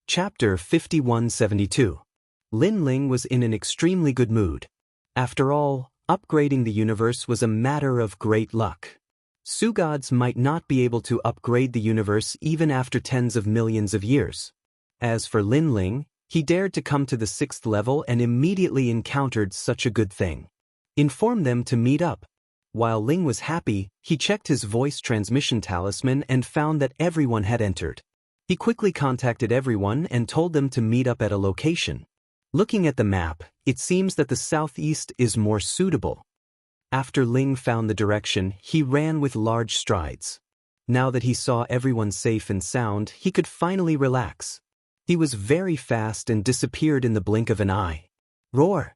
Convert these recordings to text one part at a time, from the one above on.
Chapter 5172. Lin Ling was in an extremely good mood. After all, upgrading the universe was a matter of great luck. Su-gods might not be able to upgrade the universe even after tens of millions of years. As for Lin Ling, he dared to come to the 6th level and immediately encountered such a good thing. Inform them to meet up. While Ling was happy, he checked his voice transmission talisman and found that everyone had entered. He quickly contacted everyone and told them to meet up at a location. Looking at the map, it seems that the southeast is more suitable. After Ling found the direction, he ran with large strides. Now that he saw everyone safe and sound, he could finally relax. He was very fast and disappeared in the blink of an eye. Roar!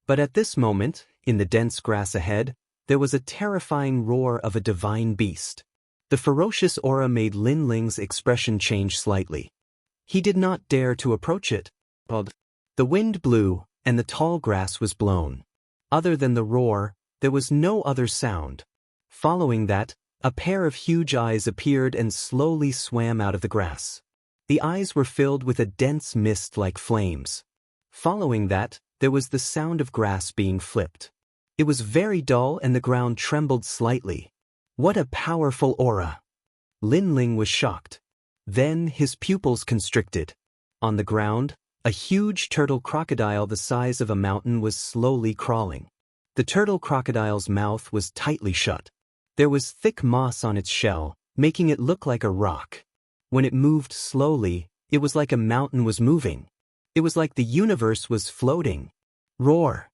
But at this moment, in the dense grass ahead, there was a terrifying roar of a divine beast. The ferocious aura made Lin Ling's expression change slightly. He did not dare to approach it. The wind blew, and the tall grass was blown. Other than the roar, there was no other sound. Following that, a pair of huge eyes appeared and slowly swam out of the grass. The eyes were filled with a dense mist like flames. Following that, there was the sound of grass being flipped. It was very dull and the ground trembled slightly. What a powerful aura! Lin Ling was shocked. Then his pupils constricted. On the ground, a huge turtle crocodile the size of a mountain was slowly crawling. The turtle crocodile's mouth was tightly shut. There was thick moss on its shell, making it look like a rock. When it moved slowly, it was like a mountain was moving. It was like the universe was floating. Roar!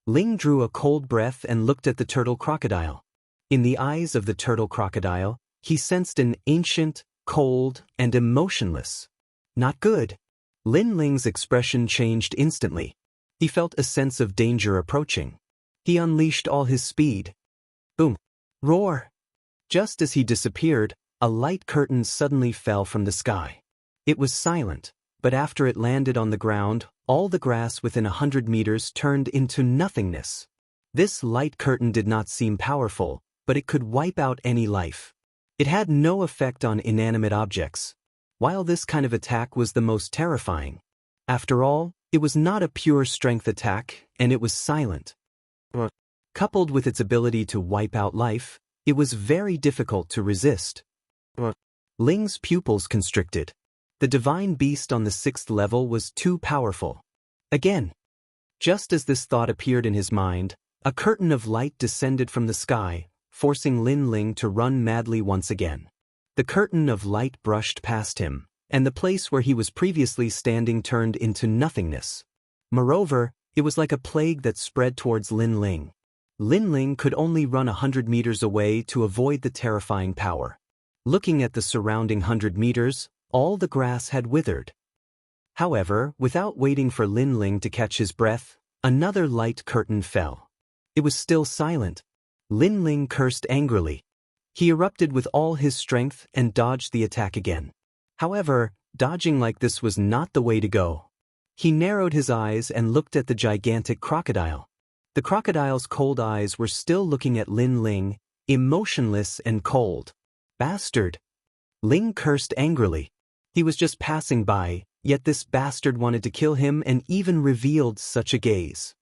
Ling drew a cold breath and looked at the turtle crocodile. In the eyes of the turtle crocodile, he sensed an ancient, cold, and emotionless. Not good. Lin Ling's expression changed instantly. He felt a sense of danger approaching. He unleashed all his speed. Boom! Roar! Just as he disappeared, a light curtain suddenly fell from the sky. It was silent, but after it landed on the ground, all the grass within 100 meters turned into nothingness. This light curtain did not seem powerful, but it could wipe out any life. It had no effect on inanimate objects. While this kind of attack was the most terrifying, after all, it was not a pure strength attack, and it was silent. Coupled with its ability to wipe out life, it was very difficult to resist. Ling's pupils constricted. The divine beast on the 6th level was too powerful. Again. Just as this thought appeared in his mind, a curtain of light descended from the sky, forcing Lin Ling to run madly once again. The curtain of light brushed past him, and the place where he was previously standing turned into nothingness. Moreover, it was like a plague that spread towards Lin Ling. Lin Ling could only run 100 meters away to avoid the terrifying power. Looking at the surrounding 100 meters, all the grass had withered. However, without waiting for Lin Ling to catch his breath, another light curtain fell. It was still silent. Lin Ling cursed angrily. He erupted with all his strength and dodged the attack again. However, dodging like this was not the way to go. He narrowed his eyes and looked at the gigantic crocodile. The crocodile's cold eyes were still looking at Lin Ling, emotionless and cold. Bastard! Ling cursed angrily. He was just passing by, yet this bastard wanted to kill him and even revealed such a gaze.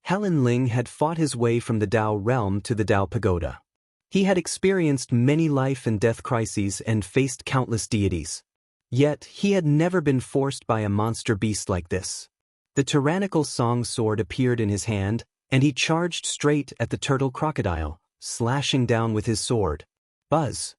Helen Ling had fought his way from the Dao realm to the Dao pagoda. He had experienced many life and death crises and faced countless deities. Yet, he had never been forced by a monster beast like this. The tyrannical song sword appeared in his hand, and he charged straight at the turtle crocodile, slashing down with his sword. Buzz!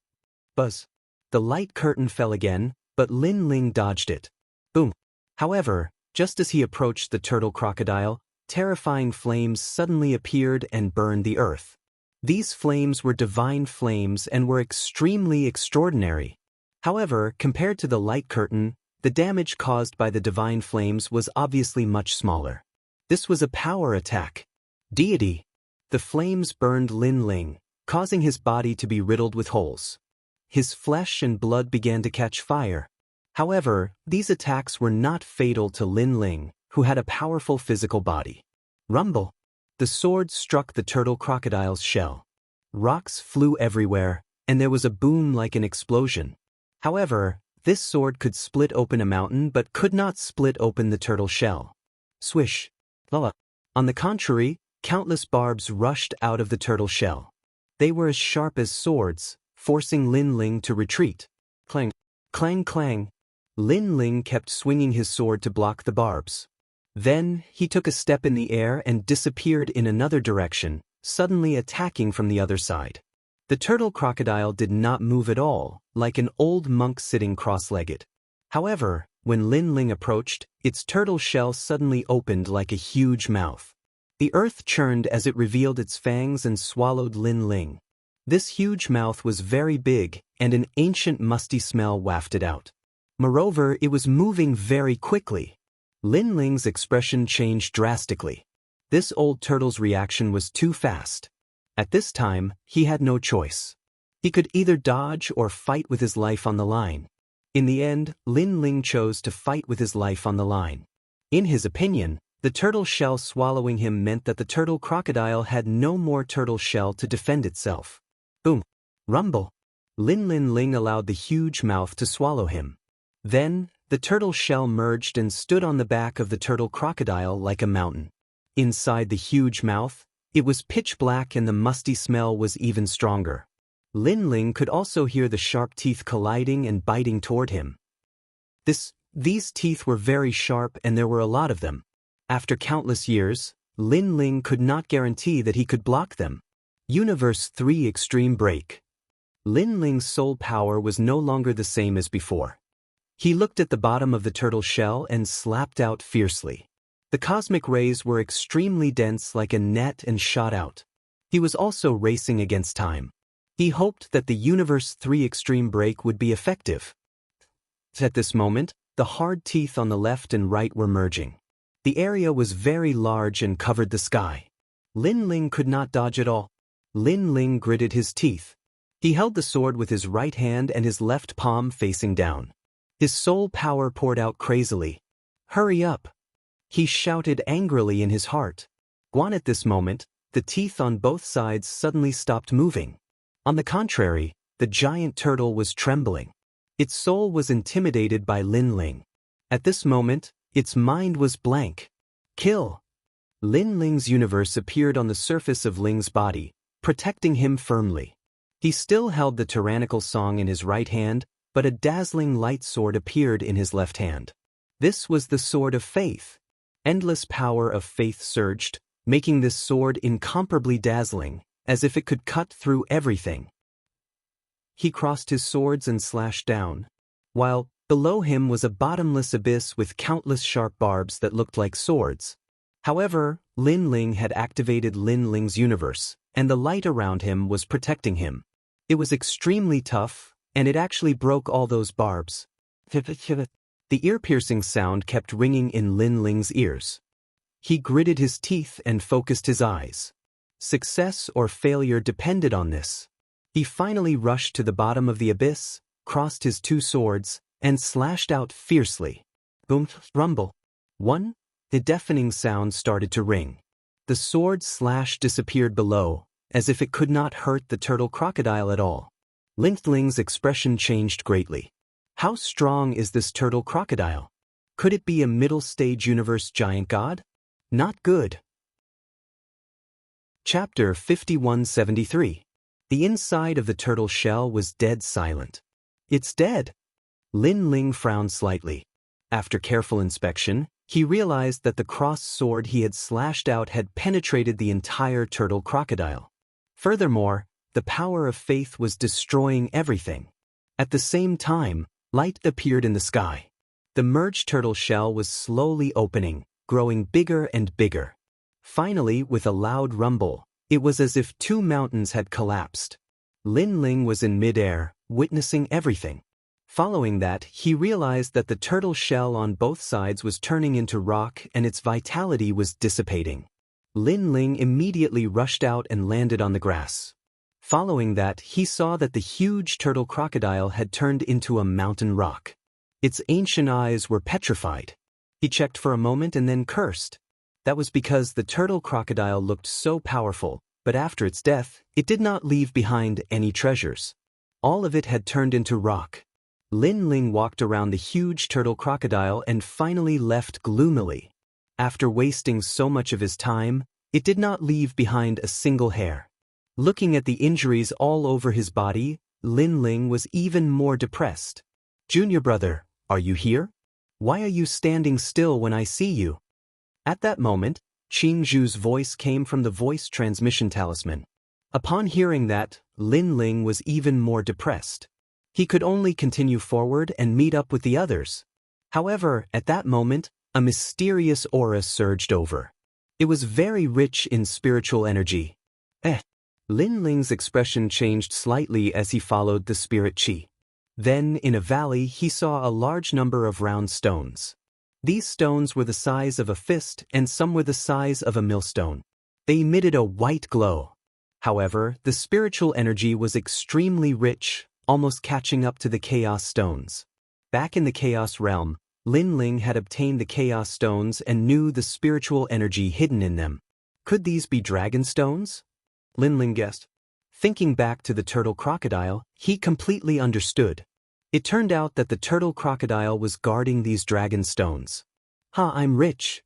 Buzz! The light curtain fell again, but Lin Ling dodged it. Boom! However, just as he approached the turtle crocodile, terrifying flames suddenly appeared and burned the earth. These flames were divine flames and were extremely extraordinary. However, compared to the light curtain, the damage caused by the divine flames was obviously much smaller. This was a power attack. Deity! The flames burned Lin Ling, causing his body to be riddled with holes. His flesh and blood began to catch fire. However, these attacks were not fatal to Lin Ling, who had a powerful physical body. Rumble! The sword struck the turtle crocodile's shell. Rocks flew everywhere, and there was a boom like an explosion. However, This sword could split open a mountain but could not split open the turtle shell. Swish. Voila. On the contrary, countless barbs rushed out of the turtle shell. They were as sharp as swords, forcing Lin Ling to retreat. Clang. Clang clang. Lin Ling kept swinging his sword to block the barbs. Then, he took a step in the air and disappeared in another direction, suddenly attacking from the other side. The turtle crocodile did not move at all, like an old monk sitting cross-legged. However, when Lin Ling approached, its turtle shell suddenly opened like a huge mouth. The earth churned as it revealed its fangs and swallowed Lin Ling. This huge mouth was very big, and an ancient musty smell wafted out. Moreover, it was moving very quickly. Lin Ling's expression changed drastically. This old turtle's reaction was too fast. At this time, he had no choice. He could either dodge or fight with his life on the line. In the end, Lin Ling chose to fight with his life on the line. In his opinion, the turtle shell swallowing him meant that the turtle crocodile had no more turtle shell to defend itself. Boom! Rumble! Lin Ling allowed the huge mouth to swallow him. Then, the turtle shell merged and stood on the back of the turtle crocodile like a mountain. Inside the huge mouth, it was pitch black and the musty smell was even stronger. Lin Ling could also hear the sharp teeth colliding and biting toward him. These teeth were very sharp and there were a lot of them. After countless years, Lin Ling could not guarantee that he could block them. Universe 3 Extreme Break. Lin Ling's soul power was no longer the same as before. He looked at the bottom of the turtle shell and slapped out fiercely. The cosmic rays were extremely dense like a net and shot out. He was also racing against time. He hoped that the Universe 3 Extreme Break would be effective. At this moment, the hard teeth on the left and right were merging. The area was very large and covered the sky. Lin Ling could not dodge at all. Lin Ling gritted his teeth. He held the sword with his right hand and his left palm facing down. His soul power poured out crazily. Hurry up! He shouted angrily in his heart. At this moment, the teeth on both sides suddenly stopped moving. On the contrary, the giant turtle was trembling. Its soul was intimidated by Lin Ling. At this moment, its mind was blank. Kill! Lin Ling's universe appeared on the surface of Ling's body, protecting him firmly. He still held the tyrannical song in his right hand, but a dazzling light sword appeared in his left hand. This was the Sword of Faith. Endless power of faith surged, making this sword incomparably dazzling, as if it could cut through everything. He crossed his swords and slashed down, while below him was a bottomless abyss with countless sharp barbs that looked like swords. However, Lin Ling had activated Lin Ling's universe, and the light around him was protecting him. It was extremely tough, and it actually broke all those barbs. The ear-piercing sound kept ringing in Lin Ling's ears. He gritted his teeth and focused his eyes. Success or failure depended on this. He finally rushed to the bottom of the abyss, crossed his two swords, and slashed out fiercely. Boom! Rumble! One! The deafening sound started to ring. The sword slash disappeared below, as if it could not hurt the turtle crocodile at all. Lin Ling's expression changed greatly. How strong is this turtle crocodile? Could it be a middle-stage universe giant god? Not good. Chapter 5173. The inside of the turtle shell was dead silent. It's dead. Lin Ling frowned slightly. After careful inspection, he realized that the crossed sword he had slashed out had penetrated the entire turtle crocodile. Furthermore, the power of faith was destroying everything. At the same time, light appeared in the sky. The merged turtle shell was slowly opening, growing bigger and bigger. Finally, with a loud rumble, it was as if two mountains had collapsed. Lin Ling was in midair, witnessing everything. Following that, he realized that the turtle shell on both sides was turning into rock and its vitality was dissipating. Lin Ling immediately rushed out and landed on the grass. Following that, he saw that the huge turtle crocodile had turned into a mountain rock. Its ancient eyes were petrified. He checked for a moment and then cursed. That was because the turtle crocodile looked so powerful, but after its death, it did not leave behind any treasures. All of it had turned into rock. Lin Ling walked around the huge turtle crocodile and finally left gloomily. After wasting so much of his time, it did not leave behind a single hair. Looking at the injuries all over his body, Lin Ling was even more depressed. "Junior brother, are you here? Why are you standing still when I see you?" At that moment, Qing Zhu's voice came from the voice transmission talisman. Upon hearing that, Lin Ling was even more depressed. He could only continue forward and meet up with the others. However, at that moment, a mysterious aura surged over. It was very rich in spiritual energy. Lin Ling's expression changed slightly as he followed the spirit qi. Then, in a valley, he saw a large number of round stones. These stones were the size of a fist and some were the size of a millstone. They emitted a white glow. However, the spiritual energy was extremely rich, almost catching up to the chaos stones. Back in the chaos realm, Lin Ling had obtained the chaos stones and knew the spiritual energy hidden in them. Could these be dragon stones? Lin Ling guessed. Thinking back to the turtle crocodile, he completely understood. It turned out that the turtle crocodile was guarding these dragon stones. I'm rich.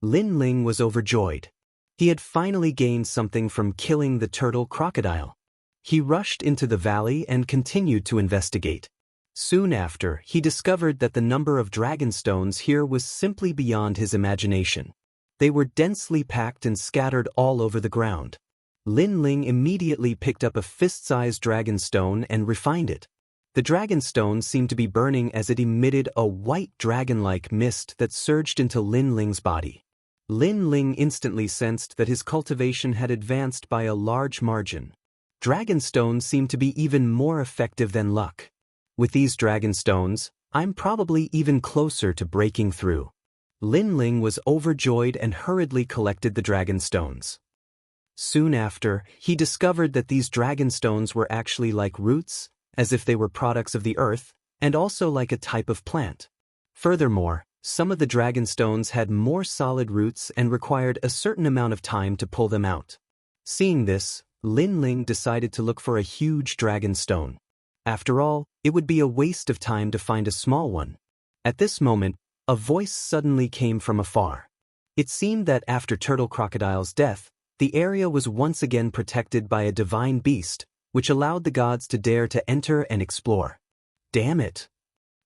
Lin Ling was overjoyed. He had finally gained something from killing the turtle crocodile. He rushed into the valley and continued to investigate. Soon after, he discovered that the number of dragon stones here was simply beyond his imagination. They were densely packed and scattered all over the ground. Lin Ling immediately picked up a fist-sized dragon stone and refined it. The dragon stone seemed to be burning as it emitted a white dragon-like mist that surged into Lin Ling's body. Lin Ling instantly sensed that his cultivation had advanced by a large margin. Dragon stones seemed to be even more effective than luck. With these dragon stones, I'm probably even closer to breaking through. Lin Ling was overjoyed and hurriedly collected the dragon stones. Soon after, he discovered that these dragon stones were actually like roots, as if they were products of the earth, and also like a type of plant. Furthermore, some of the dragon stones had more solid roots and required a certain amount of time to pull them out. Seeing this, Lin Ling decided to look for a huge dragon stone. After all, it would be a waste of time to find a small one. At this moment, a voice suddenly came from afar. It seemed that after Turtle Crocodile's death, the area was once again protected by a divine beast, which allowed the gods to dare to enter and explore. Damn it!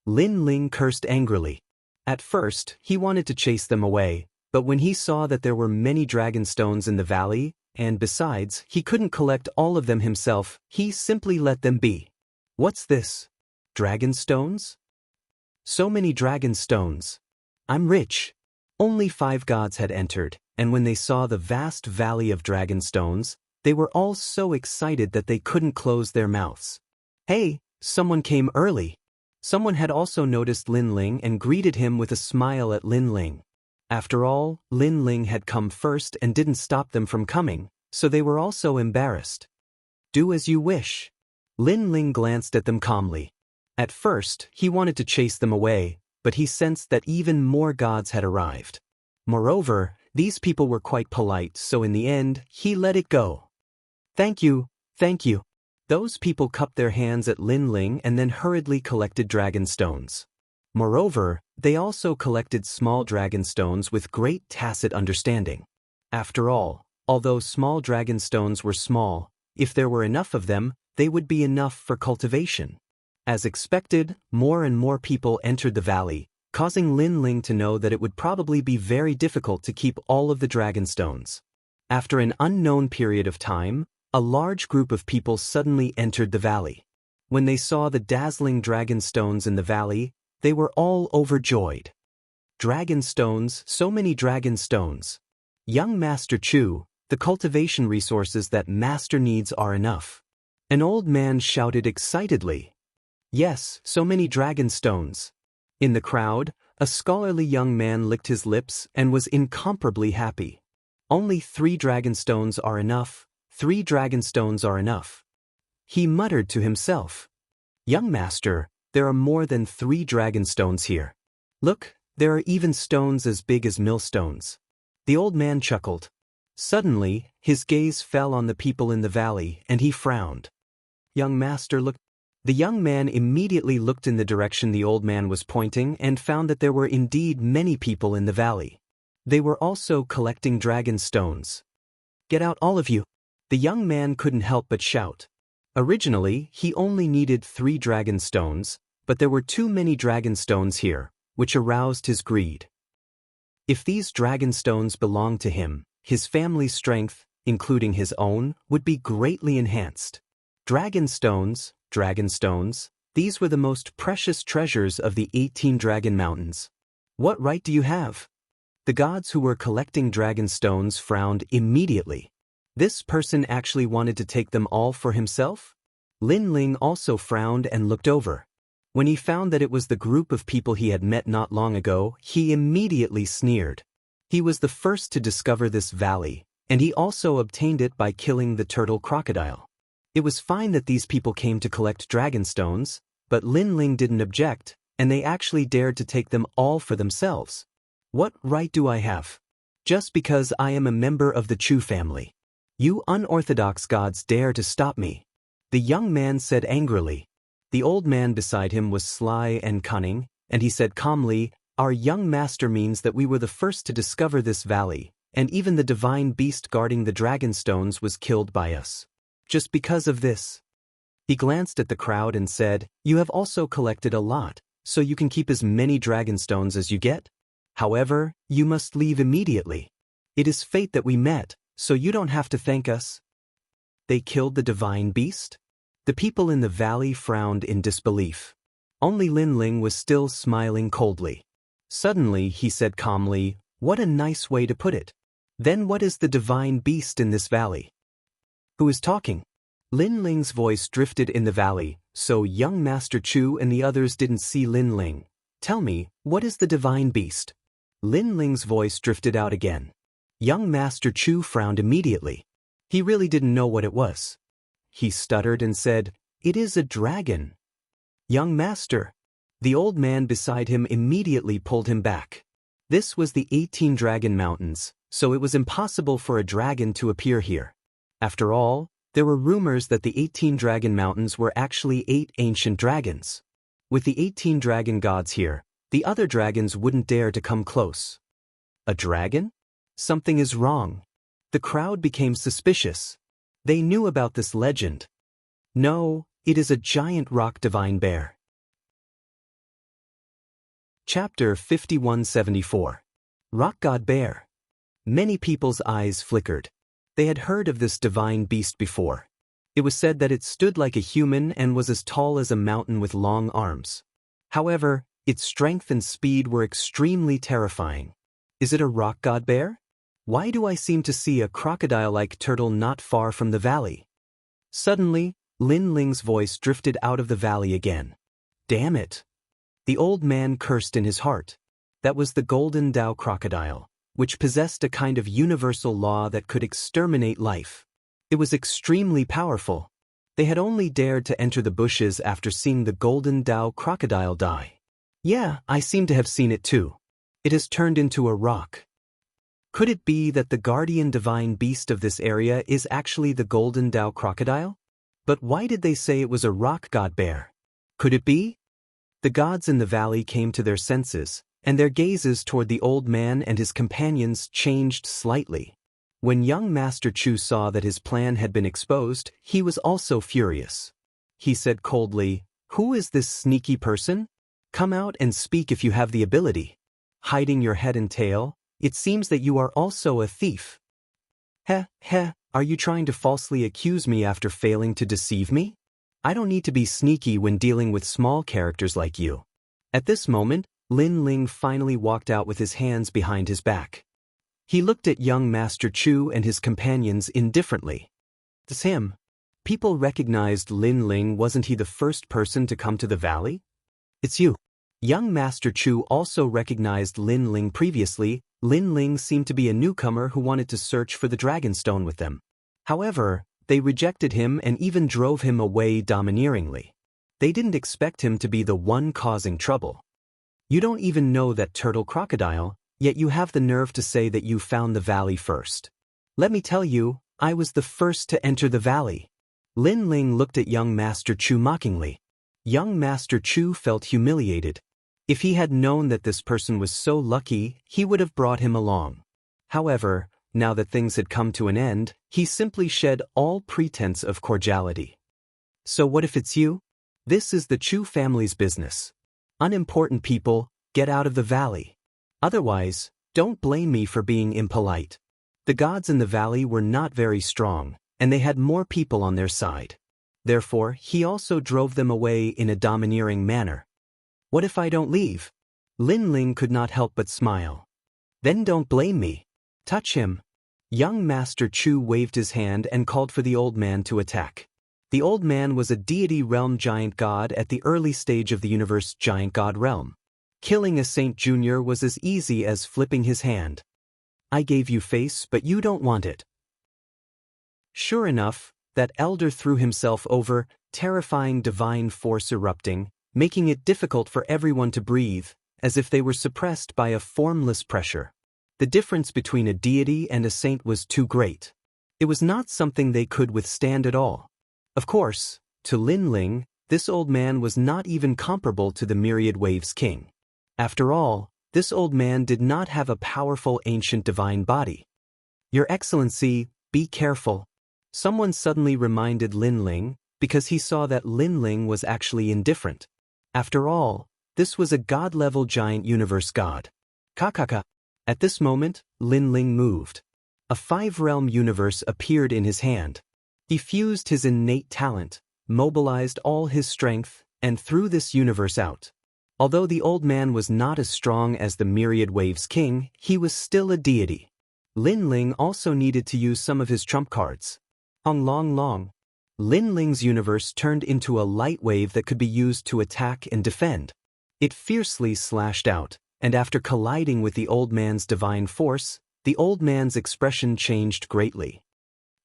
Lin Ling cursed angrily. At first, he wanted to chase them away, but when he saw that there were many dragon stones in the valley, and besides, he couldn't collect all of them himself, he simply let them be. What's this? Dragon stones? So many dragon stones. I'm rich. Only 5 gods had entered, and when they saw the vast valley of dragon stones, they were all so excited that they couldn't close their mouths. Hey, someone came early. Someone had also noticed Lin Ling and greeted him with a smile at Lin Ling. After all, Lin Ling had come first and didn't stop them from coming, so they were also embarrassed. Do as you wish. Lin Ling glanced at them calmly. At first, he wanted to chase them away, but he sensed that even more gods had arrived. Moreover, these people were quite polite, so in the end, he let it go. Thank you, thank you. Those people cupped their hands at Lin Ling and then hurriedly collected dragon stones. Moreover, they also collected small dragon stones with great tacit understanding. After all, although small dragon stones were small, if there were enough of them, they would be enough for cultivation. As expected, more and more people entered the valley, causing Lin Ling to know that it would probably be very difficult to keep all of the dragon stones. After an unknown period of time, a large group of people suddenly entered the valley. When they saw the dazzling dragon stones in the valley, they were all overjoyed. Dragon stones, so many dragon stones. Young Master Chu, the cultivation resources that Master needs are enough. An old man shouted excitedly. Yes, so many dragon stones. In the crowd, a scholarly young man licked his lips and was incomparably happy. Only 3 dragon stones are enough, 3 dragon stones are enough. He muttered to himself. Young Master, there are more than 3 dragon stones here. Look, there are even stones as big as millstones. The old man chuckled. Suddenly, his gaze fell on the people in the valley and he frowned. Young Master looked. The young man immediately looked in the direction the old man was pointing and found that there were indeed many people in the valley. They were also collecting dragon stones. "Get out, all of you!" The young man couldn't help but shout. Originally, he only needed 3 dragon stones, but there were too many dragon stones here, which aroused his greed. If these dragon stones belonged to him, his family's strength, including his own, would be greatly enhanced. Dragon stones, these were the most precious treasures of the 18 Dragon Mountains. What right do you have? The gods who were collecting dragon stones frowned immediately. This person actually wanted to take them all for himself? Lin Ling also frowned and looked over. When he found that it was the group of people he had met not long ago, he immediately sneered. He was the first to discover this valley, and he also obtained it by killing the turtle crocodile. It was fine that these people came to collect dragon stones, but Lin Ling didn't object, and they actually dared to take them all for themselves. What right do I have? Just because I am a member of the Chu family. You unorthodox gods dare to stop me. The young man said angrily. The old man beside him was sly and cunning, and he said calmly, "Our young master means that we were the first to discover this valley, and even the divine beast guarding the dragon stones was killed by us. Just because of this." He glanced at the crowd and said, "You have also collected a lot, so you can keep as many dragon stones as you get. However, you must leave immediately. It is fate that we met, so you don't have to thank us." They killed the divine beast? The people in the valley frowned in disbelief. Only Lin Ling was still smiling coldly. Suddenly, he said calmly, "What a nice way to put it. Then what is the divine beast in this valley?" "Who is talking?" Lin Ling's voice drifted in the valley, so young Master Chu and the others didn't see Lin Ling. "Tell me, what is the divine beast?" Lin Ling's voice drifted out again. Young Master Chu frowned immediately. He really didn't know what it was. He stuttered and said, "It is a dragon." "Young Master." The old man beside him immediately pulled him back. This was the 18 Dragon Mountains, so it was impossible for a dragon to appear here. After all, there were rumors that the 18 Dragon Mountains were actually 8 ancient dragons. With the 18 dragon gods here, the other dragons wouldn't dare to come close. A dragon? Something is wrong. The crowd became suspicious. They knew about this legend. No, it is a giant rock divine bear. Chapter 5174. Rock God Bear. Many people's eyes flickered. They had heard of this divine beast before. It was said that it stood like a human and was as tall as a mountain with long arms. However, its strength and speed were extremely terrifying. Is it a rock god bear? Why do I seem to see a crocodile-like turtle not far from the valley? Suddenly, Lin Ling's voice drifted out of the valley again. Damn it! The old man cursed in his heart. That was the golden Dao crocodile, which possessed a kind of universal law that could exterminate life. It was extremely powerful. They had only dared to enter the bushes after seeing the golden Dao crocodile die. Yeah, I seem to have seen it too. It has turned into a rock. Could it be that the guardian divine beast of this area is actually the golden Dao crocodile? But why did they say it was a rock god bear? Could it be? The gods in the valley came to their senses, and their gazes toward the old man and his companions changed slightly. When young Master Chu saw that his plan had been exposed, he was also furious. He said coldly, "Who is this sneaky person? Come out and speak if you have the ability. Hiding your head and tail, it seems that you are also a thief." Heh, are you trying to falsely accuse me after failing to deceive me? I don't need to be sneaky when dealing with small characters like you. At this moment, Lin Ling finally walked out with his hands behind his back. He looked at young Master Chu and his companions indifferently. It's him. People recognized Lin Ling. Wasn't he the first person to come to the valley? It's you. Young Master Chu also recognized Lin Ling previously. Lin Ling seemed to be a newcomer who wanted to search for the Dragonstone with them. However, they rejected him and even drove him away domineeringly. They didn't expect him to be the one causing trouble. You don't even know that turtle crocodile, yet you have the nerve to say that you found the valley first. Let me tell you, I was the first to enter the valley. Lin Ling looked at young Master Chu mockingly. Young Master Chu felt humiliated. If he had known that this person was so lucky, he would have brought him along. However, now that things had come to an end, he simply shed all pretense of cordiality. So what if it's you? This is the Chu family's business. Unimportant people, get out of the valley. Otherwise, don't blame me for being impolite. The gods in the valley were not very strong, and they had more people on their side. Therefore, he also drove them away in a domineering manner. What if I don't leave? Lin Ling could not help but smile. Then don't blame me. Touch him. Young Master Chu waved his hand and called for the old man to attack. The old man was a deity realm giant god at the early stage of the universe giant god realm. Killing a Saint Junior was as easy as flipping his hand. I gave you face, but you don't want it. Sure enough, that elder threw himself over, terrifying divine force erupting, making it difficult for everyone to breathe, as if they were suppressed by a formless pressure. The difference between a deity and a saint was too great. It was not something they could withstand at all. Of course, to Lin Ling, this old man was not even comparable to the Myriad Waves King. After all, this old man did not have a powerful ancient divine body. Your Excellency, be careful. Someone suddenly reminded Lin Ling, because he saw that Lin Ling was actually indifferent. After all, this was a god-level giant universe god. Kakaka. At this moment, Lin Ling moved. A 5-realm universe appeared in his hand. He fused his innate talent, mobilized all his strength, and threw this universe out. Although the old man was not as strong as the Myriad Waves King, he was still a deity. Lin Ling also needed to use some of his trump cards. Long. Lin Ling's universe turned into a light wave that could be used to attack and defend. It fiercely slashed out, and after colliding with the old man's divine force, the old man's expression changed greatly.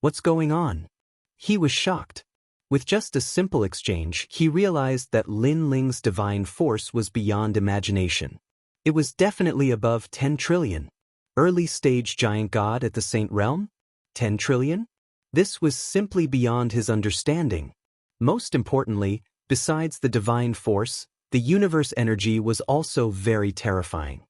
What's going on? He was shocked. With just a simple exchange, he realized that Lin Ling's divine force was beyond imagination. It was definitely above 10 trillion. Early stage giant god at the Saint Realm? 10 trillion? This was simply beyond his understanding. Most importantly, besides the divine force, the universe energy was also very terrifying.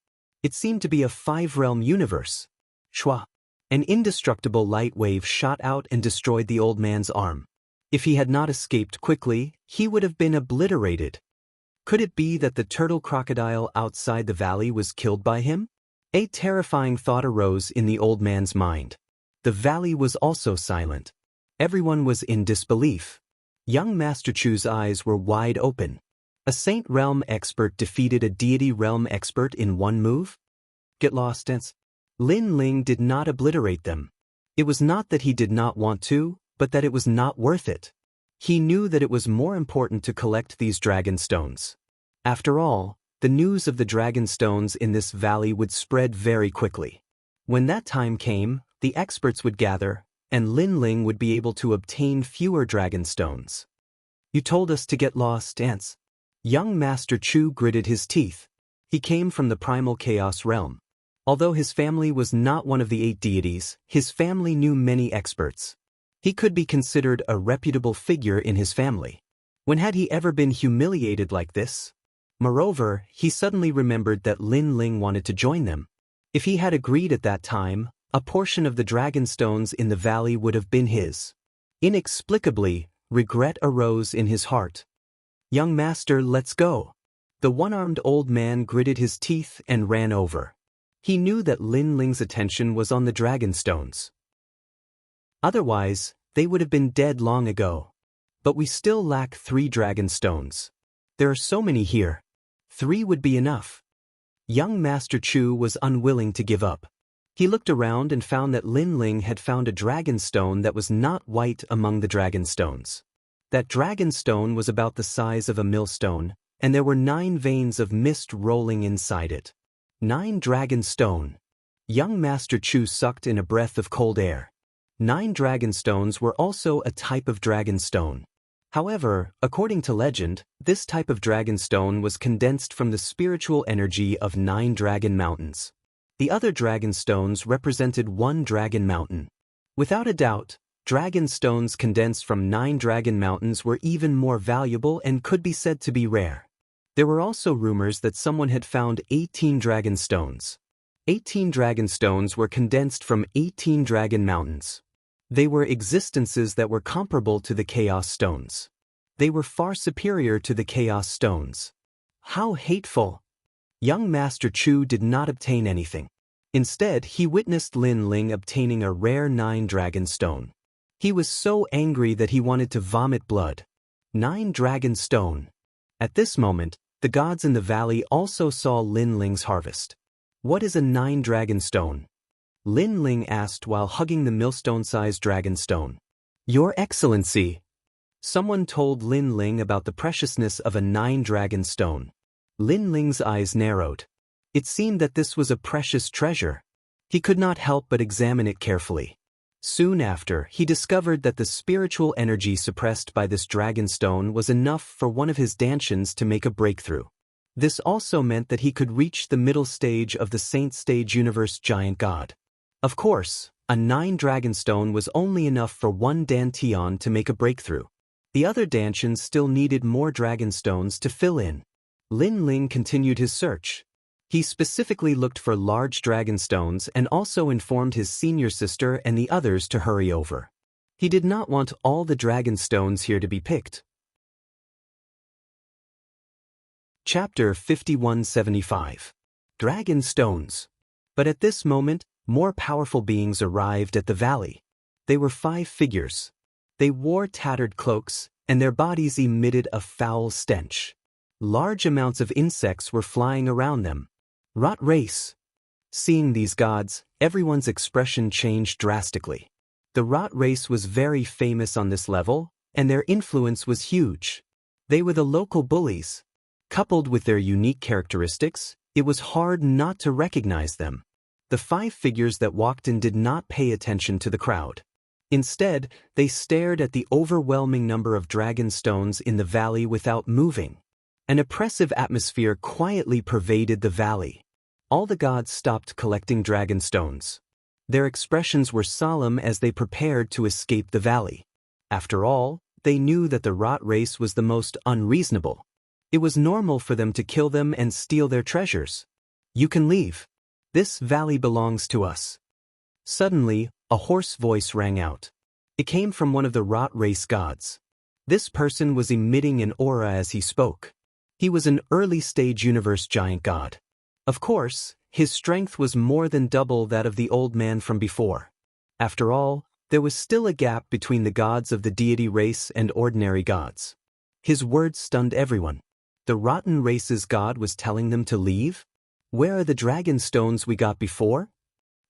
It seemed to be a 5-realm universe. Shwa! An indestructible light wave shot out and destroyed the old man's arm. If he had not escaped quickly, he would have been obliterated. Could it be that the turtle crocodile outside the valley was killed by him? A terrifying thought arose in the old man's mind. The valley was also silent. Everyone was in disbelief. Young Master Chu's eyes were wide open. A Saint Realm expert defeated a Deity Realm expert in one move? Get lost, Ents. Lin Ling did not obliterate them. It was not that he did not want to, but that it was not worth it. He knew that it was more important to collect these dragon stones. After all, the news of the dragon stones in this valley would spread very quickly. When that time came, the experts would gather, and Lin Ling would be able to obtain fewer dragon stones. You told us to get lost, Ents. Young Master Chu gritted his teeth. He came from the primal chaos realm. Although his family was not one of the 8 deities, his family knew many experts. He could be considered a reputable figure in his family. When had he ever been humiliated like this? Moreover, he suddenly remembered that Lin Ling wanted to join them. If he had agreed at that time, a portion of the dragon stones in the valley would have been his. Inexplicably, regret arose in his heart. Young master, let's go. The one-armed old man gritted his teeth and ran over. He knew that Lin Ling's attention was on the dragon stones. Otherwise, they would have been dead long ago. But we still lack 3 dragon stones. There are so many here. 3 would be enough. Young Master Chu was unwilling to give up. He looked around and found that Lin Ling had found a dragon stone that was not white among the dragon stones. That dragon stone was about the size of a millstone, and there were 9 veins of mist rolling inside it. 9 dragon stone. Young Master Chu sucked in a breath of cold air. 9 dragon stones were also a type of dragon stone. However, according to legend, this type of dragon stone was condensed from the spiritual energy of 9 dragon mountains. The other dragon stones represented 1 dragon mountain. Without a doubt, Dragon stones condensed from 9 dragon mountains were even more valuable and could be said to be rare. There were also rumors that someone had found 18 dragon stones. 18 dragon stones were condensed from 18 dragon mountains. They were existences that were comparable to the chaos stones. They were far superior to the chaos stones. How hateful! Young Master Chu did not obtain anything. Instead, he witnessed Lin Ling obtaining a rare 9 dragon stone. He was so angry that he wanted to vomit blood. 9 dragon stone. At this moment, the gods in the valley also saw Lin Ling's harvest. What is a 9 dragon stone? Lin Ling asked while hugging the millstone-sized dragon stone. Your Excellency. Someone told Lin Ling about the preciousness of a 9 dragon stone. Lin Ling's eyes narrowed. It seemed that this was a precious treasure. He could not help but examine it carefully. Soon after, he discovered that the spiritual energy suppressed by this dragon stone was enough for one of his Dantians to make a breakthrough. This also meant that he could reach the middle stage of the Saint Stage Universe Giant God. Of course, a 9 dragon stone was only enough for one Dantian to make a breakthrough. The other Dantians still needed more dragon stones to fill in. Lin Ling continued his search. He specifically looked for large dragon stones and also informed his senior sister and the others to hurry over. He did not want all the dragon stones here to be picked. Chapter 5175. Dragon Stones. But at this moment, more powerful beings arrived at the valley. They were 5 figures. They wore tattered cloaks, and their bodies emitted a foul stench. Large amounts of insects were flying around them. Rot race. Seeing these gods, everyone's expression changed drastically. The Rot race was very famous on this level, and their influence was huge. They were the local bullies. Coupled with their unique characteristics, it was hard not to recognize them. The 5 figures that walked in did not pay attention to the crowd. Instead, they stared at the overwhelming number of dragon stones in the valley without moving. An oppressive atmosphere quietly pervaded the valley. All the gods stopped collecting dragon stones. Their expressions were solemn as they prepared to escape the valley. After all, they knew that the Rot race was the most unreasonable. It was normal for them to kill them and steal their treasures. You can leave. This valley belongs to us. Suddenly, a hoarse voice rang out. It came from one of the Rot race gods. This person was emitting an aura as he spoke. He was an early-stage universe giant god. Of course, his strength was more than double that of the old man from before. After all, there was still a gap between the gods of the deity race and ordinary gods. His words stunned everyone. The rotten race's god was telling them to leave? Where are the dragon stones we got before?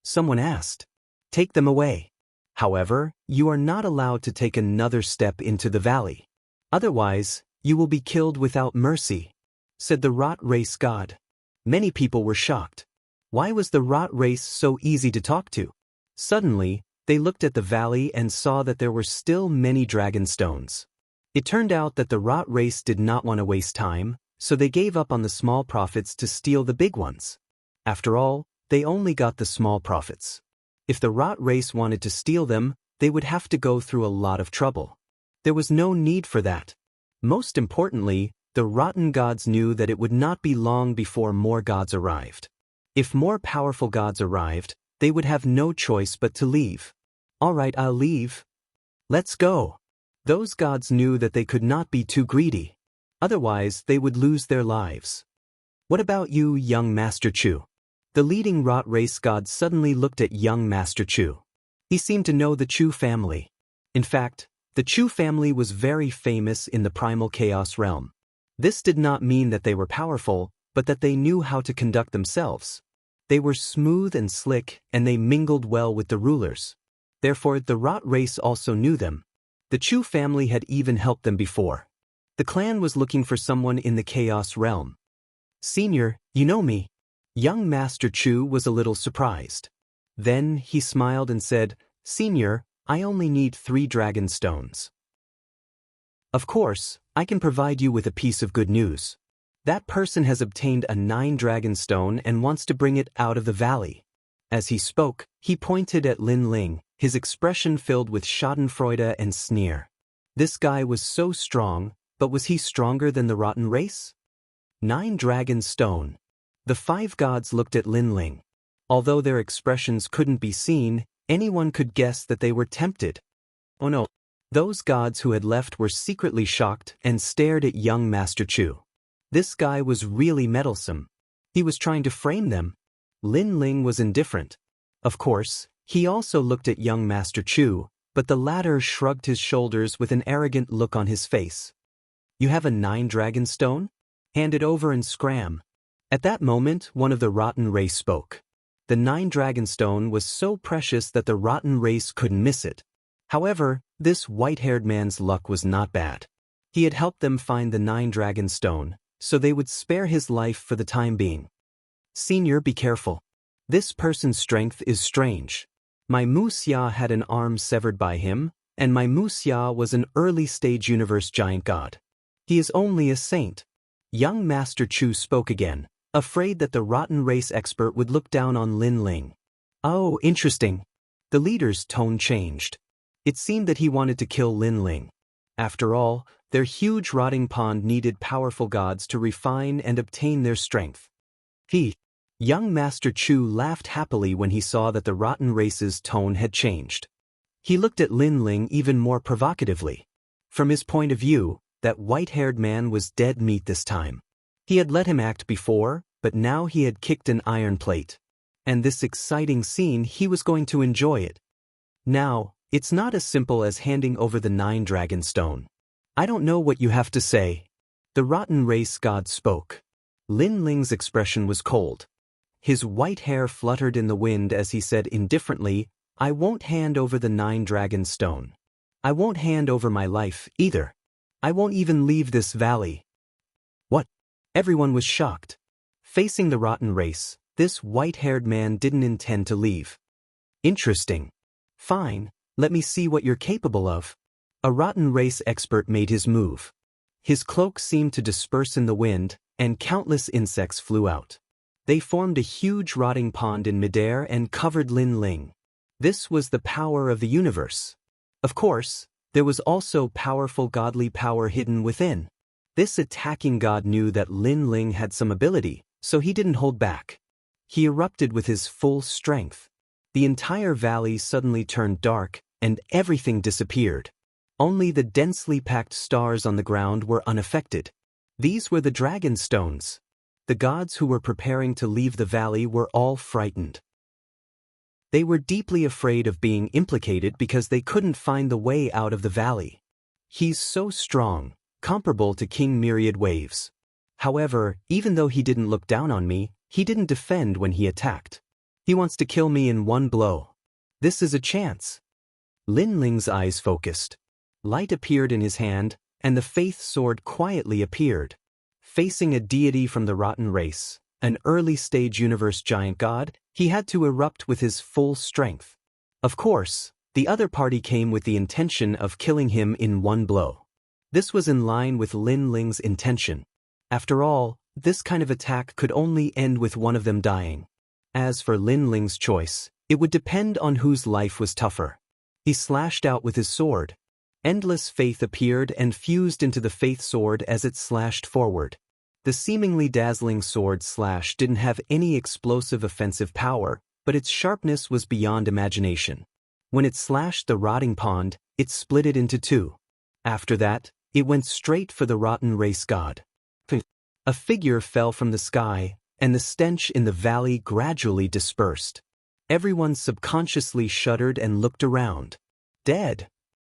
Someone asked. Take them away. However, you are not allowed to take another step into the valley. Otherwise, you will be killed without mercy, said the Rot race god. Many people were shocked. Why was the Rot race so easy to talk to? Suddenly, they looked at the valley and saw that there were still many dragon stones. It turned out that the Rot race did not want to waste time, so they gave up on the small profits to steal the big ones. After all, they only got the small profits. If the Rot race wanted to steal them, they would have to go through a lot of trouble. There was no need for that. Most importantly, the rotten gods knew that it would not be long before more gods arrived. If more powerful gods arrived, they would have no choice but to leave. All right, I'll leave. Let's go. Those gods knew that they could not be too greedy. Otherwise, they would lose their lives. What about you, young Master Chu? The leading Rot race god suddenly looked at young Master Chu. He seemed to know the Chu family. In fact, the Chu family was very famous in the primal chaos realm. This did not mean that they were powerful, but that they knew how to conduct themselves. They were smooth and slick, and they mingled well with the rulers. Therefore, the Rot race also knew them. The Chu family had even helped them before. The clan was looking for someone in the chaos realm. Senior, you know me. Young Master Chu was a little surprised. Then he smiled and said, Senior, I only need 3 dragon stones. Of course, I can provide you with a piece of good news. That person has obtained a 9 dragon stone and wants to bring it out of the valley. As he spoke, he pointed at Lin Ling, his expression filled with schadenfreude and sneer. This guy was so strong, but was he stronger than the rotten race? 9 Dragon Stone. The 5 gods looked at Linling. Although their expressions couldn't be seen, anyone could guess that they were tempted. Oh no. Those gods who had left were secretly shocked and stared at young Master Chu. This guy was really meddlesome. He was trying to frame them. Linling was indifferent. Of course, he also looked at young Master Chu, but the latter shrugged his shoulders with an arrogant look on his face. You have a 9 Dragon Stone? Hand it over and scram. At that moment, one of the rotten race spoke. The 9 Dragon Stone was so precious that the rotten race couldn't miss it. However, this white-haired man's luck was not bad. He had helped them find the 9 Dragon Stone, so they would spare his life for the time being. Senior, be careful. This person's strength is strange. My Muxia had an arm severed by him, and my Muxia was an early-stage universe giant god. He is only a saint. Young Master Chu spoke again, afraid that the rotten race expert would look down on Linling. Oh, interesting. The leader's tone changed. It seemed that he wanted to kill Linling. After all, their huge rotting pond needed powerful gods to refine and obtain their strength. Young Master Chu laughed happily when he saw that the rotten race's tone had changed. He looked at Linling even more provocatively. From his point of view, that white-haired man was dead meat this time. He had let him act before, but now he had kicked an iron plate. And this exciting scene, he was going to enjoy it. Now, it's not as simple as handing over the 9 Dragon Stone. I don't know what you have to say. The rotten race god spoke. Linling's expression was cold. His white hair fluttered in the wind as he said indifferently, I won't hand over the 9 Dragon Stone. I won't hand over my life, either. I won't even leave this valley. What? Everyone was shocked. Facing the rotten race, this white-haired man didn't intend to leave. Interesting. Fine, let me see what you're capable of. A rotten race expert made his move. His cloak seemed to disperse in the wind, and countless insects flew out. They formed a huge rotting pond in midair and covered Linling. This was the power of the universe. Of course, there was also powerful godly power hidden within. This attacking god knew that Linling had some ability, so he didn't hold back. He erupted with his full strength. The entire valley suddenly turned dark, and everything disappeared. Only the densely packed stars on the ground were unaffected. These were the Dragon Stones. The gods who were preparing to leave the valley were all frightened. They were deeply afraid of being implicated because they couldn't find the way out of the valley. He's so strong, comparable to King Myriad Waves. However, even though he didn't look down on me, he didn't defend when he attacked. He wants to kill me in one blow. This is a chance. Linling's eyes focused. Light appeared in his hand, and the faith sword quietly appeared. Facing a deity from the rotten race, an early-stage universe giant god, he had to erupt with his full strength. Of course, the other party came with the intention of killing him in one blow. This was in line with Linling's intention. After all, this kind of attack could only end with one of them dying. As for Linling's choice, it would depend on whose life was tougher. He slashed out with his sword. Endless faith appeared and fused into the faith sword as it slashed forward. The seemingly dazzling sword slash didn't have any explosive offensive power, but its sharpness was beyond imagination. When it slashed the rotting pond, it split it into 2. After that, it went straight for the rotten race god. A figure fell from the sky, and the stench in the valley gradually dispersed. Everyone subconsciously shuddered and looked around. Dead.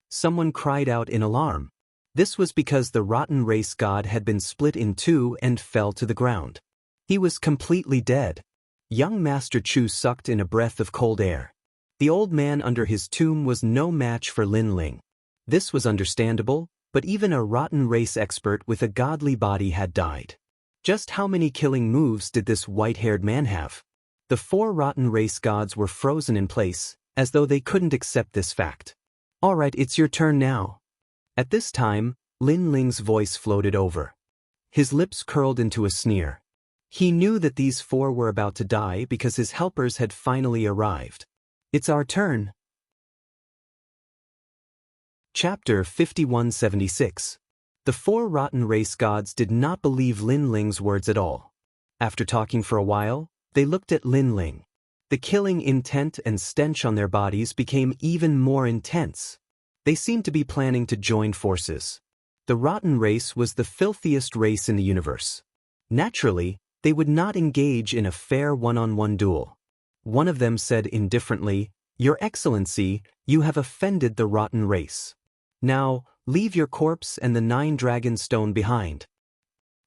Someone cried out in alarm. This was because the rotten race god had been split in 2 and fell to the ground. He was completely dead. Young Master Chu sucked in a breath of cold air. The old man under his tomb was no match for Linling. This was understandable, but even a rotten race expert with a godly body had died. Just how many killing moves did this white-haired man have? The 4 rotten race gods were frozen in place, as though they couldn't accept this fact. All right, it's your turn now. At this time, Linling's voice floated over. His lips curled into a sneer. He knew that these 4 were about to die because his helpers had finally arrived. It's our turn. Chapter 5176. The four rotten race gods did not believe Lin Ling's words at all. After talking for a while, they looked at Lin Ling. The killing intent and stench on their bodies became even more intense. They seemed to be planning to join forces. The rotten race was the filthiest race in the universe. Naturally, they would not engage in a fair one-on-one duel. One of them said indifferently, "Your Excellency, you have offended the rotten race. Now, leave your corpse and the 9 dragon stone behind."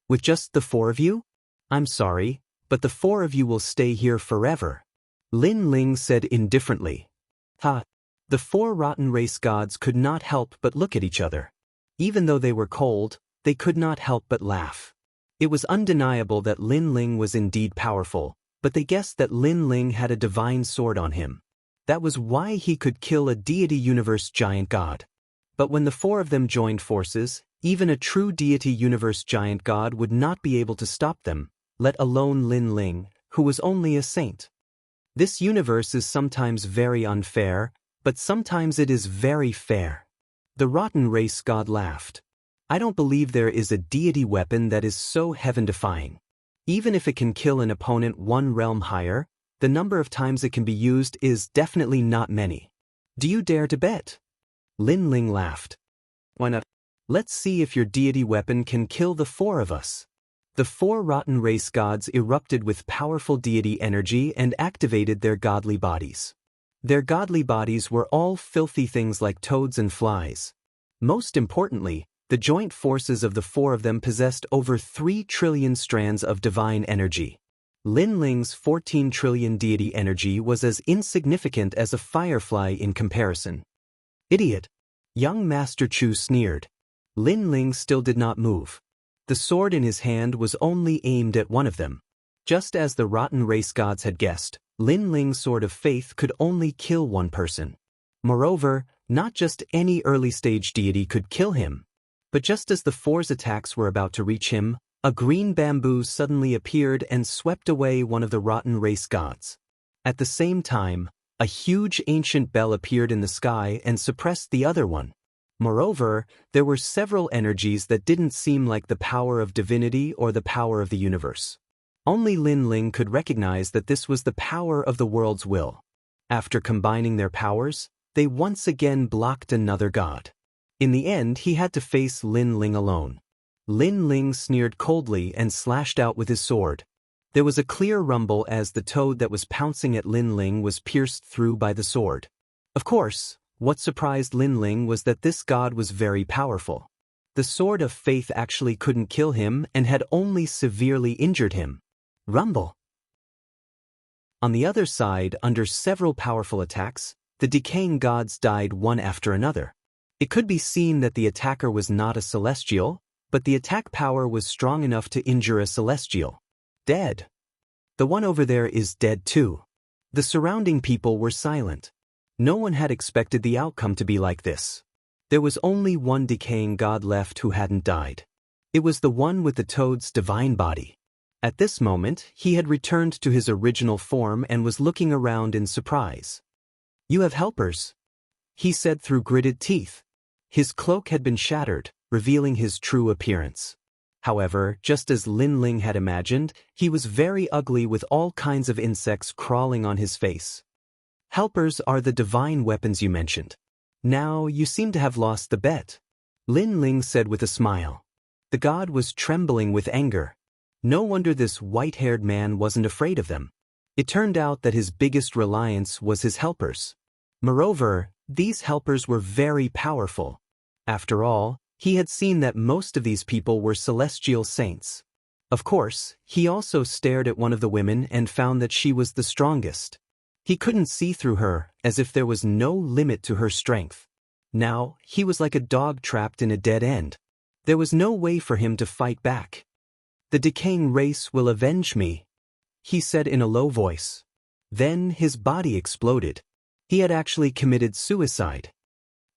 "With just the 4 of you? I'm sorry, but the 4 of you will stay here forever," Lin Ling said indifferently. Ha! The 4 rotten race gods could not help but look at each other. Even though they were cold, they could not help but laugh. It was undeniable that Lin Ling was indeed powerful, but they guessed that Lin Ling had a divine sword on him. That was why he could kill a deity universe giant god. But when the 4 of them joined forces, even a true deity universe giant god would not be able to stop them, let alone Lin Ling, who was only a saint. This universe is sometimes very unfair, but sometimes it is very fair. The rotten race god laughed. I don't believe there is a deity weapon that is so heaven-defying. Even if it can kill an opponent 1 realm higher, the number of times it can be used is definitely not many. Do you dare to bet? Lin Ling laughed. Why not? Let's see if your deity weapon can kill the 4 of us. The 4 rotten race gods erupted with powerful deity energy and activated their godly bodies. Their godly bodies were all filthy things like toads and flies. Most importantly, the joint forces of the 4 of them possessed over 3 trillion strands of divine energy. Lin Ling's 14 trillion deity energy was as insignificant as a firefly in comparison. Idiot! Young Master Chu sneered. Lin Ling still did not move. The sword in his hand was only aimed at one of them. Just as the rotten race gods had guessed, Lin Ling's sword of faith could only kill 1 person. Moreover, not just any early-stage deity could kill him. But just as the 4's attacks were about to reach him, a green bamboo suddenly appeared and swept away one of the rotten race gods. At the same time, a huge ancient bell appeared in the sky and suppressed the other one. Moreover, there were several energies that didn't seem like the power of divinity or the power of the universe. Only Lin Ling could recognize that this was the power of the world's will. After combining their powers, they once again blocked another god. In the end, he had to face Lin Ling alone. Lin Ling sneered coldly and slashed out with his sword. There was a clear rumble as the toad that was pouncing at Lin Ling was pierced through by the sword. Of course, what surprised Lin Ling was that this god was very powerful. The sword of faith actually couldn't kill him and had only severely injured him. Rumble! On the other side, under several powerful attacks, the decaying gods died one after another. It could be seen that the attacker was not a celestial, but the attack power was strong enough to injure a celestial. Dead. The one over there is dead too. The surrounding people were silent. No one had expected the outcome to be like this. There was only one decaying god left who hadn't died. It was the one with the toad's divine body. At this moment, he had returned to his original form and was looking around in surprise. "You have helpers," he said through gritted teeth. His cloak had been shattered, revealing his true appearance. However, just as Lin Ling had imagined, he was very ugly with all kinds of insects crawling on his face. "Helpers are the divine weapons you mentioned. Now you seem to have lost the bet," Lin Ling said with a smile. The god was trembling with anger. No wonder this white-haired man wasn't afraid of them. It turned out that his biggest reliance was his helpers. Moreover, these helpers were very powerful. After all, he had seen that most of these people were celestial saints. Of course, he also stared at one of the women and found that she was the strongest. He couldn't see through her, as if there was no limit to her strength. Now, he was like a dog trapped in a dead end. There was no way for him to fight back. "The decaying race will avenge me," he said in a low voice. Then his body exploded. He had actually committed suicide.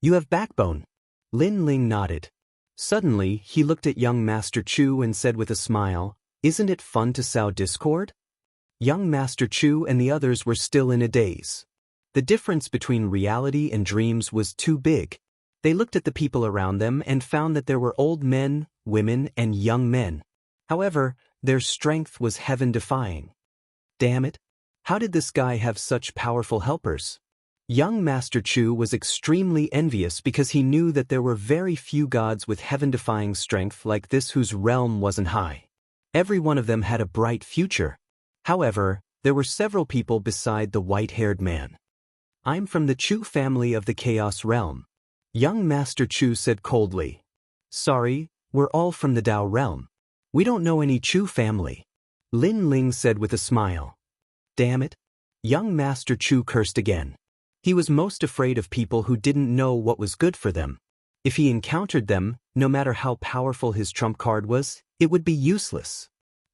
"You have backbone." Lin Ling nodded. Suddenly, he looked at young Master Chu and said with a smile, "Isn't it fun to sow discord?" Young Master Chu and the others were still in a daze. The difference between reality and dreams was too big. They looked at the people around them and found that there were old men, women, and young men. However, their strength was heaven-defying. Damn it! How did this guy have such powerful helpers? Young Master Chu was extremely envious because he knew that there were very few gods with heaven-defying strength like this whose realm wasn't high. Every one of them had a bright future. However, there were several people beside the white-haired man. I'm from the Chu family of the Chaos Realm. Young Master Chu said coldly. Sorry, we're all from the Dao Realm. We don't know any Chu family. Lin Ling said with a smile. Damn it! Young Master Chu cursed again. He was most afraid of people who didn't know what was good for them. If he encountered them, no matter how powerful his trump card was, it would be useless.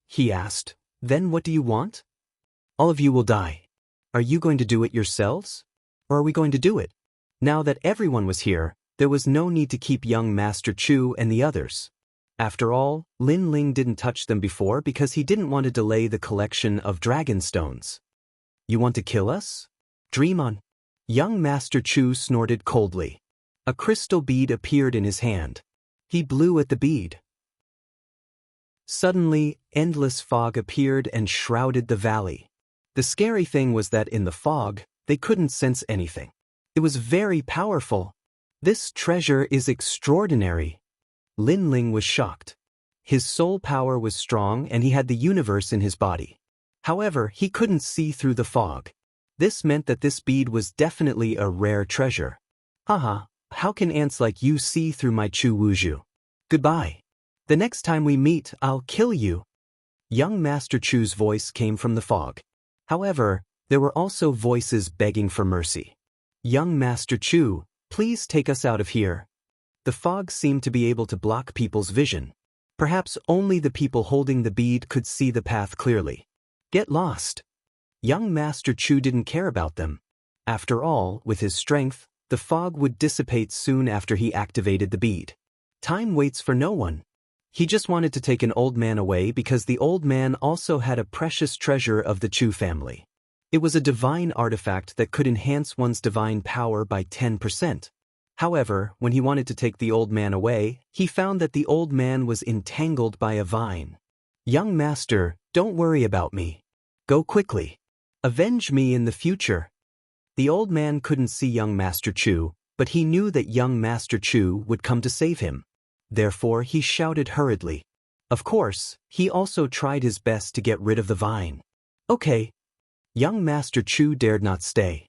He asked, Then what do you want? All of you will die. Are you going to do it yourselves? Or are we going to do it? Now that everyone was here, there was no need to keep young Master Chu and the others. After all, Lin Ling didn't touch them before because he didn't want to delay the collection of dragon stones. You want to kill us? Dream on. Young Master Chu snorted coldly. A crystal bead appeared in his hand. He blew at the bead. Suddenly, endless fog appeared and shrouded the valley. The scary thing was that in the fog, they couldn't sense anything. It was very powerful. This treasure is extraordinary. Lin Ling was shocked. His soul power was strong and he had the universe in his body. However, he couldn't see through the fog. This meant that this bead was definitely a rare treasure. Haha, how can ants like you see through my Chu Wuju? Goodbye. The next time we meet, I'll kill you. Young Master Chu's voice came from the fog. However, there were also voices begging for mercy. Young Master Chu, please take us out of here. The fog seemed to be able to block people's vision. Perhaps only the people holding the bead could see the path clearly. Get lost. Young Master Chu didn't care about them. After all, with his strength, the fog would dissipate soon after he activated the bead. Time waits for no one. He just wanted to take an old man away because the old man also had a precious treasure of the Chu family. It was a divine artifact that could enhance one's divine power by 10%. However, when he wanted to take the old man away, he found that the old man was entangled by a vine. Young Master, don't worry about me. Go quickly. Avenge me in the future. The old man couldn't see young Master Chu, but he knew that young Master Chu would come to save him. Therefore, he shouted hurriedly. Of course, he also tried his best to get rid of the vine. Okay. Young Master Chu dared not stay.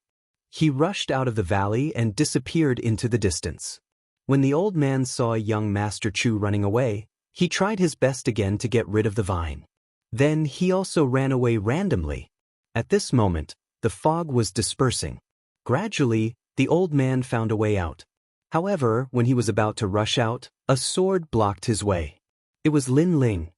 He rushed out of the valley and disappeared into the distance. When the old man saw young Master Chu running away, he tried his best again to get rid of the vine. Then he also ran away randomly. At this moment, the fog was dispersing. Gradually, the old man found a way out. However, when he was about to rush out, a sword blocked his way. It was Lin Ling.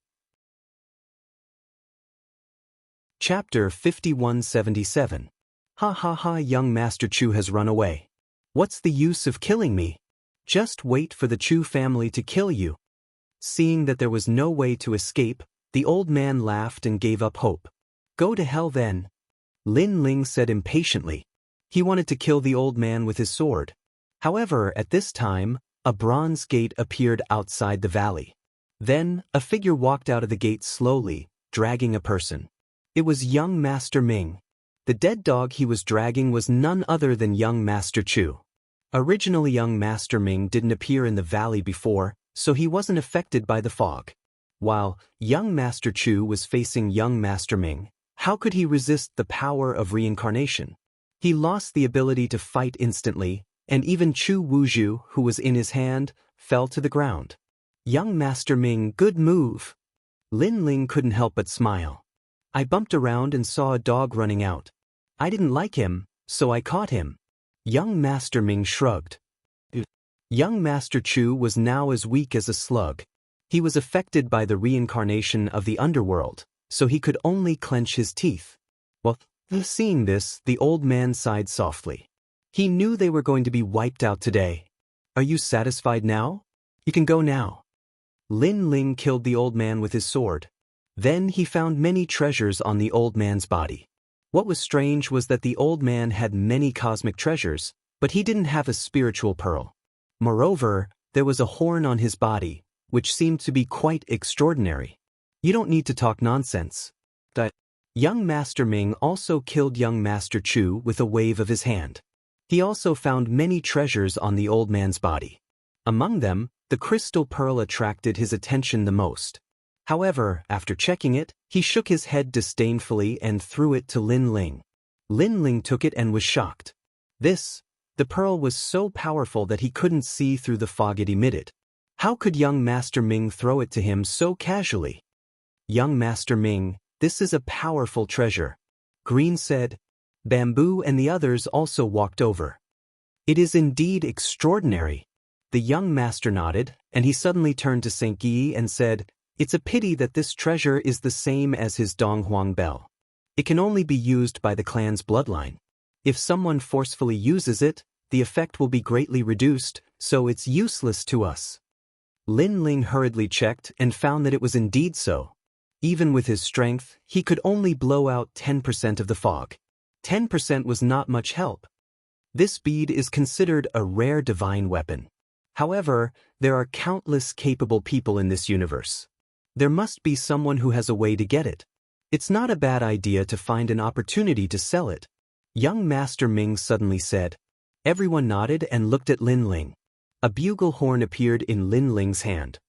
Chapter 5177. Ha ha ha, young Master Chu has run away. What's the use of killing me? Just wait for the Chu family to kill you. Seeing that there was no way to escape, the old man laughed and gave up hope. Go to hell then. Lin Ling said impatiently. He wanted to kill the old man with his sword. However, at this time, a bronze gate appeared outside the valley. Then, a figure walked out of the gate slowly, dragging a person. It was young Master Ming. The dead dog he was dragging was none other than young Master Chu. Originally, young Master Ming didn't appear in the valley before, so he wasn't affected by the fog. While young Master Chu was facing young Master Ming, how could he resist the power of reincarnation? He lost the ability to fight instantly, and even Chu Wuju, who was in his hand, fell to the ground. Young Master Ming, good move. Lin Ling couldn't help but smile. I bumped around and saw a dog running out. I didn't like him, so I caught him. Young Master Ming shrugged. Young Master Chu was now as weak as a slug. He was affected by the reincarnation of the underworld, so he could only clench his teeth. Well, seeing this, the old man sighed softly. He knew they were going to be wiped out today. Are you satisfied now? You can go now. Lin Ling killed the old man with his sword. Then he found many treasures on the old man's body. What was strange was that the old man had many cosmic treasures, but he didn't have a spiritual pearl. Moreover, there was a horn on his body, which seemed to be quite extraordinary. You don't need to talk nonsense. That young Master Ming also killed young Master Chu with a wave of his hand. He also found many treasures on the old man's body. Among them, the crystal pearl attracted his attention the most. However, after checking it, he shook his head disdainfully and threw it to Lin Ling. Lin Ling took it and was shocked. The pearl was so powerful that he couldn't see through the fog it emitted. How could young Master Ming throw it to him so casually? Young Master Ming, this is a powerful treasure. Green said. Bamboo and the others also walked over. It is indeed extraordinary. The young master nodded, and he suddenly turned to Saint Yi and said, It's a pity that this treasure is the same as his Donghuang bell. It can only be used by the clan's bloodline. If someone forcefully uses it, the effect will be greatly reduced, so it's useless to us. Lin Ling hurriedly checked and found that it was indeed so. Even with his strength, he could only blow out 10% of the fog. 10% was not much help. This bead is considered a rare divine weapon. However, there are countless capable people in this universe. There must be someone who has a way to get it. It's not a bad idea to find an opportunity to sell it. Young Master Ming suddenly said. Everyone nodded and looked at Lin Ling. A bugle horn appeared in Lin Ling's hand.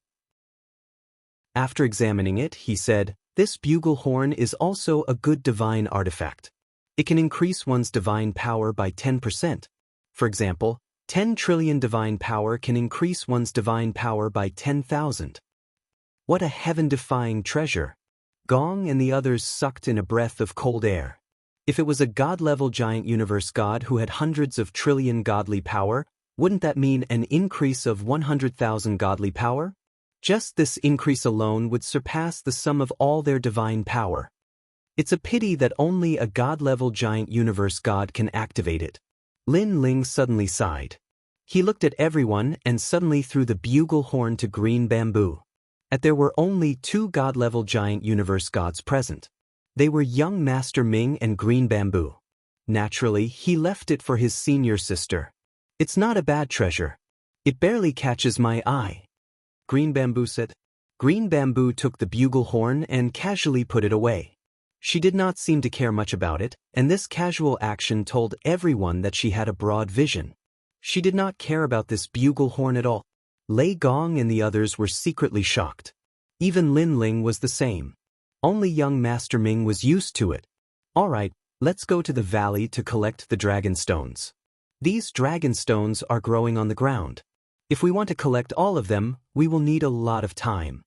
After examining it, he said, This bugle horn is also a good divine artifact. It can increase one's divine power by 10%. For example, 10 trillion divine power can increase one's divine power by 10,000. What a heaven-defying treasure! Gong and the others sucked in a breath of cold air. If it was a god-level giant universe god who had hundreds of trillion godly power, wouldn't that mean an increase of 100,000 godly power? Just this increase alone would surpass the sum of all their divine power. It's a pity that only a god-level giant universe god can activate it. Lin Ling suddenly sighed. He looked at everyone and suddenly threw the bugle horn to Green Bamboo. There were only 2 god-level giant universe gods present. They were young Master Ming and Green Bamboo. Naturally, he left it for his senior sister. It's not a bad treasure. It barely catches my eye. Green Bamboo said. Green Bamboo took the bugle horn and casually put it away. She did not seem to care much about it, and this casual action told everyone that she had a broad vision. She did not care about this bugle horn at all. Lei Gong and the others were secretly shocked. Even Lin Ling was the same. Only young Master Ming was used to it. All right, let's go to the valley to collect the dragon stones. These dragon stones are growing on the ground. If we want to collect all of them, we will need a lot of time.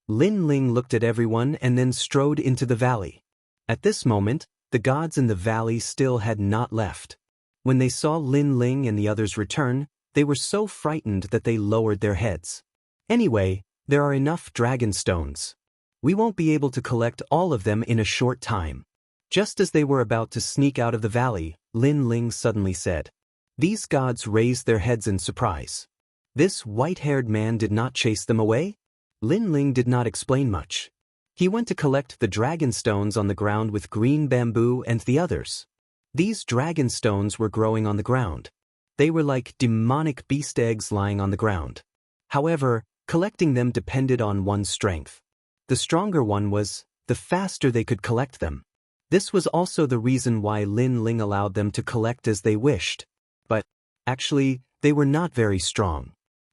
Lin Ling looked at everyone and then strode into the valley. At this moment, the gods in the valley still had not left. When they saw Lin Ling and the others return, they were so frightened that they lowered their heads. Anyway, there are enough dragon stones. We won't be able to collect all of them in a short time. Just as they were about to sneak out of the valley, Lin Ling suddenly said. These gods raised their heads in surprise. This white-haired man did not chase them away? Lin Ling did not explain much. He went to collect the dragon stones on the ground with Green Bamboo and the others. These dragon stones were growing on the ground. They were like demonic beast eggs lying on the ground. However, collecting them depended on one's strength. The stronger one was, the faster they could collect them. This was also the reason why Lin Ling allowed them to collect as they wished. But, actually, they were not very strong.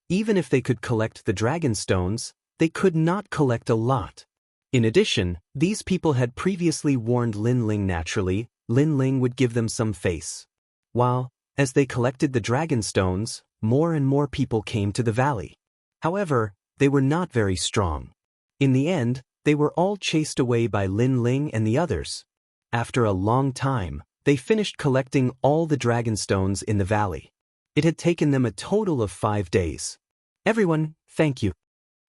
Even if they could collect the dragon stones, they could not collect a lot. In addition, these people had previously warned Lin Ling naturally, Lin Ling would give them some face. While, as they collected the dragon stones, more and more people came to the valley. However, they were not very strong. In the end, they were all chased away by Lin Ling and the others. After a long time, they finished collecting all the dragon stones in the valley. It had taken them a total of 5 days. Everyone, thank you.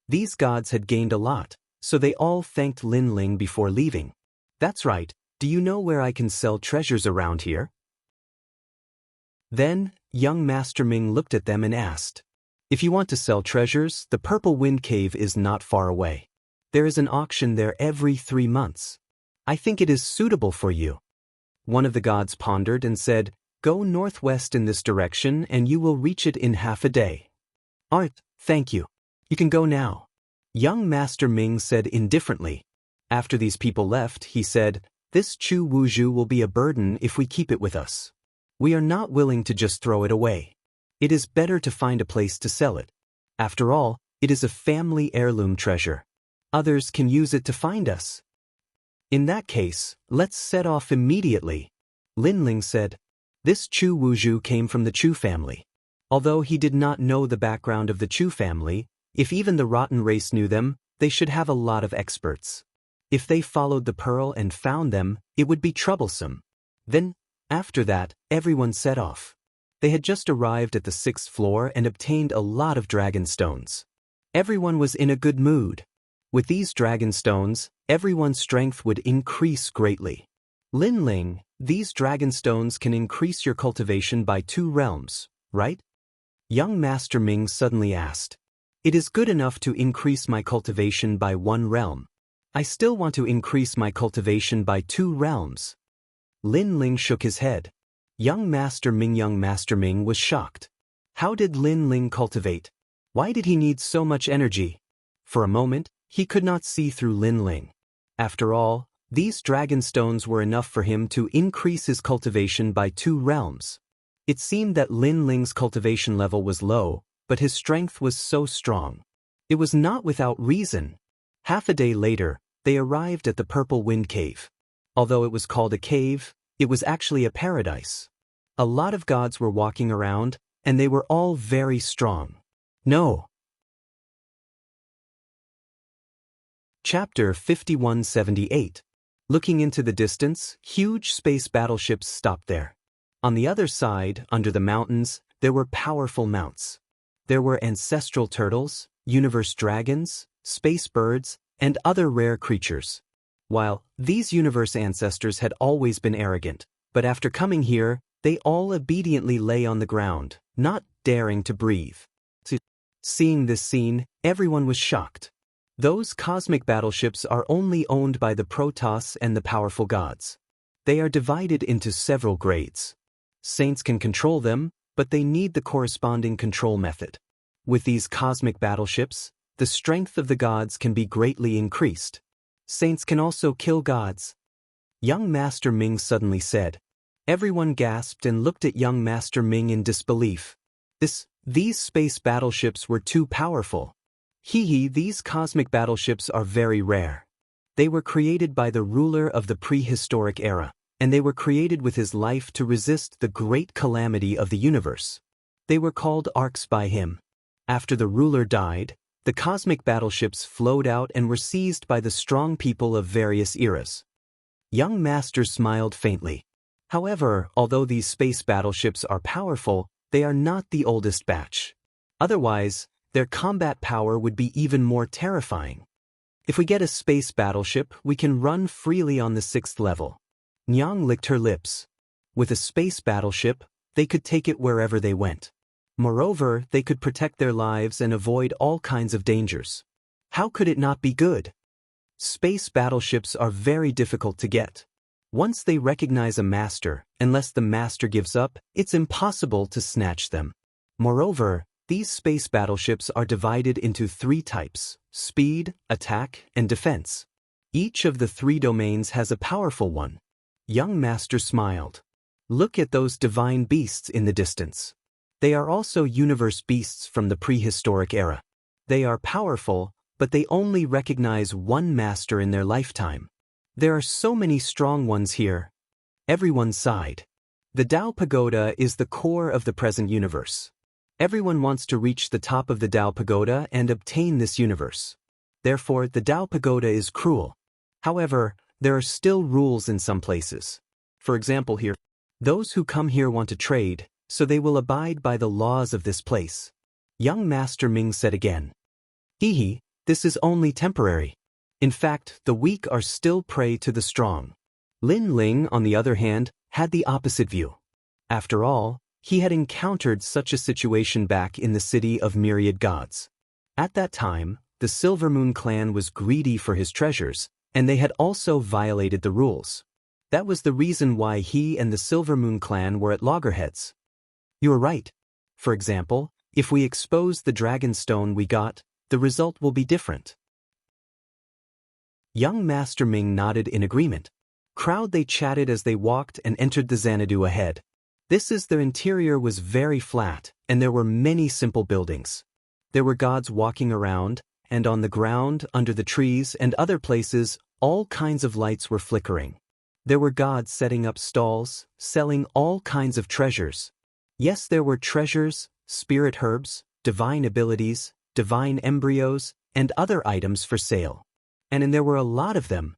These gods had gained a lot, so they all thanked Lin Ling before leaving. That's right, do you know where I can sell treasures around here? Then, young Master Ming looked at them and asked. If you want to sell treasures, the Purple Wind Cave is not far away. There is an auction there every 3 months. I think it is suitable for you. One of the gods pondered and said, Go northwest in this direction and you will reach it in half a day. Art, thank you. You can go now. Young Master Ming said indifferently. After these people left, he said, "This Chu Wuzhu will be a burden if we keep it with us. We are not willing to just throw it away. It is better to find a place to sell it. After all, it is a family heirloom treasure. Others can use it to find us. In that case, let's set off immediately." Lin Ling said. This Chu Wuzhu came from the Chu family. Although he did not know the background of the Chu family, if even the rotten race knew them, they should have a lot of experts. If they followed the pearl and found them, it would be troublesome. Then, after that, everyone set off. They had just arrived at the 6th floor and obtained a lot of dragon stones. Everyone was in a good mood. With these dragon stones, everyone's strength would increase greatly. Lin Ling, these dragon stones can increase your cultivation by 2 realms, right? Young Master Ming suddenly asked. It is good enough to increase my cultivation by 1 realm. I still want to increase my cultivation by 2 realms. Lin Ling shook his head. Young Master Ming was shocked. How did Lin Ling cultivate? Why did he need so much energy? For a moment, he could not see through Lin Ling. After all, these dragon stones were enough for him to increase his cultivation by 2 realms. It seemed that Lin Ling's cultivation level was low, but his strength was so strong. It was not without reason. Half a day later, they arrived at the Purple Wind Cave. Although it was called a cave, it was actually a paradise. A lot of gods were walking around, and they were all very strong. No. Chapter 5178. Looking into the distance, huge space battleships stopped there. On the other side, under the mountains, there were powerful mounts. There were ancestral turtles, universe dragons, space birds, and other rare creatures. While these universe ancestors had always been arrogant, but after coming here, they all obediently lay on the ground, not daring to breathe. Seeing this scene, everyone was shocked. Those cosmic battleships are only owned by the Protoss and the powerful gods. They are divided into several grades. Saints can control them, but they need the corresponding control method. With these cosmic battleships, the strength of the gods can be greatly increased. Saints can also kill gods. Young Master Ming suddenly said. Everyone gasped and looked at young Master Ming in disbelief. These space battleships were too powerful. These cosmic battleships are very rare. They were created by the ruler of the prehistoric era, and they were created with his life to resist the great calamity of the universe. They were called arcs by him. After the ruler died, the cosmic battleships flowed out and were seized by the strong people of various eras. Young Master smiled faintly. However, although these space battleships are powerful, they are not the oldest batch. Otherwise, their combat power would be even more terrifying. If we get a space battleship, we can run freely on the 6th level. Nyang licked her lips. With a space battleship, they could take it wherever they went. Moreover, they could protect their lives and avoid all kinds of dangers. How could it not be good? Space battleships are very difficult to get. Once they recognize a master, unless the master gives up, it's impossible to snatch them. Moreover, these space battleships are divided into 3 types: speed, attack, and defense. Each of the 3 domains has a powerful one. Young Master smiled. Look at those divine beasts in the distance. They are also universe beasts from the prehistoric era. They are powerful, but they only recognize one master in their lifetime. There are so many strong ones here. Everyone sighed. The Tao Pagoda is the core of the present universe. Everyone wants to reach the top of the Tao Pagoda and obtain this universe. Therefore, the Tao Pagoda is cruel. However, there are still rules in some places. For example here, those who come here want to trade, so they will abide by the laws of this place. Young Master Ming said again. This is only temporary. In fact, the weak are still prey to the strong. Lin Ling, on the other hand, had the opposite view. After all, he had encountered such a situation back in the city of myriad gods. At that time, the Silver Moon clan was greedy for his treasures, and they had also violated the rules. That was the reason why he and the Silver Moon clan were at loggerheads. You are right. For example, If we expose the dragon stone we got, the result will be different. Young Master Ming nodded in agreement. Crowd they chatted as they walked and entered the Xanadu ahead. The interior was very flat, and there were many simple buildings. There were gods walking around, and on the ground, under the trees, and other places, all kinds of lights were flickering. There were gods setting up stalls, selling all kinds of treasures. Yes, there were treasures, spirit herbs, divine abilities, divine embryos, and other items for sale. And there were a lot of them.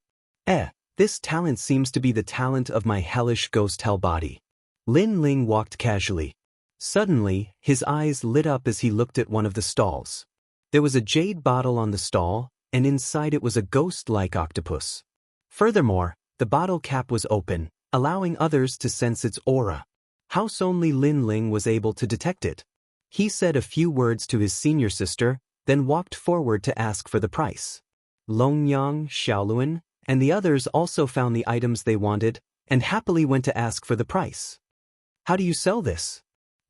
This talent seems to be the talent of my hellish ghost hell body. Lin Ling walked casually. Suddenly, his eyes lit up as he looked at one of the stalls. There was a jade bottle on the stall, and inside it was a ghost-like octopus. Furthermore, the bottle cap was open, allowing others to sense its aura. House only Lin Ling was able to detect it. He said a few words to his senior sister, then walked forward to ask for the price. Longyang, Xiaoluan, and the others also found the items they wanted, and happily went to ask for the price. How do you sell this?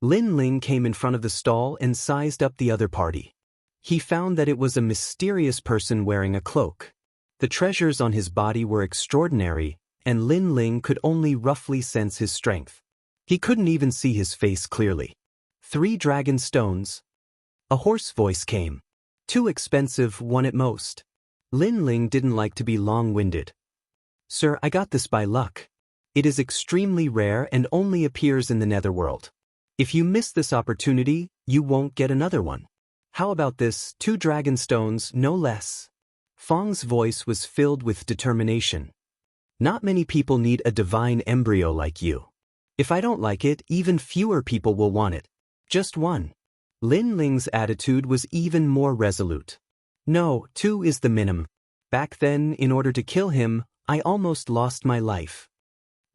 Lin Ling came in front of the stall and sized up the other party. He found that it was a mysterious person wearing a cloak. The treasures on his body were extraordinary, and Lin Ling could only roughly sense his strength. He couldn't even see his face clearly. 3 dragon stones. A hoarse voice came. Too expensive, one at most. Lin Ling didn't like to be long-winded. Sir, I got this by luck. It is extremely rare and only appears in the netherworld. If you miss this opportunity, you won't get another one. How about this, 2 dragon stones, no less? Fang's voice was filled with determination. Not many people need a divine embryo like you. If I don't like it, even fewer people will want it. Just 1. Lin Ling's attitude was even more resolute. No, 2 is the minimum. Back then, in order to kill him, I almost lost my life.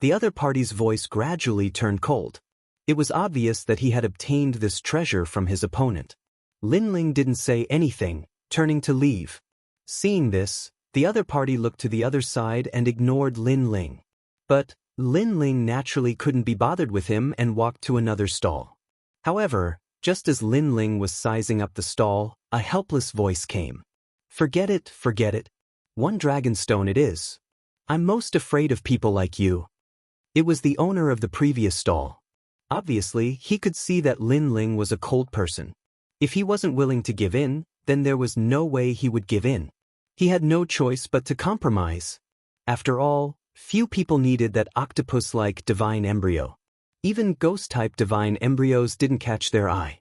The other party's voice gradually turned cold. It was obvious that he had obtained this treasure from his opponent. Lin Ling didn't say anything, turning to leave. Seeing this, the other party looked to the other side and ignored Lin Ling. But Lin Ling naturally couldn't be bothered with him and walked to another stall. However, just as Lin Ling was sizing up the stall, a helpless voice came. Forget it, forget it. 1 dragon stone it is. I'm most afraid of people like you. It was the owner of the previous stall. Obviously, he could see that Lin Ling was a cold person. If he wasn't willing to give in, then there was no way he would give in. He had no choice but to compromise. After all, few people needed that octopus-like divine embryo. Even ghost-type divine embryos didn't catch their eye.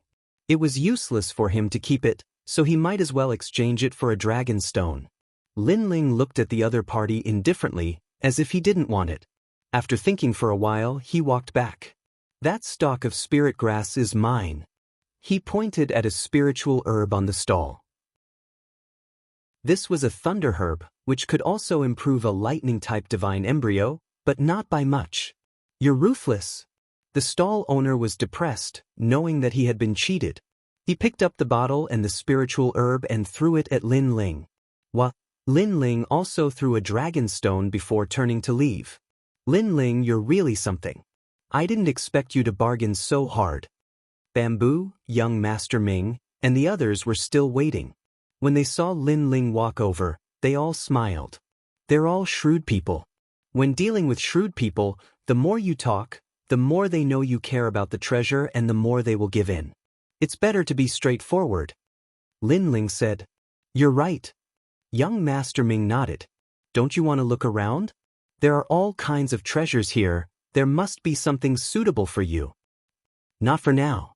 It was useless for him to keep it, so he might as well exchange it for a dragon stone. Lin Ling looked at the other party indifferently, as if he didn't want it. After thinking for a while, he walked back. That stalk of spirit grass is mine. He pointed at a spiritual herb on the stall. This was a thunder herb, which could also improve a lightning-type divine embryo, but not by much. You're ruthless. The stall owner was depressed, knowing that he had been cheated. He picked up the bottle and the spiritual herb and threw it at Lin Ling. Lin Ling also threw a dragon stone before turning to leave. Lin Ling, you're really something. I didn't expect you to bargain so hard. Bamboo, young Master Ming, and the others were still waiting. When they saw Lin Ling walk over, they all smiled. They're all shrewd people. When dealing with shrewd people, the more you talk, the more they know you care about the treasure and the more they will give in. It's better to be straightforward. Lin Ling said. You're right. Young Master Ming nodded. Don't you want to look around? There are all kinds of treasures here. There must be something suitable for you. Not for now.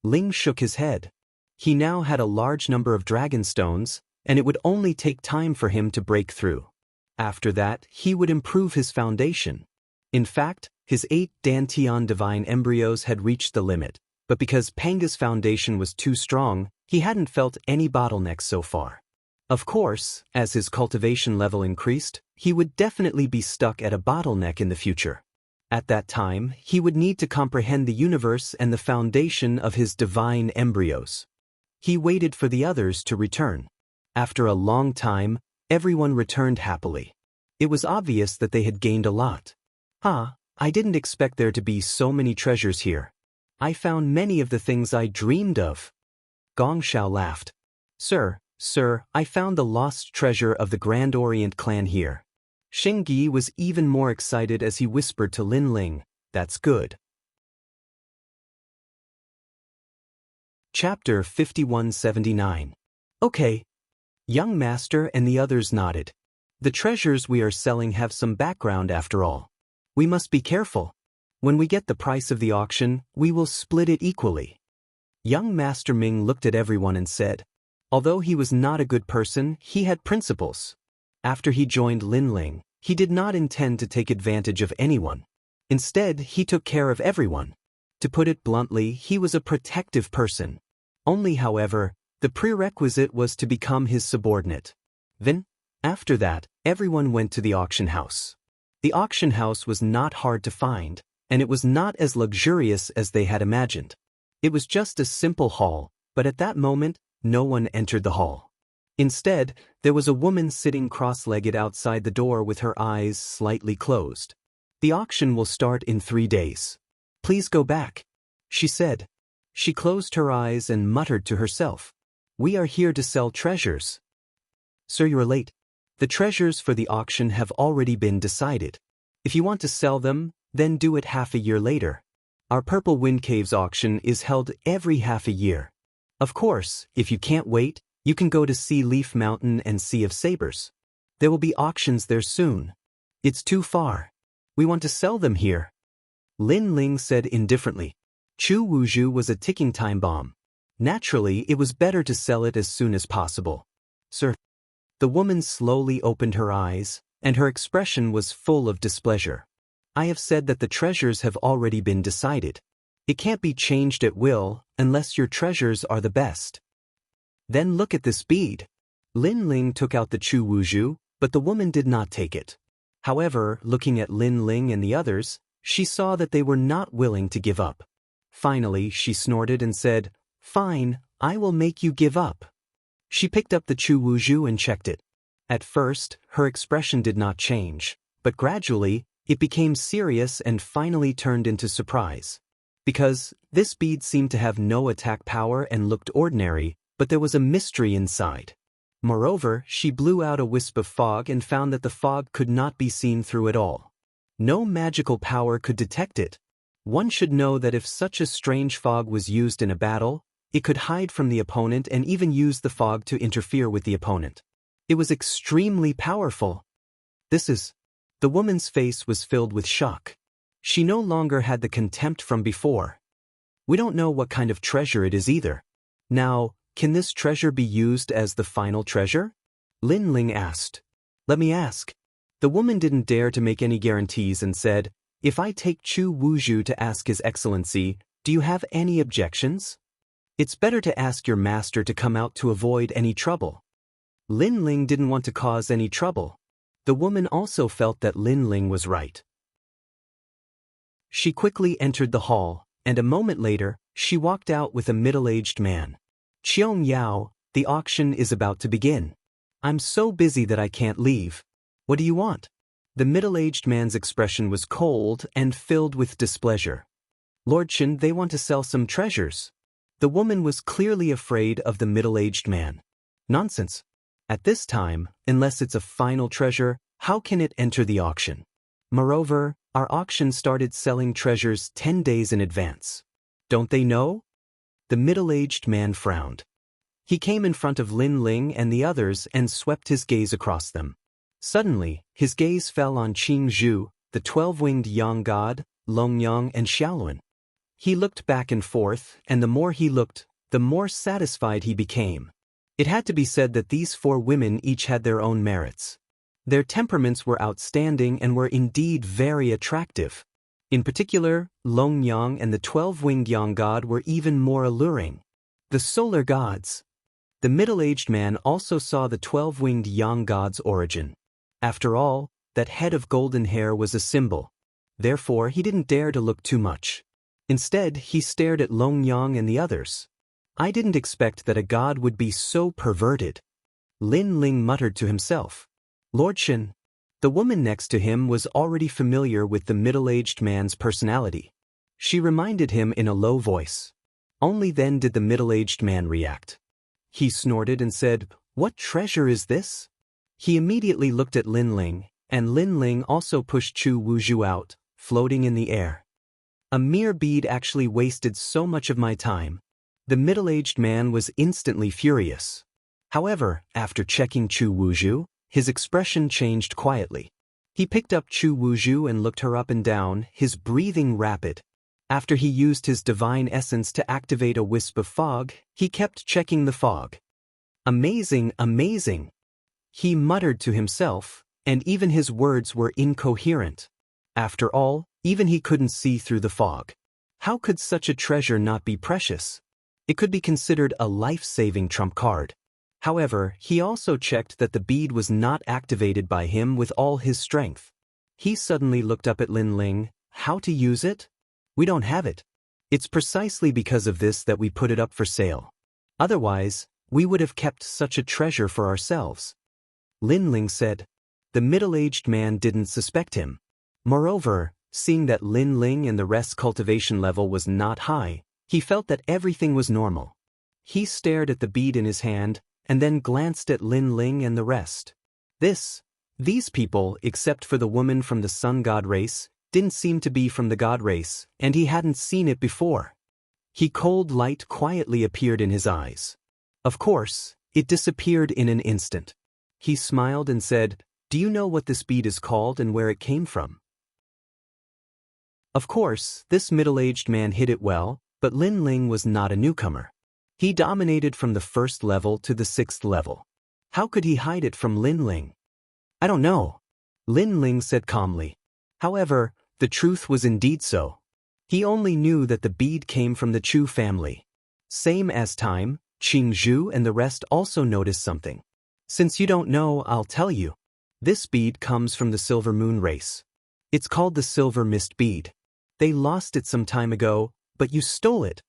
Ling shook his head. He now had a large number of dragon stones, and it would only take time for him to break through. After that, he would improve his foundation. In fact, his 8 Dantian divine embryos had reached the limit, but because Panga's foundation was too strong, he hadn't felt any bottlenecks so far. Of course, as his cultivation level increased, he would definitely be stuck at a bottleneck in the future. At that time, he would need to comprehend the universe and the foundation of his divine embryos. He waited for the others to return. After a long time, everyone returned happily. It was obvious that they had gained a lot. I didn't expect there to be so many treasures here. I found many of the things I dreamed of. Gong Xiao laughed. Sir, I found the lost treasure of the Grand Orient clan here. Xing Yi was even more excited as he whispered to Lin Ling, "That's good." Chapter 5179. Okay. Young master and the others nodded. The treasures we are selling have some background after all. We must be careful. When we get the price of the auction, we will split it equally. Young Master Ming looked at everyone and said, although he was not a good person, he had principles. After he joined Lin Ling, he did not intend to take advantage of anyone. Instead, he took care of everyone. To put it bluntly, he was a protective person. Only, however, the prerequisite was to become his subordinate. Then, after that, everyone went to the auction house. The auction house was not hard to find, and it was not as luxurious as they had imagined. It was just a simple hall, but at that moment, no one entered the hall. Instead, there was a woman sitting cross-legged outside the door with her eyes slightly closed. The auction will start in 3 days. Please go back, she said. She closed her eyes and muttered to herself. We are here to sell treasures. Sir, you're late. The treasures for the auction have already been decided. If you want to sell them, then do it half a year later. Our Purple Wind Caves auction is held every half a year. Of course, if you can't wait, you can go to Sea Leaf Mountain and Sea of Sabers. There will be auctions there soon. It's too far. We want to sell them here. Lin Ling said indifferently. Chu Wuzhu was a ticking time bomb. Naturally, it was better to sell it as soon as possible. Sir. The woman slowly opened her eyes, and her expression was full of displeasure. I have said that the treasures have already been decided. It can't be changed at will, unless your treasures are the best. Then look at this bead. Lin Ling took out the Chu Wuzhu, but the woman did not take it. However, looking at Lin Ling and the others, she saw that they were not willing to give up. Finally, she snorted and said, Fine, I will make you give up. She picked up the Chu Wuzhu and checked it. At first, her expression did not change, but gradually, it became serious and finally turned into surprise. Because this bead seemed to have no attack power and looked ordinary, but there was a mystery inside. Moreover, she blew out a wisp of fog and found that the fog could not be seen through at all. No magical power could detect it. One should know that if such a strange fog was used in a battle, it could hide from the opponent and even use the fog to interfere with the opponent. It was extremely powerful. The woman's face was filled with shock. She no longer had the contempt from before. We don't know what kind of treasure it is either. Now, can this treasure be used as the final treasure? Lin Ling asked. Let me ask. The woman didn't dare to make any guarantees and said, If I take Chu Wuzhu to ask His Excellency, do you have any objections? It's better to ask your master to come out to avoid any trouble. Lin Ling didn't want to cause any trouble. The woman also felt that Lin Ling was right. She quickly entered the hall, and a moment later, she walked out with a middle-aged man. Qiong Yao, the auction is about to begin. I'm so busy that I can't leave. What do you want? The middle-aged man's expression was cold and filled with displeasure. Lord Chen, they want to sell some treasures. The woman was clearly afraid of the middle-aged man. Nonsense. At this time, unless it's a final treasure, how can it enter the auction? Moreover, our auction started selling treasures 10 days in advance. Don't they know? The middle-aged man frowned. He came in front of Lin Ling and the others and swept his gaze across them. Suddenly, his gaze fell on Qing Zhu, the 12-winged Yang god, Long Yang and Xiaoluan. He looked back and forth, and the more he looked, the more satisfied he became. It had to be said that these 4 women each had their own merits. Their temperaments were outstanding and were indeed very attractive. In particular, Long Yang and the 12-winged Yang god were even more alluring. The solar gods. The middle-aged man also saw the 12-winged Yang god's origin. After all, that head of golden hair was a symbol. Therefore, he didn't dare to look too much. Instead, he stared at Long Yang and the others. I didn't expect that a god would be so perverted. Lin Ling muttered to himself. Lord Shen. The woman next to him was already familiar with the middle-aged man's personality. She reminded him in a low voice. Only then did the middle-aged man react. He snorted and said, "What treasure is this?" He immediately looked at Lin Ling, and Lin Ling also pushed Chu Wuzhu out, floating in the air. A mere bead actually wasted so much of my time. The middle-aged man was instantly furious. However, after checking Chu Wuzhu, his expression changed quietly. He picked up Chu Wuzhu and looked her up and down, his breathing rapid. After he used his divine essence to activate a wisp of fog, he kept checking the fog. "Amazing, amazing," he muttered to himself, and even his words were incoherent. After all, even he couldn't see through the fog. How could such a treasure not be precious? It could be considered a life-saving trump card. However, he also checked that the bead was not activated by him with all his strength. He suddenly looked up at Lin Ling. "How to use it? We don't have it. It's precisely because of this that we put it up for sale. Otherwise, we would have kept such a treasure for ourselves." Lin Ling said. The middle-aged man didn't suspect him. Moreover, seeing that Lin Ling and the rest's cultivation level was not high, he felt that everything was normal. He stared at the bead in his hand, and then glanced at Lin Ling and the rest. These people, except for the woman from the sun god race, didn't seem to be from the god race, and he hadn't seen it before. Cold light quietly appeared in his eyes. Of course, it disappeared in an instant. He smiled and said, "Do you know what this bead is called and where it came from?" Of course, this middle-aged man hid it well, but Lin Ling was not a newcomer. He dominated from the 1st level to the 6th level. How could he hide it from Lin Ling? "I don't know," Lin Ling said calmly. However, the truth was indeed so. He only knew that the bead came from the Chu family. Same as time, Qing Zhu and the rest also noticed something. "Since you don't know, I'll tell you. This bead comes from the Silver Moon race. It's called the Silver Mist Bead. They lost it some time ago, but you stole it."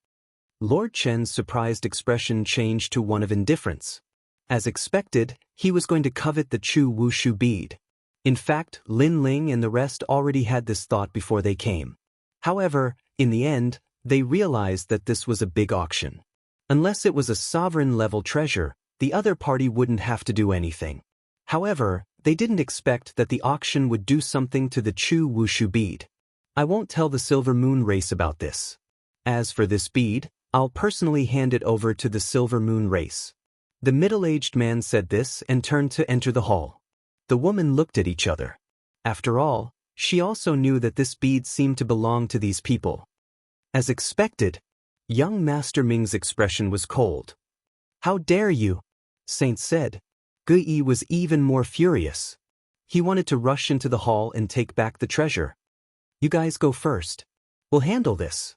Lord Chen's surprised expression changed to one of indifference. As expected, he was going to covet the Chu Wushu bead. In fact, Lin Ling and the rest already had this thought before they came. However, in the end, they realized that this was a big auction. Unless it was a sovereign-level treasure, the other party wouldn't have to do anything. However, they didn't expect that the auction would do something to the Chu Wushu bead. "I won't tell the Silver Moon race about this. As for this bead, I'll personally hand it over to the Silver Moon race." The middle-aged man said this and turned to enter the hall. The woman looked at each other. After all, she also knew that this bead seemed to belong to these people. As expected, young Master Ming's expression was cold. "How dare you?" Saint said. Gui was even more furious. He wanted to rush into the hall and take back the treasure. "You guys go first. We'll handle this."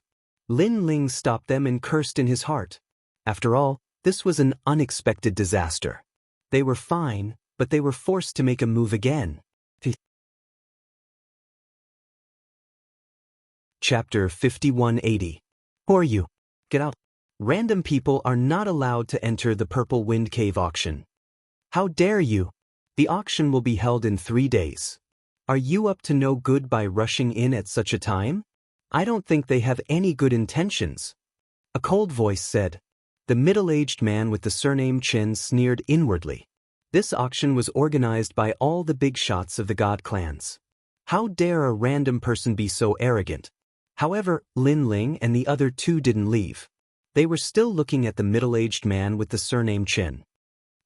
Lin Ling stopped them and cursed in his heart. After all, this was an unexpected disaster. They were fine, but they were forced to make a move again. Chapter 5180. Who are you? Get out. Random people are not allowed to enter the Purple Wind Cave auction. How dare you? The auction will be held in 3 days. Are you up to no good by rushing in at such a time? I don't think they have any good intentions. A cold voice said. The middle-aged man with the surname Chen sneered inwardly. This auction was organized by all the big shots of the god clans. How dare a random person be so arrogant? However, Lin Ling and the other two didn't leave. They were still looking at the middle-aged man with the surname Chen.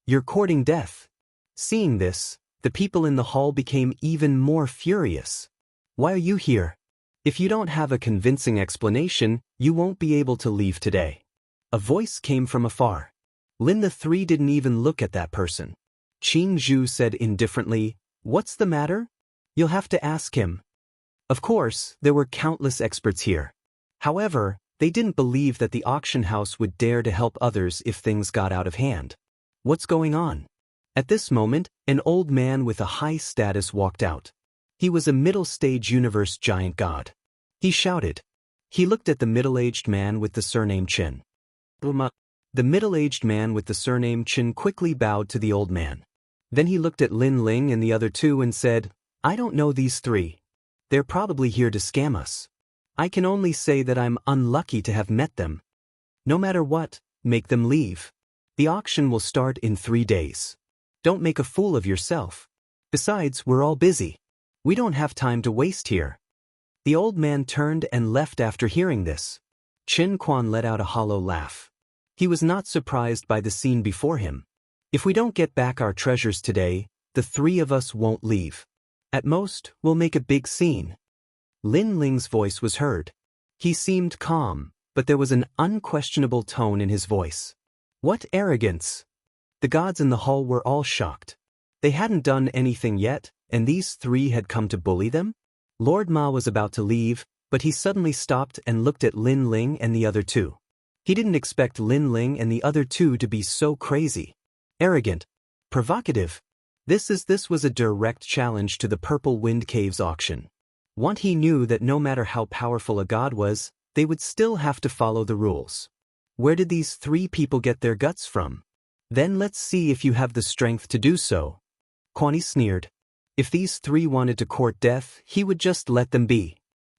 "You're courting death." Seeing this, the people in the hall became even more furious. "Why are you here? If you don't have a convincing explanation, you won't be able to leave today." A voice came from afar. Lin the three didn't even look at that person. Qing Zhu said indifferently, "What's the matter? You'll have to ask him." Of course, there were countless experts here. However, they didn't believe that the auction house would dare to help others if things got out of hand. What's going on? At this moment, an old man with a high status walked out. He was a middle-stage universe giant god. He shouted. He looked at the middle-aged man with the surname Chen. The middle-aged man with the surname Chen quickly bowed to the old man. Then he looked at Lin Ling and the other two and said, "I don't know these three. They're probably here to scam us." I can only say that I'm unlucky to have met them. No matter what, make them leave. The auction will start in 3 days. Don't make a fool of yourself. Besides, we're all busy. We don't have time to waste here. The old man turned and left after hearing this. Chen Quan let out a hollow laugh. He was not surprised by the scene before him. If we don't get back our treasures today, the 3 of us won't leave. At most, we'll make a big scene. Lin Ling's voice was heard. He seemed calm, but there was an unquestionable tone in his voice. What arrogance! The gods in the hall were all shocked. They hadn't done anything yet, and these 3 had come to bully them? Lord Ma was about to leave, but he suddenly stopped and looked at Lin Ling and the other 2. He didn't expect Lin Ling and the other 2 to be so crazy. Arrogant. Provocative. This was a direct challenge to the Purple Wind Caves auction. He knew that no matter how powerful a god was, they would still have to follow the rules. Where did these 3 people get their guts from? Then let's see if you have the strength to do so. Quan Yi sneered. If these 3 wanted to court death, he would just let them be.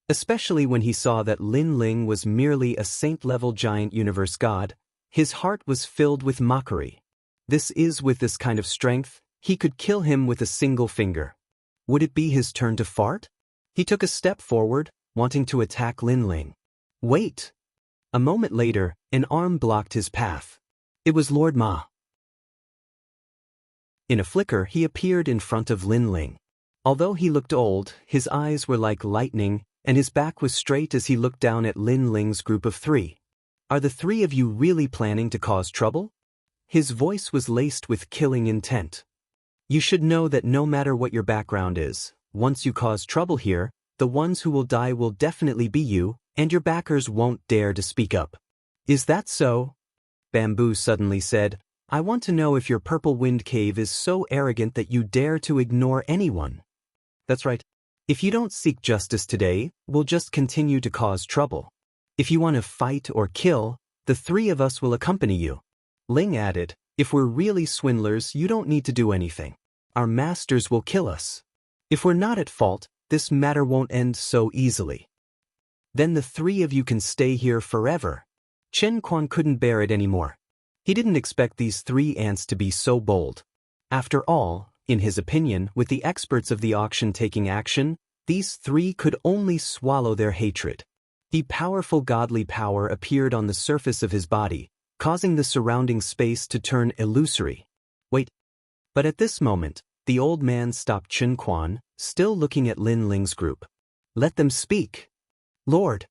Especially when he saw that Lin Ling was merely a saint-level giant universe god, his heart was filled with mockery. With this kind of strength, he could kill him with a single finger. Would it be his turn to fart? He took a step forward, wanting to attack Lin Ling. Wait! A moment later, an arm blocked his path. It was Lord Ma. In a flicker, he appeared in front of Lin Ling. Although he looked old, his eyes were like lightning, and his back was straight as he looked down at Lin Ling's group of 3. Are the 3 of you really planning to cause trouble? His voice was laced with killing intent. You should know that no matter what your background is, once you cause trouble here, the ones who will die will definitely be you, and your backers won't dare to speak up. Is that so? Bamboo suddenly said, I want to know if your Purple Wind Cave is so arrogant that you dare to ignore anyone. That's right. If you don't seek justice today, we'll just continue to cause trouble. If you want to fight or kill, the 3 of us will accompany you. Ling added, if we're really swindlers, you don't need to do anything. Our masters will kill us. If we're not at fault, this matter won't end so easily. Then the 3 of you can stay here forever. Chen Quan couldn't bear it anymore. He didn't expect these 3 ants to be so bold. After all, in his opinion, with the experts of the auction taking action, these 3 could only swallow their hatred. The powerful godly power appeared on the surface of his body, causing the surrounding space to turn illusory. Wait. But at this moment, the old man stopped Chen Quan, still looking at Lin Ling's group. Let them speak. Lord.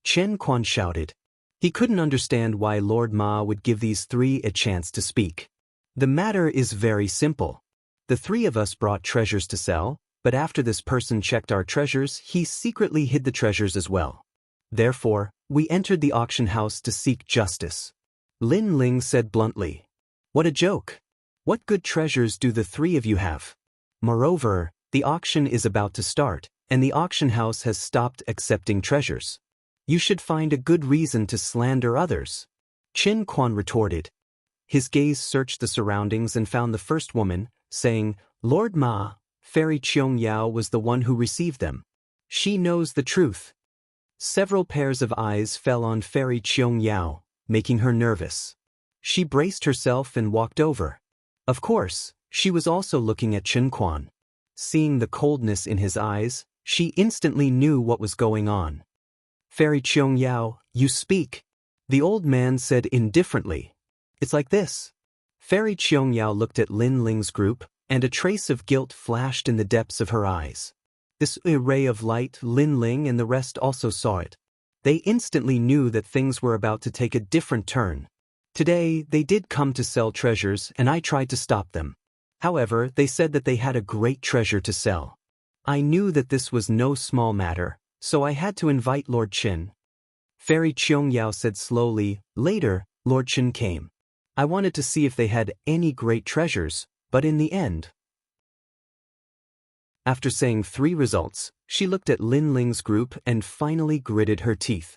Chen Quan shouted. He couldn't understand why Lord Ma would give these 3 a chance to speak. The matter is very simple. The 3 of us brought treasures to sell, but after this person checked our treasures, he secretly hid the treasures as well. Therefore, we entered the auction house to seek justice. Lin Ling said bluntly. What a joke. What good treasures do the 3 of you have? Moreover, the auction is about to start, and the auction house has stopped accepting treasures. You should find a good reason to slander others. Chen Quan retorted. His gaze searched the surroundings and found the first woman, saying, Lord Ma, Fairy Qiong Yao was the one who received them. She knows the truth. Several pairs of eyes fell on Fairy Qiong Yao, making her nervous. She braced herself and walked over. Of course, she was also looking at Chen Quan. Seeing the coldness in his eyes, she instantly knew what was going on. Fairy Qiong Yao, you speak. The old man said indifferently. It's like this. Fairy Qiong Yao looked at Lin Ling's group, and a trace of guilt flashed in the depths of her eyes. This ray of light, Lin Ling and the rest also saw it. They instantly knew that things were about to take a different turn. Today, they did come to sell treasures, and I tried to stop them. However, they said that they had a great treasure to sell. I knew that this was no small matter, so I had to invite Lord Qin. Fairy Qiong Yao said slowly. Later, Lord Qin came. I wanted to see if they had any great treasures, but in the end. After saying 3 results, she looked at Lin Ling's group and finally gritted her teeth.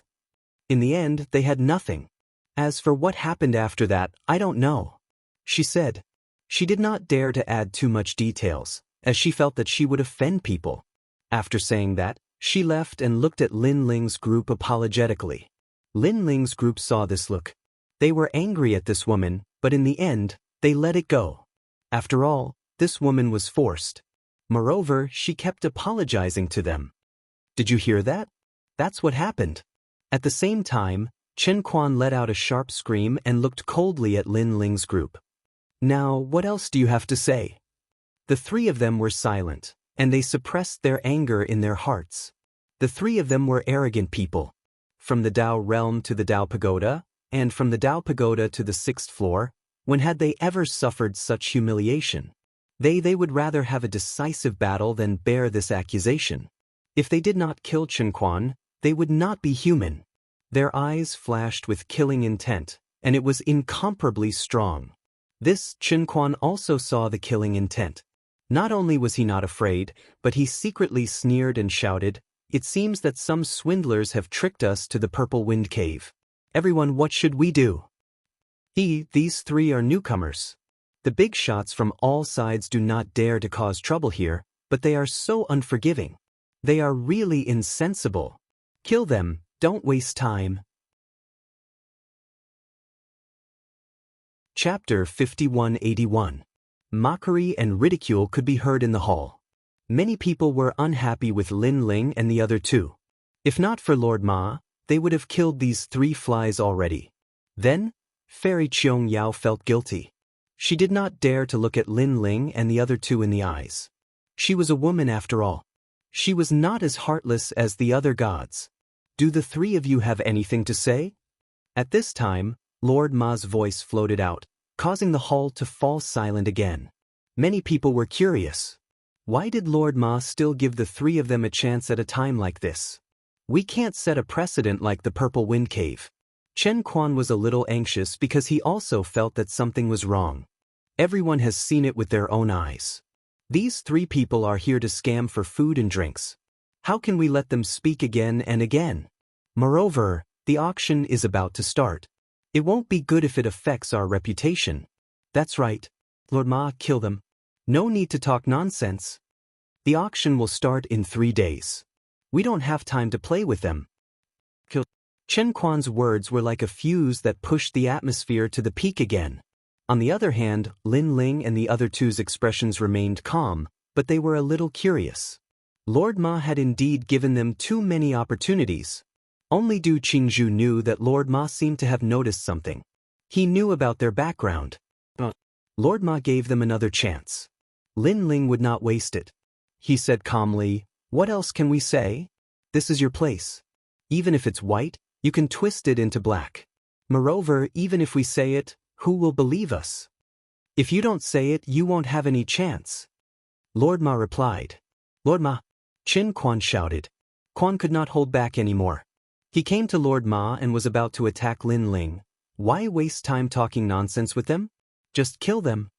In the end, they had nothing. As for what happened after that, I don't know. She said. She did not dare to add too much details, as she felt that she would offend people. After saying that, She left and looked at Lin Ling's group apologetically. Lin Ling's group saw this look. They were angry at this woman, but in the end, they let it go. After all, this woman was forced. Moreover, she kept apologizing to them. Did you hear that? That's what happened. At the same time, Chen Quan let out a sharp scream and looked coldly at Lin Ling's group. Now, what else do you have to say? The three of them were silent, and they suppressed their anger in their hearts. The three of them were arrogant people. From the Dao realm to the Dao pagoda, and from the Dao pagoda to the 6th floor, when had they ever suffered such humiliation? They would rather have a decisive battle than bear this accusation. If they did not kill Chen Quan, they would not be human. Their eyes flashed with killing intent, and it was incomparably strong. This Chen Quan also saw the killing intent. Not only was he not afraid, but he secretly sneered and shouted, "It seems that some swindlers have tricked us to the Purple Wind Cave. Everyone, what should we do?" These three are newcomers. The big shots from all sides do not dare to cause trouble here, but they are so unforgiving. They are really insensible. Kill them, don't waste time. Chapter 5181. Mockery and ridicule could be heard in the hall. Many people were unhappy with Lin Ling and the other two. If not for Lord Ma, they would have killed these three flies already. Then, Fairy Qiong Yao felt guilty. She did not dare to look at Lin Ling and the other two in the eyes. She was a woman after all. She was not as heartless as the other gods. Do the three of you have anything to say? At this time, Lord Ma's voice floated out, causing the hall to fall silent again. Many people were curious. Why did Lord Ma still give the three of them a chance at a time like this? We can't set a precedent like the Purple Wind Cave. Chen Quan was a little anxious because he also felt that something was wrong. Everyone has seen it with their own eyes. These three people are here to scam for food and drinks. How can we let them speak again and again? Moreover, the auction is about to start. It won't be good if it affects our reputation. That's right. Lord Ma, kill them. No need to talk nonsense. The auction will start in 3 days. We don't have time to play with them. Kill. Chen Quan's words were like a fuse that pushed the atmosphere to the peak again. On the other hand, Lin Ling and the other two's expressions remained calm, but they were a little curious. Lord Ma had indeed given them too many opportunities. Only Du Qingzhu knew that Lord Ma seemed to have noticed something. He knew about their background. Lord Ma gave them another chance. Lin Ling would not waste it. He said calmly, "What else can we say? This is your place. Even if it's white, you can twist it into black. Moreover, even if we say it, who will believe us? If you don't say it, you won't have any chance." Lord Ma replied. "Lord Ma!" Chen Quan shouted. Quan could not hold back anymore. He came to Lord Ma and was about to attack Lin Ling. Why waste time talking nonsense with them? Just kill them.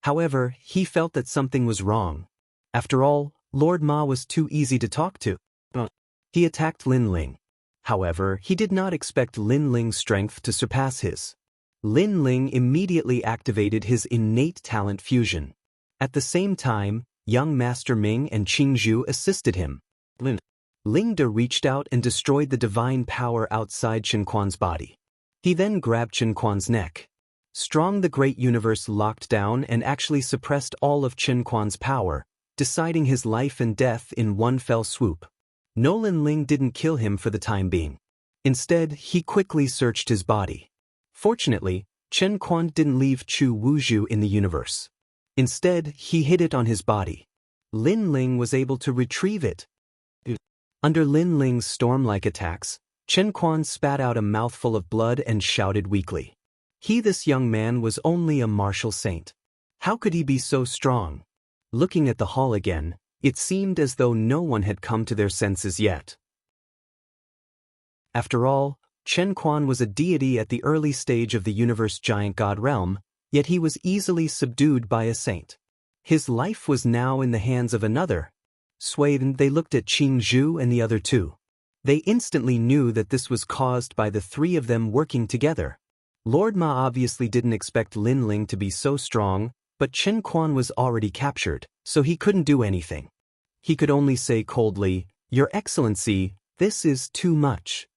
However, he felt that something was wrong. After all, Lord Ma was too easy to talk to. He attacked Lin Ling. However, he did not expect Lin Ling's strength to surpass his. Lin Ling immediately activated his innate talent fusion. At the same time, young Master Ming and Qingzhu assisted him. Ling De reached out and destroyed the divine power outside Chen Quan's body. He then grabbed Chen Quan's neck. Strong the great universe locked down and actually suppressed all of Chen Quan's power, deciding his life and death in one fell swoop. Nolan Ling didn't kill him for the time being. Instead, he quickly searched his body. Fortunately, Chen Quan didn't leave Chu Wuzhu in the universe. Instead, he hid it on his body. Lin Ling was able to retrieve it. Under Lin Ling's storm-like attacks, Chen Quan spat out a mouthful of blood and shouted weakly. This young man was only a martial saint. How could he be so strong? Looking at the hall again, it seemed as though no one had come to their senses yet. After all, Chen Quan was a deity at the early stage of the universe giant god realm, yet he was easily subdued by a saint. His life was now in the hands of another. Swayed, they looked at Qingzhu and the other two. They instantly knew that this was caused by the three of them working together. Lord Ma obviously didn't expect Lin Ling to be so strong, but Chen Quan was already captured, so he couldn't do anything. He could only say coldly, Your Excellency, this is too much.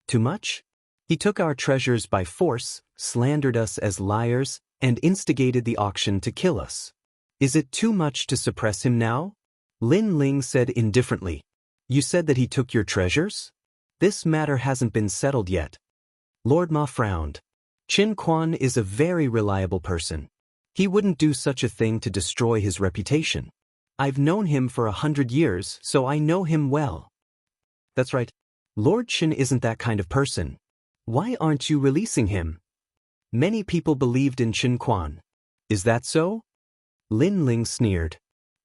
Too much? He took our treasures by force, slandered us as liars, and instigated the auction to kill us. Is it too much to suppress him now? Lin Ling said indifferently. You said that he took your treasures? This matter hasn't been settled yet. Lord Ma frowned. Qin Quan is a very reliable person. He wouldn't do such a thing to destroy his reputation. I've known him for 100 years, so I know him well. That's right. Lord Qin isn't that kind of person. Why aren't you releasing him? Many people believed in Qin Quan. Is that so? Lin Ling sneered.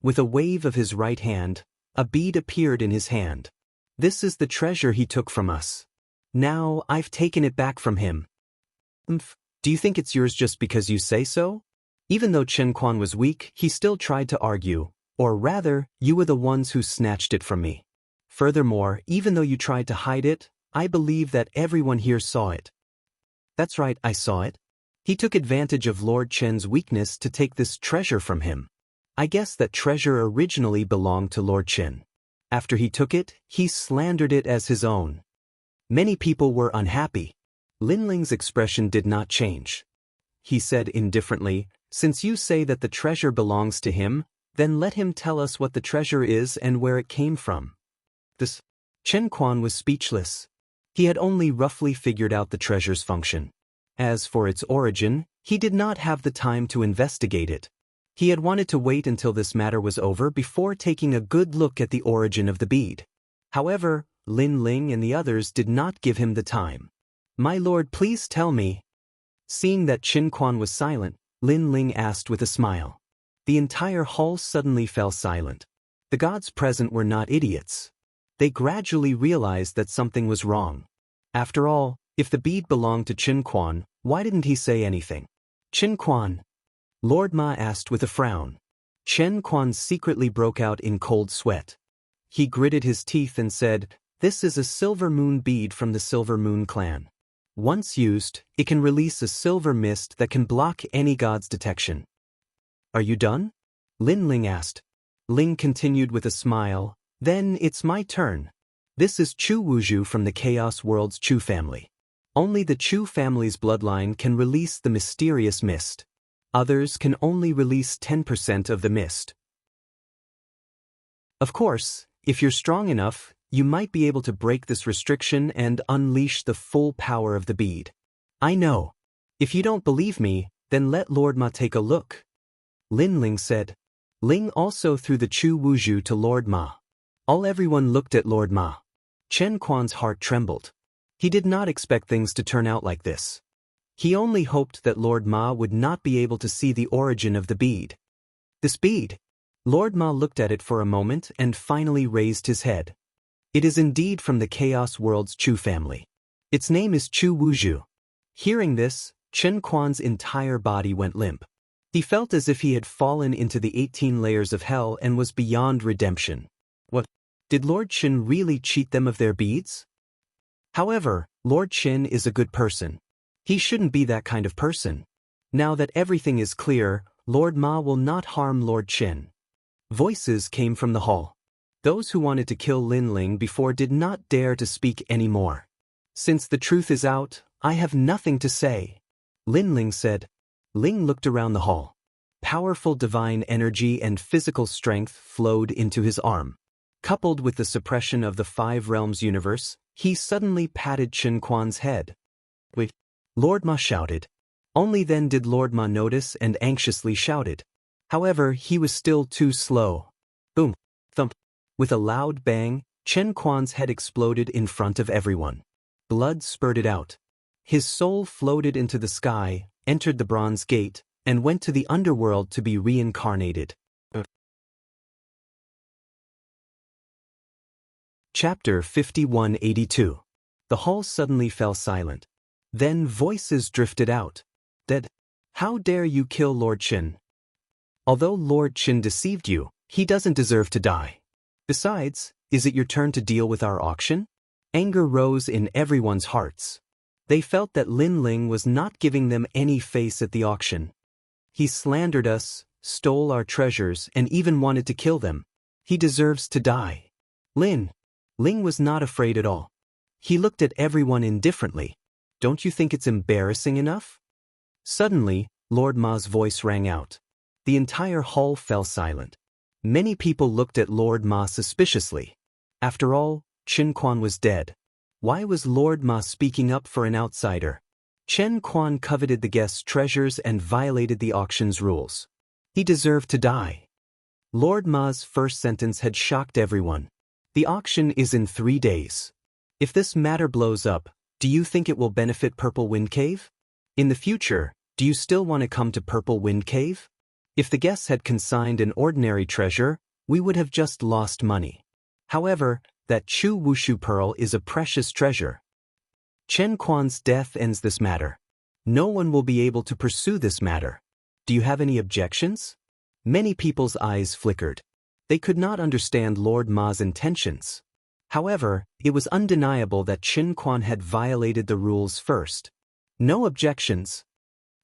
With a wave of his right hand, a bead appeared in his hand. This is the treasure he took from us. Now I've taken it back from him. Do you think it's yours just because you say so? Even though Qin Quan was weak, he still tried to argue, or rather, you were the ones who snatched it from me. Furthermore, even though you tried to hide it, I believe that everyone here saw it. That's right, I saw it. He took advantage of Lord Qin's weakness to take this treasure from him. I guess that treasure originally belonged to Lord Qin. After he took it, he slandered it as his own. Many people were unhappy. Lin Ling's expression did not change. He said indifferently, since you say that the treasure belongs to him, then let him tell us what the treasure is and where it came from. Qin Quan was speechless. He had only roughly figured out the treasure's function. As for its origin, he did not have the time to investigate it. He had wanted to wait until this matter was over before taking a good look at the origin of the bead. However, Lin Ling and the others did not give him the time. My lord, please tell me. Seeing that Qin Quan was silent, Lin Ling asked with a smile. The entire hall suddenly fell silent. The gods present were not idiots. They gradually realized that something was wrong. After all, if the bead belonged to Qin Quan, why didn't he say anything? Qin Quan? Lord Ma asked with a frown. Qin Quan secretly broke out in cold sweat. He gritted his teeth and said, "This is a silver moon bead from the Silver Moon clan. Once used, it can release a silver mist that can block any god's detection." Are you done? Lin Ling asked. Ling continued with a smile, then it's my turn. This is Chu Wuzhu from the Chaos World's Chu family. Only the Chu family's bloodline can release the mysterious mist. Others can only release 10% of the mist. Of course, if you're strong enough, you might be able to break this restriction and unleash the full power of the bead. I know. If you don't believe me, then let Lord Ma take a look. Lin Ling said. Ling also threw the Chu Wuzhu to Lord Ma. Everyone looked at Lord Ma. Qin Quan's heart trembled. He did not expect things to turn out like this. He only hoped that Lord Ma would not be able to see the origin of the bead. This bead? Lord Ma looked at it for a moment and finally raised his head. It is indeed from the Chaos World's Chu family. Its name is Chu Wuzhu. Hearing this, Qin Quan's entire body went limp. He felt as if he had fallen into the 18 layers of hell and was beyond redemption. What? Did Lord Qin really cheat them of their beads? However, Lord Qin is a good person. He shouldn't be that kind of person. Now that everything is clear, Lord Ma will not harm Lord Qin. Voices came from the hall. Those who wanted to kill Lin Ling before did not dare to speak anymore. Since the truth is out, I have nothing to say. Lin Ling said. Ling looked around the hall. Powerful divine energy and physical strength flowed into his arm. Coupled with the suppression of the 5 realms universe, he suddenly patted Qin Quan's head. Wait, Lord Ma shouted. Only then did Lord Ma notice and anxiously shouted. However, he was still too slow. Boom, thump. With a loud bang, Qin Quan's head exploded in front of everyone. Blood spurted out. His soul floated into the sky, entered the Bronze Gate, and went to the underworld to be reincarnated. Chapter 5182. The hall suddenly fell silent. Then voices drifted out. Dead. How dare you kill Lord Qin? Although Lord Qin deceived you, he doesn't deserve to die. Besides, is it your turn to deal with our auction? Anger rose in everyone's hearts. They felt that Lin Ling was not giving them any face at the auction. He slandered us, stole our treasures, and even wanted to kill them. He deserves to die. Ling was not afraid at all. He looked at everyone indifferently. Don't you think it's embarrassing enough? Suddenly, Lord Ma's voice rang out. The entire hall fell silent. Many people looked at Lord Ma suspiciously. After all, Chen Quan was dead. Why was Lord Ma speaking up for an outsider? Chen Quan coveted the guests' treasures and violated the auction's rules. He deserved to die. Lord Ma's first sentence had shocked everyone. The auction is in 3 days. If this matter blows up, do you think it will benefit Purple Wind Cave? In the future, do you still want to come to Purple Wind Cave? If the guests had consigned an ordinary treasure, we would have just lost money. However, that Chu Wushu pearl is a precious treasure. Chen Quan's death ends this matter. No one will be able to pursue this matter. Do you have any objections? Many people's eyes flickered. They could not understand Lord Ma's intentions. However, it was undeniable that Chen Quan had violated the rules first. No objections.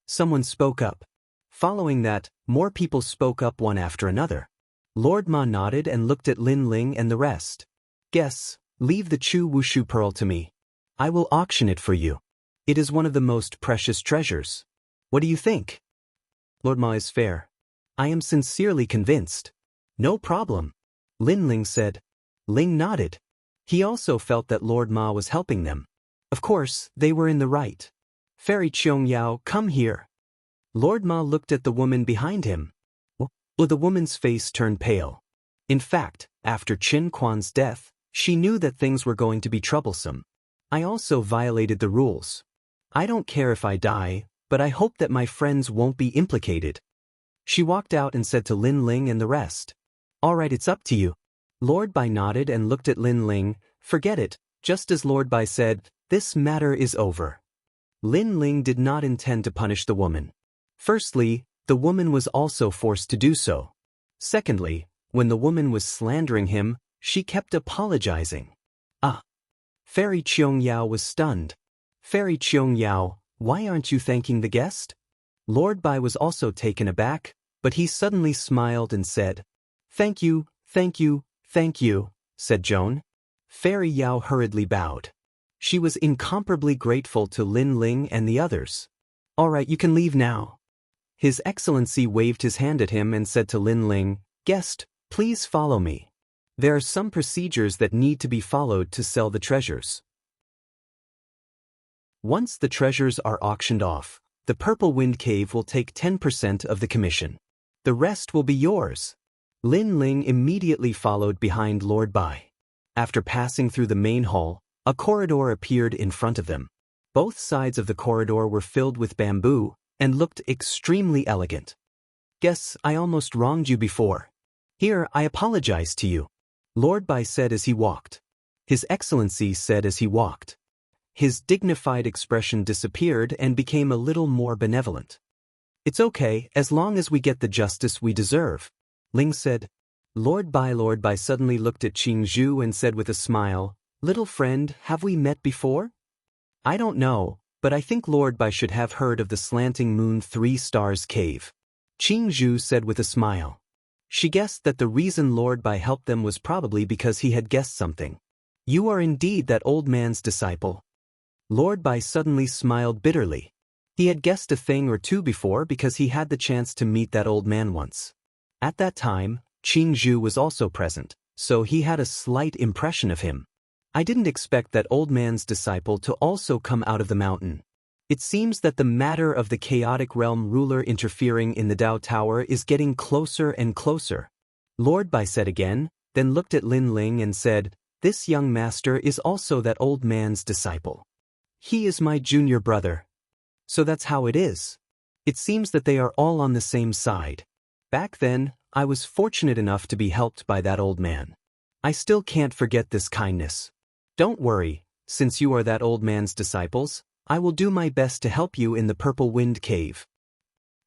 Someone spoke up. Following that, more people spoke up one after another. Lord Ma nodded and looked at Lin Ling and the rest. Guests, leave the Chu Wushu pearl to me. I will auction it for you. It is one of the most precious treasures. What do you think? Lord Ma is fair. I am sincerely convinced. No problem. Lin Ling said. Ling nodded. He also felt that Lord Ma was helping them. Of course, they were in the right. Fairy Qiong Yao, come here. Lord Ma looked at the woman behind him. The woman's face turned pale. In fact, after Chen Quan's death, she knew that things were going to be troublesome. I also violated the rules. I don't care if I die, but I hope that my friends won't be implicated. She walked out and said to Lin Ling and the rest. All right, it's up to you. Lord Bai nodded and looked at Lin Ling. Forget it, just as Lord Bai said, this matter is over. Lin Ling did not intend to punish the woman. Firstly, the woman was also forced to do so. Secondly, when the woman was slandering him, she kept apologizing. Fairy Qiong Yao was stunned. Fairy Qiong Yao, why aren't you thanking the guest? Lord Bai was also taken aback, but he suddenly smiled and said, Thank you, said Joan. Fairy Yao hurriedly bowed. She was incomparably grateful to Lin Ling and the others. All right, you can leave now. His Excellency waved his hand at him and said to Lin Ling, Guest, please follow me. There are some procedures that need to be followed to sell the treasures. Once the treasures are auctioned off, the Purple Wind Cave will take 10% of the commission. The rest will be yours. Lin Ling immediately followed behind Lord Bai. After passing through the main hall, a corridor appeared in front of them. Both sides of the corridor were filled with bamboo and looked extremely elegant. Guess I almost wronged you before. Here, I apologize to you. Lord Bai said as he walked. His Excellency said as he walked. His dignified expression disappeared and became a little more benevolent. It's okay, as long as we get the justice we deserve, Ling said. Lord Bai suddenly looked at Qing Zhu and said with a smile, Little friend, have we met before? I don't know, but I think Lord Bai should have heard of the Slanting Moon 3 Stars Cave. Qing Zhu said with a smile. She guessed that the reason Lord Bai helped them was probably because he had guessed something. You are indeed that old man's disciple. Lord Bai suddenly smiled bitterly. He had guessed a thing or two before because he had the chance to meet that old man once. At that time, Qing Zhu was also present, so he had a slight impression of him. I didn't expect that old man's disciple to also come out of the mountain. It seems that the matter of the chaotic realm ruler interfering in the Dao Tower is getting closer and closer. Lord Bai said again, then looked at Lin Ling and said, This young master is also that old man's disciple. He is my junior brother. So that's how it is. It seems that they are all on the same side. Back then, I was fortunate enough to be helped by that old man. I still can't forget this kindness. Don't worry, since you are that old man's disciples, I will do my best to help you in the Purple Wind Cave.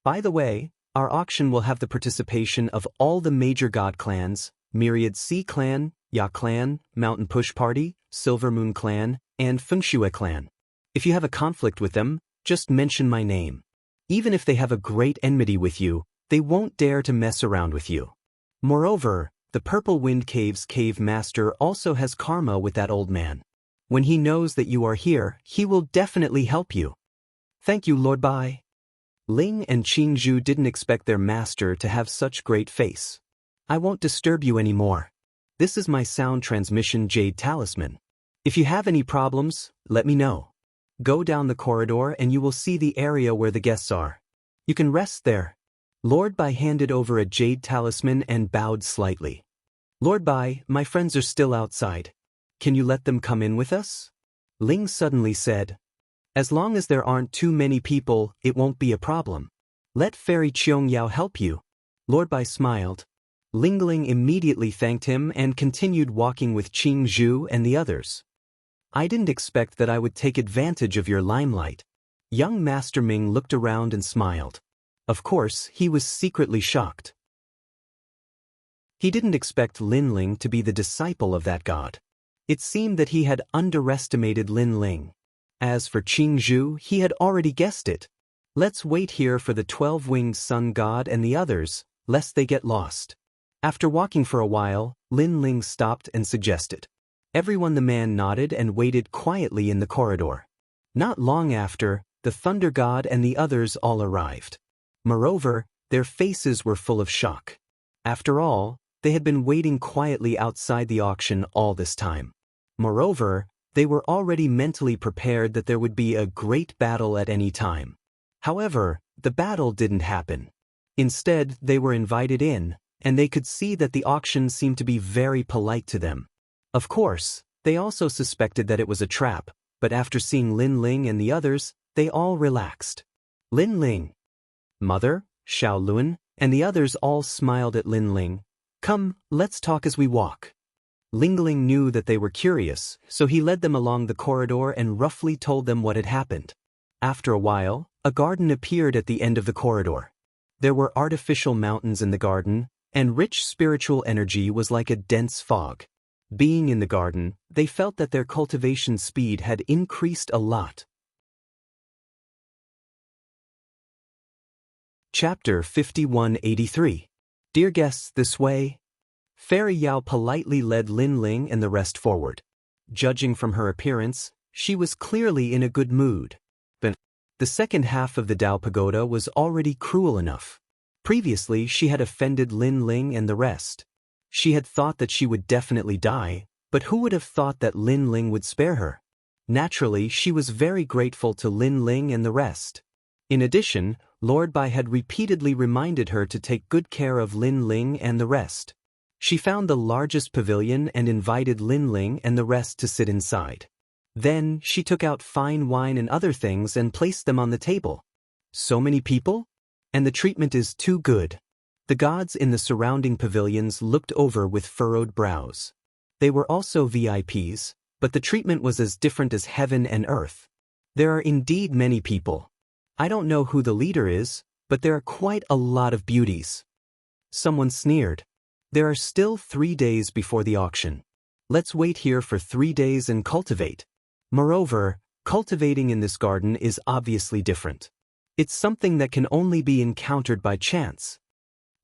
By the way, our auction will have the participation of all the major god clans, Myriad Sea Clan, Ya Clan, Mountain Push Party, Silver Moon Clan, and Fengshui Clan. If you have a conflict with them, just mention my name. Even if they have a great enmity with you, they won't dare to mess around with you. Moreover, the Purple Wind Cave's cave master also has karma with that old man. When he knows that you are here, he will definitely help you. Thank you, Lord Bai. Ling and Qingzhu didn't expect their master to have such great face. I won't disturb you anymore. This is my sound transmission jade talisman. If you have any problems, let me know. Go down the corridor and you will see the area where the guests are. You can rest there. Lord Bai handed over a jade talisman and bowed slightly. Lord Bai, my friends are still outside. Can you let them come in with us? Ling suddenly said. As long as there aren't too many people, it won't be a problem. Let Fairy Qiangyao help you. Lord Bai smiled. Lingling immediately thanked him and continued walking with Qingzhu and the others. I didn't expect that I would take advantage of your limelight. Young Master Ming looked around and smiled. Of course, he was secretly shocked. He didn't expect Lin Ling to be the disciple of that god. It seemed that he had underestimated Lin Ling. As for Qingzhu, he had already guessed it. Let's wait here for the 12-winged sun god and the others, lest they get lost. After walking for a while, Lin Ling stopped and suggested. The man nodded and waited quietly in the corridor. Not long after, the thunder god and the others all arrived. Moreover, their faces were full of shock. After all, they had been waiting quietly outside the auction all this time. Moreover, they were already mentally prepared that there would be a great battle at any time. However, the battle didn't happen. Instead, they were invited in, and they could see that the auction seemed to be very polite to them. Of course, they also suspected that it was a trap, but after seeing Lin Ling and the others, they all relaxed. Lin Ling, Mother, Xiao Luan, and the others all smiled at Lin Ling. Come, let's talk as we walk. Lingling knew that they were curious, so he led them along the corridor and roughly told them what had happened. After a while, a garden appeared at the end of the corridor. There were artificial mountains in the garden, and rich spiritual energy was like a dense fog. Being in the garden, they felt that their cultivation speed had increased a lot. Chapter 5183. Dear guests, this way. Fairy Yao politely led Lin Ling and the rest forward. Judging from her appearance, she was clearly in a good mood. But the second half of the Dao Pagoda was already cruel enough. Previously, she had offended Lin Ling and the rest. She had thought that she would definitely die, but who would have thought that Lin Ling would spare her? Naturally, she was very grateful to Lin Ling and the rest. In addition, Lord Bai had repeatedly reminded her to take good care of Lin Ling and the rest. She found the largest pavilion and invited Lin Ling and the rest to sit inside. Then, she took out fine wine and other things and placed them on the table. So many people? And the treatment is too good. The gods in the surrounding pavilions looked over with furrowed brows. They were also VIPs, but the treatment was as different as heaven and earth. There are indeed many people. I don't know who the leader is, but there are quite a lot of beauties. Someone sneered. There are still 3 days before the auction. Let's wait here for 3 days and cultivate. Moreover, cultivating in this garden is obviously different. It's something that can only be encountered by chance.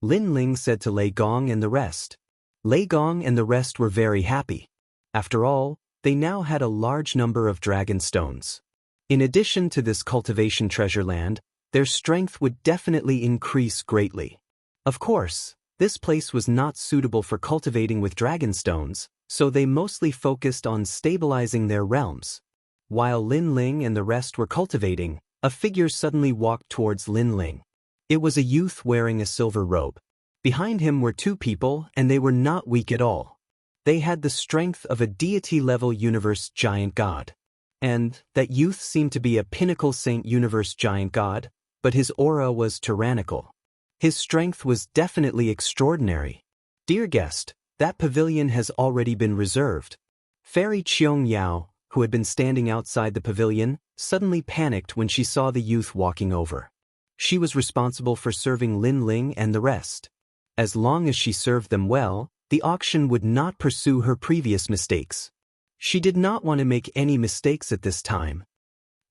Lin Ling said to Lei Gong and the rest. Lei Gong and the rest were very happy. After all, they now had a large number of dragon stones. In addition to this cultivation treasure land, their strength would definitely increase greatly. Of course, this place was not suitable for cultivating with dragon stones, so they mostly focused on stabilizing their realms. While Lin Ling and the rest were cultivating, a figure suddenly walked towards Lin Ling. It was a youth wearing a silver robe. Behind him were 2 people, and they were not weak at all. They had the strength of a deity-level universe giant god. And that youth seemed to be a pinnacle saint universe giant god, but his aura was tyrannical. His strength was definitely extraordinary. Dear guest, that pavilion has already been reserved. Fairy Qiangyao, who had been standing outside the pavilion, suddenly panicked when she saw the youth walking over. She was responsible for serving Lin Ling and the rest. As long as she served them well, the auction would not pursue her previous mistakes. She did not want to make any mistakes at this time.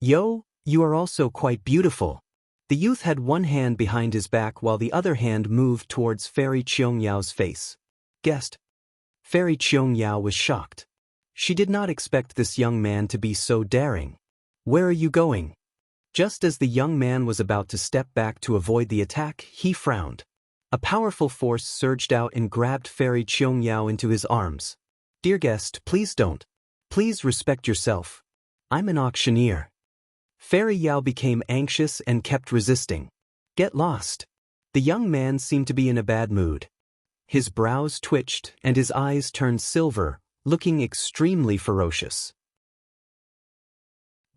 Yo, you are also quite beautiful. The youth had one hand behind his back while the other hand moved towards Fairy Qiangyao's face. guest. Fairy Qiong Yao was shocked. She did not expect this young man to be so daring. Where are you going? Just as the young man was about to step back to avoid the attack, he frowned. A powerful force surged out and grabbed Fairy Qiong Yao into his arms. Dear guest, please don't. Please respect yourself. I'm an auctioneer. Fairy Yao became anxious and kept resisting. Get lost. The young man seemed to be in a bad mood. His brows twitched and his eyes turned silver, looking extremely ferocious.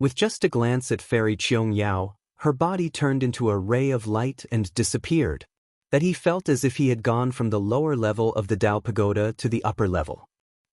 With just a glance at Fairy Qiong Yao, her body turned into a ray of light and disappeared. That he felt as if he had gone from the lower level of the Dao Pagoda to the upper level.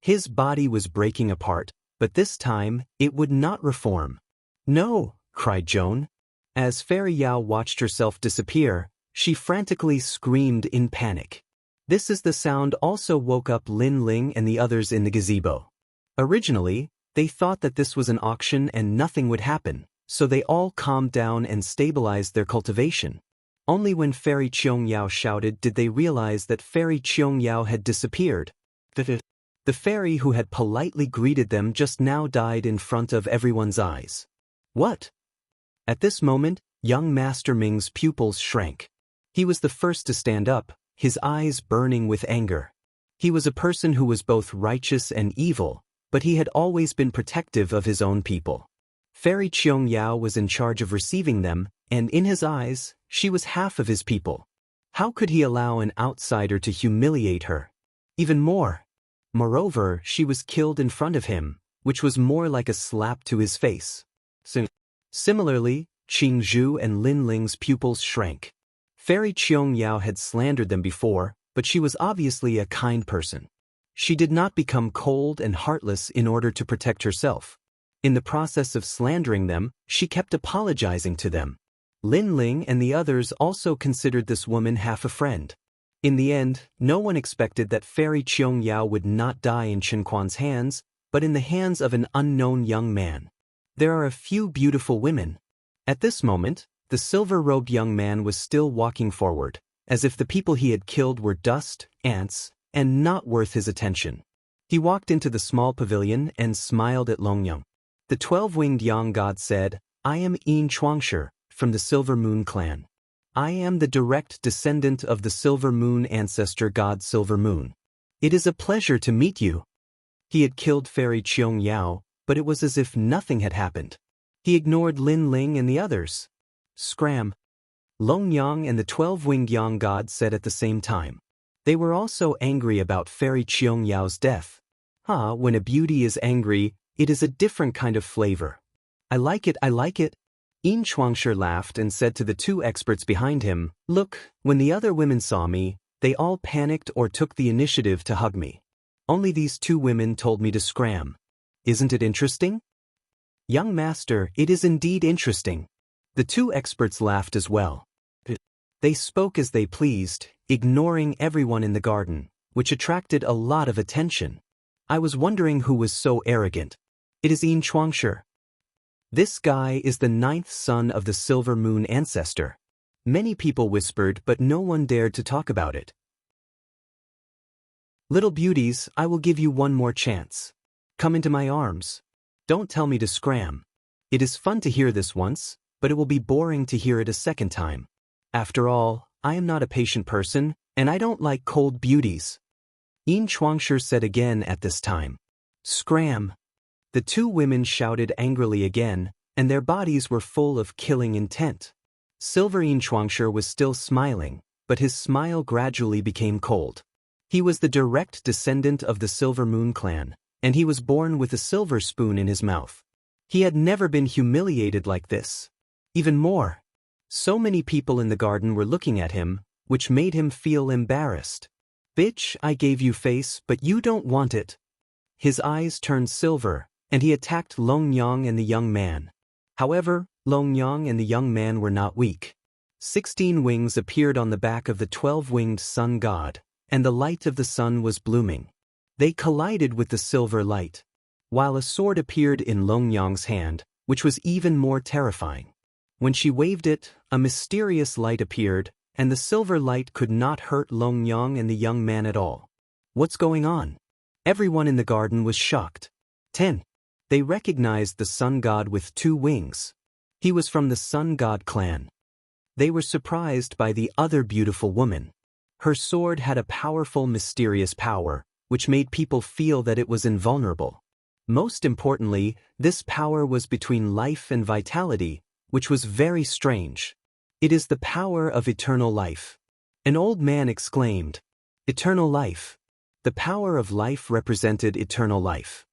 His body was breaking apart, but this time, it would not reform. No, cried Joan. As Fairy Yao watched herself disappear, she frantically screamed in panic. This is the sound also woke up Lin Ling and the others in the gazebo. Originally, they thought that this was an auction and nothing would happen, so they all calmed down and stabilized their cultivation. Only when Fairy Qiong Yao shouted did they realize that Fairy Qiong Yao had disappeared. The fairy who had politely greeted them just now died in front of everyone's eyes. What? At this moment, young Master Ming's pupils shrank. He was the first to stand up, his eyes burning with anger. He was a person who was both righteous and evil, but he had always been protective of his own people. Fairy Qiong Yao was in charge of receiving them, and in his eyes, she was half of his people. How could he allow an outsider to humiliate her? Even more. Moreover, she was killed in front of him, which was more like a slap to his face. Similarly, Qing Zhu and Lin Ling's pupils shrank. Fairy Qiong Yao had slandered them before, but she was obviously a kind person. She did not become cold and heartless in order to protect herself. In the process of slandering them, she kept apologizing to them. Lin Ling and the others also considered this woman half a friend. In the end, no one expected that Fairy Qiong Yao would not die in Chen Quan's hands, but in the hands of an unknown young man. There are a few beautiful women. At this moment, the silver-robed young man was still walking forward, as if the people he had killed were dust, ants, and not worth his attention. He walked into the small pavilion and smiled at Longyang. The 12-winged Yang god said, I am Yin Chuangshi, from the Silver Moon clan. I am the direct descendant of the Silver Moon ancestor god Silver Moon. It is a pleasure to meet you. He had killed Fairy Qiong Yao, but it was as if nothing had happened. He ignored Lin Ling and the others. Scram. Longyang and the 12-winged Yang god said at the same time. They were also angry about Fairy Qiong Yao's death. When a beauty is angry, it is a different kind of flavor. I like it, I like it. Yin Chuangshi laughed and said to the two experts behind him, Look, when the other women saw me, they all panicked or took the initiative to hug me. Only these two women told me to scram. Isn't it interesting? Young master, it is indeed interesting. The two experts laughed as well. They spoke as they pleased, ignoring everyone in the garden, which attracted a lot of attention. I was wondering who was so arrogant. It is Yin Chuangshi. This guy is the 9th son of the Silver Moon ancestor. Many people whispered, but no one dared to talk about it. Little beauties, I will give you one more chance. Come into my arms. Don't tell me to scram. It is fun to hear this once, but it will be boring to hear it a second time. After all, I am not a patient person, and I don't like cold beauties. Yin Chuangshi said again at this time. Scram. The two women shouted angrily again, and their bodies were full of killing intent. Silver Yin Chuangshi was still smiling, but his smile gradually became cold. He was the direct descendant of the Silver Moon clan, and he was born with a silver spoon in his mouth. He had never been humiliated like this. Even more. So many people in the garden were looking at him, which made him feel embarrassed. Bitch, I gave you face, but you don't want it. His eyes turned silver, and he attacked Longyang and the young man. However, Longyang and the young man were not weak. 16 wings appeared on the back of the 12-winged sun god, and the light of the sun was blooming. They collided with the silver light, while a sword appeared in Longyang's hand, which was even more terrifying. When she waved it, a mysterious light appeared, and the silver light could not hurt Longyang and the young man at all. What's going on? Everyone in the garden was shocked. 10. They recognized the sun god with 2 wings. He was from the sun god clan. They were surprised by the other beautiful woman. Her sword had a powerful, mysterious power, which made people feel that it was invulnerable. Most importantly, this power was between life and vitality, which was very strange. It is the power of eternal life. An old man exclaimed, "Eternal life." The power of life represented eternal life.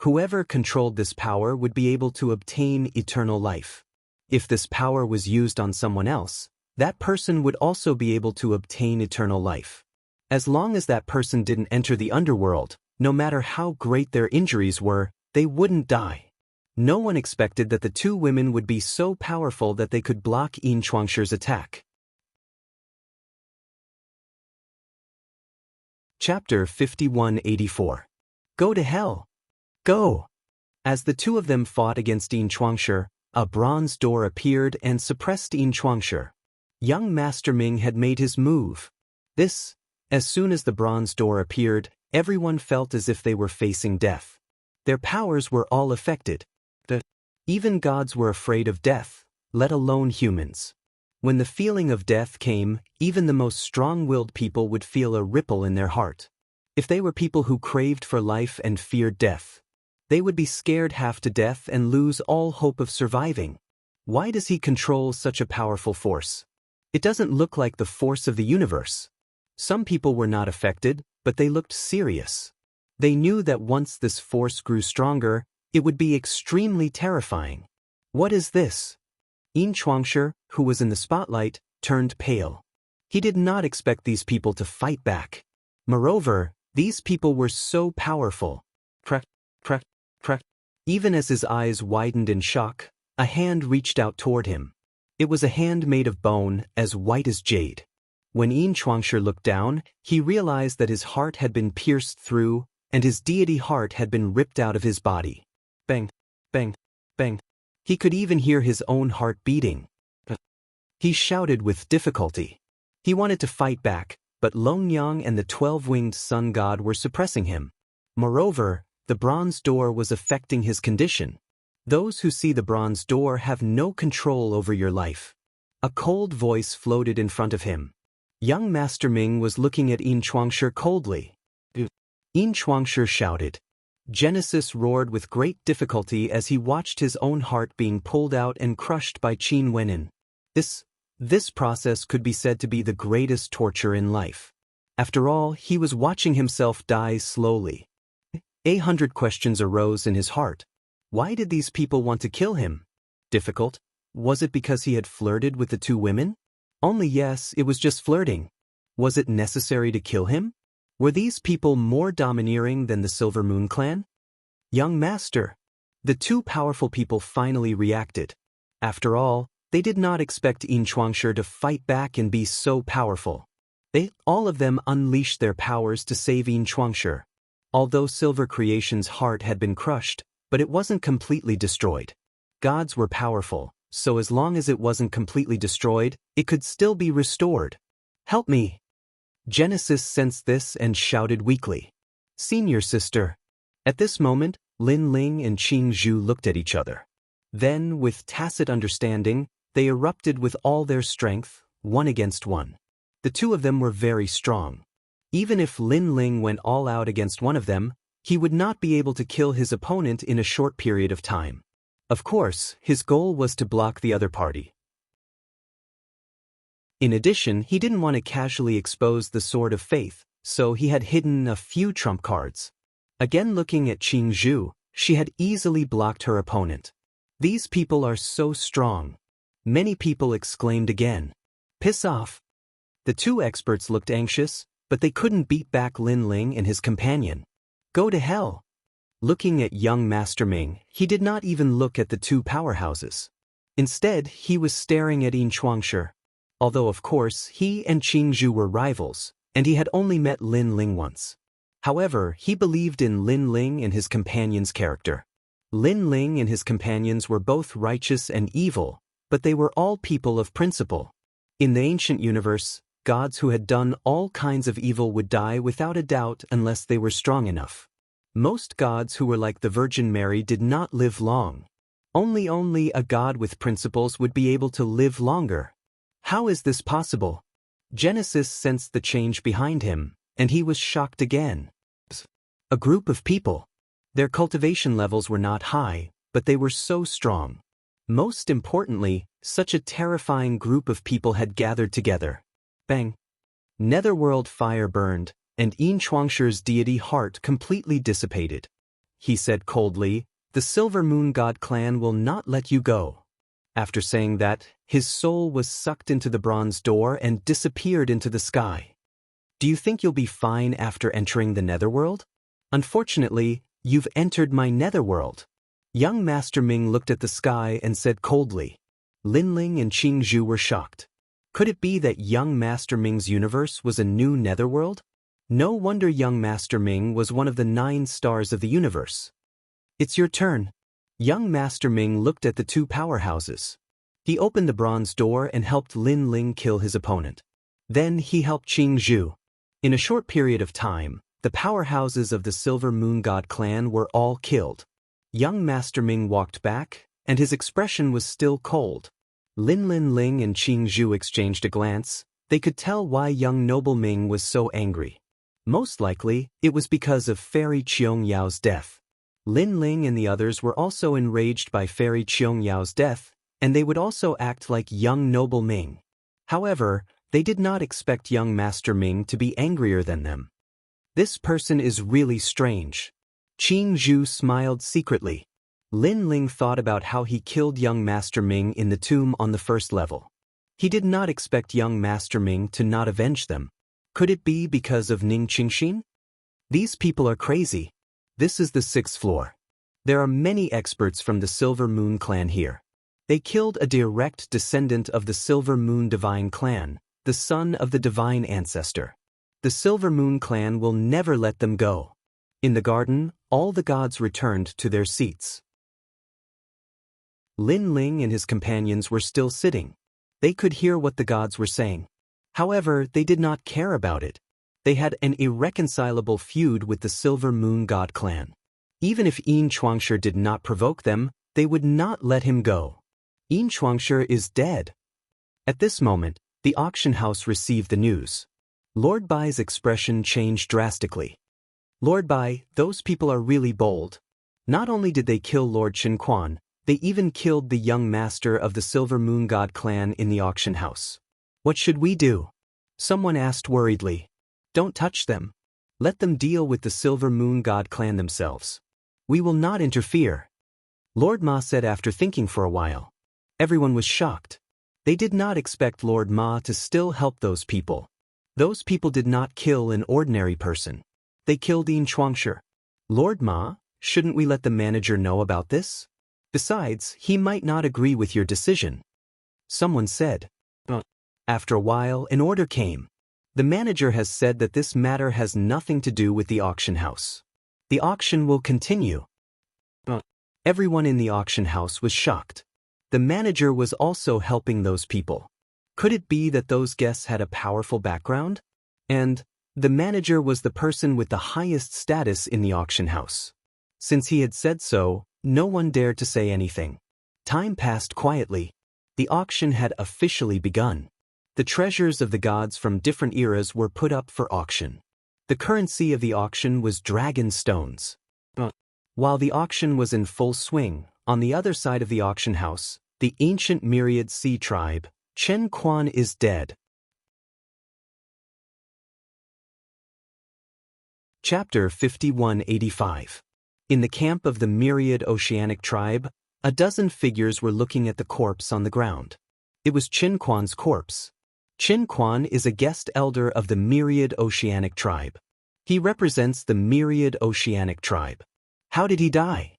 Whoever controlled this power would be able to obtain eternal life. If this power was used on someone else, that person would also be able to obtain eternal life. As long as that person didn't enter the underworld, no matter how great their injuries were, they wouldn't die. No one expected that the 2 women would be so powerful that they could block Yin Chuangshi's attack. Chapter 5184. Go to hell. Go! As the 2 of them fought against Yin Chuangshi, a bronze door appeared and suppressed Yin Chuangshi. Young Master Ming had made his move. As soon as the bronze door appeared, everyone felt as if they were facing death. Their powers were all affected. Even gods were afraid of death, let alone humans. When the feeling of death came, even the most strong-willed people would feel a ripple in their heart. If they were people who craved for life and feared death, they would be scared half to death and lose all hope of surviving. Why does he control such a powerful force? It doesn't look like the force of the universe. Some people were not affected, but they looked serious. They knew that once this force grew stronger, it would be extremely terrifying. What is this? Yin Chuangshi, who was in the spotlight, turned pale. He did not expect these people to fight back. Moreover, these people were so powerful. Crack, crack, crack. Even as his eyes widened in shock, a hand reached out toward him. It was a hand made of bone, as white as jade. When Yin Chuangshi looked down, he realized that his heart had been pierced through, and his deity heart had been ripped out of his body. Bang, bang, bang. He could even hear his own heart beating. He shouted with difficulty. He wanted to fight back, but Long Yang and the 12-winged sun god were suppressing him. Moreover, the bronze door was affecting his condition. Those who see the bronze door have no control over your life. A cold voice floated in front of him. Young Master Ming was looking at Yin Chuangshi coldly. Yin Chuangshi shouted. Genesis roared with great difficulty as he watched his own heart being pulled out and crushed by Qin Wenin. This process could be said to be the greatest torture in life. After all, he was watching himself die slowly. 100 questions arose in his heart. Why did these people want to kill him? Difficult? Was it because he had flirted with the 2 women? Only yes, it was just flirting. Was it necessary to kill him? Were these people more domineering than the Silver Moon clan? Young Master. The 2 powerful people finally reacted. After all, they did not expect Yin Chuangshi to fight back and be so powerful. All of them unleashed their powers to save Yin Chuangshi. Although Silver Creation's heart had been crushed, but it wasn't completely destroyed. Gods were powerful, so as long as it wasn't completely destroyed, it could still be restored. Help me! Genesis sensed this and shouted weakly. Senior sister. At this moment, Lin Ling and Qing Zhu looked at each other. Then, with tacit understanding, they erupted with all their strength, 1 against 1. The 2 of them were very strong. Even if Lin Ling went all out against one of them, he would not be able to kill his opponent in a short period of time. Of course, his goal was to block the other party. In addition, he didn't want to casually expose the Sword of Faith, so he had hidden a few trump cards. Again looking at Qing Zhu, she had easily blocked her opponent. These people are so strong. Many people exclaimed again. Piss off. The 2 experts looked anxious, but they couldn't beat back Lin Ling and his companion. Go to hell. Looking at young Master Ming, he did not even look at the 2 powerhouses. Instead, he was staring at Yin Chuangshi. Although of course, he and Qing Zhu were rivals, and he had only met Lin Ling once. However, he believed in Lin Ling and his companion's character. Lin Ling and his companions were both righteous and evil, but they were all people of principle. In the ancient universe, gods who had done all kinds of evil would die without a doubt unless they were strong enough. Most gods who were like the Virgin Mary did not live long. Only a god with principles would be able to live longer. How is this possible? Genesis sensed the change behind him, and he was shocked again. A group of people. Their cultivation levels were not high, but they were so strong. Most importantly, such a terrifying group of people had gathered together. Bang! Netherworld fire burned, and Yin Chuangshi's deity heart completely dissipated. He said coldly, "The Silver Moon God clan will not let you go." After saying that, his soul was sucked into the bronze door and disappeared into the sky. Do you think you'll be fine after entering the Netherworld? Unfortunately, you've entered my Netherworld. Young Master Ming looked at the sky and said coldly. Linling and Qingzhu were shocked. Could it be that young Master Ming's universe was a new Netherworld? No wonder young Master Ming was one of the 9 stars of the universe. It's your turn. Young Master Ming looked at the 2 powerhouses. He opened the bronze door and helped Lin Ling kill his opponent. Then he helped Qingzhu. In a short period of time, the powerhouses of the Silver Moon God clan were all killed. Young Master Ming walked back, and his expression was still cold. Lin Ling and Qingzhu exchanged a glance. They could tell why young Noble Ming was so angry. Most likely, it was because of Fairy Qiong Yao's death. Lin Ling and the others were also enraged by Fairy Qiong Yao's death, and they would also act like young Noble Ming. However, they did not expect young Master Ming to be angrier than them. This person is really strange. Qingzhu smiled secretly. Lin Ling thought about how he killed young Master Ming in the tomb on the 1st level. He did not expect young Master Ming to not avenge them. Could it be because of Ning Qingxin? These people are crazy. This is the 6th floor. There are many experts from the Silver Moon clan here. They killed a direct descendant of the Silver Moon Divine clan, the son of the Divine Ancestor. The Silver Moon clan will never let them go. In the garden, all the gods returned to their seats. Lin Ling and his companions were still sitting. They could hear what the gods were saying. However, they did not care about it. They had an irreconcilable feud with the Silver Moon God clan. Even if Yin Chuangshi did not provoke them, they would not let him go. Yin Chuangshi is dead. At this moment, the auction house received the news. Lord Bai's expression changed drastically. Lord Bai, those people are really bold. Not only did they kill Lord Qin Quan, they even killed the young master of the Silver Moon God clan in the auction house. What should we do? Someone asked worriedly. Don't touch them. Let them deal with the Silver Moon God clan themselves. We will not interfere. Lord Ma said after thinking for a while. Everyone was shocked. They did not expect Lord Ma to still help those people. Those people did not kill an ordinary person. They killed Yin Chuangshi. Lord Ma, shouldn't we let the manager know about this? Besides, he might not agree with your decision. Someone said. After a while, an order came. The manager has said that this matter has nothing to do with the auction house. The auction will continue. Everyone in the auction house was shocked. The manager was also helping those people. Could it be that those guests had a powerful background? And the manager was the person with the highest status in the auction house. Since he had said so, no one dared to say anything. Time passed quietly. The auction had officially begun. The treasures of the gods from different eras were put up for auction. The currency of the auction was dragon stones. While the auction was in full swing, on the other side of the auction house, the ancient myriad sea tribe, Chen Quan is dead. Chapter 5185. In the camp of the myriad oceanic tribe, a dozen figures were looking at the corpse on the ground. It was Qin Quan's corpse. Qin Quan is a guest elder of the myriad oceanic tribe. He represents the myriad oceanic tribe. How did he die?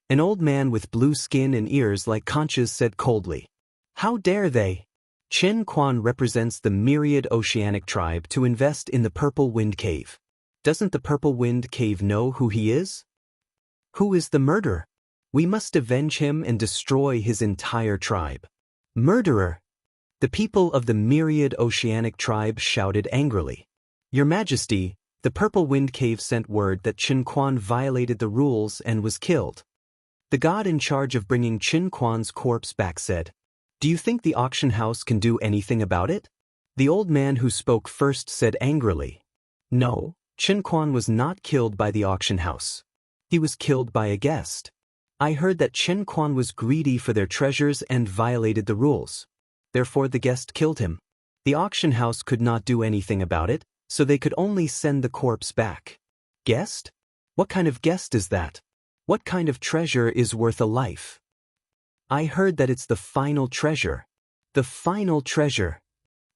An old man with blue skin and ears like conches said coldly. How dare they? Qin Quan represents the myriad oceanic tribe to invest in the Purple Wind Cave. Doesn't the Purple Wind Cave know who he is? Who is the murderer? We must avenge him and destroy his entire tribe. Murderer! The people of the myriad oceanic tribe shouted angrily. Your Majesty, the Purple Wind Cave sent word that Qin Quan violated the rules and was killed. The god in charge of bringing Qin Quan's corpse back said, Do you think the auction house can do anything about it? The old man who spoke first said angrily, No, Qin Quan was not killed by the auction house. He was killed by a guest. I heard that Qin Quan was greedy for their treasures and violated the rules. Therefore the guest killed him. The auction house could not do anything about it, so they could only send the corpse back. Guest? What kind of guest is that? What kind of treasure is worth a life? I heard that it's the final treasure. The final treasure.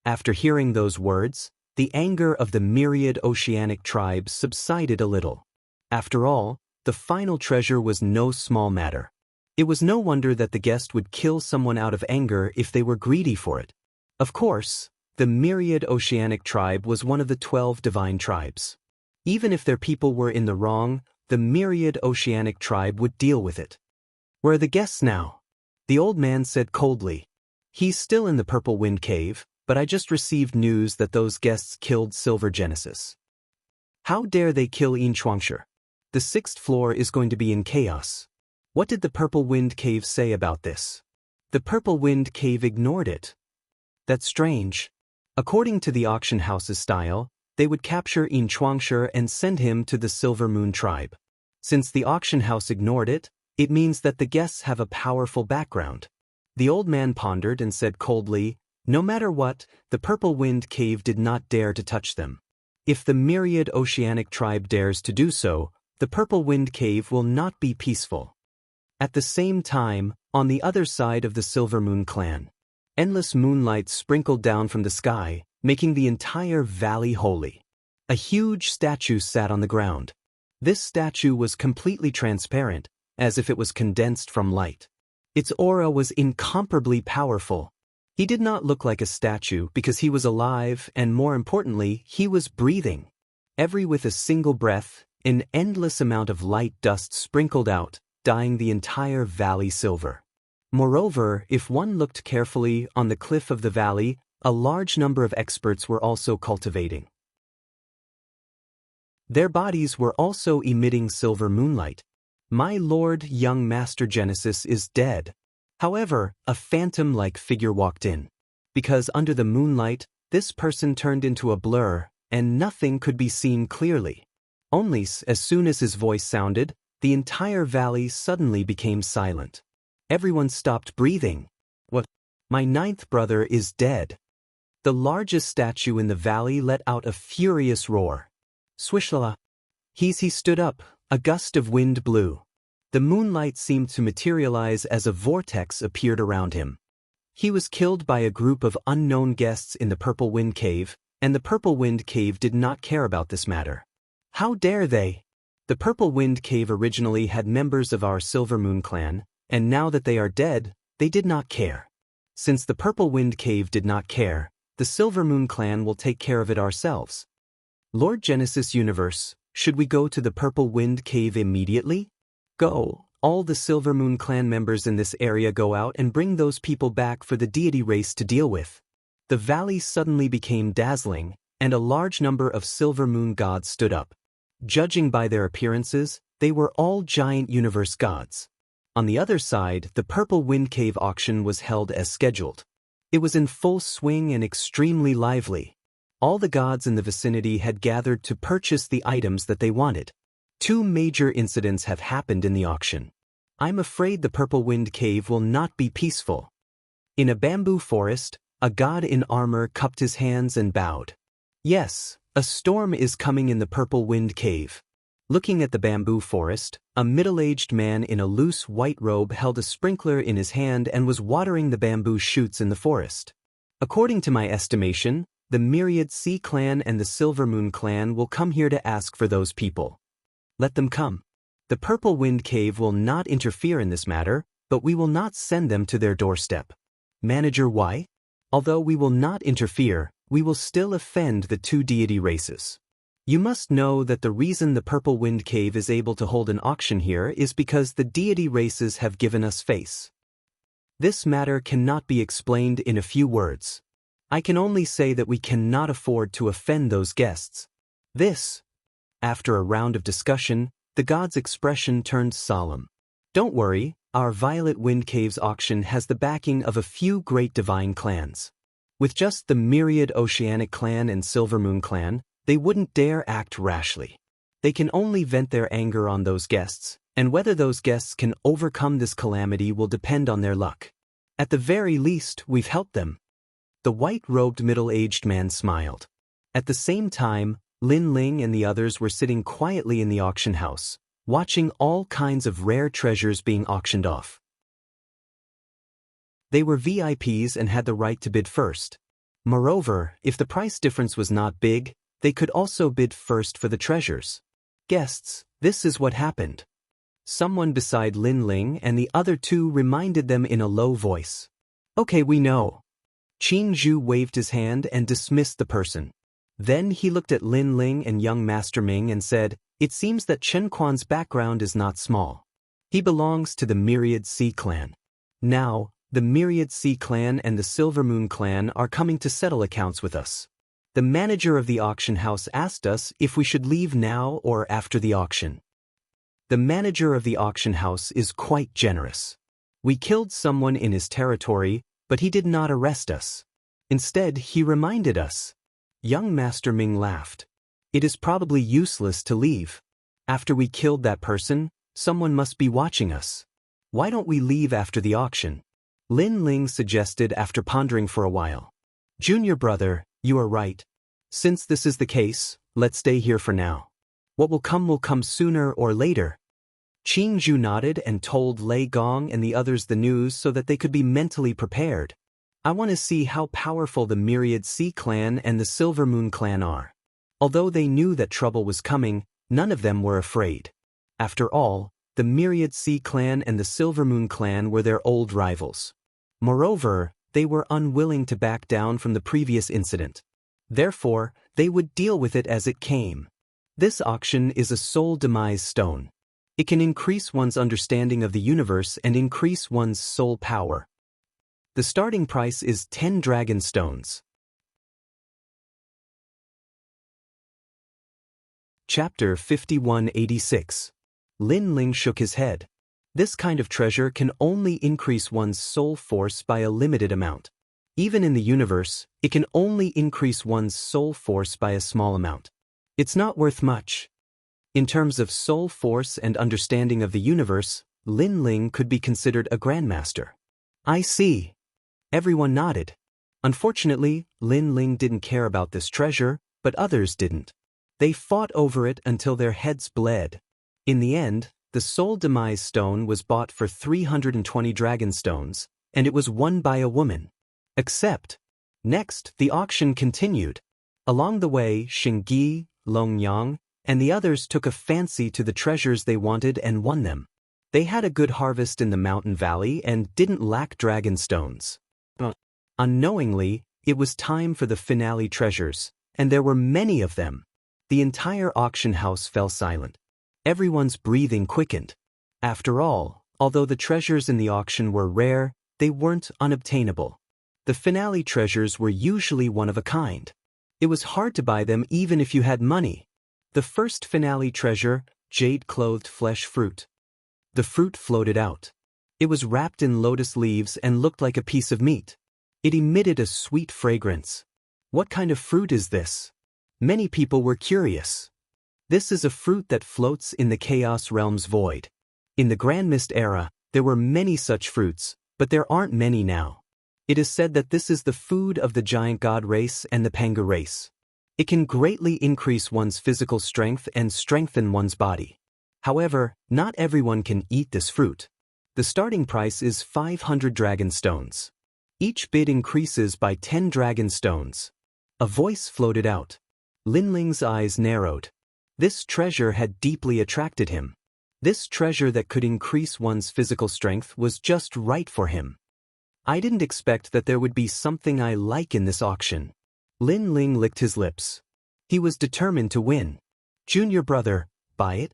After hearing those words, the anger of the myriad oceanic tribes subsided a little. After all, the final treasure was no small matter. It was no wonder that the guest would kill someone out of anger if they were greedy for it. Of course, the myriad oceanic tribe was one of the 12 divine tribes. Even if their people were in the wrong, the myriad oceanic tribe would deal with it. Where are the guests now? The old man said coldly. He's still in the Purple Wind Cave, but I just received news that those guests killed Silver Genesis. How dare they kill Yin Chuangshi? The 6th floor is going to be in chaos. What did the Purple Wind Cave say about this? The Purple Wind Cave ignored it. That's strange. According to the auction house's style, they would capture Yin Chuangshi and send him to the Silver Moon tribe. Since the auction house ignored it, it means that the guests have a powerful background. The old man pondered and said coldly, No matter what, the Purple Wind Cave did not dare to touch them. If the myriad oceanic tribe dares to do so, the Purple Wind Cave will not be peaceful. At the same time, on the other side of the Silver Moon clan, endless moonlight sprinkled down from the sky, making the entire valley holy. A huge statue sat on the ground. This statue was completely transparent, as if it was condensed from light. Its aura was incomparably powerful. He did not look like a statue because he was alive and, more importantly, he was breathing. With a single breath, an endless amount of light dust sprinkled out, dyeing the entire valley silver. Moreover, if one looked carefully on the cliff of the valley, a large number of experts were also cultivating. Their bodies were also emitting silver moonlight. My lord, young Master Genesis is dead. However, a phantom-like figure walked in. Because under the moonlight, this person turned into a blur, and nothing could be seen clearly. Only as soon as his voice sounded, the entire valley suddenly became silent. Everyone stopped breathing. What? My 9th brother is dead. The largest statue in the valley let out a furious roar. Swishla. He stood up, a gust of wind blew. The moonlight seemed to materialize as a vortex appeared around him. He was killed by a group of unknown guests in the Purple Wind Cave, and the Purple Wind Cave did not care about this matter. How dare they? The Purple Wind Cave originally had members of our Silver Moon clan, and now that they are dead, they did not care. Since the Purple Wind Cave did not care, the Silver Moon clan will take care of it ourselves. Lord Genesis Universe, should we go to the Purple Wind Cave immediately? Go, all the Silver Moon clan members in this area go out and bring those people back for the deity race to deal with. The valley suddenly became dazzling, and a large number of Silver Moon gods stood up. Judging by their appearances, they were all giant universe gods. On the other side, the Purple Wind Cave auction was held as scheduled. It was in full swing and extremely lively. All the gods in the vicinity had gathered to purchase the items that they wanted. 2 major incidents have happened in the auction. I'm afraid the Purple Wind Cave will not be peaceful. In a bamboo forest, a god in armor cupped his hands and bowed. Yes, a storm is coming in the Purple Wind Cave. Looking at the bamboo forest, a middle-aged man in a loose white robe held a sprinkler in his hand and was watering the bamboo shoots in the forest. According to my estimation, the Myriad Sea Clan and the Silver Moon Clan will come here to ask for those people. Let them come. The Purple Wind Cave will not interfere in this matter, but we will not send them to their doorstep. Manager, why? Although we will not interfere, we will still offend the 2 deity races. You must know that the reason the Purple Wind Cave is able to hold an auction here is because the deity races have given us face. This matter cannot be explained in a few words. I can only say that we cannot afford to offend those guests. After a round of discussion, the god's expression turned solemn. Don't worry, our Violet Wind Caves auction has the backing of a few great divine clans. With just the Myriad Oceanic Clan and Silver Moon Clan, they wouldn't dare act rashly. They can only vent their anger on those guests, and whether those guests can overcome this calamity will depend on their luck. At the very least, we've helped them. The white-robed middle-aged man smiled. At the same time, Lin Ling and the others were sitting quietly in the auction house, watching all kinds of rare treasures being auctioned off. They were VIPs and had the right to bid first. Moreover, if the price difference was not big, they could also bid first for the treasures. Guests, this is what happened. Someone beside Lin Ling and the other two reminded them in a low voice. Okay, we know. Qin Zhu waved his hand and dismissed the person. Then he looked at Lin Ling and young Master Ming and said, it seems that Chen Quan's background is not small. He belongs to the Myriad Sea Clan. Now, the Myriad Sea Clan and the Silver Moon Clan are coming to settle accounts with us. The manager of the auction house asked us if we should leave now or after the auction. The manager of the auction house is quite generous. We killed someone in his territory, but he did not arrest us. Instead, he reminded us. Young Master Ming laughed. It is probably useless to leave. After we killed that person, someone must be watching us. Why don't we leave after the auction? Lin Ling suggested after pondering for a while. Junior brother, you are right. Since this is the case, let's stay here for now. What will come sooner or later. Qin Zhu nodded and told Lei Gong and the others the news so that they could be mentally prepared. I want to see how powerful the Myriad Sea Clan and the Silver Moon Clan are. Although they knew that trouble was coming, none of them were afraid. After all, the Myriad Sea Clan and the Silver Moon Clan were their old rivals. Moreover, they were unwilling to back down from the previous incident. Therefore, they would deal with it as it came. This auction is a soul demise stone. It can increase one's understanding of the universe and increase one's soul power. The starting price is 10 dragon stones. Chapter 5186. Lin Ling shook his head. This kind of treasure can only increase one's soul force by a limited amount. Even in the universe, it can only increase one's soul force by a small amount. It's not worth much. In terms of soul force and understanding of the universe, Lin Ling could be considered a grandmaster. I see. Everyone nodded. Unfortunately, Lin Ling didn't care about this treasure, but others didn't. They fought over it until their heads bled. In the end, the Soul Demise Stone was bought for 320 dragon stones, and it was won by a woman. Next, the auction continued. Along the way, Xingyi, Longyang, and the others took a fancy to the treasures they wanted and won them. They had a good harvest in the mountain valley and didn't lack dragon stones. Unknowingly, it was time for the finale treasures, and there were many of them. The entire auction house fell silent. Everyone's breathing quickened. After all, although the treasures in the auction were rare, they weren't unobtainable. The finale treasures were usually one of a kind. It was hard to buy them even if you had money. The first finale treasure, jade-clothed flesh fruit. The fruit floated out. It was wrapped in lotus leaves and looked like a piece of meat. It emitted a sweet fragrance. What kind of fruit is this? Many people were curious. This is a fruit that floats in the Chaos Realm's void. In the Grand Mist era, there were many such fruits, but there aren't many now. It is said that this is the food of the giant god race and the Panga race. It can greatly increase one's physical strength and strengthen one's body. However, not everyone can eat this fruit. The starting price is 500 dragon stones. Each bid increases by 10 dragon stones. A voice floated out. Lin Ling's eyes narrowed. This treasure had deeply attracted him. This treasure that could increase one's physical strength was just right for him. I didn't expect that there would be something I like in this auction. Lin Ling licked his lips. He was determined to win. Junior brother, buy it?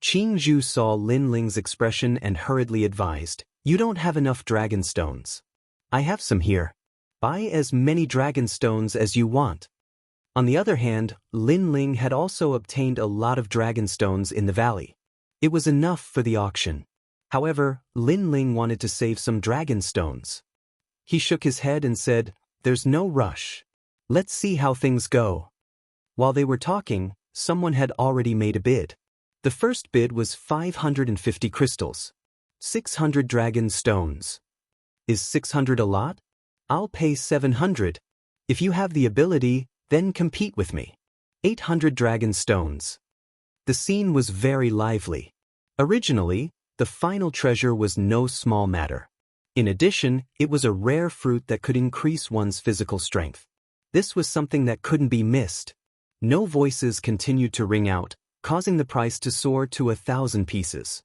Qin Zhu saw Lin Ling's expression and hurriedly advised, You don't have enough dragon stones. I have some here. Buy as many dragon stones as you want. On the other hand, Lin Ling had also obtained a lot of dragon stones in the valley. It was enough for the auction. However, Lin Ling wanted to save some dragon stones. He shook his head and said, "There's no rush. Let's see how things go." While they were talking, someone had already made a bid. The first bid was 550 crystals. 600 dragon stones. Is 600 a lot? I'll pay 700. If you have the ability, then compete with me. 800 dragon stones. The scene was very lively. Originally, the final treasure was no small matter. In addition, it was a rare fruit that could increase one's physical strength. This was something that couldn't be missed. No voices continued to ring out, causing the price to soar to 1,000 pieces.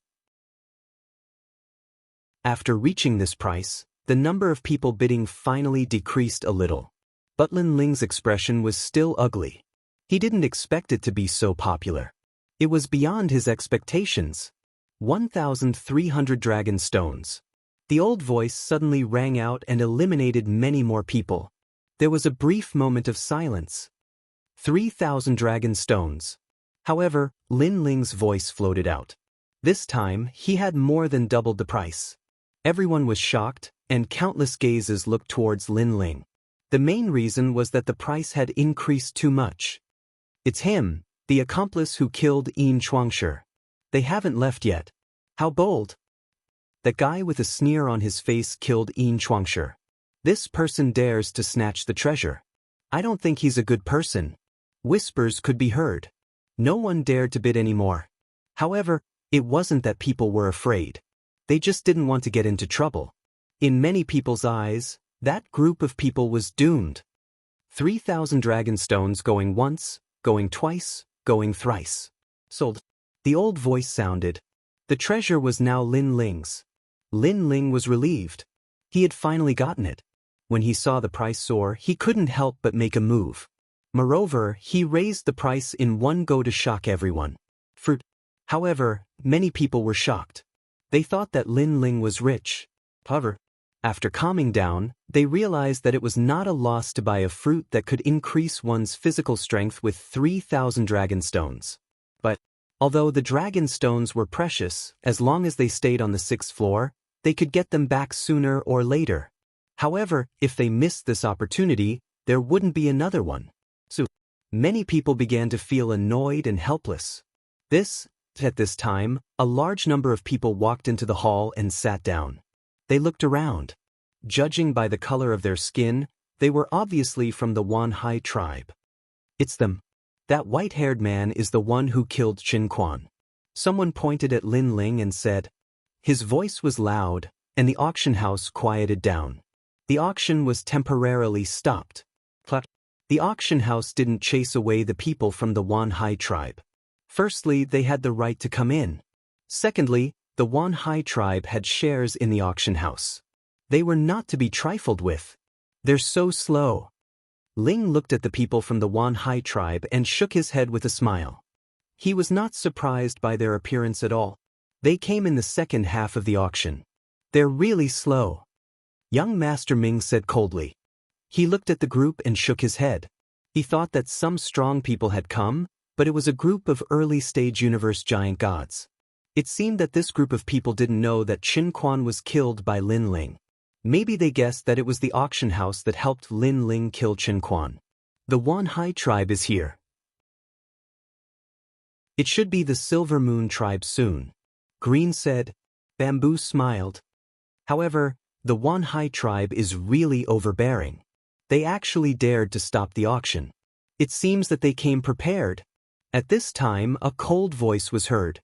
After reaching this price, the number of people bidding finally decreased a little. But Lin Ling's expression was still ugly. He didn't expect it to be so popular. It was beyond his expectations. 1,300 dragon stones. The old voice suddenly rang out and eliminated many more people. There was a brief moment of silence. 3,000 dragon stones. However, Lin Ling's voice floated out. This time, he had more than doubled the price. Everyone was shocked, and countless gazes looked towards Lin Ling. The main reason was that the price had increased too much. It's him, the accomplice who killed Yin Chuangshi. They haven't left yet. How bold! The guy with a sneer on his face killed Yin Chuangshi. This person dares to snatch the treasure. I don't think he's a good person. Whispers could be heard. No one dared to bid anymore. However, it wasn't that people were afraid. They just didn't want to get into trouble. In many people's eyes, that group of people was doomed. 3,000 dragon stones going once, going twice, going thrice. Sold. The old voice sounded. The treasure was now Lin Ling's. Lin Ling was relieved. He had finally gotten it. When he saw the price soar, he couldn't help but make a move. Moreover, he raised the price in one go to shock everyone. Fruit. However, many people were shocked. They thought that Lin Ling was rich. However, after calming down, they realized that it was not a loss to buy a fruit that could increase one's physical strength with 3,000 dragon stones. But, although the dragon stones were precious, as long as they stayed on the 6th floor, they could get them back sooner or later. However, if they missed this opportunity, there wouldn't be another one. So, many people began to feel annoyed and helpless. At this time, a large number of people walked into the hall and sat down. They looked around. Judging by the color of their skin, they were obviously from the Wanhai tribe. It's them. That white-haired man is the one who killed Qin Quan. Someone pointed at Lin Ling and said. His voice was loud, and the auction house quieted down. The auction was temporarily stopped. The auction house didn't chase away the people from the Wanhai tribe. Firstly, they had the right to come in. Secondly, the Wanhai tribe had shares in the auction house. They were not to be trifled with. They're so slow. Ling looked at the people from the Wanhai tribe and shook his head with a smile. He was not surprised by their appearance at all. They came in the second half of the auction. They're really slow. Young Master Ming said coldly. He looked at the group and shook his head. He thought that some strong people had come, but it was a group of early-stage universe giant gods. It seemed that this group of people didn't know that Qin Quan was killed by Lin Ling. Maybe they guessed that it was the auction house that helped Lin Ling kill Qin Quan. The Wanhai tribe is here. It should be the Silver Moon tribe soon. Green said. Bamboo smiled. However, the Wanhai tribe is really overbearing. They actually dared to stop the auction. It seems that they came prepared. At this time, a cold voice was heard.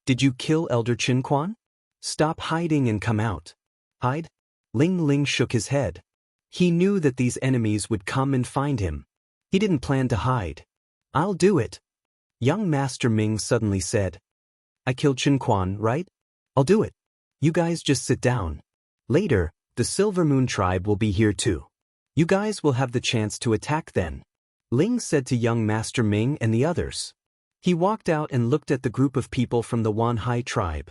Did you kill Elder Qin Quan? Stop hiding and come out. Hide? Ling Ling shook his head. He knew that these enemies would come and find him. He didn't plan to hide. I'll do it. Young Master Ming suddenly said. I killed Qin Quan, right? I'll do it. You guys just sit down. Later, the Silver Moon tribe will be here too. You guys will have the chance to attack then. Ling said to young Master Ming and the others. He walked out and looked at the group of people from the Wanhai tribe.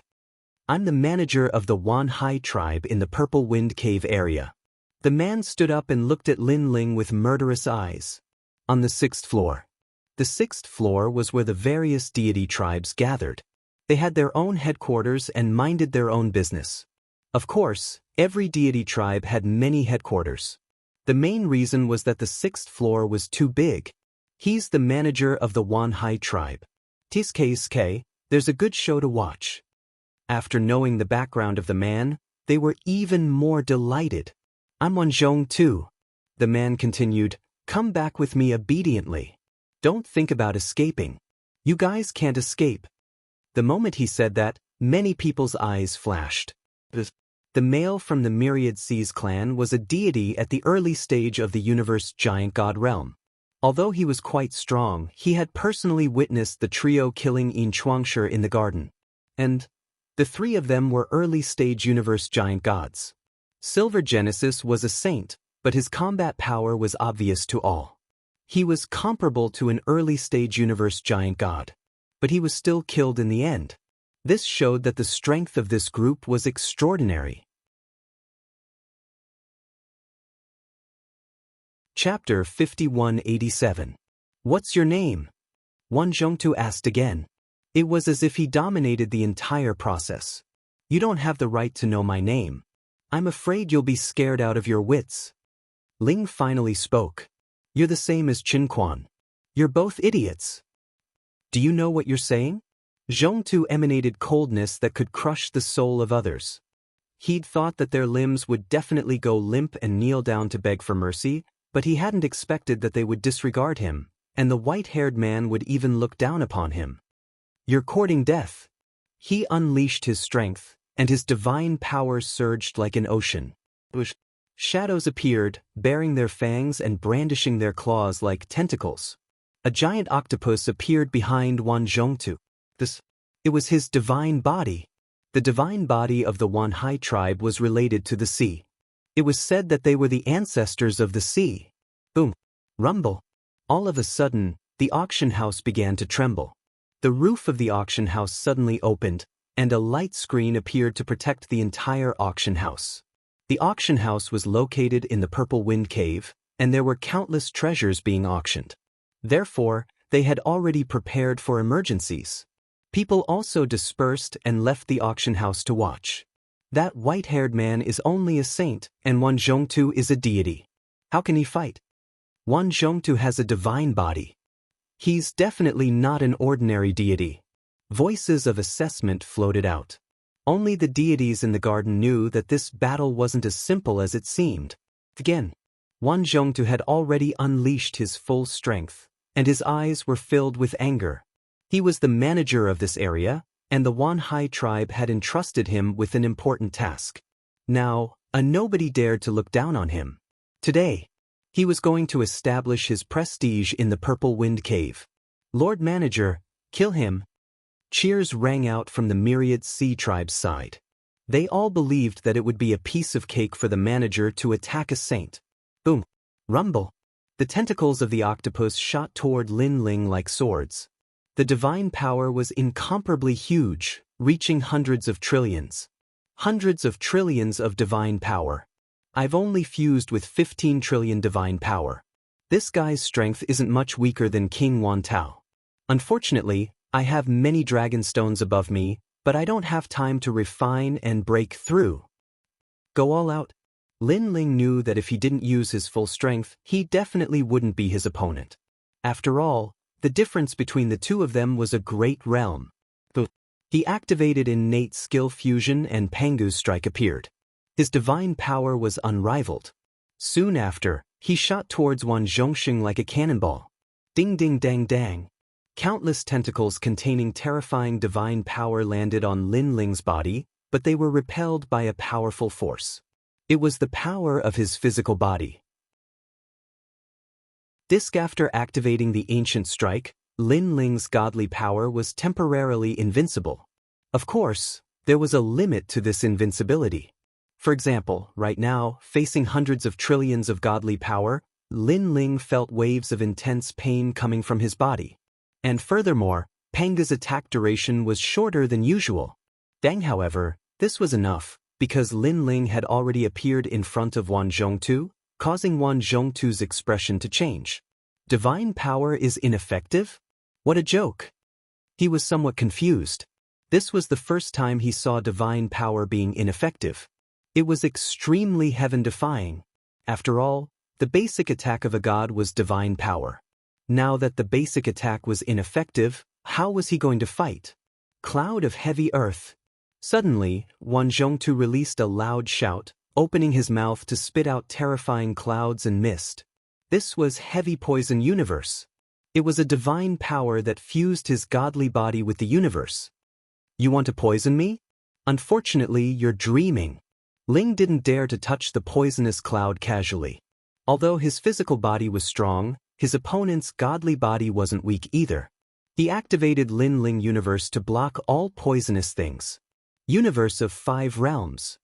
I'm the manager of the Wanhai tribe in the Purple Wind Cave area. The man stood up and looked at Lin Ling with murderous eyes. On the 6th floor. The 6th floor was where the various deity tribes gathered. They had their own headquarters and minded their own business. Of course, every deity tribe had many headquarters. The main reason was that the 6th floor was too big. He's the manager of the Wanhai tribe. Tiske, there's a good show to watch. After knowing the background of the man, they were even more delighted. I'm Wanzhong too. The man continued, come back with me obediently. Don't think about escaping. You guys can't escape. The moment he said that, many people's eyes flashed. The male from the Myriad Seas clan was a deity at the early stage of the universe giant god realm. Although he was quite strong, he had personally witnessed the trio killing Yin Chuangshi in the garden. And the three of them were early-stage universe giant gods. Silver Genesis was a saint, but his combat power was obvious to all. He was comparable to an early-stage universe giant god, but he was still killed in the end. This showed that the strength of this group was extraordinary. Chapter 5187. What's your name? Wanzhongtu asked again. It was as if he dominated the entire process. You don't have the right to know my name. I'm afraid you'll be scared out of your wits. Ling finally spoke. You're the same as Qin Quan. You're both idiots. Do you know what you're saying? Zhongtu emanated coldness that could crush the soul of others. He'd thought that their limbs would definitely go limp and kneel down to beg for mercy, but he hadn't expected that they would disregard him, and the white-haired man would even look down upon him. You're courting death. He unleashed his strength, and his divine power surged like an ocean. Shadows appeared, bearing their fangs and brandishing their claws like tentacles. A giant octopus appeared behind Wanzhongtu. It was his divine body. The divine body of the Wanhai tribe was related to the sea. It was said that they were the ancestors of the sea. Boom. Rumble. All of a sudden, the auction house began to tremble. The roof of the auction house suddenly opened, and a light screen appeared to protect the entire auction house. The auction house was located in the Purple Wind Cave, and there were countless treasures being auctioned. Therefore, they had already prepared for emergencies. People also dispersed and left the auction house to watch. That white-haired man is only a saint, and Wanzhongtu is a deity. How can he fight? Wanzhongtu has a divine body. He's definitely not an ordinary deity. Voices of assessment floated out. Only the deities in the garden knew that this battle wasn't as simple as it seemed. Again, Wanzhongtu had already unleashed his full strength, and his eyes were filled with anger. He was the manager of this area, and the Wanhai tribe had entrusted him with an important task. Now, a nobody dared to look down on him. Today, he was going to establish his prestige in the Purple Wind Cave. Lord Manager, kill him. Cheers rang out from the Myriad Sea tribe's side. They all believed that it would be a piece of cake for the manager to attack a saint. Boom. Rumble. The tentacles of the octopus shot toward Lin Ling like swords. The divine power was incomparably huge, reaching hundreds of trillions. Hundreds of trillions of divine power. I've only fused with 15 trillion divine power. This guy's strength isn't much weaker than King Wan Tao. Unfortunately, I have many dragon stones above me, but I don't have time to refine and break through. Go all out. Lin Ling knew that if he didn't use his full strength, he definitely wouldn't be his opponent. After all, the difference between the two of them was a great realm. He activated innate skill fusion and Pangu's strike appeared. His divine power was unrivaled. Soon after, he shot towards Wanzhongxing like a cannonball. Ding ding dang dang. Countless tentacles containing terrifying divine power landed on Lin Ling's body, but they were repelled by a powerful force. It was the power of his physical body. After activating the ancient strike, Lin Ling's godly power was temporarily invincible. Of course, there was a limit to this invincibility. For example, right now, facing hundreds of trillions of godly power, Lin Ling felt waves of intense pain coming from his body. And furthermore, Panga's attack duration was shorter than usual. Dang, however, this was enough, because Lin Ling had already appeared in front of Wan Zhongtu, causing Wan Zhongtu's expression to change. Divine power is ineffective? What a joke! He was somewhat confused. This was the first time he saw divine power being ineffective. It was extremely heaven-defying. After all, the basic attack of a god was divine power. Now that the basic attack was ineffective, how was he going to fight? Cloud of heavy earth. Suddenly, Wan Zhongtu released a loud shout, opening his mouth to spit out terrifying clouds and mist. This was heavy poison universe. It was a divine power that fused his godly body with the universe. You want to poison me? Unfortunately, you're dreaming. Ling didn't dare to touch the poisonous cloud casually. Although his physical body was strong, his opponent's godly body wasn't weak either. He activated Lin Ling Universe to block all poisonous things. Universe of 5 realms.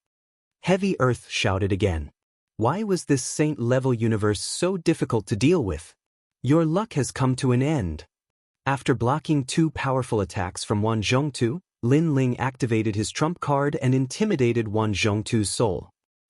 Heavy Earth shouted again. Why was this saint-level universe so difficult to deal with? Your luck has come to an end. After blocking 2 powerful attacks from Wan Zhongtu, Lin Ling activated his trump card and intimidated Wan Zhongtu's soul.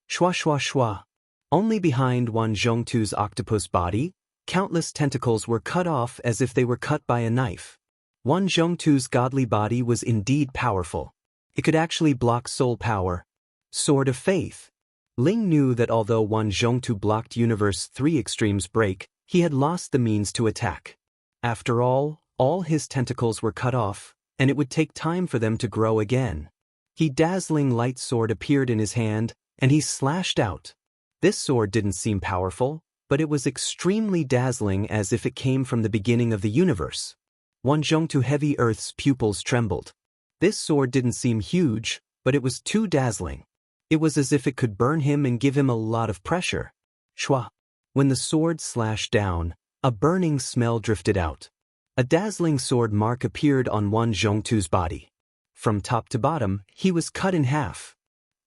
Shwa shwa shwa. Only behind Wan Zhongtu's octopus body, countless tentacles were cut off as if they were cut by a knife. Wan Zhongtu's godly body was indeed powerful. It could actually block soul power. Sword of Faith. Ling knew that although Wan Zhongtu blocked Universe 3 Extreme's break, he had lost the means to attack. After all his tentacles were cut off, and it would take time for them to grow again. His dazzling light sword appeared in his hand, and he slashed out. This sword didn't seem powerful, but it was extremely dazzling as if it came from the beginning of the universe. Wan Zhongtu Heavy Earth's pupils trembled. This sword didn't seem huge, but it was too dazzling. It was as if it could burn him and give him a lot of pressure. Shwa. When the sword slashed down, a burning smell drifted out. A dazzling sword mark appeared on Wan Zhongtu's body. From top to bottom, he was cut in half.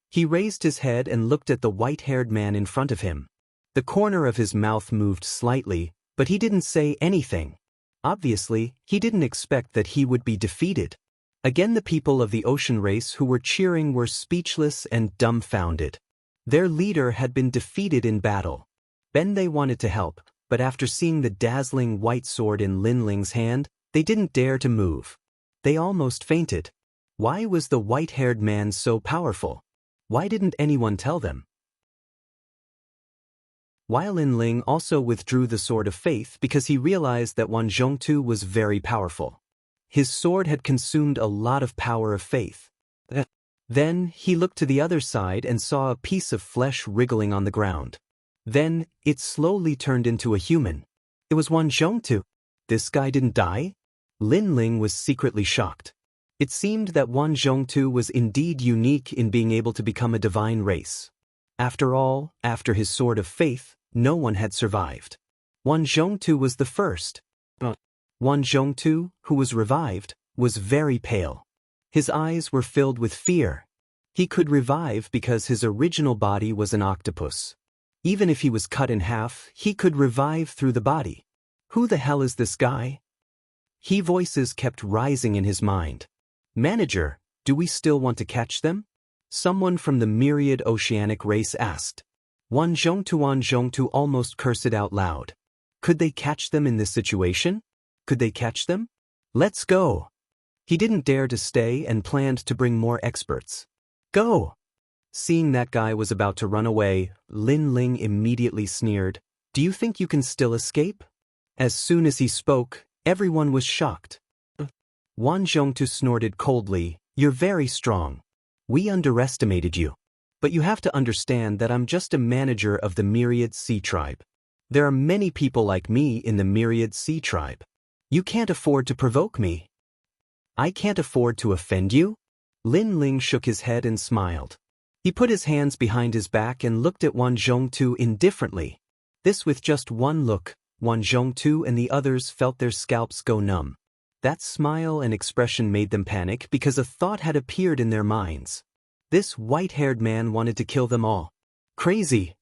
He raised his head and looked at the white-haired man in front of him. The corner of his mouth moved slightly, but he didn't say anything. Obviously, he didn't expect that he would be defeated. Again, the people of the ocean race who were cheering were speechless and dumbfounded. Their leader had been defeated in battle. They wanted to help, but after seeing the dazzling white sword in Lin Ling's hand, they didn't dare to move. They almost fainted. Why was the white-haired man so powerful? Why didn't anyone tell them? While Lin Ling also withdrew the Sword of Faith because he realized that Wan Zhongtu was very powerful. His sword had consumed a lot of power of faith. Then he looked to the other side and saw a piece of flesh wriggling on the ground. Then it slowly turned into a human. It was Wan Zhongtu. This guy didn't die? Lin Ling was secretly shocked. It seemed that Wan Zhongtu was indeed unique in being able to become a divine race. After all, after his Sword of Faith, no one had survived. Wan Zhongtu was the first. Wan Zhongtu, who was revived, was very pale. His eyes were filled with fear. He could revive because his original body was an octopus. Even if he was cut in half, he could revive through the body. Who the hell is this guy? Voices kept rising in his mind. Manager, do we still want to catch them? Someone from the myriad oceanic race asked. Wan Zhongtu almost cursed it out loud. Could they catch them in this situation? Could they catch them? Let's go. He didn't dare to stay and planned to bring more experts. Go! Seeing that guy was about to run away, Lin Ling immediately sneered. Do you think you can still escape? As soon as he spoke, everyone was shocked. Wan Zhongtu snorted coldly. You're very strong. We underestimated you. But you have to understand that I'm just a manager of the Myriad Sea Tribe. There are many people like me in the Myriad Sea Tribe. You can't afford to provoke me. I can't afford to offend you? Lin Ling shook his head and smiled. He put his hands behind his back and looked at Wan Zhongtu indifferently. This with just one look, Wan Zhongtu and the others felt their scalps go numb. That smile and expression made them panic because a thought had appeared in their minds. This white-haired man wanted to kill them all. Crazy.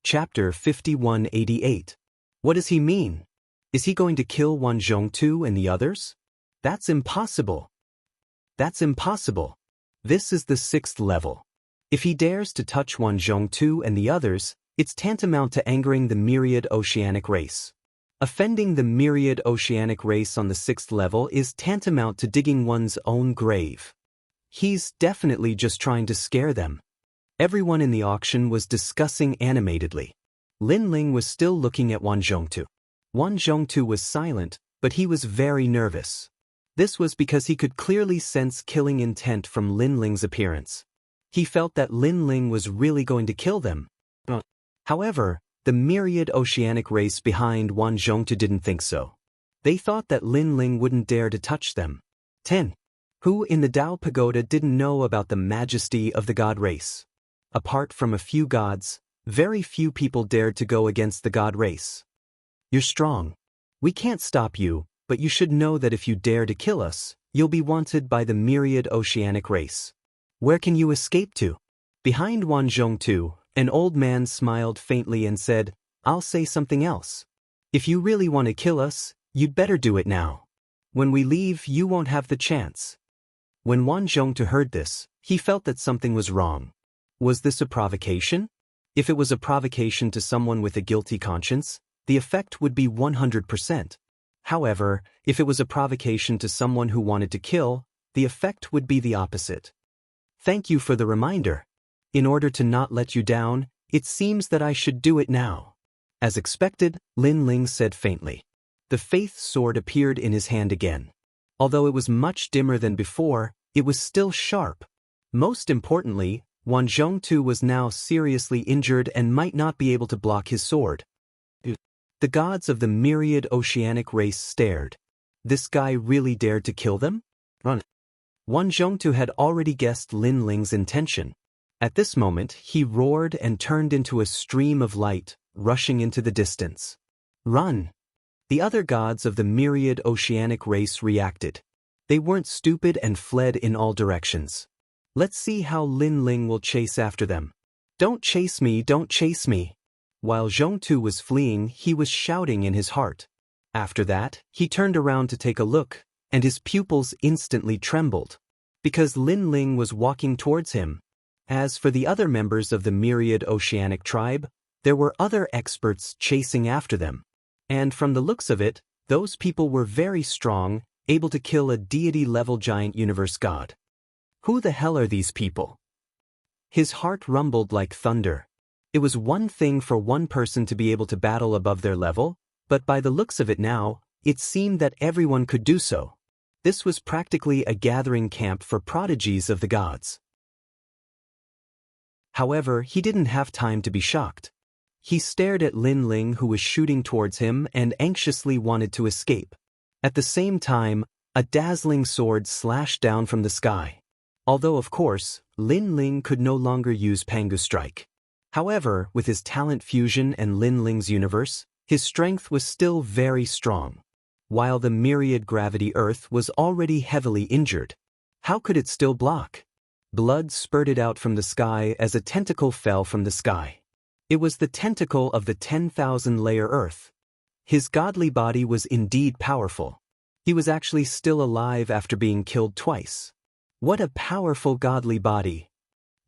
Chapter 5188. What does he mean? Is he going to kill Wan Zhongtu and the others? That's impossible. That's impossible. This is the 6th level. If he dares to touch Wan Zhongtu and the others, it's tantamount to angering the myriad oceanic race. Offending the myriad oceanic race on the 6th level is tantamount to digging one's own grave. He's definitely just trying to scare them. Everyone in the auction was discussing animatedly. Lin Ling was still looking at Wan Zhongtu. Wan Zhongtu was silent, but he was very nervous. This was because he could clearly sense killing intent from Lin Ling's appearance. He felt that Lin Ling was really going to kill them. However, the myriad oceanic race behind Wan Zhongtu didn't think so. They thought that Lin Ling wouldn't dare to touch them. 10. Who in the Tao Pagoda didn't know about the majesty of the god race? Apart from a few gods, very few people dared to go against the god race. You're strong. We can't stop you, but you should know that if you dare to kill us, you'll be wanted by the myriad oceanic race. Where can you escape to? Behind Wan Zhongtu, an old man smiled faintly and said, I'll say something else. If you really want to kill us, you'd better do it now. When we leave, you won't have the chance. When Wan Zhongtu heard this, he felt that something was wrong. Was this a provocation? If it was a provocation to someone with a guilty conscience, the effect would be 100%. However, if it was a provocation to someone who wanted to kill, the effect would be the opposite. Thank you for the reminder. In order to not let you down, it seems that I should do it now. As expected, Lin Ling said faintly. The faith sword appeared in his hand again. Although it was much dimmer than before, it was still sharp. Most importantly, Wan Zhongtu was now seriously injured and might not be able to block his sword. The gods of the myriad oceanic race stared. This guy really dared to kill them? Wan Zhongtu had already guessed Lin Ling's intention. At this moment, he roared and turned into a stream of light, rushing into the distance. Run! The other gods of the myriad oceanic race reacted. They weren't stupid and fled in all directions. Let's see how Lin Ling will chase after them. Don't chase me, don't chase me. While Zhongtu was fleeing, he was shouting in his heart. After that, he turned around to take a look, and his pupils instantly trembled. Because Lin Ling was walking towards him. As for the other members of the myriad oceanic tribe, there were other experts chasing after them. And from the looks of it, those people were very strong, able to kill a deity-level giant universe god. Who the hell are these people? His heart rumbled like thunder. It was one thing for one person to be able to battle above their level, but by the looks of it now, it seemed that everyone could do so. This was practically a gathering camp for prodigies of the gods. However, he didn't have time to be shocked. He stared at Lin Ling, who was shooting towards him and anxiously wanted to escape. At the same time, a dazzling sword slashed down from the sky. Although, of course, Lin Ling could no longer use Pangu Strike. However, with his talent fusion and Lin Ling's universe, his strength was still very strong. While the myriad gravity Earth was already heavily injured. How could it still block? Blood spurted out from the sky as a tentacle fell from the sky. It was the tentacle of the 10,000-layer Earth. His godly body was indeed powerful. He was actually still alive after being killed twice. What a powerful godly body!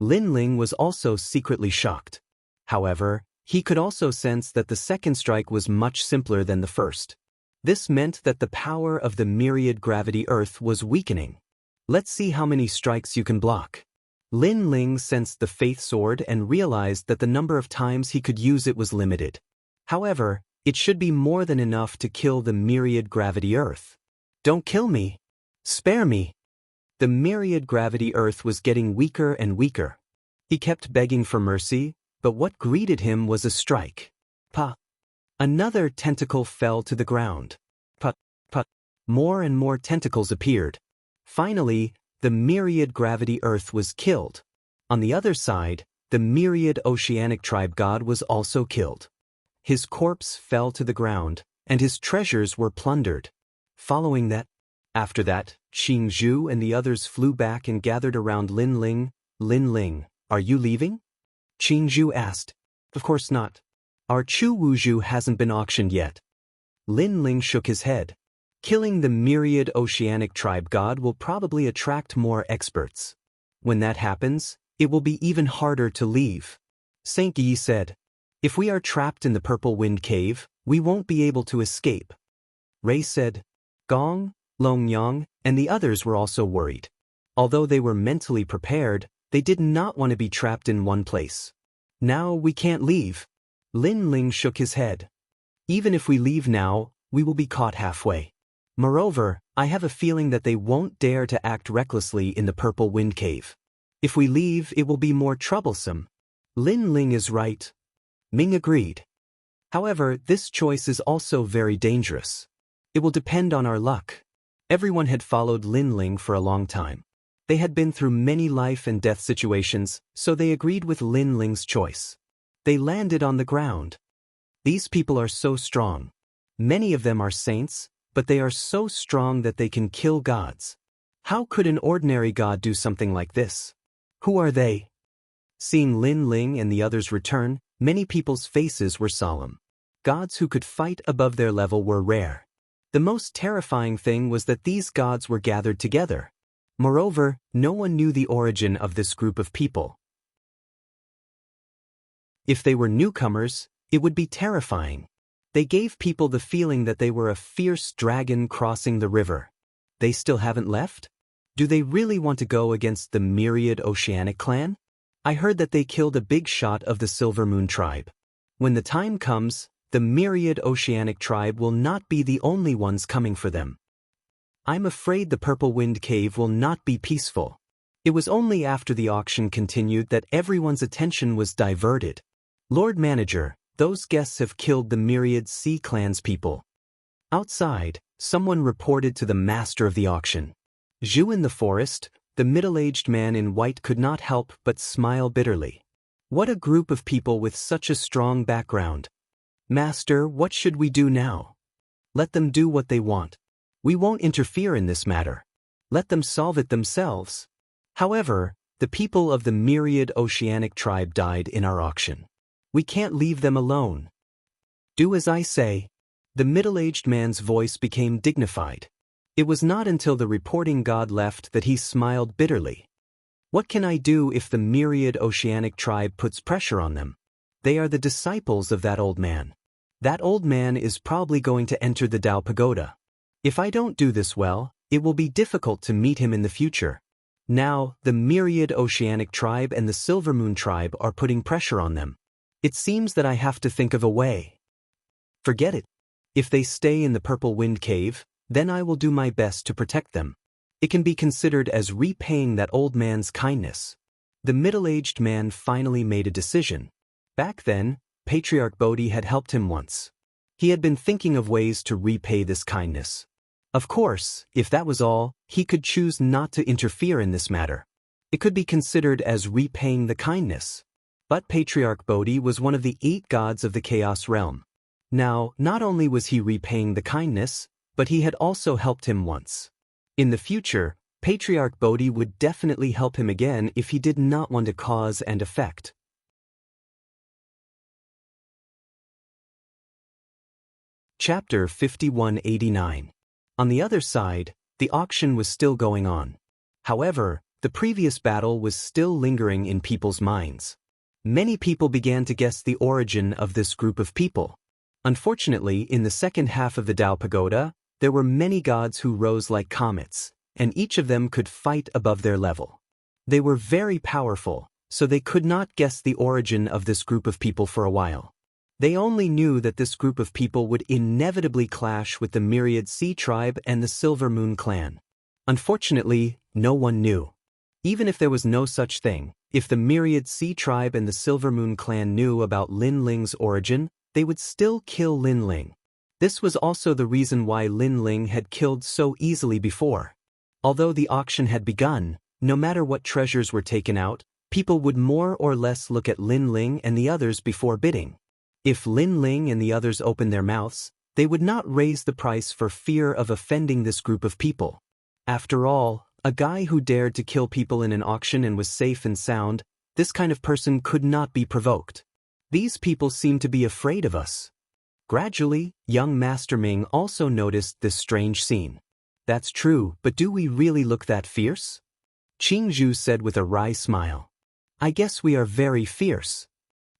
Lin Ling was also secretly shocked. However, he could also sense that the second strike was much simpler than the first. This meant that the power of the myriad gravity Earth was weakening. Let's see how many strikes you can block. Lin Ling sensed the faith sword and realized that the number of times he could use it was limited. However, it should be more than enough to kill the myriad gravity Earth. Don't kill me! Spare me! The myriad gravity Earth was getting weaker and weaker. He kept begging for mercy, but what greeted him was a strike. Pa! Another tentacle fell to the ground. Put. More and more tentacles appeared. Finally, the myriad gravity Earth was killed. On the other side, the myriad oceanic tribe god was also killed. His corpse fell to the ground, and his treasures were plundered. After that, Qing Zhu and the others flew back and gathered around Lin Ling. Lin Ling, are you leaving? Qing Zhu asked. Of course not. Our Chu Wuzhu hasn't been auctioned yet. Lin Ling shook his head. Killing the myriad oceanic tribe god will probably attract more experts. When that happens, it will be even harder to leave. Saint Yi said. If we are trapped in the Purple Wind Cave, we won't be able to escape. Ray said. Gong, Longyang, and the others were also worried. Although they were mentally prepared, they did not want to be trapped in one place. Now we can't leave. Lin Ling shook his head. Even if we leave now, we will be caught halfway. Moreover, I have a feeling that they won't dare to act recklessly in the Purple Wind Cave. If we leave, it will be more troublesome. Lin Ling is right. Ming agreed. However, this choice is also very dangerous. It will depend on our luck. Everyone had followed Lin Ling for a long time. They had been through many life and death situations, so they agreed with Lin Ling's choice. They landed on the ground. These people are so strong. Many of them are saints, but they are so strong that they can kill gods. How could an ordinary god do something like this? Who are they? Seeing Lin Ling and the others return, many people's faces were solemn. Gods who could fight above their level were rare. The most terrifying thing was that these gods were gathered together. Moreover, no one knew the origin of this group of people. If they were newcomers, it would be terrifying. They gave people the feeling that they were a fierce dragon crossing the river. They still haven't left? Do they really want to go against the myriad oceanic clan? I heard that they killed a big shot of the Silver Moon tribe. When the time comes, the myriad oceanic tribe will not be the only ones coming for them. I'm afraid the Purple Wind Cave will not be peaceful. It was only after the auction continued that everyone's attention was diverted. Lord Manager, those guests have killed the myriad Sea Clan's people. Outside, someone reported to the master of the auction. Zhu in the forest, the middle-aged man in white could not help but smile bitterly. What a group of people with such a strong background. Master, what should we do now? Let them do what they want. We won't interfere in this matter. Let them solve it themselves. However, the people of the myriad oceanic tribe died in our auction. We can't leave them alone. Do as I say. The middle-aged man's voice became dignified. It was not until the reporting god left that he smiled bitterly. What can I do if the myriad oceanic tribe puts pressure on them? They are the disciples of that old man. That old man is probably going to enter the Tao Pagoda. If I don't do this well, it will be difficult to meet him in the future. Now, the myriad oceanic tribe and the Silver Moon tribe are putting pressure on them. It seems that I have to think of a way. Forget it. If they stay in the Purple Wind Cave, then I will do my best to protect them. It can be considered as repaying that old man's kindness. The middle-aged man finally made a decision. Back then, Patriarch Bodhi had helped him once. He had been thinking of ways to repay this kindness. Of course, if that was all, he could choose not to interfere in this matter. It could be considered as repaying the kindness. But Patriarch Bodhi was one of the 8 gods of the Chaos Realm. Now, not only was he repaying the kindness, but he had also helped him once. In the future, Patriarch Bodhi would definitely help him again if he did not want a cause and effect. Chapter 5189. On the other side, the auction was still going on. However, the previous battle was still lingering in people's minds. Many people began to guess the origin of this group of people. Unfortunately, in the second half of the Tao Pagoda, there were many gods who rose like comets, and each of them could fight above their level. They were very powerful, so they could not guess the origin of this group of people for a while. They only knew that this group of people would inevitably clash with the Myriad Sea Tribe and the Silver Moon Clan. Unfortunately, no one knew. Even if there was no such thing, if the Myriad Sea Tribe and the Silver Moon Clan knew about Lin Ling's origin, they would still kill Lin Ling. This was also the reason why Lin Ling had killed so easily before. Although the auction had begun, no matter what treasures were taken out, people would more or less look at Lin Ling and the others before bidding. If Lin Ling and the others opened their mouths, they would not raise the price for fear of offending this group of people. After all, a guy who dared to kill people in an auction and was safe and sound, this kind of person could not be provoked. These people seem to be afraid of us. Gradually, young Master Ming also noticed this strange scene. That's true, but do we really look that fierce? Qing Zhu said with a wry smile. I guess we are very fierce.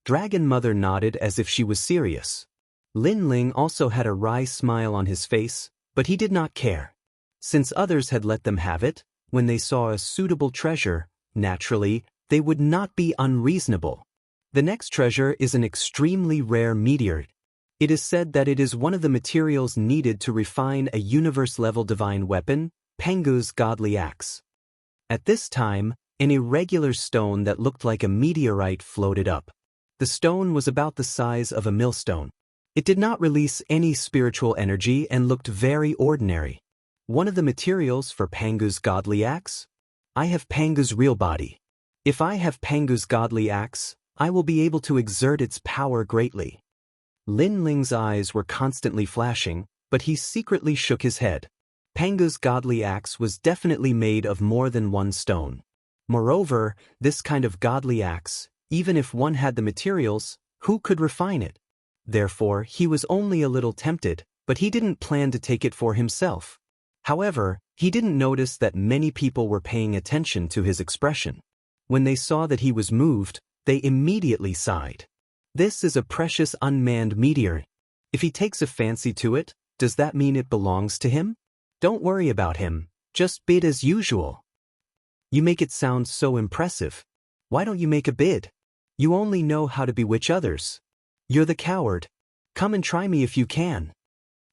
Dragon Mother nodded as if she was serious. Lin Ling also had a wry smile on his face, but he did not care. Since others had let them have it, when they saw a suitable treasure, naturally, they would not be unreasonable. The next treasure is an extremely rare meteor. It is said that it is one of the materials needed to refine a universe-level divine weapon, Pengu's godly axe. At this time, an irregular stone that looked like a meteorite floated up. The stone was about the size of a millstone. It did not release any spiritual energy and looked very ordinary. One of the materials for Pengu's godly axe? I have Pengu's real body. If I have Pengu's godly axe, I will be able to exert its power greatly. Lin Ling's eyes were constantly flashing, but he secretly shook his head. Pengu's godly axe was definitely made of more than one stone. Moreover, this kind of godly axe, even if one had the materials, who could refine it? Therefore, he was only a little tempted, but he didn't plan to take it for himself. However, he didn't notice that many people were paying attention to his expression. When they saw that he was moved, they immediately sighed. This is a precious unmanned meteor. If he takes a fancy to it, does that mean it belongs to him? Don't worry about him, just bid as usual. You make it sound so impressive. Why don't you make a bid? You only know how to bewitch others. You're the coward. Come and try me if you can.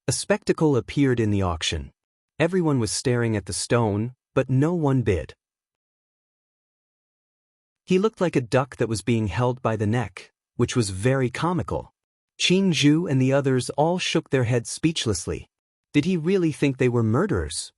A spectacle appeared in the auction. Everyone was staring at the stone, but no one bid. He looked like a duck that was being held by the neck, which was very comical. Qing Zhu and the others all shook their heads speechlessly. Did he really think they were murderers?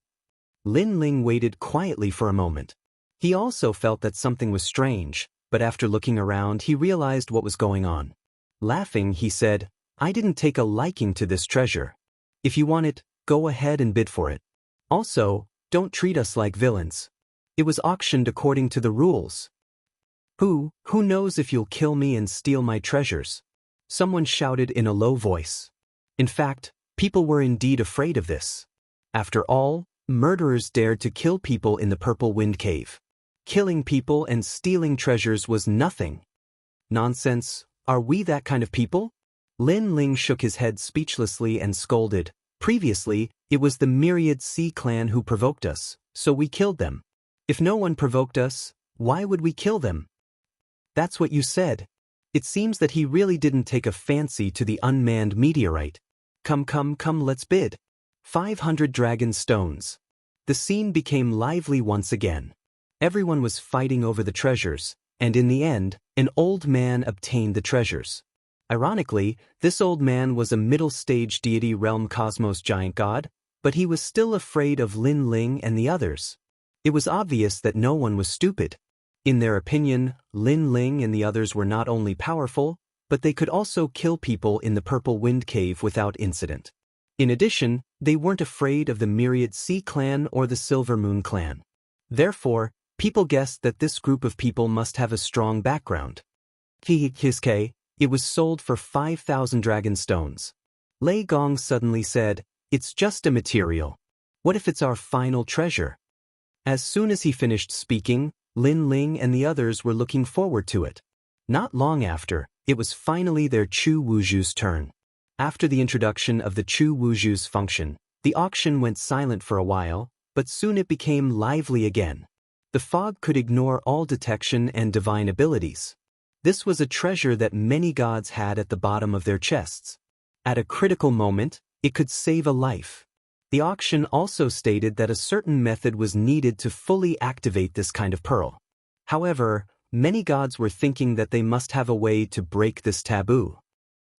Lin Ling waited quietly for a moment. He also felt that something was strange, but after looking around he realized what was going on. Laughing, he said, I didn't take a liking to this treasure. If you want it, go ahead and bid for it. Also, don't treat us like villains. It was auctioned according to the rules. Who knows if you'll kill me and steal my treasures? Someone shouted in a low voice. In fact, people were indeed afraid of this. After all, murderers dared to kill people in the Purple Wind Cave. Killing people and stealing treasures was nothing. Nonsense, are we that kind of people? Lin Ling shook his head speechlessly and scolded. Previously, it was the Myriad Sea clan who provoked us, so we killed them. If no one provoked us, why would we kill them? That's what you said. It seems that he really didn't take a fancy to the unmanned meteorite. Come, let's bid. 500 dragon stones. The scene became lively once again. Everyone was fighting over the treasures, and in the end, an old man obtained the treasures. Ironically, this old man was a middle-stage deity realm cosmos giant god, but he was still afraid of Lin Ling and the others. It was obvious that no one was stupid. In their opinion, Lin Ling and the others were not only powerful, but they could also kill people in the Purple Wind Cave without incident. In addition, they weren't afraid of the Myriad Sea clan or the Silver Moon clan. Therefore, people guessed that this group of people must have a strong background. It was sold for 5,000 dragon stones. Lei Gong suddenly said, It's just a material. What if it's our final treasure? As soon as he finished speaking, Lin Ling and the others were looking forward to it. Not long after, it was finally their Chu Wuzhu's turn. After the introduction of the Chu Wuzhu's function, the auction went silent for a while, but soon it became lively again. The fog could ignore all detection and divine abilities. This was a treasure that many gods had at the bottom of their chests. At a critical moment, it could save a life. The auction also stated that a certain method was needed to fully activate this kind of pearl. However, many gods were thinking that they must have a way to break this taboo.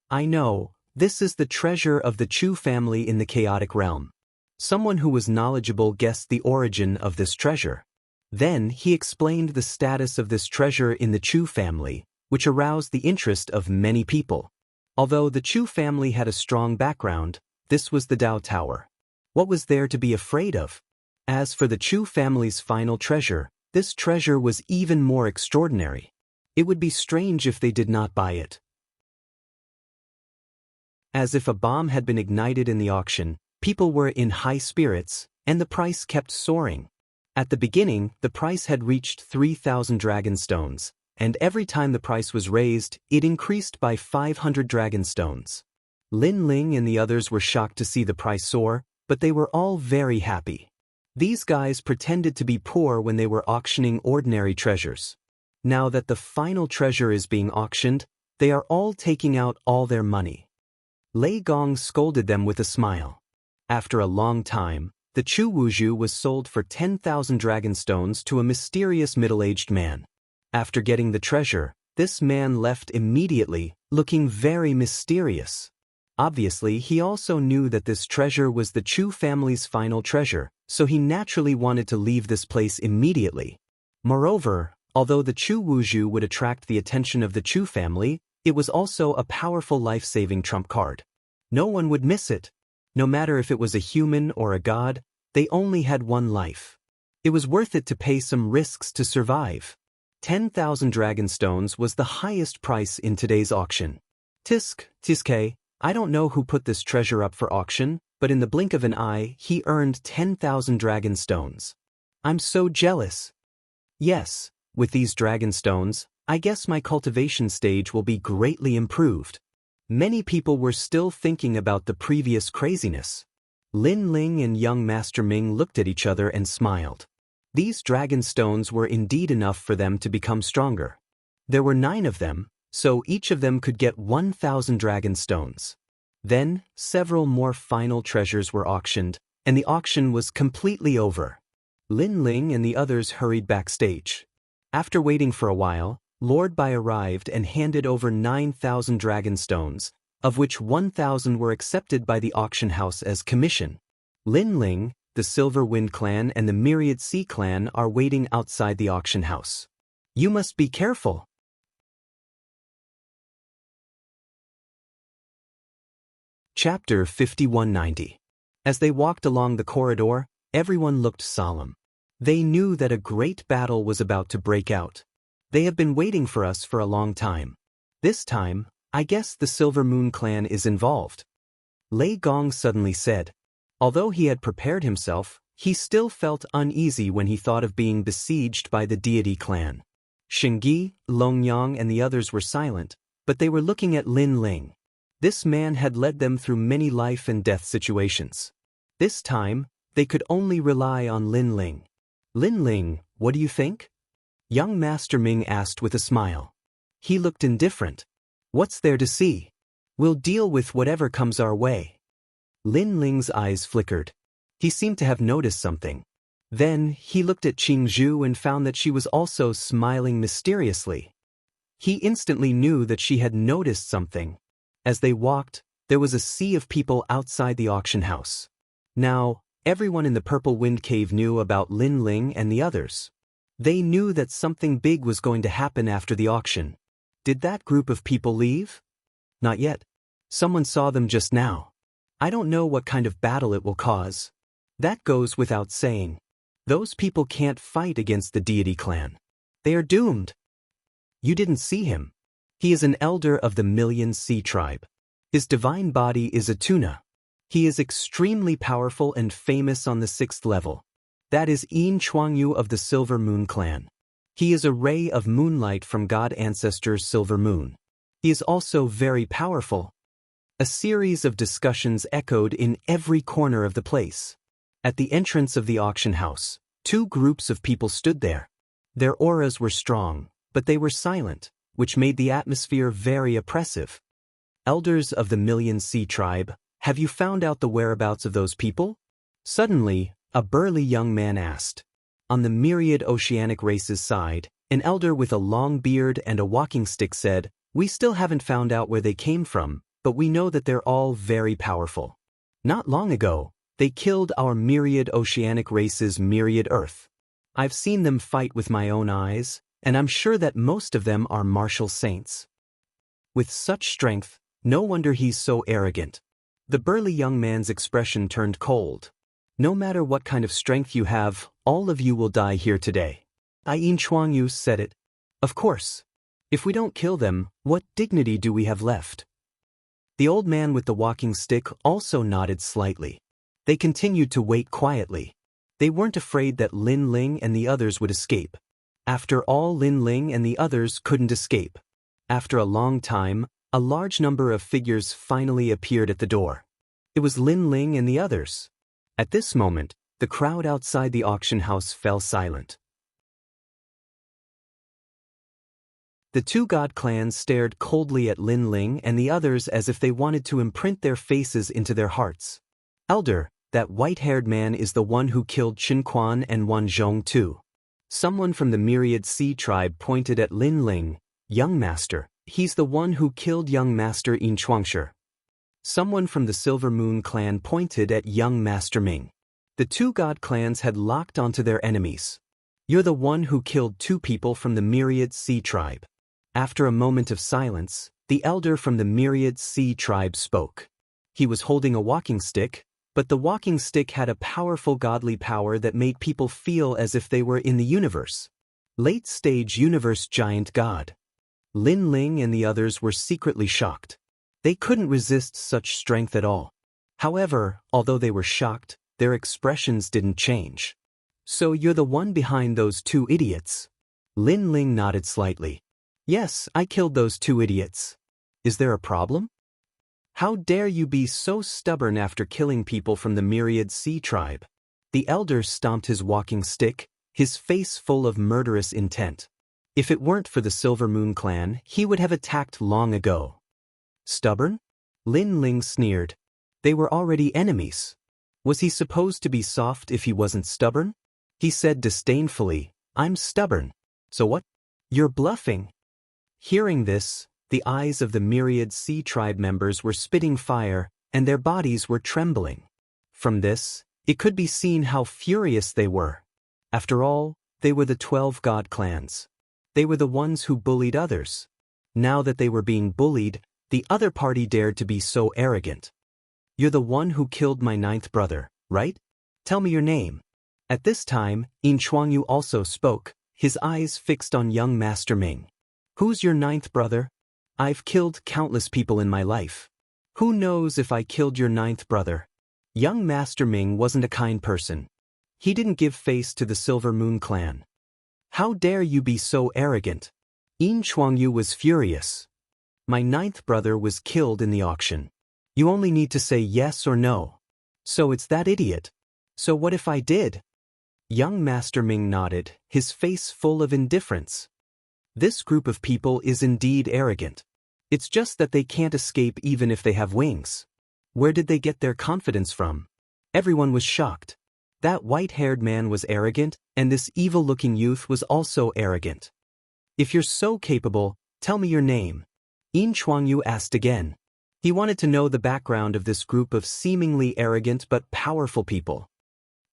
I know, this is the treasure of the Chu family in the chaotic realm. Someone who was knowledgeable guessed the origin of this treasure. Then he explained the status of this treasure in the Chu family, which aroused the interest of many people. Although the Chu family had a strong background, this was the Dao Tower. What was there to be afraid of? As for the Chu family's final treasure, this treasure was even more extraordinary. It would be strange if they did not buy it. As if a bomb had been ignited in the auction, people were in high spirits, and the price kept soaring. At the beginning, the price had reached 3,000 dragon stones, and every time the price was raised, it increased by 500 dragon stones. Lin Ling and the others were shocked to see the price soar, but they were all very happy. These guys pretended to be poor when they were auctioning ordinary treasures. Now that the final treasure is being auctioned, they are all taking out all their money. Lei Gong scolded them with a smile. After a long time, the Chu Wuju was sold for 10,000 dragon stones to a mysterious middle-aged man. After getting the treasure, this man left immediately, looking very mysterious. Obviously, he also knew that this treasure was the Chu family's final treasure, so he naturally wanted to leave this place immediately. Moreover, although the Chu Wuju would attract the attention of the Chu family, it was also a powerful life-saving trump card. No one would miss it. No matter if it was a human or a god, they only had one life. It was worth it to pay some risks to survive. 10,000 dragon stones was the highest price in today's auction. Tiske, I don't know who put this treasure up for auction, but in the blink of an eye, he earned 10,000 dragon stones. I'm so jealous. Yes, with these dragon stones, I guess my cultivation stage will be greatly improved. Many people were still thinking about the previous craziness. Lin Ling and young Master Ming looked at each other and smiled. These dragon stones were indeed enough for them to become stronger. There were 9 of them, so each of them could get 1,000 dragon stones. Then, several more final treasures were auctioned, and the auction was completely over. Lin Ling and the others hurried backstage. After waiting for a while, Lord Bai arrived and handed over 9,000 dragon stones, of which 1,000 were accepted by the auction house as commission. Lin Ling, the Silver Wind clan and the Myriad Sea clan are waiting outside the auction house. You must be careful. Chapter 5190. As they walked along the corridor, everyone looked solemn. They knew that a great battle was about to break out. They have been waiting for us for a long time. This time, I guess the Silver Moon clan is involved. Lei Gong suddenly said. Although he had prepared himself, he still felt uneasy when he thought of being besieged by the deity clan. Xingyi, Longyang and the others were silent, but they were looking at Lin Ling. This man had led them through many life and death situations. This time, they could only rely on Lin Ling. Lin Ling, what do you think? Young Master Ming asked with a smile. He looked indifferent. What's there to see? We'll deal with whatever comes our way. Lin Ling's eyes flickered. He seemed to have noticed something. Then, he looked at Qingzhu and found that she was also smiling mysteriously. He instantly knew that she had noticed something. As they walked, there was a sea of people outside the auction house. Now, everyone in the Purple Wind Cave knew about Lin Ling and the others. They knew that something big was going to happen after the auction. Did that group of people leave? Not yet. Someone saw them just now. I don't know what kind of battle it will cause. That goes without saying. Those people can't fight against the deity clan. They are doomed. You didn't see him. He is an elder of the Million Sea tribe. His divine body is a tuna. He is extremely powerful and famous on the 6th level. That is Yin Chuangyu of the Silver Moon clan. He is a ray of moonlight from God Ancestor's Silver Moon. He is also very powerful. A series of discussions echoed in every corner of the place. At the entrance of the auction house, 2 groups of people stood there. Their auras were strong, but they were silent, which made the atmosphere very oppressive. Elders of the Million Sea tribe, have you found out the whereabouts of those people? Suddenly, a burly young man asked. On the Myriad Oceanic Race's side, an elder with a long beard and a walking stick said, We still haven't found out where they came from, but we know that they're all very powerful. Not long ago, they killed our Myriad Oceanic Race's Myriad Earth. I've seen them fight with my own eyes, and I'm sure that most of them are martial saints. With such strength, no wonder he's so arrogant. The burly young man's expression turned cold. No matter what kind of strength you have, all of you will die here today. Yin Chuangyu said it. Of course. If we don't kill them, what dignity do we have left? The old man with the walking stick also nodded slightly. They continued to wait quietly. They weren't afraid that Lin Ling and the others would escape. After all, Lin Ling and the others couldn't escape. After a long time, a large number of figures finally appeared at the door. It was Lin Ling and the others. At this moment, the crowd outside the auction house fell silent. The two god clans stared coldly at Lin Ling and the others as if they wanted to imprint their faces into their hearts. Elder, that white-haired man is the one who killed Chen Quan and Wan Zhong too. Someone from the Myriad Sea tribe pointed at Lin Ling. Young Master, he's the one who killed young Master Yin Chuangshi. Someone from the Silver Moon clan pointed at young Master Ming. The two god clans had locked onto their enemies. You're the one who killed two people from the Myriad Sea tribe. After a moment of silence, the elder from the Myriad Sea tribe spoke. He was holding a walking stick, but the walking stick had a powerful godly power that made people feel as if they were in the universe. Late-stage universe giant god. Lin Ling and the others were secretly shocked. They couldn't resist such strength at all. However, although they were shocked, their expressions didn't change. So you're the one behind those two idiots? Lin Ling nodded slightly. Yes, I killed those two idiots. Is there a problem? How dare you be so stubborn after killing people from the Myriad Sea tribe? The elder stomped his walking stick, his face full of murderous intent. If it weren't for the Silver Moon clan, he would have attacked long ago. Stubborn? Lin Ling sneered. They were already enemies. Was he supposed to be soft if he wasn't stubborn? He said disdainfully, I'm stubborn. So what? You're bluffing. Hearing this, the eyes of the Myriad Sea tribe members were spitting fire, and their bodies were trembling. From this, it could be seen how furious they were. After all, they were the 12 god clans. They were the ones who bullied others. Now that they were being bullied, the other party dared to be so arrogant. You're the one who killed my 9th brother, right? Tell me your name. At this time, Yin Chuangyu also spoke, his eyes fixed on young Master Ming. Who's your 9th brother? I've killed countless people in my life. Who knows if I killed your 9th brother? Young Master Ming wasn't a kind person. He didn't give face to the Silver Moon clan. How dare you be so arrogant? Yin Chuangyu was furious. My 9th brother was killed in the auction. You only need to say yes or no. So it's that idiot. So what if I did? Young Master Ming nodded, his face full of indifference. This group of people is indeed arrogant. It's just that they can't escape even if they have wings. Where did they get their confidence from? Everyone was shocked. That white-haired man was arrogant, and this evil-looking youth was also arrogant. If you're so capable, tell me your name. Yin Chuangyu asked again. He wanted to know the background of this group of seemingly arrogant but powerful people.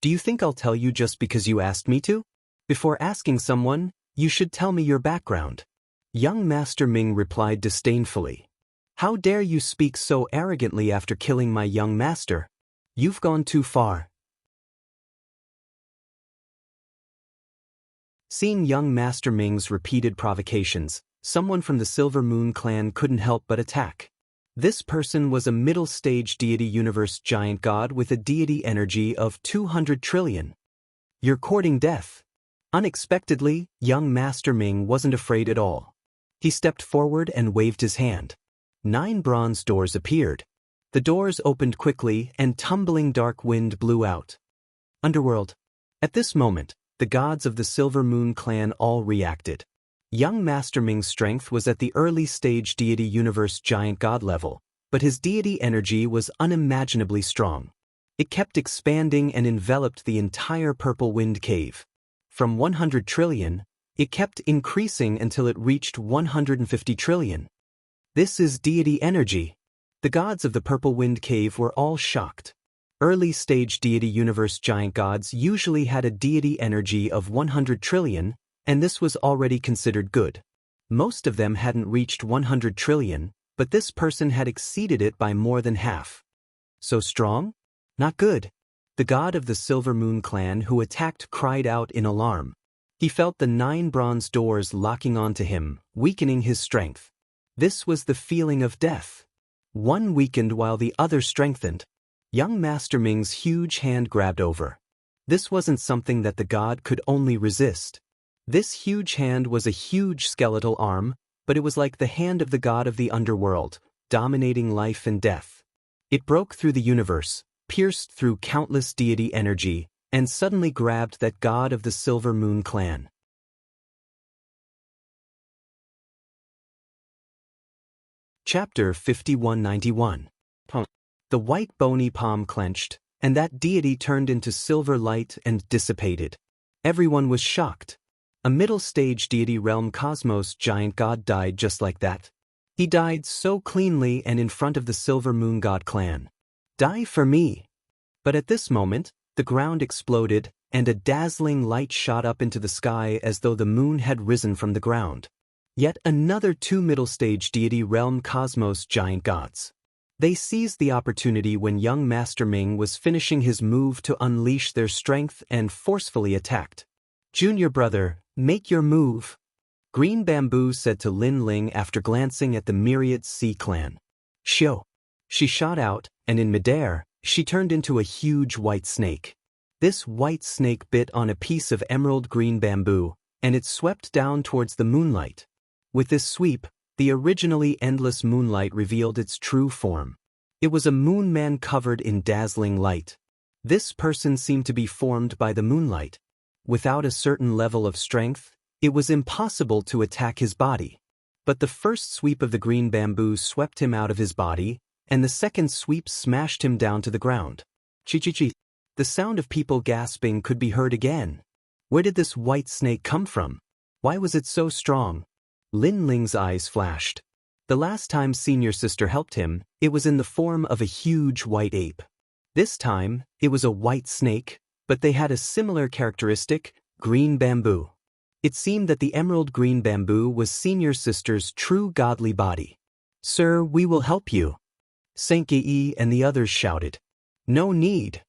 Do you think I'll tell you just because you asked me to? Before asking someone, you should tell me your background. Young Master Ming replied disdainfully. How dare you speak so arrogantly after killing my young master? You've gone too far. Seeing young Master Ming's repeated provocations, someone from the Silver Moon clan couldn't help but attack. This person was a middle-stage deity universe giant god with a deity energy of 200 trillion. You're courting death. Unexpectedly, young Master Ming wasn't afraid at all. He stepped forward and waved his hand. 9 bronze doors appeared. The doors opened quickly and tumbling dark wind blew out. Underworld. At this moment, the gods of the Silver Moon clan all reacted. Young Master Ming's strength was at the early stage deity universe giant god level, but his deity energy was unimaginably strong. It kept expanding and enveloped the entire Purple Wind Cave. From 100 trillion, it kept increasing until it reached 150 trillion. This is deity energy. The gods of the Purple Wind Cave were all shocked. Early-stage deity universe giant gods usually had a deity energy of 100 trillion, and this was already considered good. Most of them hadn't reached 100 trillion, but this person had exceeded it by more than half. So strong? Not good. The god of the Silver Moon clan who attacked cried out in alarm. He felt the 9 bronze doors locking onto him, weakening his strength. This was the feeling of death. One weakened while the other strengthened. Young Master Ming's huge hand grabbed over. This wasn't something that the god could only resist. This huge hand was a huge skeletal arm, but it was like the hand of the god of the underworld, dominating life and death. It broke through the universe, pierced through countless deity energy, and suddenly grabbed that god of the Silver Moon clan. Chapter 5191. The white bony palm clenched, and that deity turned into silver light and dissipated. Everyone was shocked. A middle-stage deity realm cosmos giant god died just like that. He died so cleanly and in front of the Silver Moon god clan. Die for me. But at this moment, the ground exploded, and a dazzling light shot up into the sky as though the moon had risen from the ground. Yet another two middle-stage deity realm cosmos giant gods. They seized the opportunity when young Master Ming was finishing his move to unleash their strength and forcefully attacked. Junior brother, make your move. Green Bamboo said to Lin Ling after glancing at the myriad sea clan. Shio. She shot out, and in midair, she turned into a huge white snake. This white snake bit on a piece of emerald green bamboo, and it swept down towards the moonlight. With this sweep, the originally endless moonlight revealed its true form. It was a moon man covered in dazzling light. This person seemed to be formed by the moonlight. Without a certain level of strength, it was impossible to attack his body. But the first sweep of the green bamboo swept him out of his body, and the second sweep smashed him down to the ground. Chi-chi-chi. The sound of people gasping could be heard again. Where did this white snake come from? Why was it so strong? Lin Ling's eyes flashed. The last time senior sister helped him, it was in the form of a huge white ape. This time, it was a white snake, but they had a similar characteristic, green bamboo. It seemed that the emerald green bamboo was senior sister's true godly body. Sir, we will help you. Sankei and the others shouted. No need.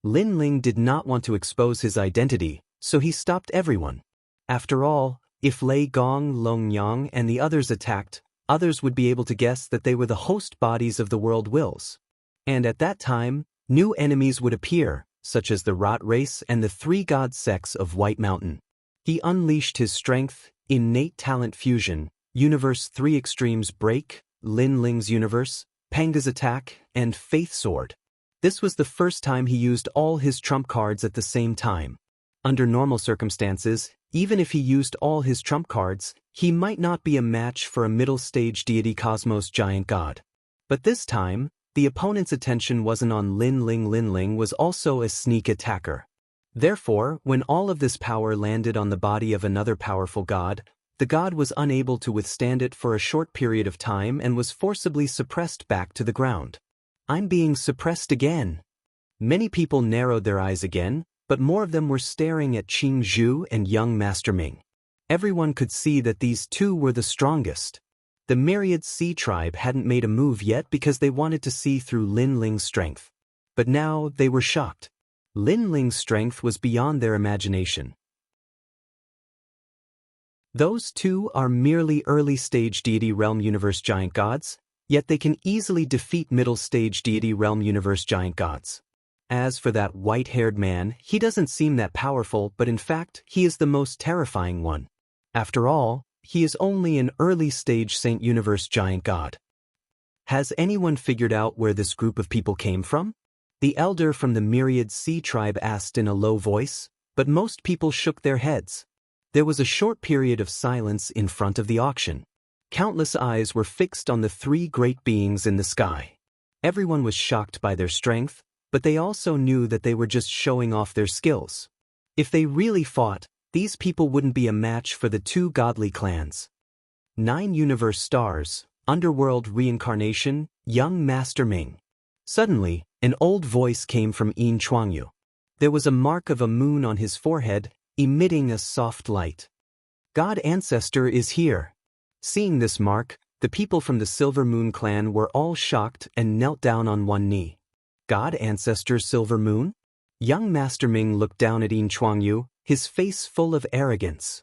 Lin Ling did not want to expose his identity, so he stopped everyone. After all, if Lei Gong, Long Yang and the others attacked, others would be able to guess that they were the host bodies of the world wills. And at that time, new enemies would appear, such as the Rot race and the three god sects of White Mountain. He unleashed his strength, innate talent fusion, Universe 3 Extremes Break, Lin Ling's Universe, Panga's Attack, and Faith Sword. This was the first time he used all his trump cards at the same time. Under normal circumstances, even if he used all his trump cards, he might not be a match for a middle-stage deity cosmos giant god. But this time, the opponent's attention wasn't on Lin Ling. Lin Ling was also a sneak attacker. Therefore, when all of this power landed on the body of another powerful god, the god was unable to withstand it for a short period of time and was forcibly suppressed back to the ground. I'm being suppressed again. Many people narrowed their eyes again, but more of them were staring at Qing Zhu and young Master Ming. Everyone could see that these two were the strongest. The myriad sea tribe hadn't made a move yet because they wanted to see through Lin Ling's strength. But now they were shocked. Lin Ling's strength was beyond their imagination. Those two are merely early-stage deity realm universe giant gods, yet they can easily defeat middle-stage deity realm universe giant gods. As for that white-haired man, he doesn't seem that powerful, but in fact, he is the most terrifying one. After all, he is only an early-stage Saint Universe giant god. Has anyone figured out where this group of people came from? The elder from the Myriad Sea tribe asked in a low voice, but most people shook their heads. There was a short period of silence in front of the auction. Countless eyes were fixed on the three great beings in the sky. Everyone was shocked by their strength, but they also knew that they were just showing off their skills. If they really fought, these people wouldn't be a match for the two godly clans. 9 universe stars, underworld reincarnation, young Master Ming. Suddenly, an old voice came from Yin Chuangyu. There was a mark of a moon on his forehead, emitting a soft light. God Ancestor is here. Seeing this mark, the people from the Silver Moon clan were all shocked and knelt down on one knee. God Ancestor Silver Moon? Young Master Ming looked down at Yin Chuangyu, his face full of arrogance.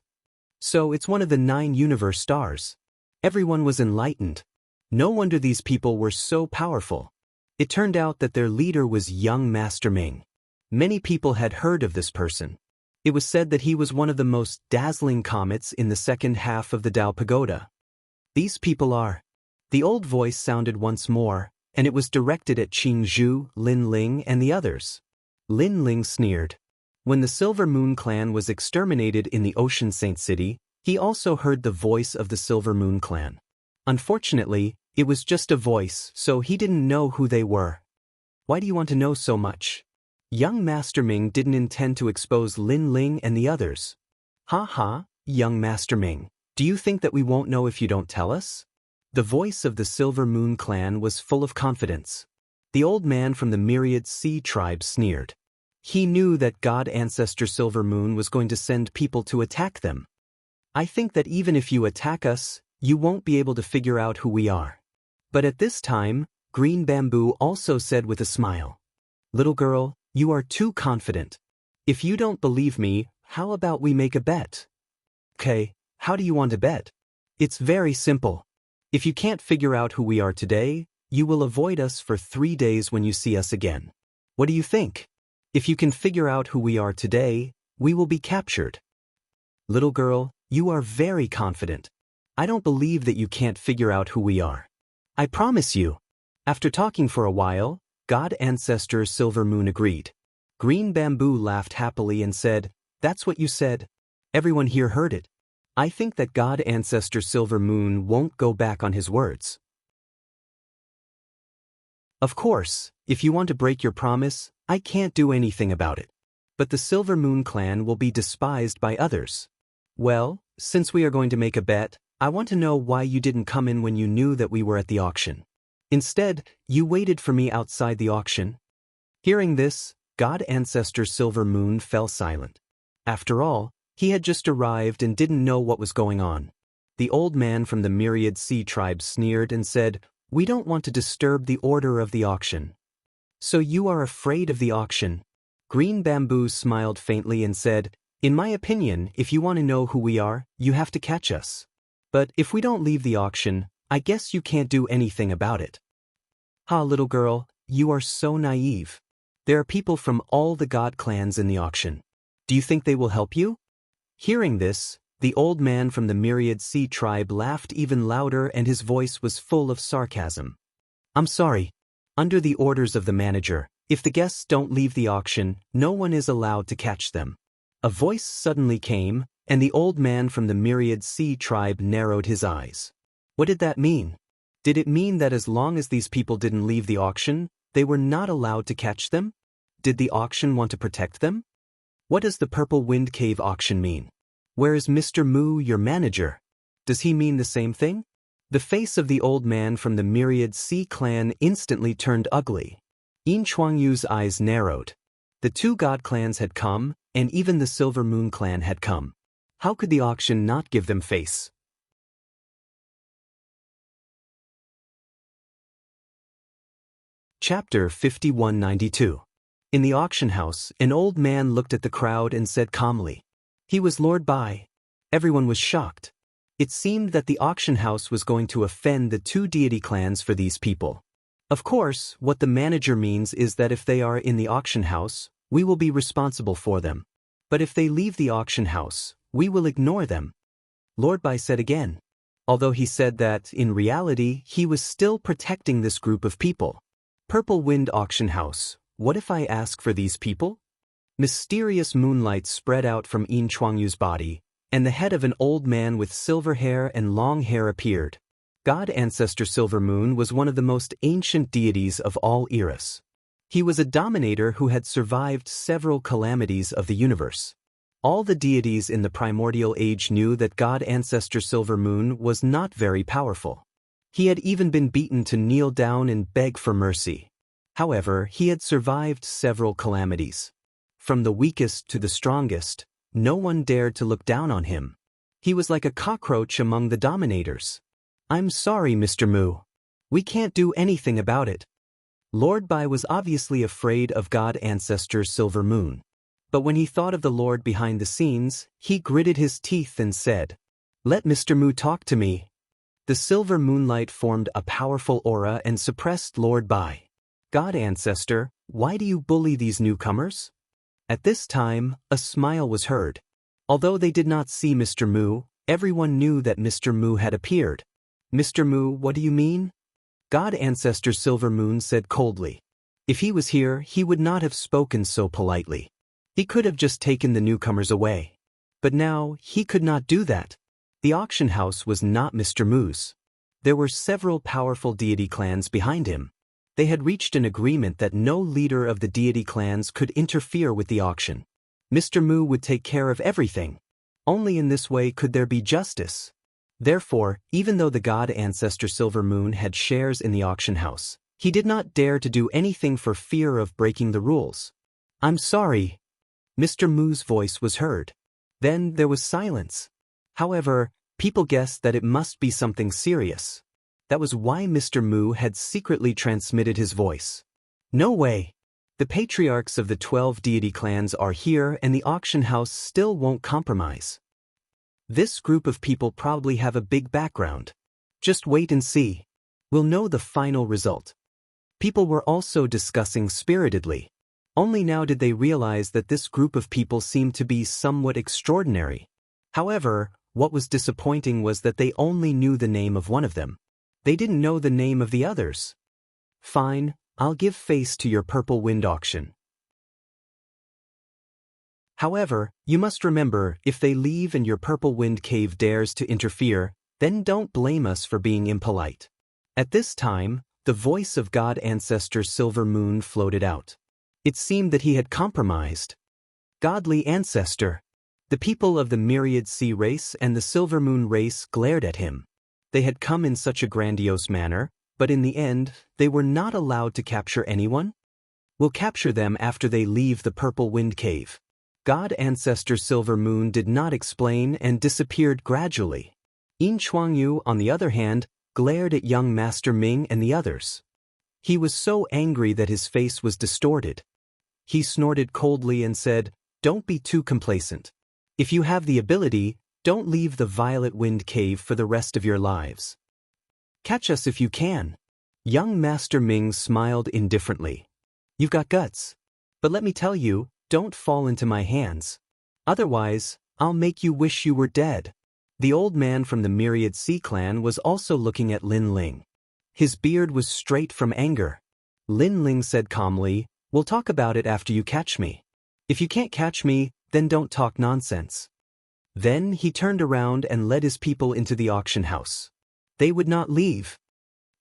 So it's one of the 9 universe stars. Everyone was enlightened. No wonder these people were so powerful. It turned out that their leader was young Master Ming. Many people had heard of this person. It was said that he was one of the most dazzling comets in the second half of the Tao Pagoda. These people are. The old voice sounded once more, and it was directed at Qing Zhu, Lin Ling, and the others. Lin Ling sneered. When the Silver Moon clan was exterminated in the Ocean Saint City, he also heard the voice of the Silver Moon clan. Unfortunately, it was just a voice, so he didn't know who they were. Why do you want to know so much? Young Master Ming didn't intend to expose Lin Ling and the others. Ha ha, young Master Ming, do you think that we won't know if you don't tell us? The voice of the Silver Moon clan was full of confidence. The old man from the myriad sea tribe sneered. He knew that God Ancestor Silver Moon was going to send people to attack them. I think that even if you attack us, you won't be able to figure out who we are. But at this time, Green Bamboo also said with a smile, "Little girl, you are too confident. If you don't believe me, how about we make a bet?" "Okay, how do you want to bet?" "It's very simple. If you can't figure out who we are today, you will avoid us for 3 days when you see us again. What do you think? If you can figure out who we are today, we will be captured." "Little girl, you are very confident. I don't believe that you can't figure out who we are. I promise you." After talking for a while, God Ancestor Silver Moon agreed. Green Bamboo laughed happily and said, "That's what you said. Everyone here heard it. I think that God Ancestor Silver Moon won't go back on his words." "Of course, if you want to break your promise, I can't do anything about it. But the Silver Moon clan will be despised by others. Well, since we are going to make a bet, I want to know why you didn't come in when you knew that we were at the auction. Instead, you waited for me outside the auction." Hearing this, God Ancestor Silver Moon fell silent. After all, he had just arrived and didn't know what was going on. The old man from the myriad sea tribe sneered and said, "We don't want to disturb the order of the auction." "So you are afraid of the auction?" Green Bamboo smiled faintly and said, "In my opinion, if you want to know who we are, you have to catch us. But if we don't leave the auction, I guess you can't do anything about it." "Ha, little girl, you are so naive. There are people from all the god clans in the auction. Do you think they will help you?" Hearing this, the old man from the myriad sea tribe laughed even louder and his voice was full of sarcasm. "I'm sorry. Under the orders of the manager, if the guests don't leave the auction, no one is allowed to catch them." A voice suddenly came, and the old man from the myriad sea tribe narrowed his eyes. What did that mean? Did it mean that as long as these people didn't leave the auction, they were not allowed to catch them? Did the auction want to protect them? What does the Purple Wind Cave auction mean? Where is Mr. Moo, your manager? Does he mean the same thing? The face of the old man from the myriad sea clan instantly turned ugly. Yin Chuangyu's eyes narrowed. The two god clans had come, and even the Silver Moon clan had come. How could the auction not give them face? Chapter 5192. In the auction house, an old man looked at the crowd and said calmly. He was Lord Bai. Everyone was shocked. It seemed that the auction house was going to offend the two deity clans for these people. Of course, what the manager means is that if they are in the auction house, we will be responsible for them. But if they leave the auction house, we will ignore them. Lord Bai said again. Although he said that, in reality, he was still protecting this group of people. Purple Wind Auction House, what if I ask for these people? Mysterious moonlight spread out from Yin Chuangyu's body, and the head of an old man with silver hair and long hair appeared. God Ancestor Silver Moon was one of the most ancient deities of all eras. He was a dominator who had survived several calamities of the universe. All the deities in the primordial age knew that God Ancestor Silver Moon was not very powerful. He had even been beaten to kneel down and beg for mercy. However, he had survived several calamities. From the weakest to the strongest, no one dared to look down on him. He was like a cockroach among the dominators. I'm sorry, Mr. Moo. We can't do anything about it. Lord Bai was obviously afraid of God Ancestor Silver Moon. But when he thought of the Lord behind the scenes, he gritted his teeth and said, Let Mr. Moo talk to me. The silver moonlight formed a powerful aura and suppressed Lord Bai. God Ancestor, why do you bully these newcomers? At this time, a smile was heard. Although they did not see Mr. Mu, everyone knew that Mr. Mu had appeared. Mr. Mu, what do you mean? God Ancestor Silver Moon said coldly. If he was here, he would not have spoken so politely. He could have just taken the newcomers away. But now, he could not do that. The auction house was not Mr. Mu's. There were several powerful deity clans behind him. They had reached an agreement that no leader of the deity clans could interfere with the auction. Mr. Mu would take care of everything. Only in this way could there be justice. Therefore, even though the God Ancestor Silver Moon had shares in the auction house, he did not dare to do anything for fear of breaking the rules. I'm sorry. Mr. Mu's voice was heard. Then there was silence. However, people guessed that it must be something serious. That was why Mr. Mu had secretly transmitted his voice. No way. The patriarchs of the 12 deity clans are here and the auction house still won't compromise. This group of people probably have a big background. Just wait and see. We'll know the final result. People were also discussing spiritedly. Only now did they realize that this group of people seemed to be somewhat extraordinary. However, what was disappointing was that they only knew the name of one of them. They didn't know the name of the others. Fine, I'll give face to your purple wind auction. However, you must remember, if they leave and your purple wind cave dares to interfere, then don't blame us for being impolite. At this time, the voice of God Ancestor Silver Moon floated out. It seemed that he had compromised. Godly Ancestor. The people of the Myriad Sea race and the Silver Moon race glared at him. They had come in such a grandiose manner, but in the end, they were not allowed to capture anyone? We'll capture them after they leave the Purple Wind Cave. God Ancestor Silver Moon did not explain and disappeared gradually. Yin Chuangyu, on the other hand, glared at young Master Ming and the others. He was so angry that his face was distorted. He snorted coldly and said, "Don't be too complacent. If you have the ability, don't leave the Violet Wind Cave for the rest of your lives. Catch us if you can." Young Master Ming smiled indifferently. "You've got guts. But let me tell you, don't fall into my hands. Otherwise, I'll make you wish you were dead." The old man from the Myriad Sea clan was also looking at Lin Ling. His beard was straight from anger. Lin Ling said calmly, "We'll talk about it after you catch me. If you can't catch me, then don't talk nonsense." Then he turned around and led his people into the auction house. They would not leave.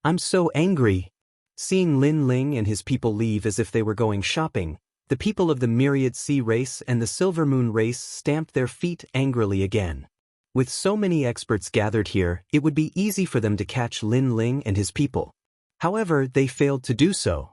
"I'm so angry." Seeing Lin Ling and his people leave as if they were going shopping, the people of the Myriad Sea race and the Silver Moon race stamped their feet angrily again. With so many experts gathered here, it would be easy for them to catch Lin Ling and his people. However, they failed to do so.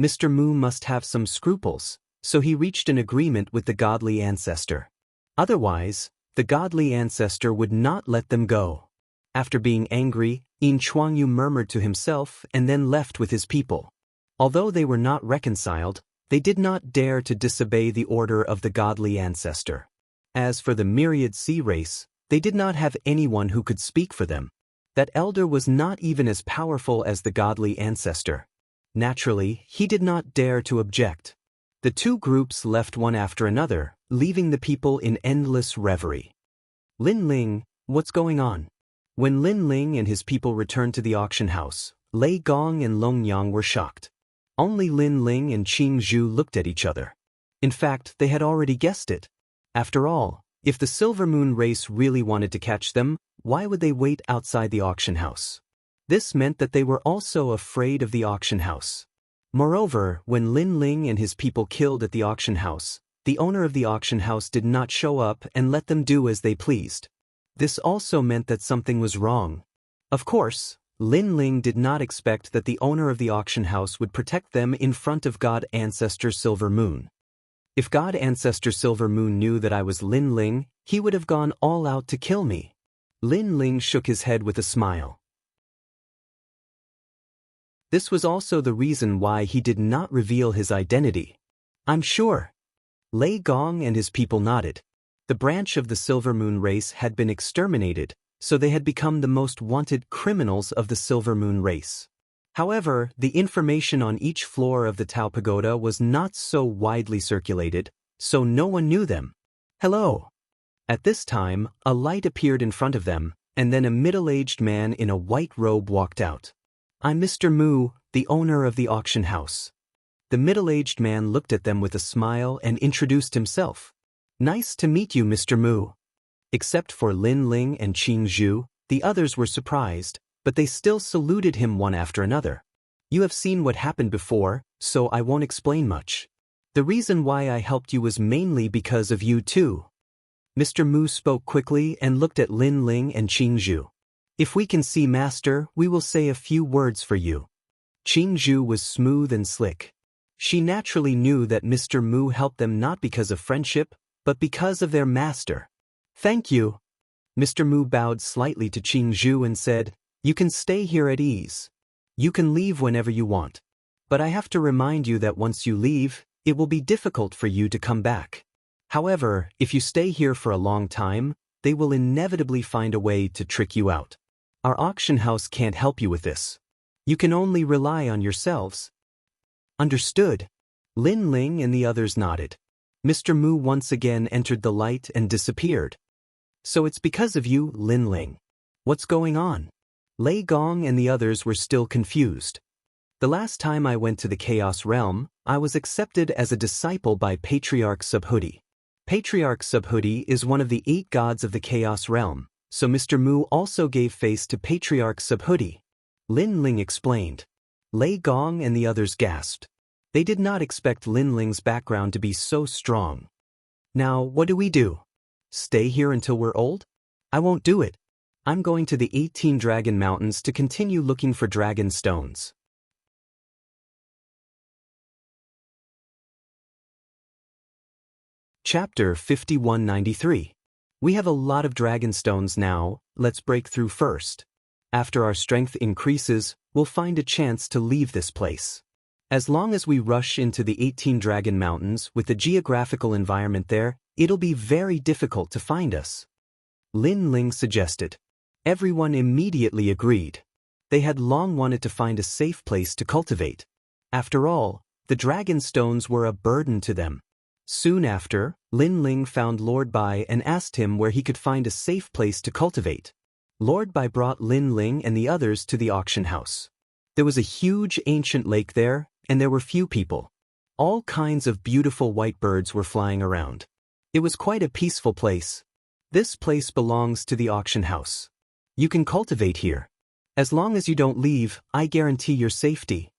Mr. Mu must have some scruples, so he reached an agreement with the Godly Ancestor. Otherwise, the Godly Ancestor would not let them go. After being angry, Yin Chuangyu murmured to himself and then left with his people. Although they were not reconciled, they did not dare to disobey the order of the Godly Ancestor. As for the Myriad Sea race, they did not have anyone who could speak for them. That elder was not even as powerful as the Godly Ancestor. Naturally, he did not dare to object. The two groups left one after another, leaving the people in endless reverie. "Lin Ling, what's going on?" When Lin Ling and his people returned to the auction house, Lei Gong and Long Yang were shocked. Only Lin Ling and Qing Zhu looked at each other. In fact, they had already guessed it. After all, if the Silver Moon race really wanted to catch them, why would they wait outside the auction house? This meant that they were also afraid of the auction house. Moreover, when Lin Ling and his people killed at the auction house, the owner of the auction house did not show up and let them do as they pleased. This also meant that something was wrong. Of course, Lin Ling did not expect that the owner of the auction house would protect them in front of God Ancestor Silver Moon. If God Ancestor Silver Moon knew that I was Lin Ling, he would have gone all out to kill me. Lin Ling shook his head with a smile. This was also the reason why he did not reveal his identity. "I'm sure." Lei Gong and his people nodded. The branch of the Silver Moon race had been exterminated, so they had become the most wanted criminals of the Silver Moon race. However, the information on each floor of the Tao Pagoda was not so widely circulated, so no one knew them. Hello. At this time, a light appeared in front of them, and then a middle-aged man in a white robe walked out. I'm Mr. Mu, the owner of the auction house. The middle-aged man looked at them with a smile and introduced himself. Nice to meet you, Mr. Mu. Except for Lin Ling and Qing Zhu, the others were surprised, but they still saluted him one after another. You have seen what happened before, so I won't explain much. The reason why I helped you was mainly because of you too. Mr. Mu spoke quickly and looked at Lin Ling and Qing Zhu. If we can see Master, we will say a few words for you. Qing Zhu was smooth and slick. She naturally knew that Mr. Mu helped them not because of friendship, but because of their master. Thank you. Mr. Mu bowed slightly to Qing Zhu and said, You can stay here at ease. You can leave whenever you want. But I have to remind you that once you leave, it will be difficult for you to come back. However, if you stay here for a long time, they will inevitably find a way to trick you out. Our auction house can't help you with this. You can only rely on yourselves. Understood. Lin Ling and the others nodded. Mr. Mu once again entered the light and disappeared. So it's because of you, Lin Ling. What's going on? Lei Gong and the others were still confused. The last time I went to the Chaos Realm, I was accepted as a disciple by Patriarch Subhuti. Patriarch Subhuti is one of the 8 gods of the Chaos Realm, so Mr. Mu also gave face to Patriarch Subhuti. Lin Ling explained. Lei Gong and the others gasped. They did not expect Lin Ling's background to be so strong. Now, what do we do? Stay here until we're old? I won't do it. I'm going to the 18 Dragon Mountains to continue looking for dragon stones. Chapter 5193. We have a lot of dragon stones now, let's break through first. After our strength increases, we'll find a chance to leave this place. As long as we rush into the 18 Dragon Mountains with the geographical environment there, it'll be very difficult to find us. Lin Ling suggested. Everyone immediately agreed. They had long wanted to find a safe place to cultivate. After all, the dragon stones were a burden to them. Soon after, Lin Ling found Lord Bai and asked him where he could find a safe place to cultivate. Lord Bai brought Lin Ling and the others to the auction house. There was a huge ancient lake there, and there were few people. All kinds of beautiful white birds were flying around. It was quite a peaceful place. This place belongs to the auction house. You can cultivate here. As long as you don't leave, I guarantee your safety.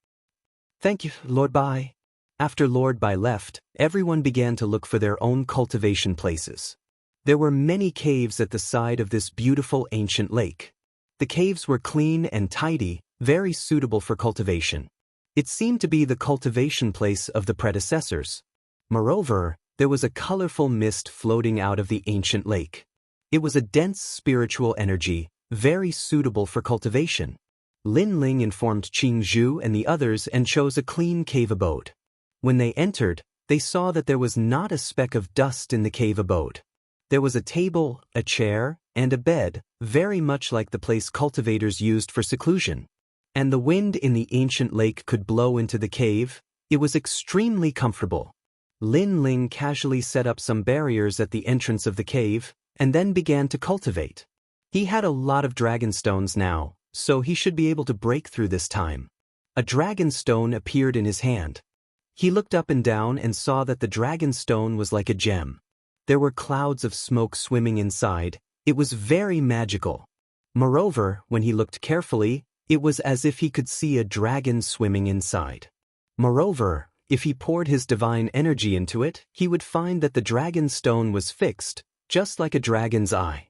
Thank you, Lord Bai. After Lord Bai left, everyone began to look for their own cultivation places. There were many caves at the side of this beautiful ancient lake. The caves were clean and tidy, very suitable for cultivation. It seemed to be the cultivation place of the predecessors. Moreover, there was a colorful mist floating out of the ancient lake. It was a dense spiritual energy, very suitable for cultivation. Lin Ling informed Qing Zhu and the others and chose a clean cave abode. When they entered, they saw that there was not a speck of dust in the cave abode. There was a table, a chair, and a bed, very much like the place cultivators used for seclusion. And the wind in the ancient lake could blow into the cave. It was extremely comfortable. Lin Ling casually set up some barriers at the entrance of the cave, and then began to cultivate. He had a lot of dragon stones now, so he should be able to break through this time. A dragon stone appeared in his hand. He looked up and down and saw that the dragon stone was like a gem. There were clouds of smoke swimming inside. It was very magical. Moreover, when he looked carefully, it was as if he could see a dragon swimming inside. Moreover, if he poured his divine energy into it, he would find that the dragon stone was fixed, just like a dragon's eye.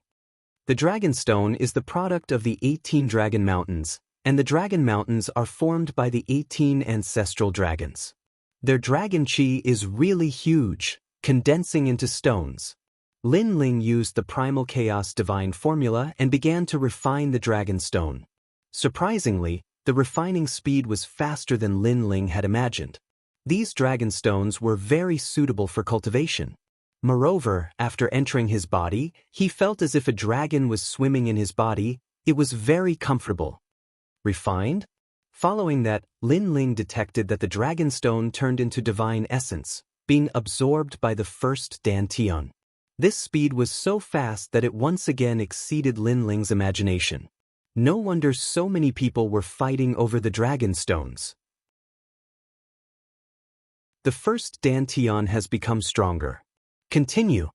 The dragon stone is the product of the 18 Dragon Mountains, and the Dragon Mountains are formed by the 18 ancestral dragons. Their dragon chi is really huge, condensing into stones. Lin Ling used the Primal Chaos Divine formula and began to refine the dragon stone. Surprisingly, the refining speed was faster than Lin Ling had imagined. These dragon stones were very suitable for cultivation. Moreover, after entering his body, he felt as if a dragon was swimming in his body. It was very comfortable. Refined? Following that, Lin Ling detected that the dragonstone turned into divine essence, being absorbed by the first dantian. This speed was so fast that it once again exceeded Lin Ling's imagination. No wonder so many people were fighting over the dragonstones. The first dantian has become stronger. Continue.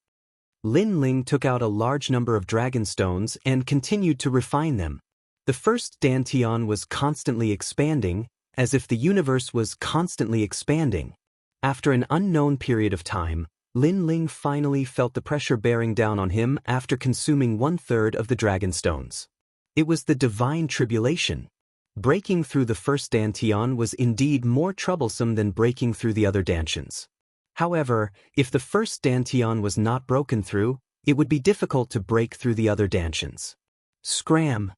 Lin Ling took out a large number of dragonstones and continued to refine them. The first dantian was constantly expanding, as if the universe was constantly expanding. After an unknown period of time, Lin Ling finally felt the pressure bearing down on him after consuming 1/3 of the dragonstones. It was the divine tribulation. Breaking through the first dantian was indeed more troublesome than breaking through the other dantians. However, if the first dantian was not broken through, it would be difficult to break through the other dantians. Scram!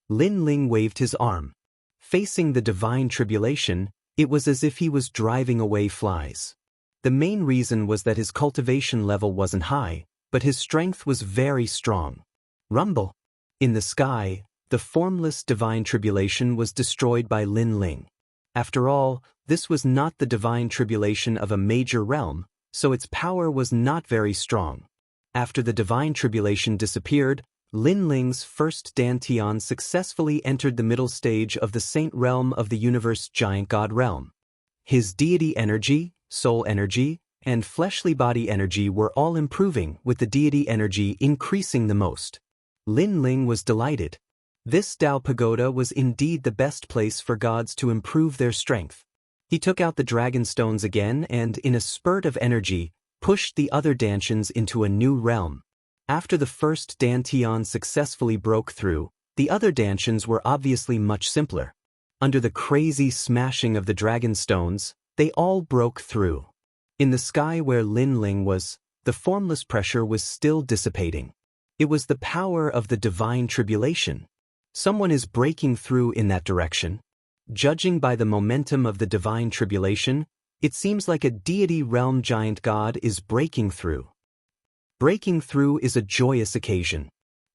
Lin Ling waved his arm. Facing the divine tribulation, it was as if he was driving away flies. The main reason was that his cultivation level wasn't high, but his strength was very strong. Rumble! In the sky, the formless divine tribulation was destroyed by Lin Ling. After all, this was not the divine tribulation of a major realm, so its power was not very strong. After the divine tribulation disappeared, Lin Ling's first dantian successfully entered the middle stage of the saint realm of the universe giant god realm. His deity energy, soul energy, and fleshly body energy were all improving, with the deity energy increasing the most. Lin Ling was delighted. This Tao Pagoda was indeed the best place for gods to improve their strength. He took out the dragonstones again and, in a spurt of energy, pushed the other dantians into a new realm. After the first dantian successfully broke through, the other dantians were obviously much simpler. Under the crazy smashing of the dragonstones, they all broke through. In the sky where Lin Ling was, the formless pressure was still dissipating. It was the power of the divine tribulation. Someone is breaking through in that direction. Judging by the momentum of the divine tribulation, it seems like a deity realm giant god is breaking through. Breaking through is a joyous occasion.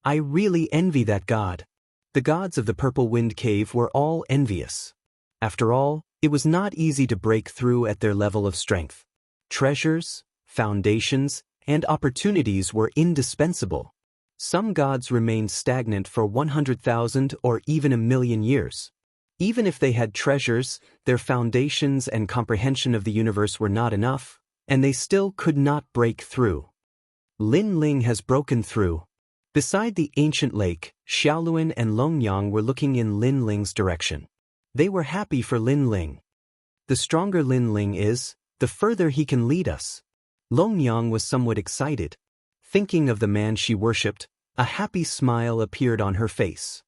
I really envy that god. The gods of the Purple Wind Cave were all envious. After all, it was not easy to break through at their level of strength. Treasures, foundations, and opportunities were indispensable. Some gods remained stagnant for 100,000 or even 1,000,000 years. Even if they had treasures, their foundations and comprehension of the universe were not enough, and they still could not break through. Lin Ling has broken through. Beside the ancient lake, Xiaoluan and Longyang were looking in Lin Ling's direction. They were happy for Lin Ling. The stronger Lin Ling is, the further he can lead us. Longyang was somewhat excited. Thinking of the man she worshipped, a happy smile appeared on her face.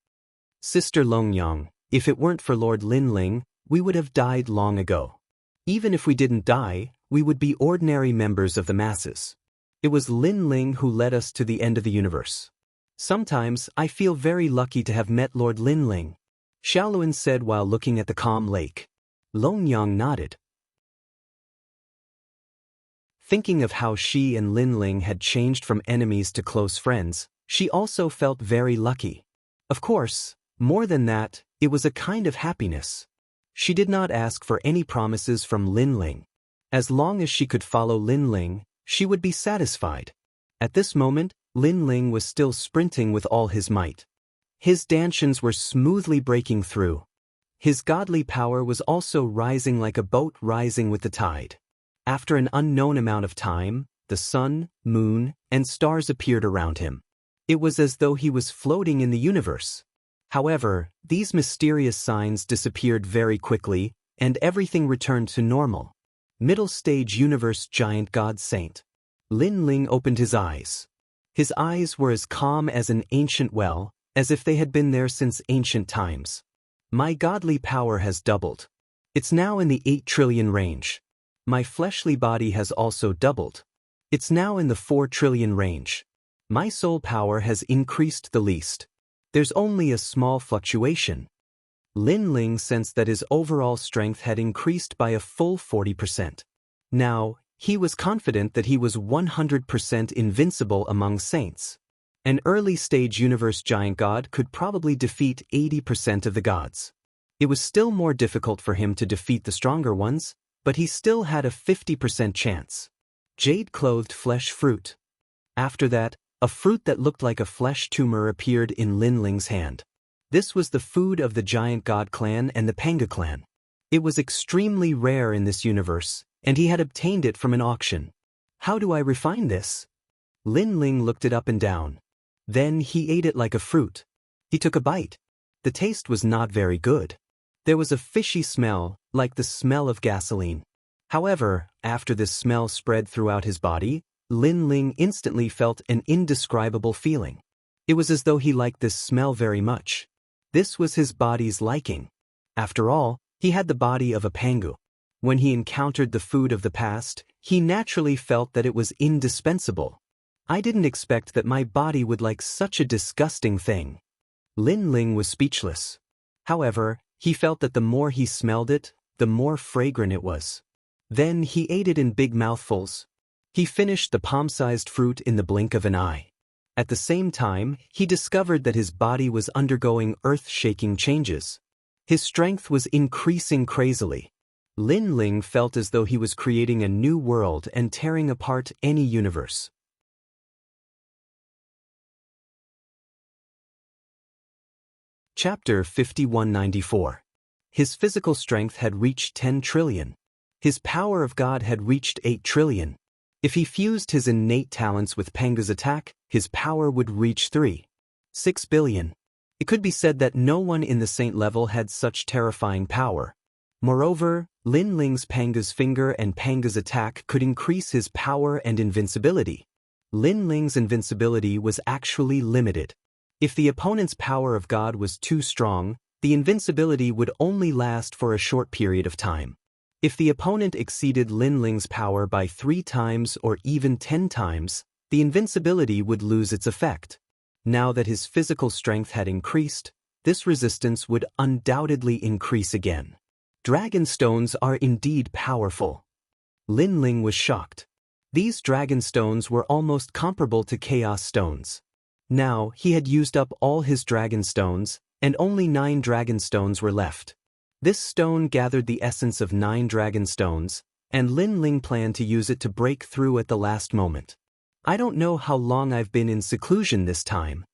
Sister Longyang, if it weren't for Lord Lin Ling, we would have died long ago. Even if we didn't die, we would be ordinary members of the masses. It was Lin Ling who led us to the end of the universe. Sometimes I feel very lucky to have met Lord Lin Ling, Xiaoluan said while looking at the calm lake. Longyang nodded. Thinking of how she and Lin Ling had changed from enemies to close friends, she also felt very lucky. Of course, more than that, it was a kind of happiness. She did not ask for any promises from Lin Ling. As long as she could follow Lin Ling, she would be satisfied. At this moment, Lin Ling was still sprinting with all his might. His dantians were smoothly breaking through. His godly power was also rising like a boat rising with the tide. After an unknown amount of time, the sun, moon, and stars appeared around him. It was as though he was floating in the universe. However, these mysterious signs disappeared very quickly, and everything returned to normal. Middle stage universe giant god saint. Lin Ling opened his eyes. His eyes were as calm as an ancient well, as if they had been there since ancient times. My godly power has doubled. It's now in the 8 trillion range. My fleshly body has also doubled. It's now in the 4 trillion range. My soul power has increased the least. There's only a small fluctuation. Lin Ling sensed that his overall strength had increased by a full 40%. Now, He was confident that he was 100% invincible among saints. An early-stage universe giant god could probably defeat 80% of the gods. It was still more difficult for him to defeat the stronger ones, but he still had a 50% chance. Jade-clothed flesh fruit. After that, a fruit that looked like a flesh tumor appeared in Lin Ling's hand. This was the food of the giant god clan and the Panga clan. It was extremely rare in this universe, and he had obtained it from an auction. How do I refine this? Lin Ling looked it up and down. Then he ate it like a fruit. He took a bite. The taste was not very good. There was a fishy smell, like the smell of gasoline. However, after this smell spread throughout his body, Lin Ling instantly felt an indescribable feeling. It was as though he liked this smell very much. This was his body's liking. After all, he had the body of a pangu. When he encountered the food of the past, he naturally felt that it was indispensable. I didn't expect that my body would like such a disgusting thing. Lin Ling was speechless. However, he felt that the more he smelled it, the more fragrant it was. Then he ate it in big mouthfuls. He finished the palm-sized fruit in the blink of an eye. At the same time, he discovered that his body was undergoing earth-shaking changes. His strength was increasing crazily. Lin Ling felt as though he was creating a new world and tearing apart any universe. Chapter 5194. His physical strength had reached 10 trillion. His power of God had reached 8 trillion. If he fused his innate talents with Panga's attack, his power would reach 3.6 billion. It could be said that no one in the saint level had such terrifying power. Moreover, Lin Ling's Panga's finger and Panga's attack could increase his power and invincibility. Lin Ling's invincibility was actually limited. If the opponent's power of God was too strong, the invincibility would only last for a short period of time. If the opponent exceeded Lin Ling's power by 3 times or even 10 times, the invincibility would lose its effect. Now that his physical strength had increased, this resistance would undoubtedly increase again. Dragon stones are indeed powerful. Lin Ling was shocked. These dragon stones were almost comparable to chaos stones. Now, he had used up all his dragon stones, and only 9 dragon stones were left. This stone gathered the essence of 9 dragon stones, and Lin Ling planned to use it to break through at the last moment. I don't know how long I've been in seclusion this time.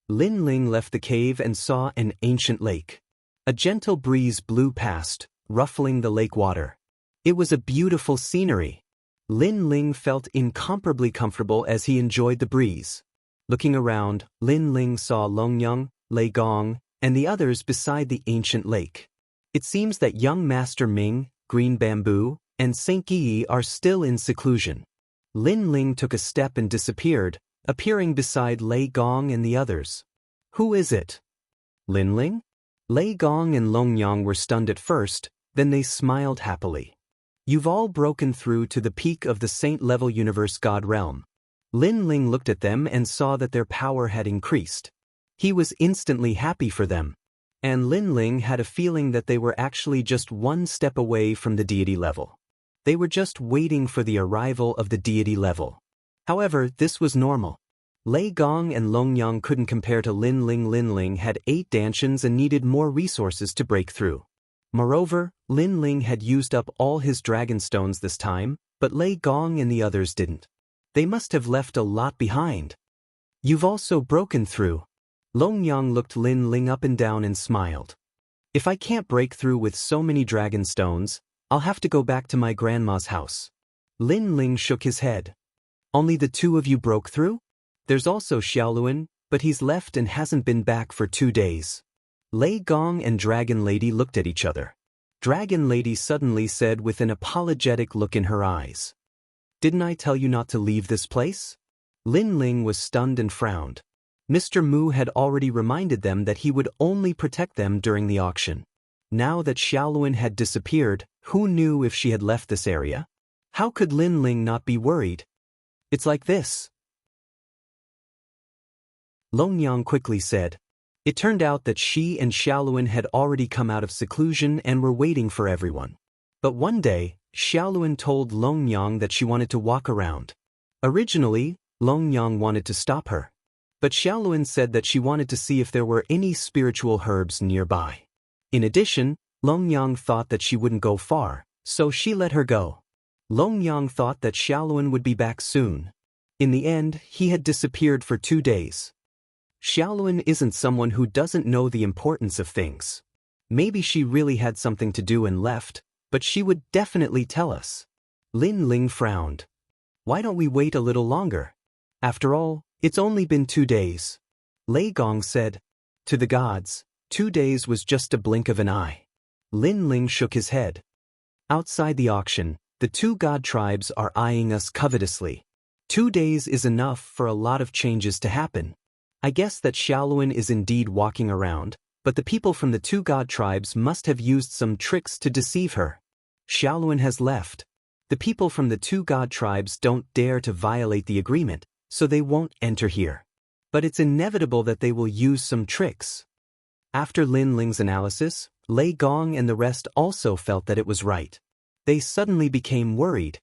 Lin Ling left the cave and saw an ancient lake. A gentle breeze blew past, ruffling the lake water. It was a beautiful scenery. Lin Ling felt incomparably comfortable as he enjoyed the breeze. Looking around, Lin Ling saw Longyang, Lei Gong, and the others beside the ancient lake. It seems that young Master Ming, Green Bamboo, and Saint Yi are still in seclusion. Lin Ling took a step and disappeared, appearing beside Lei Gong and the others. Who is it? Lin Ling? Lei Gong and Longyang were stunned at first, then they smiled happily. You've all broken through to the peak of the saint-level universe god realm. Lin Ling looked at them and saw that their power had increased. He was instantly happy for them. And Lin Ling had a feeling that they were actually just one step away from the deity level. They were just waiting for the arrival of the deity level. However, this was normal. Lei Gong and Longyang couldn't compare to Lin Ling. Lin Ling had 8 dantians and needed more resources to break through. Moreover, Lin Ling had used up all his dragon stones this time, but Lei Gong and the others didn't. They must have left a lot behind. You've also broken through. Longyang looked Lin Ling up and down and smiled. If I can't break through with so many dragon stones, I'll have to go back to my grandma's house. Lin Ling shook his head. Only the 2 of you broke through? There's also Xiaoluan, but he's left and hasn't been back for 2 days. Lei Gong and Dragon Lady looked at each other. Dragon Lady suddenly said with an apologetic look in her eyes. Didn't I tell you not to leave this place? Lin Ling was stunned and frowned. Mr. Mu had already reminded them that he would only protect them during the auction. Now that Xiaoluan had disappeared, who knew if she had left this area? How could Lin Ling not be worried? It's like this. Longyang quickly said. It turned out that she and Xiaoluan had already come out of seclusion and were waiting for everyone. But one day, Xiaoluan told Longyang that she wanted to walk around. Originally, Longyang wanted to stop her. But Xiaoluan said that she wanted to see if there were any spiritual herbs nearby. In addition, Longyang thought that she wouldn't go far, so she let her go. Longyang thought that Xiaoluan would be back soon. In the end, he had disappeared for 2 days. Xiaoluan isn't someone who doesn't know the importance of things. Maybe she really had something to do and left, but she would definitely tell us. Lin Ling frowned. Why don't we wait a little longer? After all, it's only been 2 days. Lei Gong said. To the gods, 2 days was just a blink of an eye. Lin Ling shook his head. Outside the auction, the 2 god tribes are eyeing us covetously. 2 days is enough for a lot of changes to happen. I guess that Xiaoluan is indeed walking around, but the people from the 2 god tribes must have used some tricks to deceive her. Xiaoluan has left. The people from the 2 god tribes don't dare to violate the agreement, so they won't enter here. But it's inevitable that they will use some tricks. After Lin Ling's analysis, Lei Gong and the rest also felt that it was right. They suddenly became worried.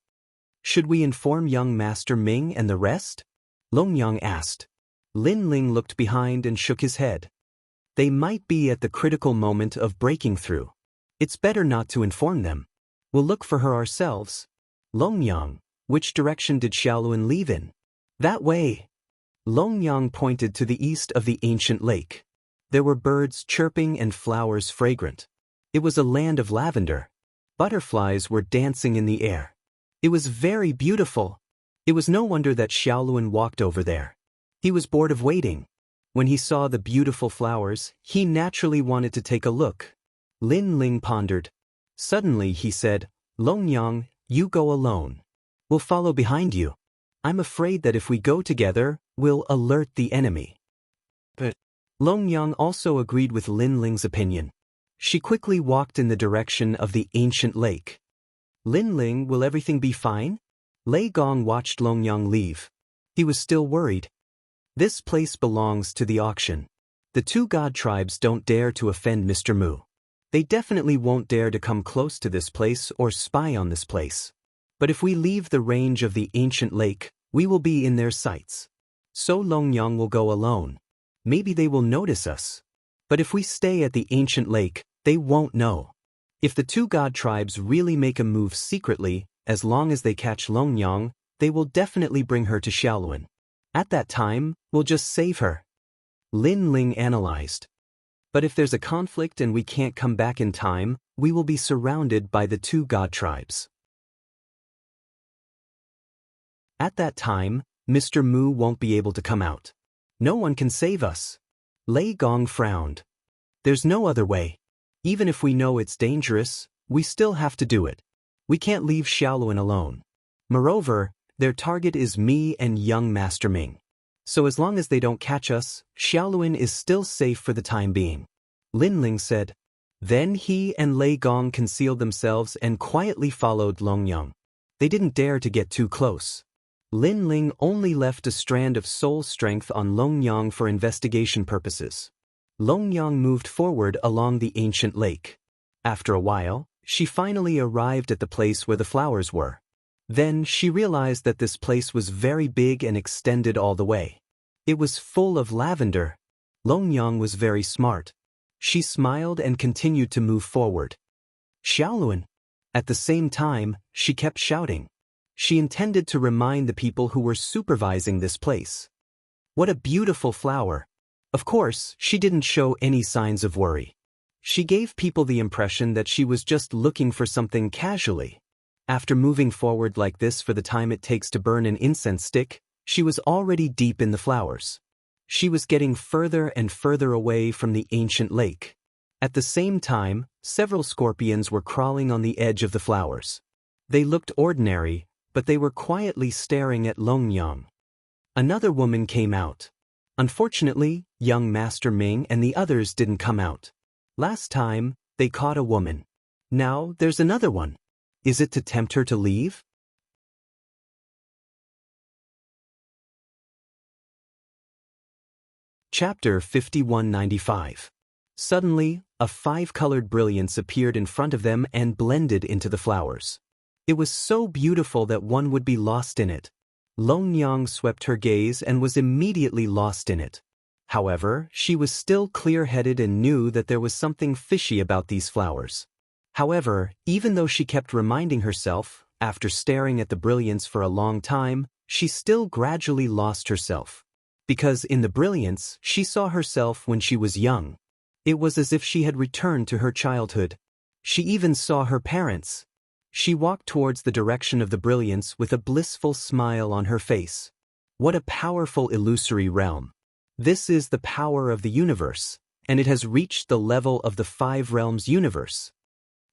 Should we inform young Master Ming and the rest? Longyang asked. Lin Ling looked behind and shook his head. They might be at the critical moment of breaking through. It's better not to inform them. We'll look for her ourselves. Longyang, which direction did Xiaoluan leave in? That way. Longyang pointed to the east of the ancient lake. There were birds chirping and flowers fragrant. It was a land of lavender. Butterflies were dancing in the air. It was very beautiful. It was no wonder that Xiaoluan walked over there. He was bored of waiting. When he saw the beautiful flowers, he naturally wanted to take a look. Lin Ling pondered. Suddenly he said, Longyang, you go alone. We'll follow behind you. I'm afraid that if we go together, we'll alert the enemy. But Longyang also agreed with Lin Ling's opinion. She quickly walked in the direction of the ancient lake. Lin Ling, will everything be fine? Lei Gong watched Longyang leave. He was still worried. This place belongs to the auction. The 2 god tribes don't dare to offend Mr. Mu. They definitely won't dare to come close to this place or spy on this place. But if we leave the range of the ancient lake, we will be in their sights. So Longyang will go alone. Maybe they will notice us. But if we stay at the ancient lake, they won't know. If the 2 god tribes really make a move secretly, as long as they catch Longyang, they will definitely bring her to Xiaoluan. At that time, we'll just save her. Lin Ling analyzed. But if there's a conflict and we can't come back in time, we will be surrounded by the 2 god tribes. At that time, Mr. Mu won't be able to come out. No one can save us. Lei Gong frowned. There's no other way. Even if we know it's dangerous, we still have to do it. We can't leave Xiaoluan alone. Moreover, their target is me and young Master Ming. So as long as they don't catch us, Xiaoluan is still safe for the time being. Lin Ling said. Then he and Lei Gong concealed themselves and quietly followed Longyang. They didn't dare to get too close. Lin Ling only left a strand of soul strength on Longyang for investigation purposes. Longyang moved forward along the ancient lake. After a while, she finally arrived at the place where the flowers were. Then she realized that this place was very big and extended all the way. It was full of lavender. Longyang was very smart. She smiled and continued to move forward. Xiaoluan. At the same time, she kept shouting. She intended to remind the people who were supervising this place. What a beautiful flower. Of course, she didn't show any signs of worry. She gave people the impression that she was just looking for something casually. After moving forward like this for the time it takes to burn an incense stick, she was already deep in the flowers. She was getting further and further away from the ancient lake. At the same time, several scorpions were crawling on the edge of the flowers. They looked ordinary, but they were quietly staring at Longyang. Another woman came out. Unfortunately, young Master Ming and the others didn't come out. Last time, they caught a woman. Now, there's another one. Is it to tempt her to leave? Chapter 5195. Suddenly, a 5-colored brilliance appeared in front of them and blended into the flowers. It was so beautiful that one would be lost in it. Long Yang swept her gaze and was immediately lost in it. However, she was still clear-headed and knew that there was something fishy about these flowers. However, even though she kept reminding herself, after staring at the brilliance for a long time, she still gradually lost herself. Because in the brilliance, she saw herself when she was young. It was as if she had returned to her childhood. She even saw her parents. She walked towards the direction of the brilliance with a blissful smile on her face. What a powerful illusory realm. This is the power of the universe, and it has reached the level of the 5 realms universe.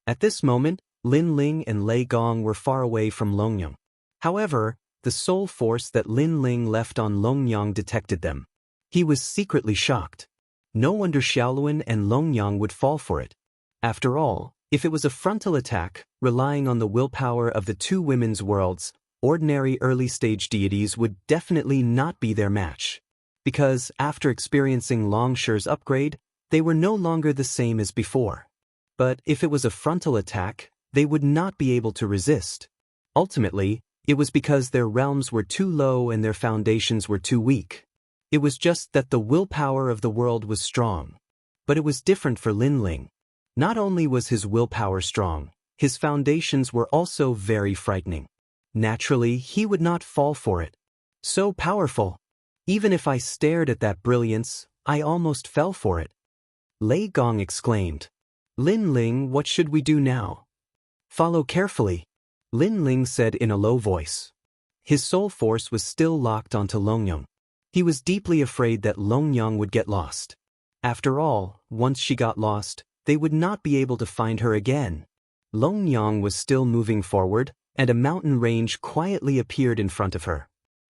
At this moment, Lin Ling and Lei Gong were far away from Longyang. However, the soul force that Lin Ling left on Longyang detected them. He was secretly shocked. No wonder Xiaoluan and Longyang would fall for it. After all, if it was a frontal attack, relying on the willpower of the 2 women's worlds, ordinary early-stage deities would definitely not be their match. Because, after experiencing Longshi's upgrade, they were no longer the same as before. But if it was a frontal attack, they would not be able to resist. Ultimately, it was because their realms were too low and their foundations were too weak. It was just that the willpower of the world was strong. But it was different for Lin Ling. Not only was his willpower strong, his foundations were also very frightening. Naturally, he would not fall for it. So powerful. Even if I stared at that brilliance, I almost fell for it. Lei Gong exclaimed. Lin Ling, what should we do now? Follow carefully, Lin Ling said in a low voice. His soul force was still locked onto Longyang. He was deeply afraid that Longyang would get lost. After all, once she got lost, they would not be able to find her again. Longyang was still moving forward, and a mountain range quietly appeared in front of her.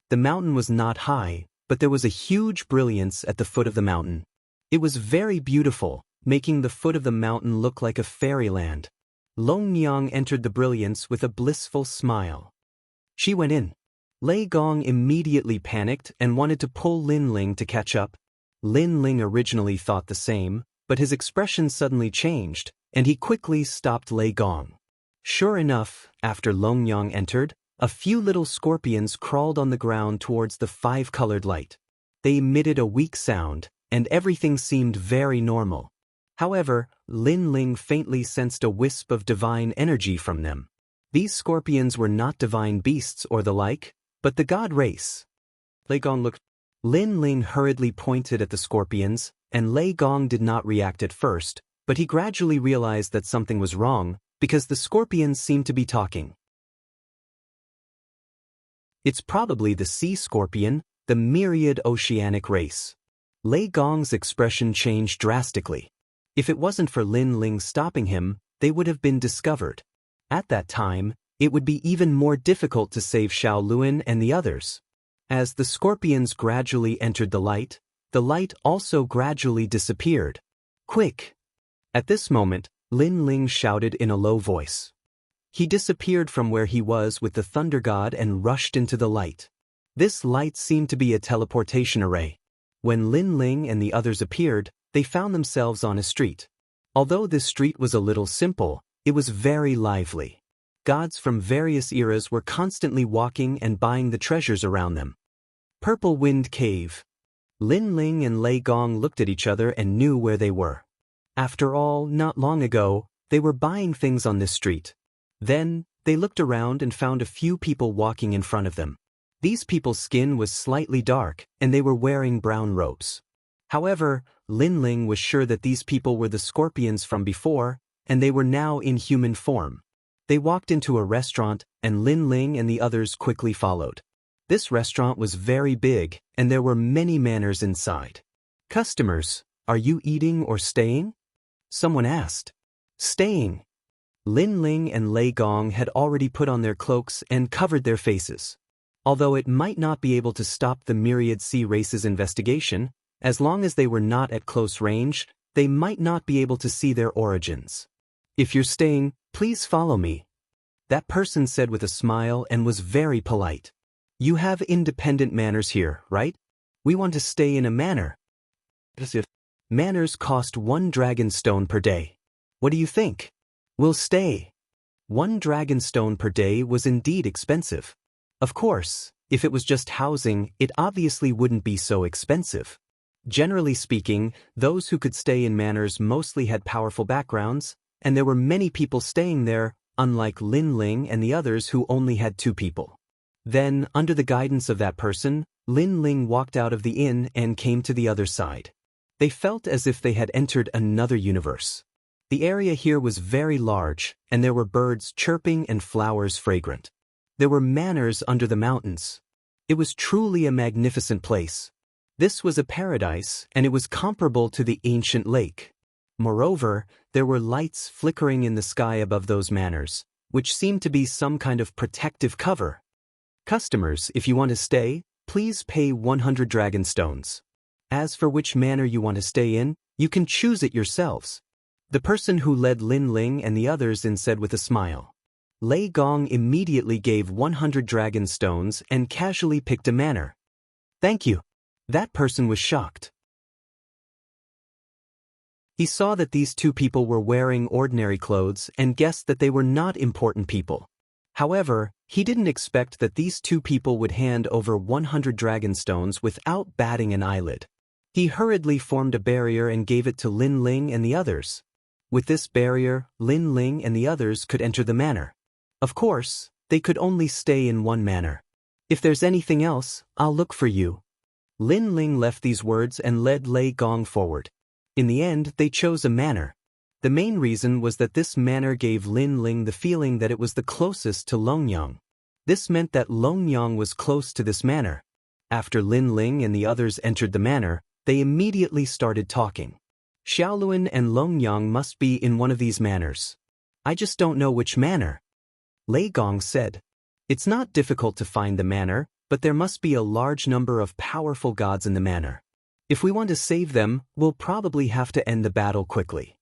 The mountain was not high, but there was a huge brilliance at the foot of the mountain. It was very beautiful, making the foot of the mountain look like a fairyland. Longyang entered the brilliance with a blissful smile. She went in. Lei Gong immediately panicked and wanted to pull Lin Ling to catch up. Lin Ling originally thought the same, but his expression suddenly changed, and he quickly stopped Lei Gong. Sure enough, after Longyang entered, a few little scorpions crawled on the ground towards the 5-colored light. They emitted a weak sound, and everything seemed very normal. However, Lin Ling faintly sensed a wisp of divine energy from them. These scorpions were not divine beasts or the like, but the god race. Lei Gong looked. Lin Ling hurriedly pointed at the scorpions, and Lei Gong did not react at first, but he gradually realized that something was wrong, because the scorpions seemed to be talking. It's probably the sea scorpion, the myriad oceanic race. Lei Gong's expression changed drastically. If it wasn't for Lin Ling stopping him, they would have been discovered. At that time, it would be even more difficult to save Xiaoluan and the others. As the scorpions gradually entered the light also gradually disappeared. Quick! At this moment, Lin Ling shouted in a low voice. He disappeared from where he was with the thunder god and rushed into the light. This light seemed to be a teleportation array. When Lin Ling and the others appeared, they found themselves on a street. Although this street was a little simple, it was very lively. Gods from various eras were constantly walking and buying the treasures around them. Purple Wind Cave. Lin Ling and Lei Gong looked at each other and knew where they were. After all, not long ago, they were buying things on this street. Then, they looked around and found a few people walking in front of them. These people's skin was slightly dark, and they were wearing brown robes. However, Lin Ling was sure that these people were the scorpions from before, and they were now in human form. They walked into a restaurant, and Lin Ling and the others quickly followed. This restaurant was very big, and there were many manners inside. Customers, are you eating or staying? Someone asked. Staying. Lin Ling and Lei Gong had already put on their cloaks and covered their faces. Although it might not be able to stop the myriad sea race's investigation, as long as they were not at close range, they might not be able to see their origins. If you're staying, please follow me. That person said with a smile and was very polite. You have independent manners here, right? We want to stay in a manor. Manors cost 1 dragon stone per day. What do you think? We'll stay. 1 dragonstone per day was indeed expensive. Of course, if it was just housing, it obviously wouldn't be so expensive. Generally speaking, those who could stay in manors mostly had powerful backgrounds, and there were many people staying there, unlike Lin Ling and the others who only had 2 people. Then, under the guidance of that person, Lin Ling walked out of the inn and came to the other side. They felt as if they had entered another universe. The area here was very large, and there were birds chirping and flowers fragrant. There were manors under the mountains. It was truly a magnificent place. This was a paradise, and it was comparable to the ancient lake. Moreover, there were lights flickering in the sky above those manors, which seemed to be some kind of protective cover. Customers, if you want to stay, please pay 100 dragonstones. As for which manor you want to stay in, you can choose it yourselves. The person who led Lin Ling and the others in said with a smile. Lei Gong immediately gave 100 dragonstones and casually picked a manor. Thank you. That person was shocked. He saw that these 2 people were wearing ordinary clothes and guessed that they were not important people. However, he didn't expect that these 2 people would hand over 100 dragonstones without batting an eyelid. He hurriedly formed a barrier and gave it to Lin Ling and the others. With this barrier, Lin Ling and the others could enter the manor. Of course, they could only stay in one manor. If there's anything else, I'll look for you. Lin Ling left these words and led Lei Gong forward. In the end, they chose a manor. The main reason was that this manor gave Lin Ling the feeling that it was the closest to Longyang. This meant that Longyang was close to this manor. After Lin Ling and the others entered the manor, they immediately started talking. Xiaoluan and Longyang must be in one of these manors. I just don't know which manor. Lei Gong said. It's not difficult to find the manor, but there must be a large number of powerful gods in the manor. If we want to save them, we'll probably have to end the battle quickly.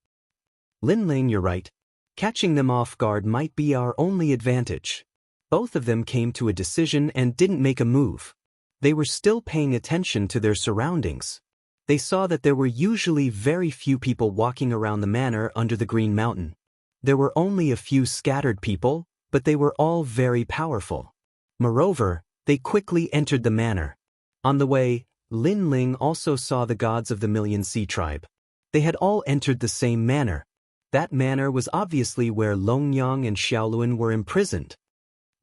Lin Ling, you're right. Catching them off guard might be our only advantage. Both of them came to a decision and didn't make a move. They were still paying attention to their surroundings. They saw that there were usually very few people walking around the manor under the Green Mountain. There were only a few scattered people, but they were all very powerful. Moreover, they quickly entered the manor. On the way, Lin Ling also saw the gods of the Million Sea tribe. They had all entered the same manor. That manor was obviously where Longyang and Xiaoluan were imprisoned.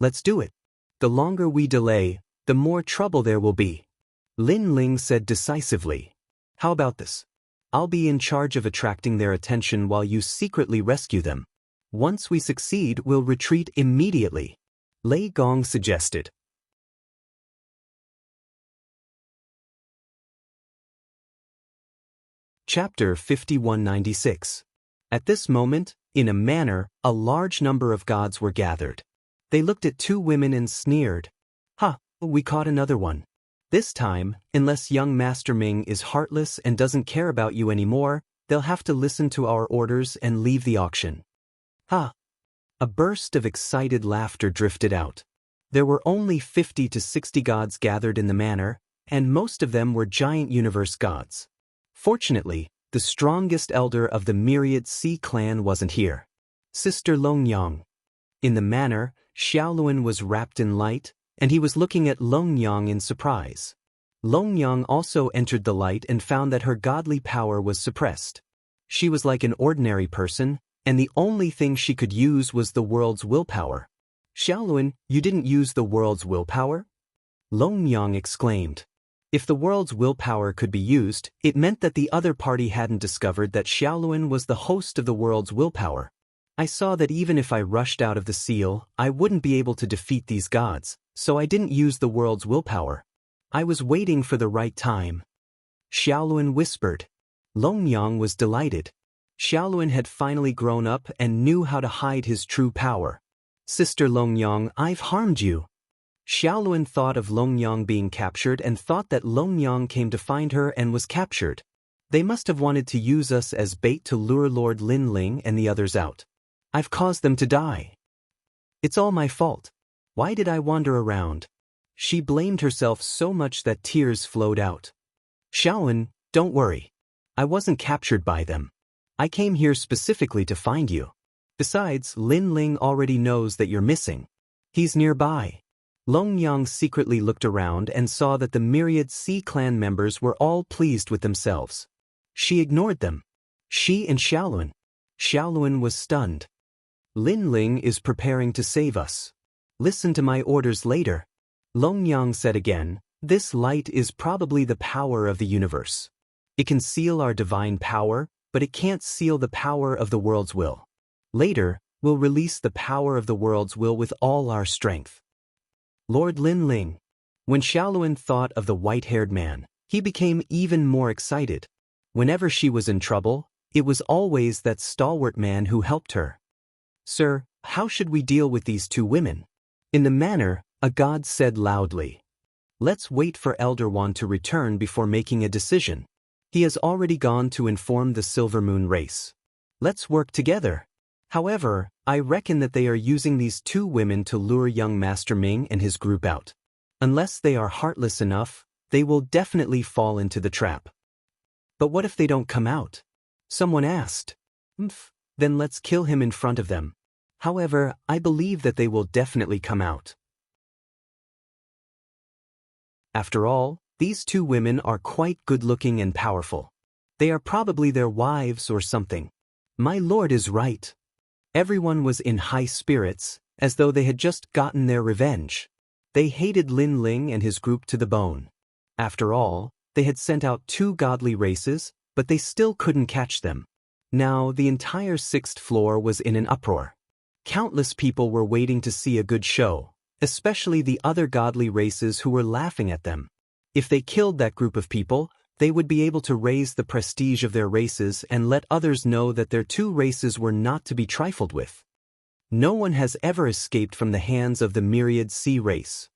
Let's do it. The longer we delay, the more trouble there will be. Lin Ling said decisively. How about this? I'll be in charge of attracting their attention while you secretly rescue them. Once we succeed, we'll retreat immediately. Lei Gong suggested. Chapter 5196. At this moment, in a manor, a large number of gods were gathered. They looked at 2 women and sneered. Ha, we caught another one. This time, unless young Master Ming is heartless and doesn't care about you anymore, they'll have to listen to our orders and leave the auction. Ha! A burst of excited laughter drifted out. There were only 50 to 60 gods gathered in the manor, and most of them were giant universe gods. Fortunately, the strongest elder of the Myriad Sea clan wasn't here. Sister Longyang. In the manor, Xiaoluan was wrapped in light, and he was looking at Longyang in surprise. Longyang also entered the light and found that her godly power was suppressed. She was like an ordinary person, and the only thing she could use was the world's willpower. Xiaoluan, you didn't use the world's willpower? Longyang exclaimed. If the world's willpower could be used, it meant that the other party hadn't discovered that Xiaoluan was the host of the world's willpower. I saw that even if I rushed out of the seal, I wouldn't be able to defeat these gods, so I didn't use the world's willpower. I was waiting for the right time. Xiaoluan whispered. Longyang was delighted. Xiaoluan had finally grown up and knew how to hide his true power. Sister Longyang, I've harmed you. Xiaoluan thought of Longyang being captured and thought that Longyang came to find her and was captured. They must have wanted to use us as bait to lure Lord Lin Ling and the others out. I've caused them to die. It's all my fault. Why did I wander around? She blamed herself so much that tears flowed out. Xiaoluan, don't worry. I wasn't captured by them. I came here specifically to find you. Besides, Lin Ling already knows that you're missing. He's nearby. Long Yang secretly looked around and saw that the myriad Sea clan members were all pleased with themselves. She ignored them. She and Xiaolun. Xiaolun was stunned. Lin Ling is preparing to save us. Listen to my orders later. Long Yang said again, this light is probably the power of the universe. It can seal our divine power, but it can't seal the power of the world's will. Later, we'll release the power of the world's will with all our strength. Lord Lin Ling. When Xiaolun thought of the white-haired man, he became even more excited. Whenever she was in trouble, it was always that stalwart man who helped her. Sir, how should we deal with these two women? In the manner, a god said loudly. Let's wait for Elder Wan to return before making a decision. He has already gone to inform the Silver Moon race. Let's work together. However, I reckon that they are using these two women to lure young Master Ming and his group out. Unless they are heartless enough, they will definitely fall into the trap. But what if they don't come out? Someone asked. Then let's kill him in front of them. However, I believe that they will definitely come out. After all, these two women are quite good-looking and powerful. They are probably their wives or something. My lord is right. Everyone was in high spirits, as though they had just gotten their revenge. They hated Lin Ling and his group to the bone. After all, they had sent out two godly races, but they still couldn't catch them. Now, the entire 6th floor was in an uproar. Countless people were waiting to see a good show, especially the other godly races who were laughing at them. If they killed that group of people, they would be able to raise the prestige of their races and let others know that their two races were not to be trifled with. No one has ever escaped from the hands of the myriad Sea race.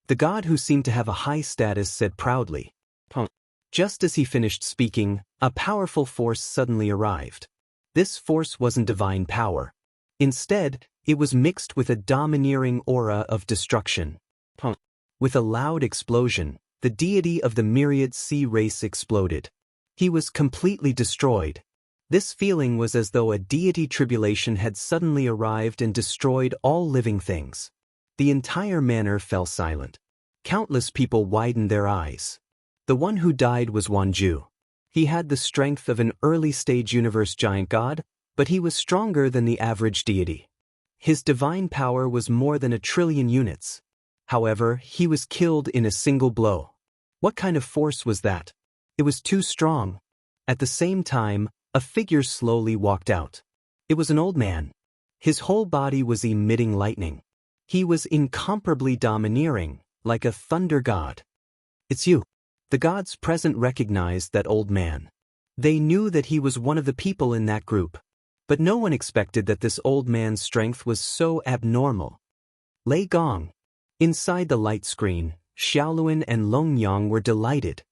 The god who seemed to have a high status said proudly. Just as he finished speaking, a powerful force suddenly arrived. This force wasn't divine power. Instead, it was mixed with a domineering aura of destruction. With a loud explosion, the deity of the myriad Sea race exploded. He was completely destroyed. This feeling was as though a deity tribulation had suddenly arrived and destroyed all living things. The entire manor fell silent. Countless people widened their eyes. The one who died was Wanju. He had the strength of an early-stage universe giant god, but he was stronger than the average deity. His divine power was more than 1 trillion units. However, he was killed in a single blow. What kind of force was that? It was too strong. At the same time, a figure slowly walked out. It was an old man. His whole body was emitting lightning. He was incomparably domineering, like a thunder god. It's you. The gods present recognized that old man. They knew that he was one of the people in that group. But no one expected that this old man's strength was so abnormal. Lei Gong. Inside the light screen, Xiaolun and Long Yang were delighted.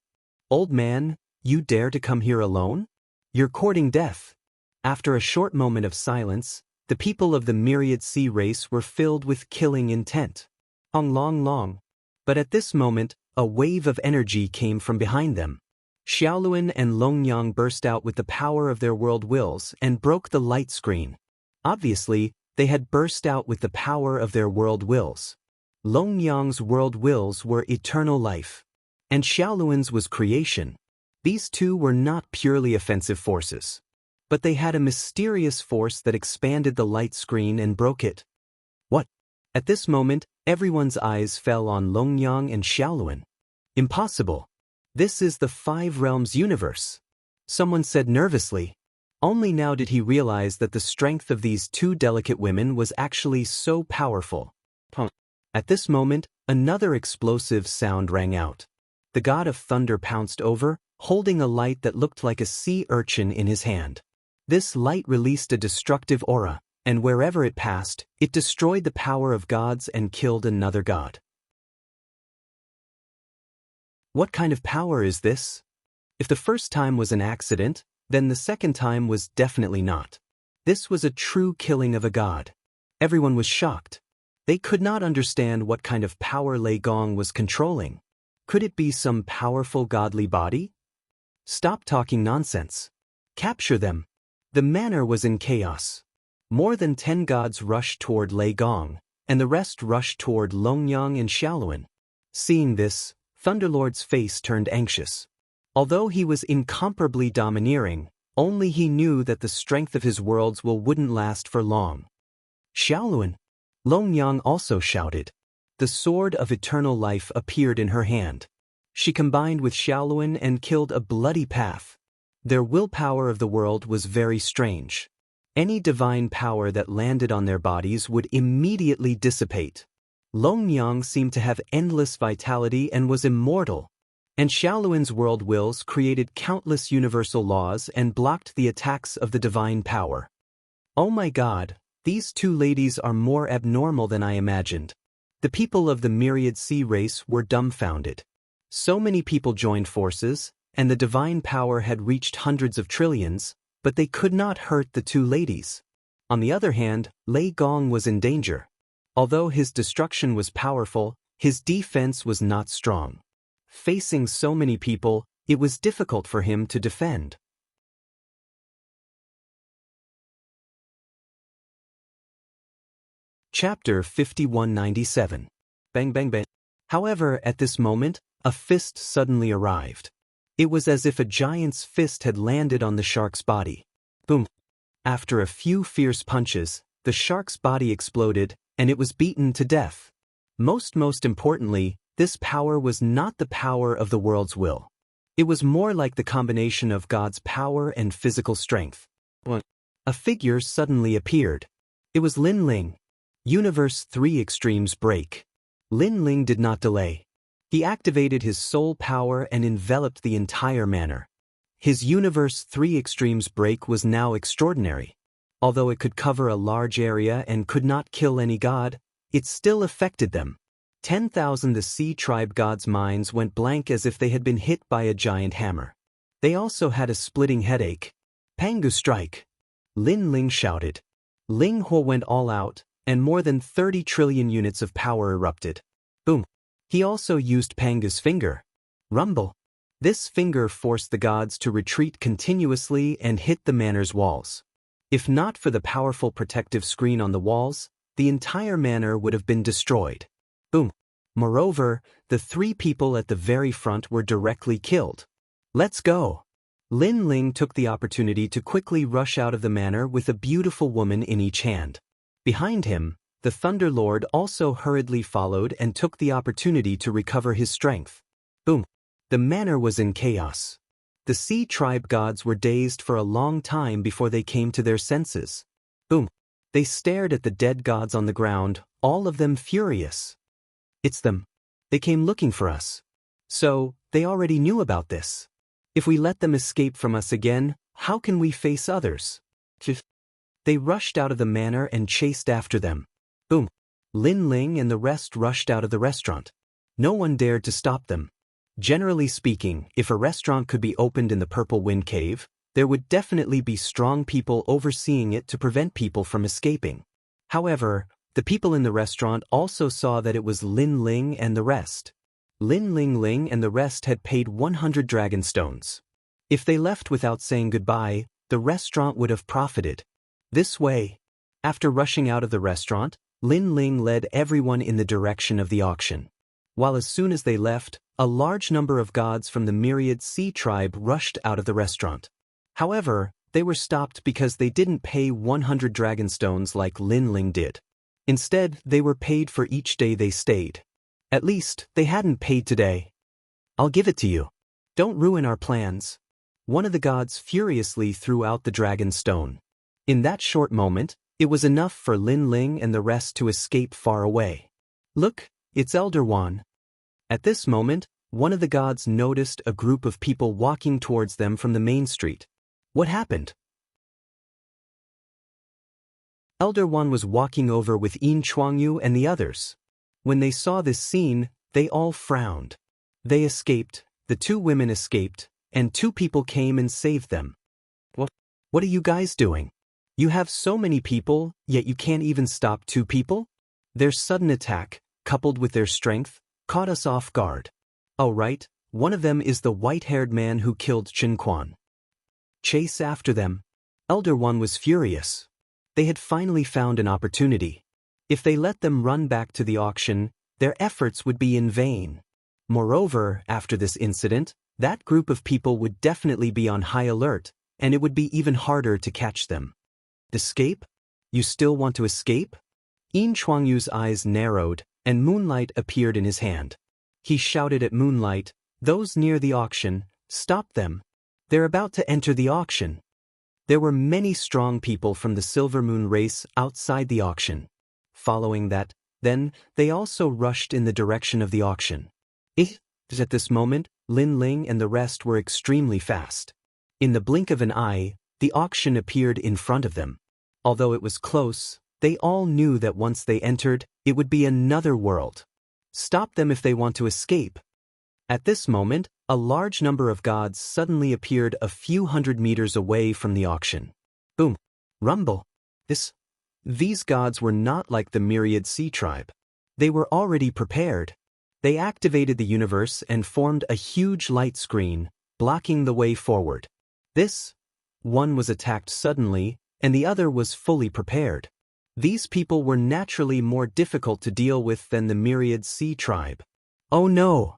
Old man, you dare to come here alone? You're courting death. After a short moment of silence, the people of the myriad Sea race were filled with killing intent. Long. But at this moment, a wave of energy came from behind them. Xiaolun and Long Yang burst out with the power of their world wills and broke the light screen. Obviously, they had burst out with the power of their world wills. Long Yang's world wills were eternal life, and Xiaolun's was creation. These two were not purely offensive forces, but they had a mysterious force that expanded the light screen and broke it. What? At this moment, everyone's eyes fell on Long Yang and Xiaolun. Impossible. This is the 5 realms universe. Someone said nervously. Only now did he realize that the strength of these two delicate women was actually so powerful. At this moment, another explosive sound rang out. The god of thunder pounced over, holding a light that looked like a sea urchin in his hand. This light released a destructive aura, and wherever it passed, it destroyed the power of gods and killed another god. What kind of power is this? If the first time was an accident, then the second time was definitely not. This was a true killing of a god. Everyone was shocked. They could not understand what kind of power Lei Gong was controlling. Could it be some powerful godly body? Stop talking nonsense. Capture them. The manor was in chaos. More than 10 gods rushed toward Lei Gong, and the rest rushed toward Longyang and Xiaoluan. Seeing this, Thunderlord's face turned anxious. Although he was incomparably domineering, only he knew that the strength of his worlds wouldn't last for long. Xiaoluan! Longyang also shouted. The sword of eternal life appeared in her hand. She combined with Xiaoluan and killed a bloody path. Their willpower of the world was very strange. Any divine power that landed on their bodies would immediately dissipate. Longyang seemed to have endless vitality and was immortal. And Xiaoluan's world wills created countless universal laws and blocked the attacks of the divine power. Oh my God, these two ladies are more abnormal than I imagined. The people of the Myriad Sea race were dumbfounded. So many people joined forces, and the divine power had reached hundreds of trillions, but they could not hurt the two ladies. On the other hand, Lei Gong was in danger. Although his destruction was powerful, his defense was not strong. Facing so many people, it was difficult for him to defend. Chapter 5197. Bang bang bang. However, at this moment, a fist suddenly arrived. It was as if a giant's fist had landed on the shark's body. Boom. After a few fierce punches, the shark's body exploded, and it was beaten to death. Most importantly, this power was not the power of the world's will. It was more like the combination of God's power and physical strength. A figure suddenly appeared. It was Lin Ling. Universe 3 Extremes Break. Lin Ling did not delay. He activated his soul power and enveloped the entire manor. His Universe 3 Extremes Break was now extraordinary. Although it could cover a large area and could not kill any god, it still affected them. 10,000 the Sea Tribe gods' minds went blank as if they had been hit by a giant hammer. They also had a splitting headache. Pangu strike! Lin Ling shouted. Ling Huo went all out, and more than 30 trillion units of power erupted. Boom! He also used Pangu's finger. Rumble! This finger forced the gods to retreat continuously and hit the manor's walls. If not for the powerful protective screen on the walls, the entire manor would have been destroyed. Boom! Moreover, the three people at the very front were directly killed. Let's go! Lin Ling took the opportunity to quickly rush out of the manor with a beautiful woman in each hand. Behind him, the Thunder Lord also hurriedly followed and took the opportunity to recover his strength. Boom! The manor was in chaos. The Sea Tribe gods were dazed for a long time before they came to their senses. Boom! They stared at the dead gods on the ground, all of them furious. It's them. They came looking for us. So, they already knew about this. If we let them escape from us again, how can we face others? They rushed out of the manor and chased after them. Boom! Lin Ling and the rest rushed out of the restaurant. No one dared to stop them. Generally speaking, if a restaurant could be opened in the Purple Wind Cave, there would definitely be strong people overseeing it to prevent people from escaping. However, the people in the restaurant also saw that it was Lin Ling and the rest. Lin Ling and the rest had paid 100 dragon stones. If they left without saying goodbye, the restaurant would have profited. This way. After rushing out of the restaurant, Lin Ling led everyone in the direction of the auction. While as soon as they left, a large number of gods from the Myriad Sea Tribe rushed out of the restaurant. However, they were stopped because they didn't pay 100 dragon stones like Lin Ling did. Instead, they were paid for each day they stayed. At least, they hadn't paid today. I'll give it to you. Don't ruin our plans. One of the gods furiously threw out the dragon stone. In that short moment, it was enough for Lin Ling and the rest to escape far away. Look, it's Elder Wan. At this moment, one of the gods noticed a group of people walking towards them from the main street. What happened? Elder Wan was walking over with Yin Chuangyu and the others. When they saw this scene, they all frowned. They escaped, the two women escaped, and two people came and saved them. What are you guys doing? You have so many people, yet you can't even stop two people? Their sudden attack, coupled with their strength, caught us off guard. Oh right, one of them is the white-haired man who killed Chen Quan. Chase after them. Elder One was furious. They had finally found an opportunity. If they let them run back to the auction, their efforts would be in vain. Moreover, after this incident, that group of people would definitely be on high alert, and it would be even harder to catch them. Escape? You still want to escape? Yin Chuangyu's eyes narrowed, and moonlight appeared in his hand. He shouted at Moonlight, "Those near the auction, stop them. They're about to enter the auction." There were many strong people from the Silver Moon race outside the auction. Following that, then, they also rushed in the direction of the auction. At this moment, Lin Ling and the rest were extremely fast. In the blink of an eye, the auction appeared in front of them. Although it was close, they all knew that once they entered, it would be another world. Stop them if they want to escape. At this moment, a large number of gods suddenly appeared a few hundred meters away from the auction. Boom! Rumble! These gods were not like the myriad sea tribe. They were already prepared. They activated the universe and formed a huge light screen, blocking the way forward. One was attacked suddenly, and the other was fully prepared. These people were naturally more difficult to deal with than the myriad sea tribe. Oh no!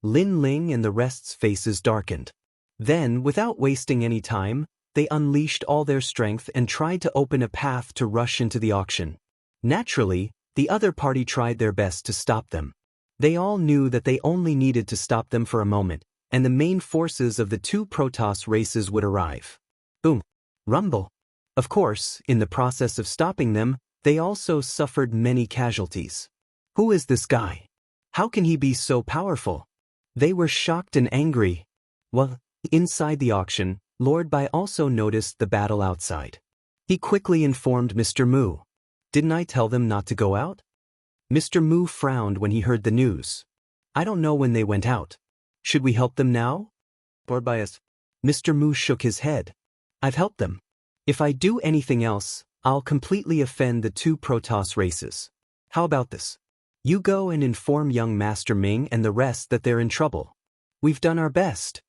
Lin Ling and the rest's faces darkened. Then, without wasting any time, they unleashed all their strength and tried to open a path to rush into the auction. Naturally, the other party tried their best to stop them. They all knew that they only needed to stop them for a moment, and the main forces of the two Protoss races would arrive. Boom! Rumble! Of course, in the process of stopping them, they also suffered many casualties. Who is this guy? How can he be so powerful? They were shocked and angry. Well, inside the auction, Lord Bai also noticed the battle outside. He quickly informed Mr. Mu. "Didn't I tell them not to go out?" Mr. Mu frowned when he heard the news. "I don't know when they went out. Should we help them now?" Lord Bai asked. Mr. Mu shook his head. "I've helped them. If I do anything else, I'll completely offend the two Protoss races. How about this? You go and inform young Master Ming and the rest that they're in trouble. We've done our best."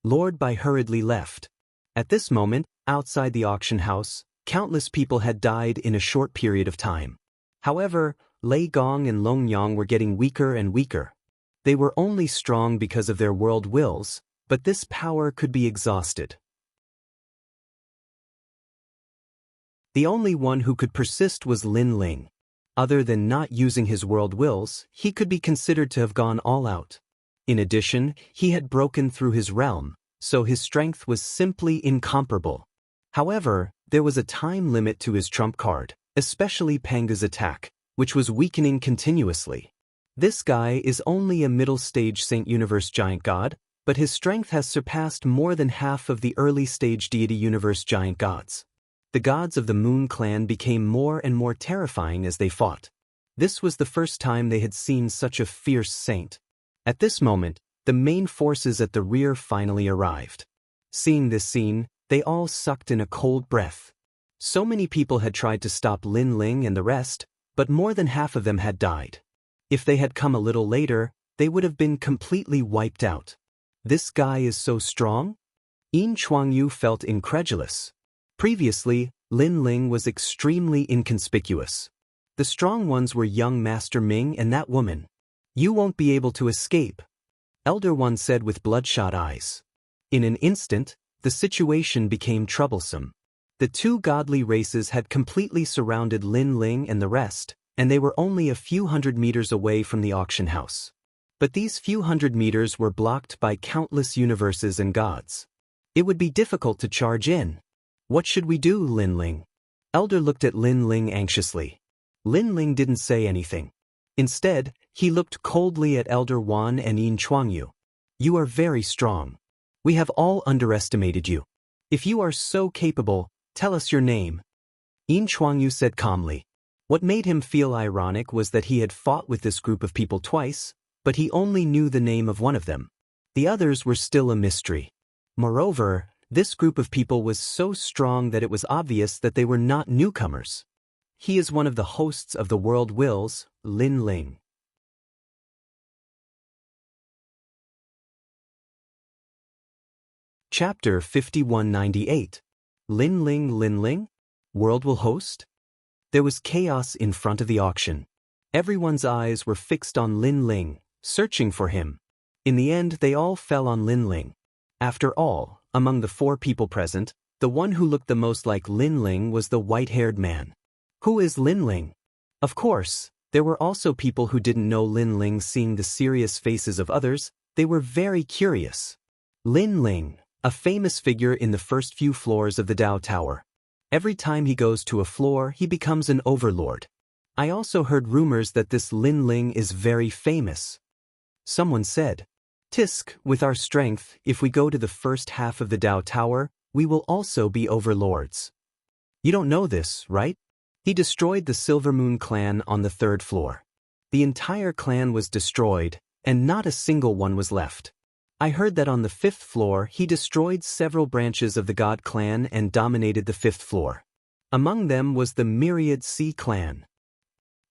Lord Bai hurriedly left. At this moment, outside the auction house, countless people had died in a short period of time. However, Lei Gong and Long Yang were getting weaker and weaker. They were only strong because of their world wills, but this power could be exhausted. The only one who could persist was Lin Ling. Other than not using his world wills, he could be considered to have gone all out. In addition, he had broken through his realm, so his strength was simply incomparable. However, there was a time limit to his trump card, especially Panga's attack, which was weakening continuously. This guy is only a middle-stage Saint Universe giant god, but his strength has surpassed more than half of the early-stage deity universe giant gods. The gods of the Moon Clan became more and more terrifying as they fought. This was the first time they had seen such a fierce saint. At this moment, the main forces at the rear finally arrived. Seeing this scene, they all sucked in a cold breath. So many people had tried to stop Lin Ling and the rest, but more than half of them had died. If they had come a little later, they would have been completely wiped out. This guy is so strong? Yin Chuangyu felt incredulous. Previously, Lin Ling was extremely inconspicuous. The strong ones were young Master Ming and that woman. "You won't be able to escape," Elder One said with bloodshot eyes. In an instant, the situation became troublesome. The two godly races had completely surrounded Lin Ling and the rest, and they were only a few hundred meters away from the auction house. But these few hundred meters were blocked by countless universes and gods. It would be difficult to charge in. "What should we do, Lin Ling?" Elder looked at Lin Ling anxiously. Lin Ling didn't say anything. Instead, he looked coldly at Elder Wan and Yin Chuangyu. "You are very strong. We have all underestimated you. If you are so capable, tell us your name." Yin Chuangyu said calmly. What made him feel ironic was that he had fought with this group of people twice, but he only knew the name of one of them. The others were still a mystery. Moreover, this group of people was so strong that it was obvious that they were not newcomers. He is one of the hosts of the World Wills, Lin Ling. Chapter 5198. Lin Ling. World will host? There was chaos in front of the auction. Everyone's eyes were fixed on Lin Ling, searching for him. In the end, they all fell on Lin Ling. After all, among the 4 people present, the one who looked the most like Lin Ling was the white-haired man. Who is Lin Ling? Of course, there were also people who didn't know Lin Ling. Seeing the serious faces of others, they were very curious. Lin Ling, a famous figure in the first few floors of the Dao Tower. Every time he goes to a floor, he becomes an overlord. I also heard rumors that this Lin Ling is very famous. Someone said, "Tisk, with our strength, if we go to the first half of the Dao Tower, we will also be overlords." You don't know this, right? He destroyed the Silver Moon clan on the 3rd floor. The entire clan was destroyed, and not a single one was left. I heard that on the 5th floor he destroyed several branches of the God clan and dominated the 5th floor. Among them was the Myriad Sea clan.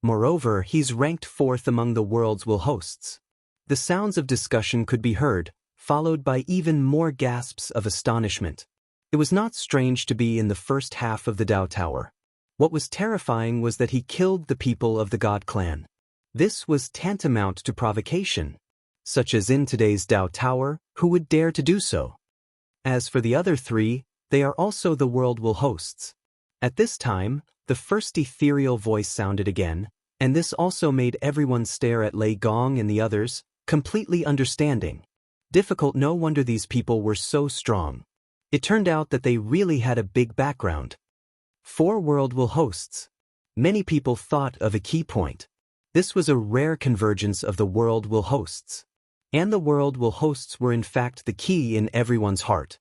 Moreover, he's ranked 4th among the world's will hosts. The sounds of discussion could be heard, followed by even more gasps of astonishment. It was not strange to be in the first half of the Dao Tower. What was terrifying was that he killed the people of the God clan. This was tantamount to provocation. Such as in today's Dao Tower, who would dare to do so? As for the other 3, they are also the world will hosts. At this time, the first ethereal voice sounded again, and this also made everyone stare at Lei Gong and the others, completely understanding. Difficult. No wonder these people were so strong. It turned out that they really had a big background. 4 world will hosts. Many people thought of a key point. This was a rare convergence of the world will hosts. And the world will hosts were in fact the key in everyone's heart.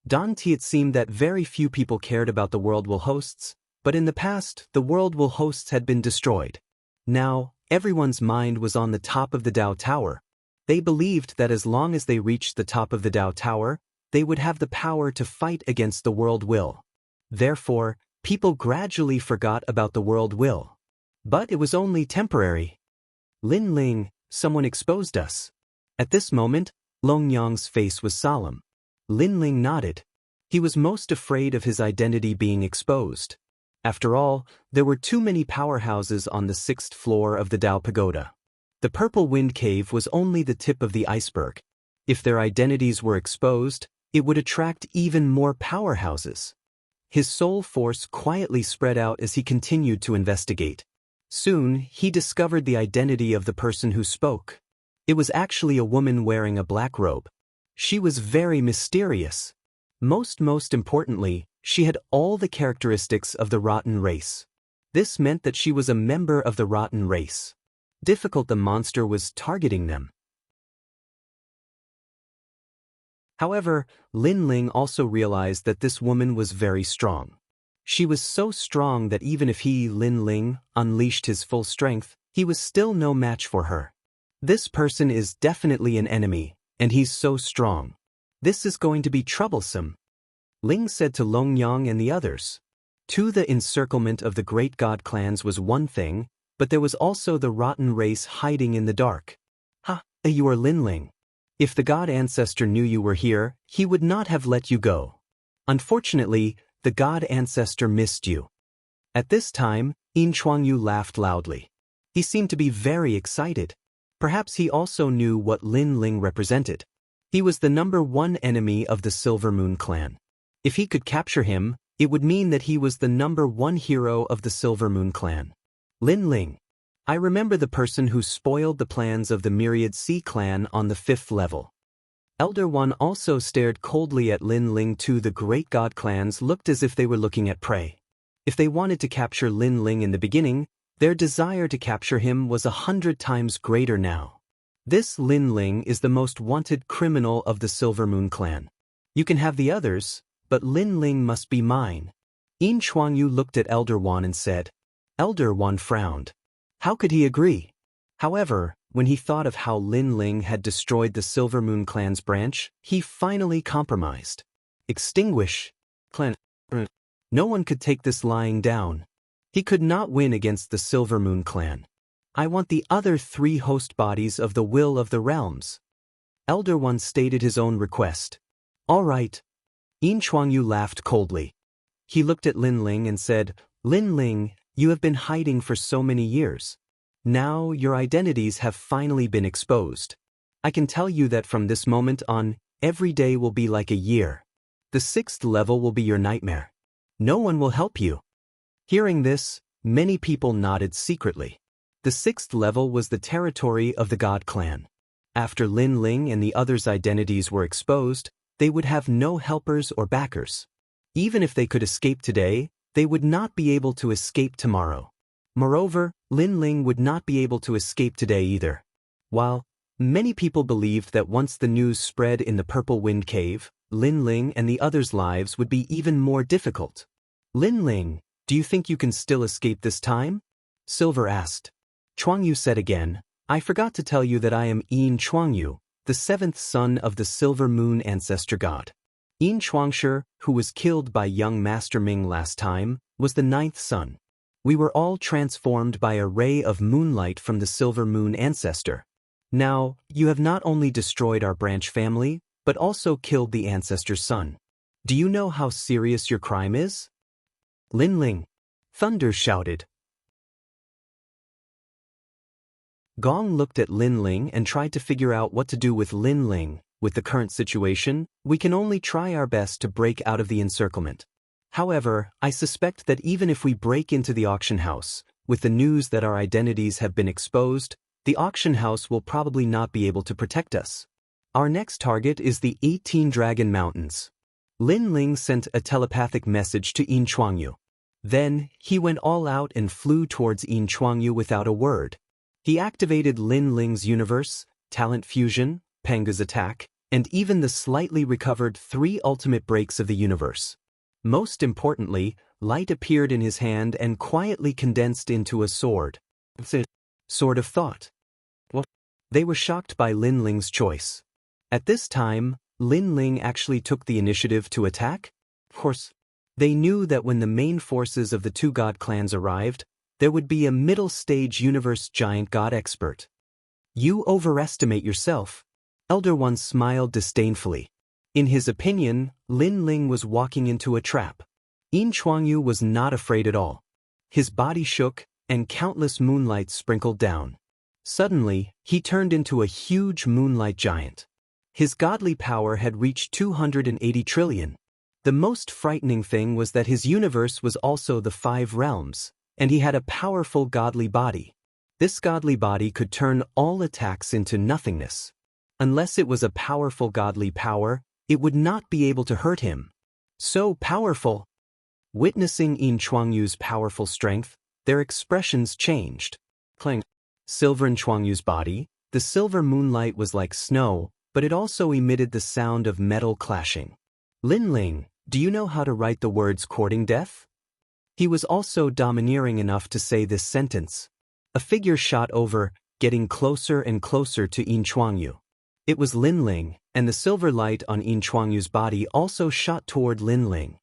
It seemed that very few people cared about the world will hosts, but in the past, the world will hosts had been destroyed. Now, everyone's mind was on the top of the Dao Tower. They believed that as long as they reached the top of the Dao Tower, they would have the power to fight against the world will. Therefore, people gradually forgot about the world will. But it was only temporary. Lin Ling, someone exposed us. At this moment, Long Yang's face was solemn. Lin Ling nodded. He was most afraid of his identity being exposed. After all, there were too many powerhouses on the 6th floor of the Dao Pagoda. The Purple Wind Cave was only the tip of the iceberg. If their identities were exposed, it would attract even more powerhouses. His soul force quietly spread out as he continued to investigate. Soon, he discovered the identity of the person who spoke. It was actually a woman wearing a black robe. She was very mysterious. Most importantly, she had all the characteristics of the rotten race. This meant that she was a member of the rotten race. Difficult. The monster was targeting them. However, Lin Ling also realized that this woman was very strong. She was so strong that even if he, Lin Ling, unleashed his full strength, he was still no match for her. This person is definitely an enemy, and he's so strong. This is going to be troublesome. Ling said to Long Yang and the others. The encirclement of the great god clans was one thing, but there was also the rotten race hiding in the dark. You are Lin Ling. If the god ancestor knew you were here, he would not have let you go. Unfortunately, the god ancestor missed you. At this time, Yin Chuangyu laughed loudly. He seemed to be very excited. Perhaps he also knew what Lin Ling represented. He was the #1 enemy of the Silver Moon clan. If he could capture him, it would mean that he was the #1 hero of the Silver Moon clan. Lin Ling. I remember the person who spoiled the plans of the Myriad Sea clan on the 5th level. Elder One also stared coldly at Lin Ling. The great god clans looked as if they were looking at prey. If they wanted to capture Lin Ling in the beginning, their desire to capture him was 100 times greater now. This Lin Ling is the most wanted criminal of the Silver Moon clan. You can have the others, but Lin Ling must be mine. Yin Chuangyu looked at Elder Wan and said. Elder Wan frowned. How could he agree? However, when he thought of how Lin Ling had destroyed the Silver Moon clan's branch, he finally compromised. Extinguish. Clan. No one could take this lying down. He could not win against the Silver Moon clan. I want the other 3 host bodies of the will of the realms. Elder One stated his own request. All right. Yin Chuangyu laughed coldly. He looked at Lin Ling and said, "Lin Ling, you have been hiding for so many years. Now your identities have finally been exposed. I can tell you that from this moment on, every day will be like a year. The 6th level will be your nightmare. No one will help you." Hearing this, many people nodded secretly. The 6th level was the territory of the God clan. After Lin Ling and the others' identities were exposed, they would have no helpers or backers. Even if they could escape today, they would not be able to escape tomorrow. Moreover, Lin Ling would not be able to escape today either. While many people believed that once the news spread in the Purple Wind Cave, Lin Ling and the others' lives would be even more difficult. "Lin Ling, do you think you can still escape this time?" Silver asked. Chuangyu said again, "I forgot to tell you that I am Yin Chuangyu, the 7th son of the Silver Moon ancestor god. Yin Chuangshi, who was killed by young Master Ming last time, was the 9th son. We were all transformed by a ray of moonlight from the Silver Moon ancestor. Now, you have not only destroyed our branch family, but also killed the ancestor's son. Do you know how serious your crime is?" "Lin Ling," Thunder shouted. Gong looked at Lin Ling and tried to figure out what to do with Lin Ling. "With the current situation, we can only try our best to break out of the encirclement. However, I suspect that even if we break into the auction house, with the news that our identities have been exposed, the auction house will probably not be able to protect us. Our next target is the 18 Dragon Mountains." Lin Ling sent a telepathic message to Yin Chuangyu. Then, he went all out and flew towards Yin Chuangyu without a word. He activated Lin Ling's universe, talent fusion, Panga's attack, and even the slightly recovered 3 ultimate breaks of the universe. Most importantly, light appeared in his hand and quietly condensed into a sword. Sword of Thought. What? They were shocked by Lin Ling's choice. At this time, Lin Ling actually took the initiative to attack? Of course, they knew that when the main forces of the 2 god clans arrived, there would be a middle-stage universe giant god expert. "You overestimate yourself." Elder One smiled disdainfully. In his opinion, Lin Ling was walking into a trap. Yin Chuangyu was not afraid at all. His body shook, and countless moonlight sprinkled down. Suddenly, he turned into a huge moonlight giant. His godly power had reached 280 trillion. The most frightening thing was that his universe was also the 5 realms, and he had a powerful godly body. This godly body could turn all attacks into nothingness. Unless it was a powerful godly power, it would not be able to hurt him. So powerful! Witnessing Yin Chuangyu's powerful strength, their expressions changed. Clang. Silver in Chuangyu's body, the silver moonlight was like snow, but it also emitted the sound of metal clashing. "Lin Ling, do you know how to write the words courting death?" He was also domineering enough to say this sentence. A figure shot over, getting closer and closer to Yin Chuangyu. It was Lin Ling, and the silver light on Yin Chuangyu's body also shot toward Lin Ling.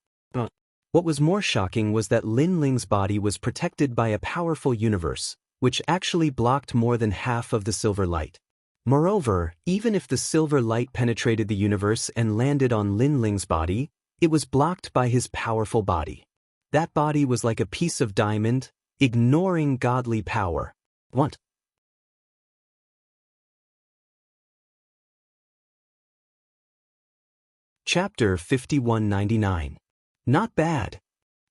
What was more shocking was that Lin Ling's body was protected by a powerful universe, which actually blocked more than half of the silver light. Moreover, even if the silver light penetrated the universe and landed on Lin Ling's body, it was blocked by his powerful body. That body was like a piece of diamond, ignoring godly power. What? Chapter 5199. Not bad.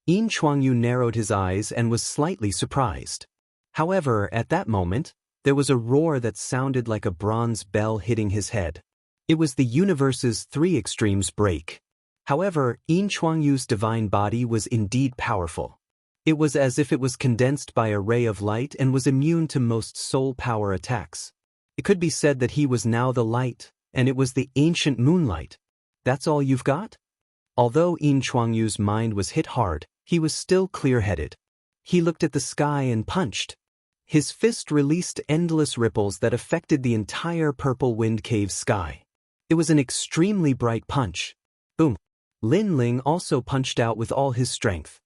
Yin Chuangyu narrowed his eyes and was slightly surprised. However, at that moment, there was a roar that sounded like a bronze bell hitting his head. It was the universe's 3 extremes break. However, Yin Chuangyu's divine body was indeed powerful. It was as if it was condensed by a ray of light and was immune to most soul power attacks. It could be said that he was now the light, and it was the ancient moonlight. That's all you've got? Although Yin Chuangyu's mind was hit hard, he was still clear-headed. He looked at the sky and punched. His fist released endless ripples that affected the entire Purple Wind Cave sky. It was an extremely bright punch. Boom. Lin Ling also punched out with all his strength.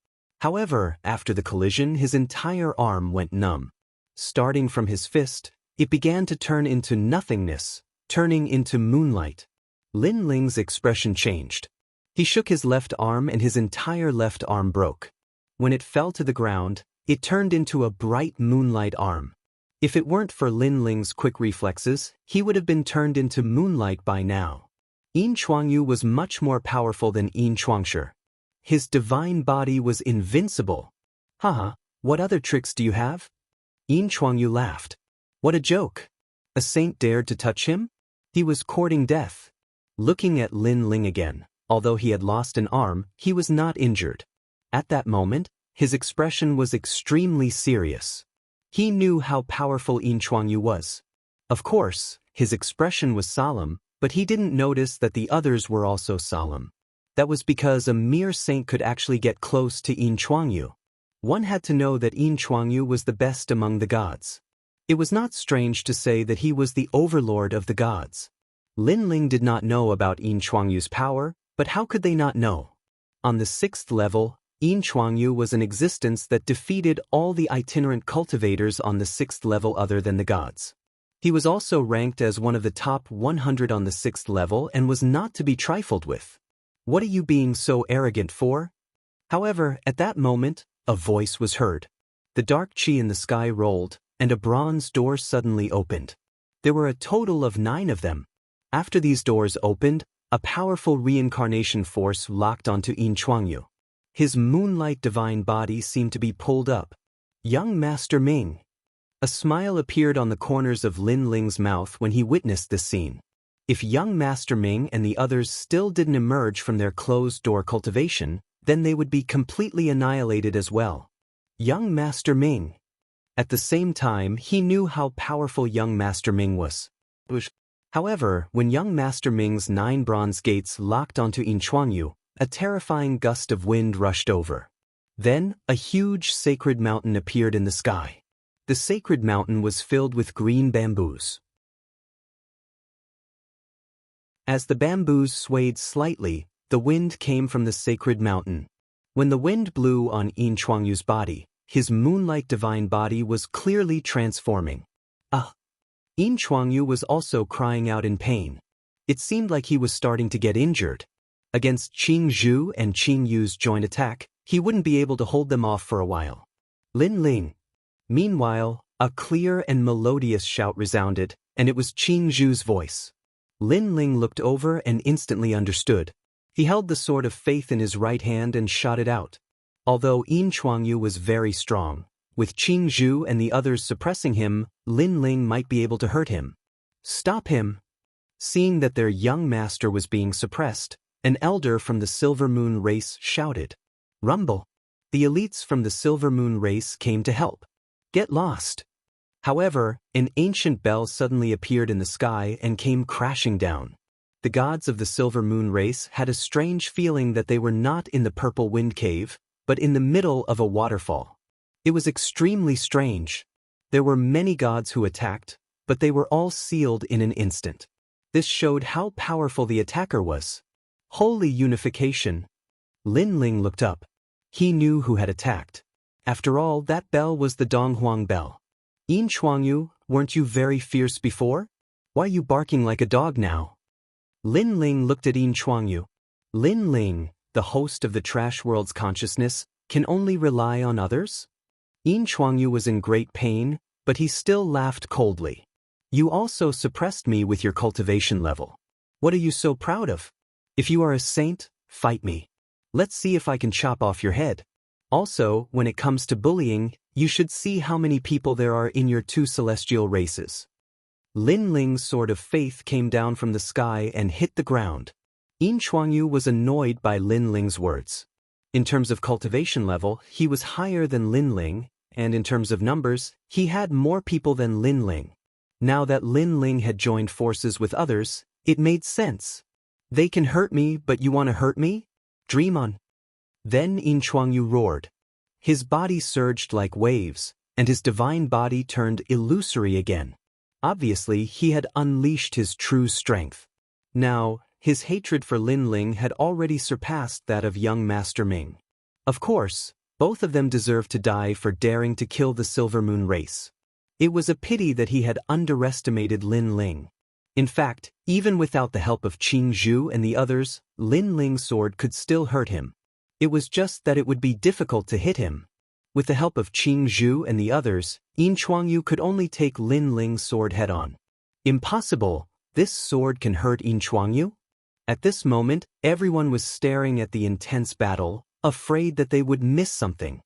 However, after the collision, his entire arm went numb. Starting from his fist, it began to turn into nothingness, turning into moonlight. Lin Ling's expression changed. He shook his left arm and his entire left arm broke. When it fell to the ground, it turned into a bright moonlight arm. If it weren't for Lin Ling's quick reflexes, he would have been turned into moonlight by now. Yin Chuangyu was much more powerful than Yin Chuangshi. His divine body was invincible. Haha, what other tricks do you have? Yin Chuangyu laughed. What a joke. A saint dared to touch him? He was courting death. Looking at Lin Ling again, although he had lost an arm, he was not injured. At that moment, his expression was extremely serious. He knew how powerful Yin Chuangyu was. Of course, his expression was solemn, but he didn't notice that the others were also solemn. That was because a mere saint could actually get close to Yin Chuangyu. One had to know that Yin Chuangyu was the best among the gods. It was not strange to say that he was the overlord of the gods. Lin Ling did not know about Yin Chuangyu's power, but how could they not know? On the 6th level, Yin Chuangyu was an existence that defeated all the itinerant cultivators on the 6th level other than the gods. He was also ranked as one of the top 100 on the 6th level and was not to be trifled with. What are you being so arrogant for? However, at that moment, a voice was heard. The dark chi in the sky rolled, and a bronze door suddenly opened. There were a total of 9 of them. After these doors opened, a powerful reincarnation force locked onto Yin Chuangyu. His moonlight divine body seemed to be pulled up. Young Master Ming. A smile appeared on the corners of Lin Ling's mouth when he witnessed this scene. If young Master Ming and the others still didn't emerge from their closed-door cultivation, then they would be completely annihilated as well. Young Master Ming. At the same time, he knew how powerful young Master Ming was. However, when young Master Ming's 9 bronze gates locked onto Yin Chuangyu, a terrifying gust of wind rushed over. Then, a huge sacred mountain appeared in the sky. The sacred mountain was filled with green bamboos. As the bamboos swayed slightly, the wind came from the sacred mountain. When the wind blew on Yin Chuangyu's body, his moonlight divine body was clearly transforming. Yin Chuangyu was also crying out in pain. It seemed like he was starting to get injured. Against Qing Zhu and Qing Yu's joint attack, he wouldn't be able to hold them off for a while. Lin Ling. Meanwhile, a clear and melodious shout resounded, and it was Qing Zhu's voice. Lin Ling looked over and instantly understood. He held the sword of faith in his right hand and shot it out. Although Yin Chuangyu was very strong, with Qing Zhu and the others suppressing him, Lin Ling might be able to hurt him. Stop him! Seeing that their young master was being suppressed, an elder from the Silver Moon race shouted. Rumble! The elites from the Silver Moon race came to help. Get lost! However, an ancient bell suddenly appeared in the sky and came crashing down. The gods of the Silver Moon race had a strange feeling that they were not in the Purple Wind Cave, but in the middle of a waterfall. It was extremely strange. There were many gods who attacked, but they were all sealed in an instant. This showed how powerful the attacker was. Holy unification! Lin Ling looked up. He knew who had attacked. After all, that bell was the Donghuang bell. Yin Chuangyu, weren't you very fierce before? Why are you barking like a dog now? Lin Ling looked at Yin Chuangyu. Lin Ling, the host of the Trash World's consciousness, can only rely on others? Yin Chuangyu was in great pain, but he still laughed coldly. You also suppressed me with your cultivation level. What are you so proud of? If you are a saint, fight me. Let's see if I can chop off your head. Also, when it comes to bullying, you should see how many people there are in your 2 celestial races. Lin Ling's sword of faith came down from the sky and hit the ground. Yin Chuangyu was annoyed by Lin Ling's words. In terms of cultivation level, he was higher than Lin Ling, and in terms of numbers, he had more people than Lin Ling. Now that Lin Ling had joined forces with others, it made sense. They can hurt me, but you want to hurt me? Dream on. Then Yin Chuangyu roared. His body surged like waves, and his divine body turned illusory again. Obviously, he had unleashed his true strength. Now, his hatred for Lin Ling had already surpassed that of young Master Ming. Of course, both of them deserved to die for daring to kill the Silver Moon race. It was a pity that he had underestimated Lin Ling. In fact, even without the help of Qing Zhu and the others, Lin Ling's sword could still hurt him. It was just that it would be difficult to hit him. With the help of Qing Zhu and the others, Yin Chuangyu could only take Lin Ling's sword head-on. Impossible! This sword can hurt Yin Chuangyu? At this moment, everyone was staring at the intense battle, afraid that they would miss something.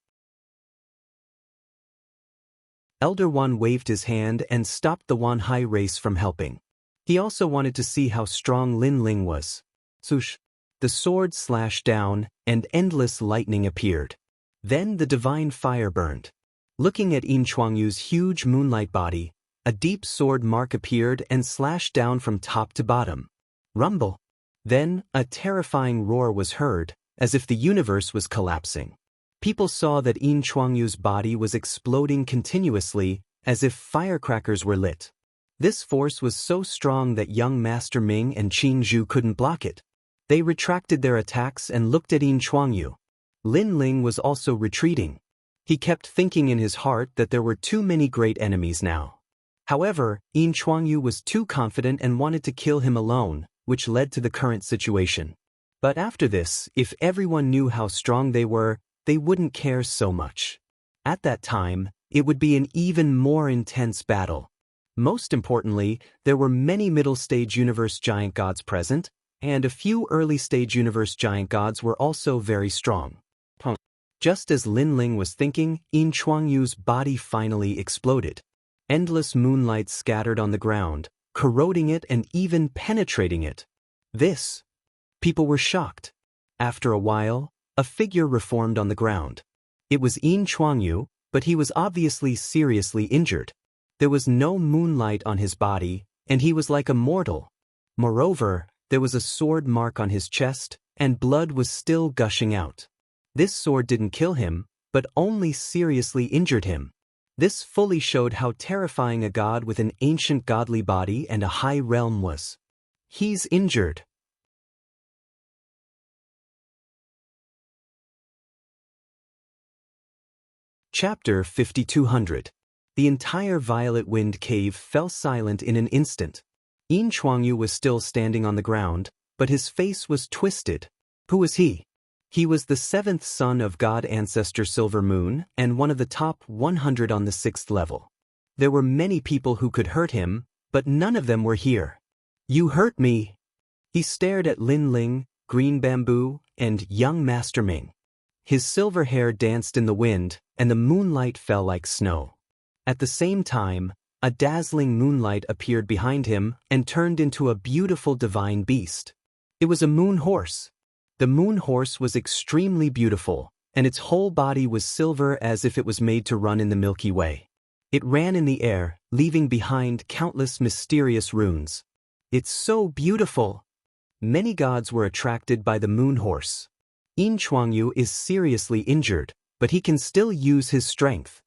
Elder Wan waved his hand and stopped the Wanhai race from helping. He also wanted to see how strong Lin Ling was. Swoosh! The sword slashed down, and endless lightning appeared. Then the divine fire burned. Looking at Yin Chuangyu's huge moonlight body, a deep sword mark appeared and slashed down from top to bottom. Rumble! Then, a terrifying roar was heard, as if the universe was collapsing. People saw that Yin Chuangyu's body was exploding continuously, as if firecrackers were lit. This force was so strong that young Master Ming and Qing Zhu couldn't block it. They retracted their attacks and looked at Yin Chuangyu. Lin Ling was also retreating. He kept thinking in his heart that there were too many great enemies now. However, Yin Chuangyu was too confident and wanted to kill him alone, which led to the current situation. But after this, if everyone knew how strong they were, they wouldn't care so much. At that time, it would be an even more intense battle. Most importantly, there were many middle-stage universe giant gods present, and a few early-stage universe giant gods were also very strong. Just as Lin Ling was thinking, Yin Chuangyu's body finally exploded. Endless moonlight scattered on the ground, corroding it and even penetrating it. People were shocked. After a while, a figure reformed on the ground. It was Yin Chuangyu, but he was obviously seriously injured. There was no moonlight on his body, and he was like a mortal. Moreover, there was a sword mark on his chest, and blood was still gushing out. This sword didn't kill him, but only seriously injured him. This fully showed how terrifying a god with an ancient godly body and a high realm was. He's injured. Chapter 5200. The entire Violet Wind Cave fell silent in an instant. Yin Chuangyu was still standing on the ground, but his face was twisted. Who was he? He was the seventh son of God Ancestor Silver Moon and one of the top 100 on the 6th level. There were many people who could hurt him, but none of them were here. You hurt me! He stared at Lin Ling, Green Bamboo, and young Master Ming. His silver hair danced in the wind, and the moonlight fell like snow. At the same time, a dazzling moonlight appeared behind him and turned into a beautiful divine beast. It was a moon horse. The moon horse was extremely beautiful, and its whole body was silver as if it was made to run in the Milky Way. It ran in the air, leaving behind countless mysterious runes. It's so beautiful! Many gods were attracted by the moon horse. Yin Chuangyu is seriously injured, but he can still use his strength.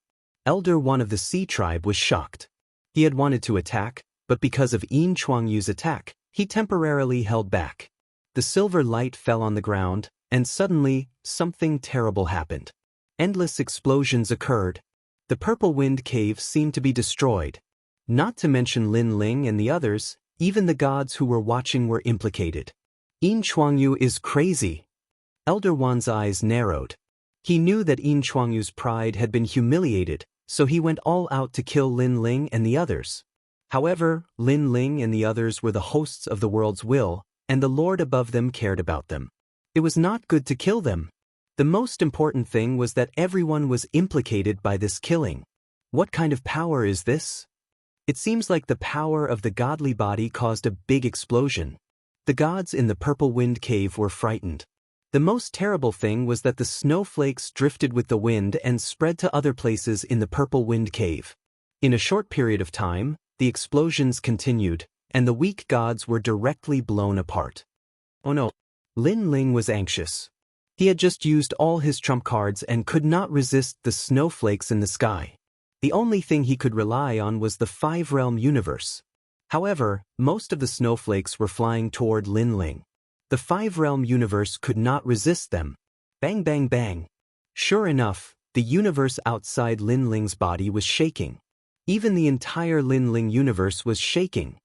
Elder One of the Sea Tribe was shocked. He had wanted to attack, but because of Yin Chuangyu's attack, he temporarily held back. The silver light fell on the ground, and suddenly, something terrible happened. Endless explosions occurred. The Purple Wind Cave seemed to be destroyed. Not to mention Lin Ling and the others, even the gods who were watching were implicated. Yin Chuangyu is crazy. Elder Wan's eyes narrowed. He knew that Yin Chuangyu's pride had been humiliated, so he went all out to kill Lin Ling and the others. However, Lin Ling and the others were the hosts of the world's will, and the Lord above them cared about them. It was not good to kill them. The most important thing was that everyone was implicated by this killing. What kind of power is this? It seems like the power of the godly body caused a big explosion. The gods in the Purple Wind Cave were frightened. The most terrible thing was that the snowflakes drifted with the wind and spread to other places in the Purple Wind Cave. In a short period of time, the explosions continued, and the weak gods were directly blown apart. Oh no! Lin Ling was anxious. He had just used all his trump cards and could not resist the snowflakes in the sky. The only thing he could rely on was the five-realm universe. However, most of the snowflakes were flying toward Lin Ling. The five-realm universe could not resist them. Bang bang bang. Sure enough, the universe outside Lin Ling's body was shaking. Even the entire Lin Ling universe was shaking.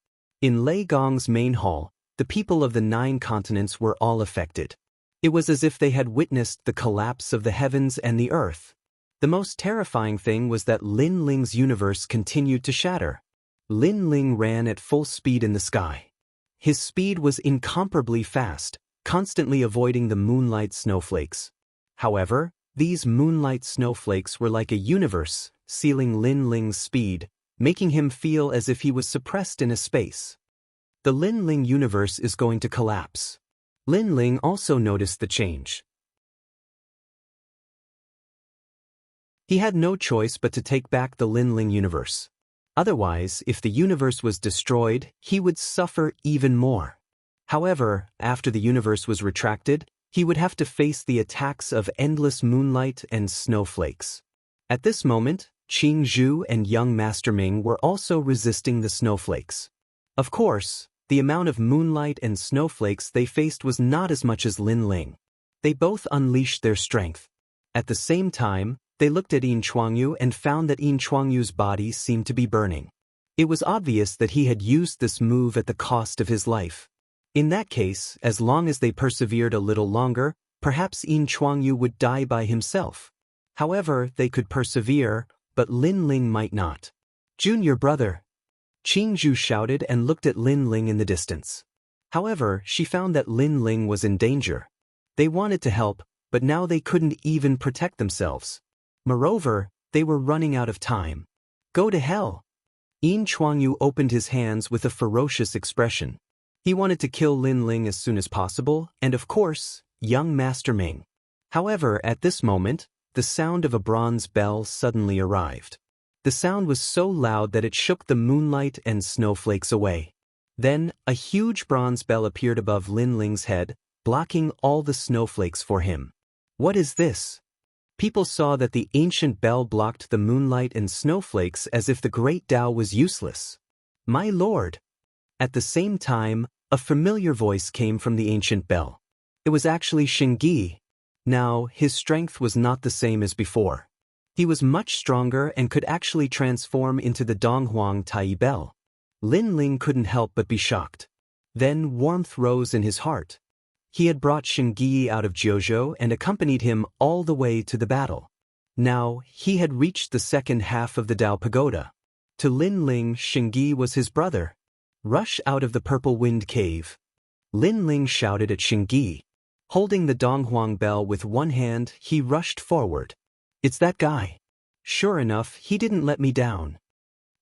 In Lei Gong's main hall, the people of the 9 continents were all affected. It was as if they had witnessed the collapse of the heavens and the earth. The most terrifying thing was that Lin Ling's universe continued to shatter. Lin Ling ran at full speed in the sky. His speed was incomparably fast, constantly avoiding the moonlight snowflakes. However, these moonlight snowflakes were like a universe, sealing Lin Ling's speed, making him feel as if he was suppressed in a space. The Lin Ling universe is going to collapse. Lin Ling also noticed the change. He had no choice but to take back the Lin Ling universe. Otherwise, if the universe was destroyed, he would suffer even more. However, after the universe was retracted, he would have to face the attacks of endless moonlight and snowflakes. At this moment, Qing Zhu and young Master Ming were also resisting the snowflakes. Of course, the amount of moonlight and snowflakes they faced was not as much as Lin Ling. They both unleashed their strength. At the same time, they looked at Yin Chuangyu and found that Yin Chuangyu's body seemed to be burning. It was obvious that he had used this move at the cost of his life. In that case, as long as they persevered a little longer, perhaps Yin Chuangyu would die by himself. However, they could persevere, but Lin Ling might not. "Junior brother!" Qing Zhu shouted and looked at Lin Ling in the distance. However, she found that Lin Ling was in danger. They wanted to help, but now they couldn't even protect themselves. Moreover, they were running out of time. "Go to hell!" Yin Chuangyu opened his hands with a ferocious expression. He wanted to kill Lin Ling as soon as possible, and of course, young Master Ming. However, at this moment, the sound of a bronze bell suddenly arrived. The sound was so loud that it shook the moonlight and snowflakes away. Then, a huge bronze bell appeared above Lin Ling's head, blocking all the snowflakes for him. "What is this?" People saw that the ancient bell blocked the moonlight and snowflakes as if the great Tao was useless. "My lord!" At the same time, a familiar voice came from the ancient bell. It was actually Xingyi. Now, his strength was not the same as before. He was much stronger and could actually transform into the Donghuang Tai bell. Lin Ling couldn't help but be shocked. Then warmth rose in his heart. He had brought Xingyi out of Jiuzhou and accompanied him all the way to the battle. Now, he had reached the second half of the Dao Pagoda. To Lin Ling, Xingyi was his brother. "Rush out of the Purple Wind Cave." Lin Ling shouted at Xingyi. Holding the Donghuang bell with one hand, he rushed forward. "It's that guy." Sure enough, he didn't let me down.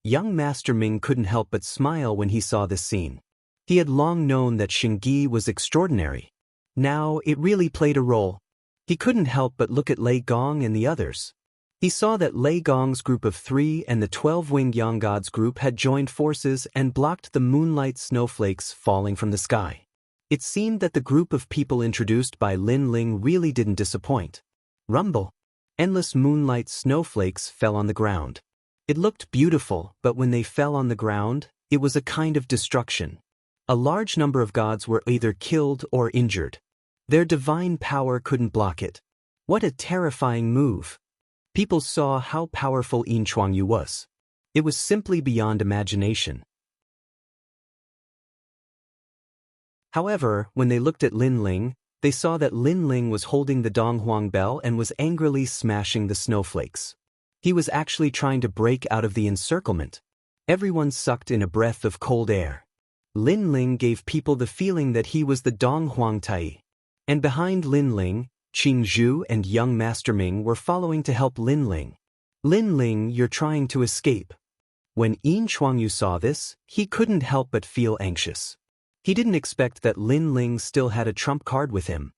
Young Master Ming couldn't help but smile when he saw this scene. He had long known that Xingyi was extraordinary. Now, it really played a role. He couldn't help but look at Lei Gong and the others. He saw that Lei Gong's group of 3 and the 12-winged Yang God's group had joined forces and blocked the moonlight snowflakes falling from the sky. It seemed that the group of people introduced by Lin Ling really didn't disappoint. Rumble. Endless moonlight snowflakes fell on the ground. It looked beautiful, but when they fell on the ground, it was a kind of destruction. A large number of gods were either killed or injured. Their divine power couldn't block it. What a terrifying move. People saw how powerful Yin Chuangyu was. It was simply beyond imagination. However, when they looked at Lin Ling, they saw that Lin Ling was holding the Donghuang bell and was angrily smashing the snowflakes. He was actually trying to break out of the encirclement. Everyone sucked in a breath of cold air. Lin Ling gave people the feeling that he was the Donghuang Tai. And behind Lin Ling, Qing Zhu and young Master Ming were following to help Lin Ling. "Lin Ling, you're trying to escape." When Yin Chuangyu saw this, he couldn't help but feel anxious. He didn't expect that Lin Ling still had a trump card with him.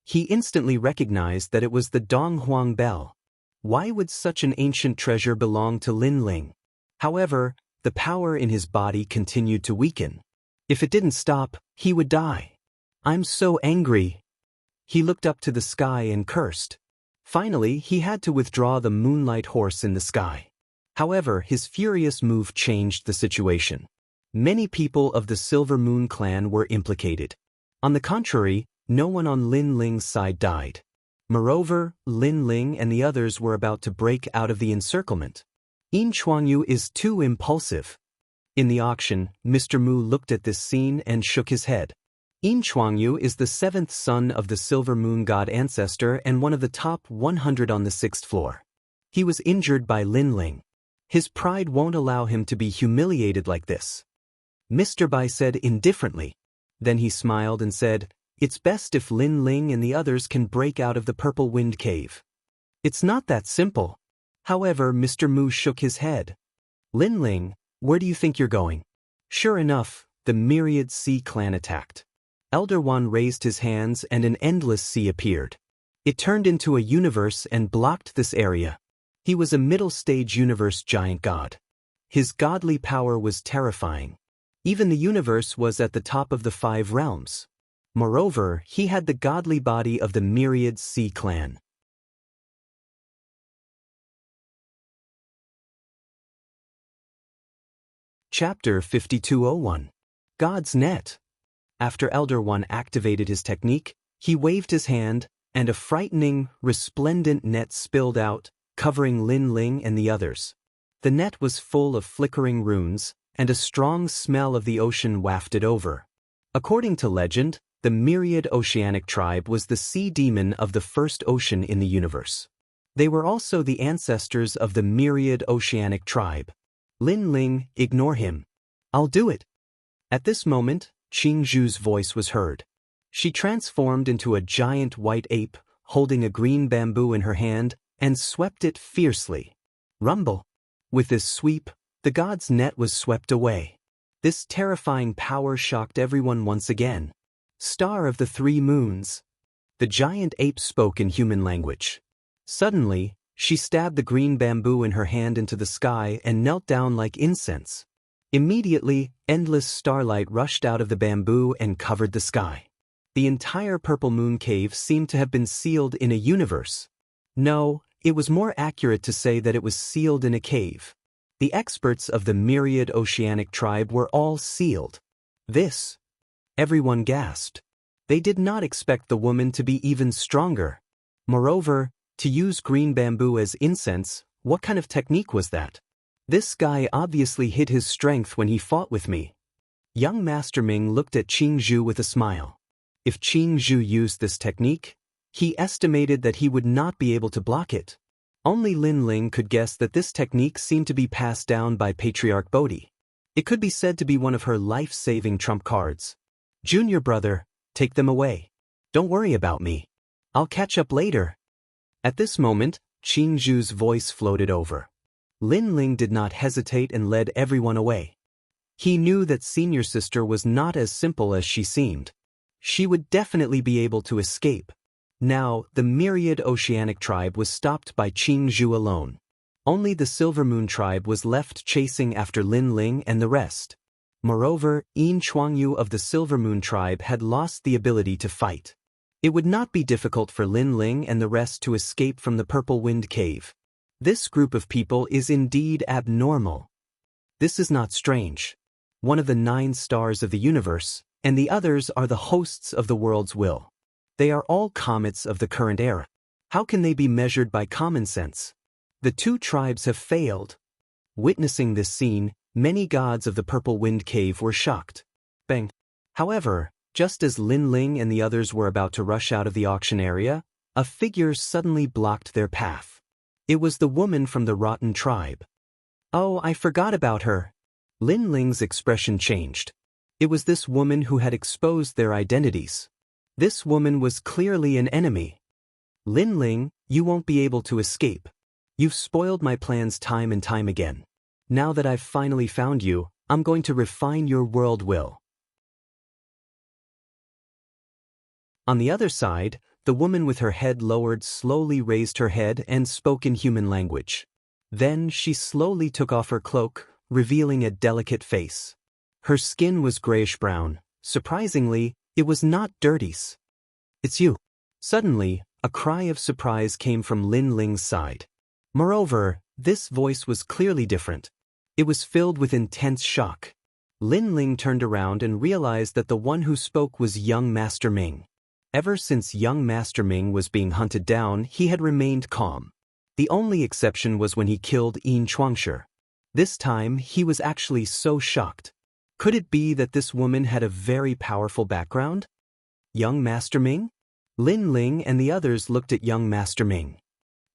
He instantly recognized that it was the Donghuang bell. Why would such an ancient treasure belong to Lin Ling? However, the power in his body continued to weaken. If it didn't stop, he would die. "I'm so angry." He looked up to the sky and cursed. Finally, he had to withdraw the moonlight horse in the sky. However, his furious move changed the situation. Many people of the Silver Moon clan were implicated. On the contrary, no one on Lin Ling's side died. Moreover, Lin Ling and the others were about to break out of the encirclement. Yin Chuangyu is too impulsive. In the auction, Mr. Mu looked at this scene and shook his head. Yin Chuangyu is the seventh son of the Silver Moon God ancestor and one of the top 100 on the 6th floor. He was injured by Lin Ling. His pride won't allow him to be humiliated like this. Mr. Bai said indifferently. Then he smiled and said, "It's best if Lin Ling and the others can break out of the Purple Wind Cave." It's not that simple. However, Mr. Mu shook his head. "Lin Ling, where do you think you're going?" Sure enough, the myriad sea clan attacked. Elder One raised his hands and an endless sea appeared. It turned into a universe and blocked this area. He was a middle-stage universe giant god. His godly power was terrifying. Even the universe was at the top of the 5 realms. Moreover, he had the godly body of the myriad sea clan. Chapter 5201. God's Net. After Elder One activated his technique, he waved his hand, and a frightening, resplendent net spilled out, covering Lin Ling and the others. The net was full of flickering runes, and a strong smell of the ocean wafted over. According to legend, the myriad oceanic tribe was the sea demon of the first ocean in the universe. They were also the ancestors of the myriad oceanic tribe. Lin Ling, ignore him. I'll do it. At this moment, Qing Zhu's voice was heard. She transformed into a giant white ape, holding a green bamboo in her hand, and swept it fiercely. Rumble. With this sweep, the god's net was swept away. This terrifying power shocked everyone once again. Star of the 3 moons. The giant ape spoke in human language. Suddenly, she stabbed the green bamboo in her hand into the sky and knelt down like incense. Immediately, endless starlight rushed out of the bamboo and covered the sky. The entire Purple Moon Cave seemed to have been sealed in a universe. No, it was more accurate to say that it was sealed in a cave. The experts of the myriad oceanic tribe were all sealed. This. Everyone gasped. They did not expect the woman to be even stronger. Moreover, to use green bamboo as incense, what kind of technique was that? This guy obviously hid his strength when he fought with me. Young Master Ming looked at Qing Zhu with a smile. If Qing Zhu used this technique, he estimated that he would not be able to block it. Only Lin Ling could guess that this technique seemed to be passed down by Patriarch Bodhi. It could be said to be one of her life-saving trump cards. Junior brother, take them away. Don't worry about me. I'll catch up later. At this moment, Qing Zhu's voice floated over. Lin Ling did not hesitate and led everyone away. He knew that senior sister was not as simple as she seemed. She would definitely be able to escape. Now, the myriad oceanic tribe was stopped by Qing Zhu alone. Only the Silver Moon tribe was left chasing after Lin Ling and the rest. Moreover, Yin Chuangyu of the Silver Moon tribe had lost the ability to fight. It would not be difficult for Lin Ling and the rest to escape from the Purple Wind Cave. This group of people is indeed abnormal. This is not strange. One of the 9 stars of the universe, and the others are the hosts of the world's will. They are all comets of the current era. How can they be measured by common sense? The 2 tribes have failed. Witnessing this scene, many gods of the Purple Wind Cave were shocked. Bang. However, just as Lin Ling and the others were about to rush out of the auction area, a figure suddenly blocked their path. It was the woman from the Rotten tribe. Oh, I forgot about her. Lin Ling's expression changed. It was this woman who had exposed their identities. This woman was clearly an enemy. Lin Ling, you won't be able to escape. You've spoiled my plans time and time again. Now that I've finally found you, I'm going to refine your world will. On the other side, the woman with her head lowered slowly raised her head and spoke in human language. Then she slowly took off her cloak, revealing a delicate face. Her skin was grayish-brown. Surprisingly, it was not dirty. It's you. Suddenly, a cry of surprise came from Lin Ling's side. Moreover, this voice was clearly different. It was filled with intense shock. Lin Ling turned around and realized that the one who spoke was young Master Ming. Ever since young Master Ming was being hunted down, he had remained calm. The only exception was when he killed Yin Chuangshi. This time he was actually so shocked. Could it be that this woman had a very powerful background? Young Master Ming? Lin Ling and the others looked at young Master Ming.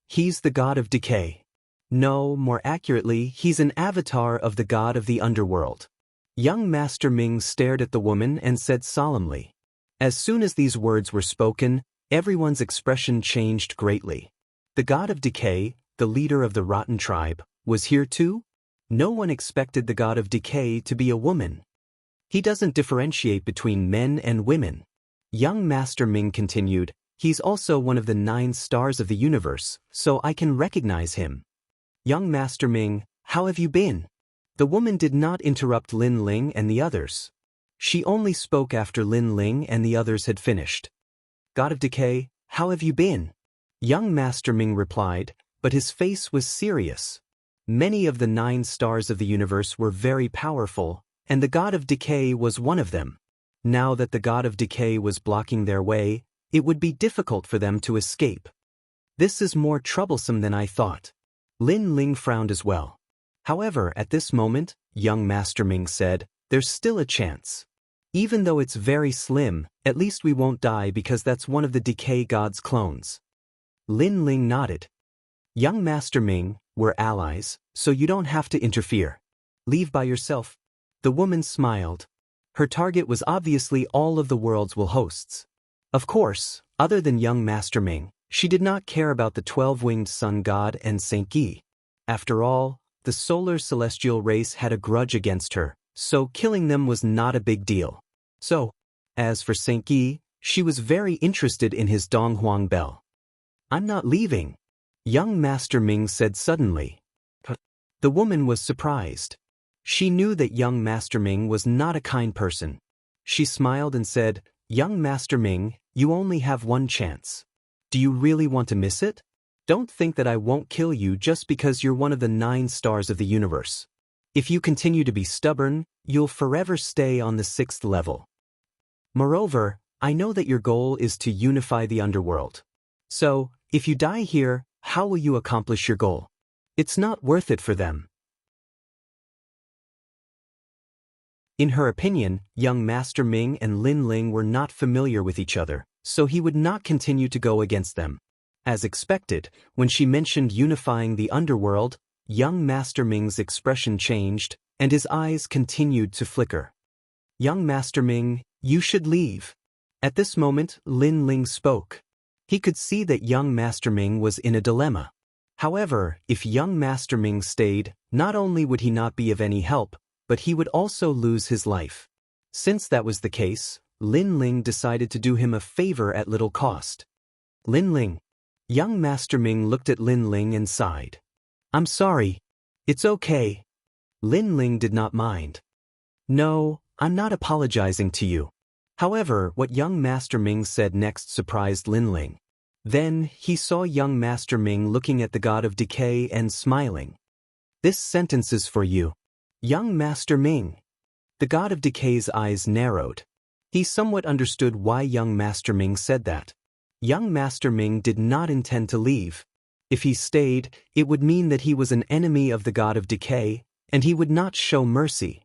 He's the god of decay. No, more accurately, he's an avatar of the god of the underworld. Young Master Ming stared at the woman and said solemnly. As soon as these words were spoken, everyone's expression changed greatly. The god of decay, the leader of the rotten tribe, was here too? No one expected the god of decay to be a woman. He doesn't differentiate between men and women. Young Master Ming continued, he's also one of the 9 stars of the universe, so I can recognize him. Young Master Ming, how have you been? The woman did not interrupt Lin Ling and the others. She only spoke after Lin Ling and the others had finished. God of Decay, how have you been? Young Master Ming replied, but his face was serious. Many of the 9 stars of the universe were very powerful, and the God of Decay was one of them. Now that the God of Decay was blocking their way, it would be difficult for them to escape. This is more troublesome than I thought. Lin Ling frowned as well. However, at this moment, young Master Ming said, there's still a chance. Even though it's very slim, at least we won't die because that's one of the Decay God's clones. Lin Ling nodded. Young Master Ming, we're allies, so you don't have to interfere. Leave by yourself. The woman smiled. Her target was obviously all of the world's hosts. Of course, other than young Master Ming, she did not care about the 12-winged sun god and Saint Guy. After all, the solar celestial race had a grudge against her, so killing them was not a big deal. So, as for Saint Guy, she was very interested in his Donghuang bell. I'm not leaving, young Master Ming said suddenly. The woman was surprised. She knew that young Master Ming was not a kind person. She smiled and said, young Master Ming, you only have one chance. Do you really want to miss it? Don't think that I won't kill you just because you're one of the 9 stars of the universe. If you continue to be stubborn, you'll forever stay on the 6th level. Moreover, I know that your goal is to unify the underworld. So, if you die here, how will you accomplish your goal? It's not worth it for them. In her opinion, young Master Ming and Lin Ling were not familiar with each other, so he would not continue to go against them. As expected, when she mentioned unifying the underworld, young Master Ming's expression changed, and his eyes continued to flicker. Young Master Ming, you should leave. At this moment, Lin Ling spoke. He could see that young Master Ming was in a dilemma. However, if young Master Ming stayed, not only would he not be of any help, but he would also lose his life. Since that was the case, Lin Ling decided to do him a favor at little cost. Lin Ling. Young Master Ming looked at Lin Ling and sighed. I'm sorry. It's okay. Lin Ling did not mind. No, I'm not apologizing to you. However, what young Master Ming said next surprised Lin Ling. Then, he saw young Master Ming looking at the God of Decay and smiling. This sentence is for you. Young Master Ming. The God of Decay's eyes narrowed. He somewhat understood why young Master Ming said that. Young Master Ming did not intend to leave. If he stayed, it would mean that he was an enemy of the God of Decay, and he would not show mercy.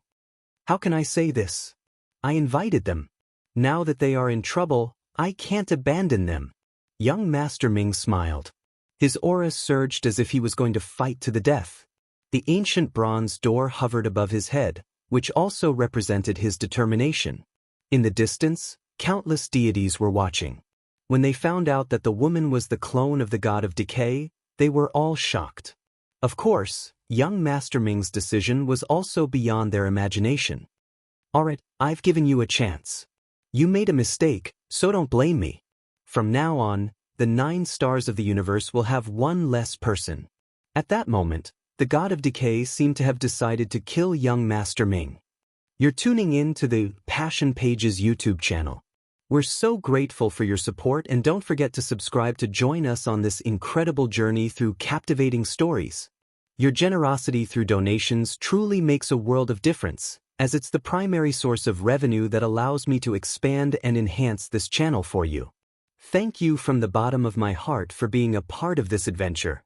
How can I say this? I invited them. Now that they are in trouble, I can't abandon them. Young Master Ming smiled. His aura surged as if he was going to fight to the death. The ancient bronze door hovered above his head, which also represented his determination. In the distance, countless deities were watching. When they found out that the woman was the clone of the God of Decay, they were all shocked. Of course, young Master Ming's decision was also beyond their imagination. Alright, I've given you a chance. You made a mistake, so don't blame me. From now on, the 9 stars of the universe will have one less person. At that moment, the God of Decay seemed to have decided to kill young Master Ming. You're tuning in to the Passion Pages YouTube channel. We're so grateful for your support, and don't forget to subscribe to join us on this incredible journey through captivating stories. Your generosity through donations truly makes a world of difference, as it's the primary source of revenue that allows me to expand and enhance this channel for you. Thank you from the bottom of my heart for being a part of this adventure.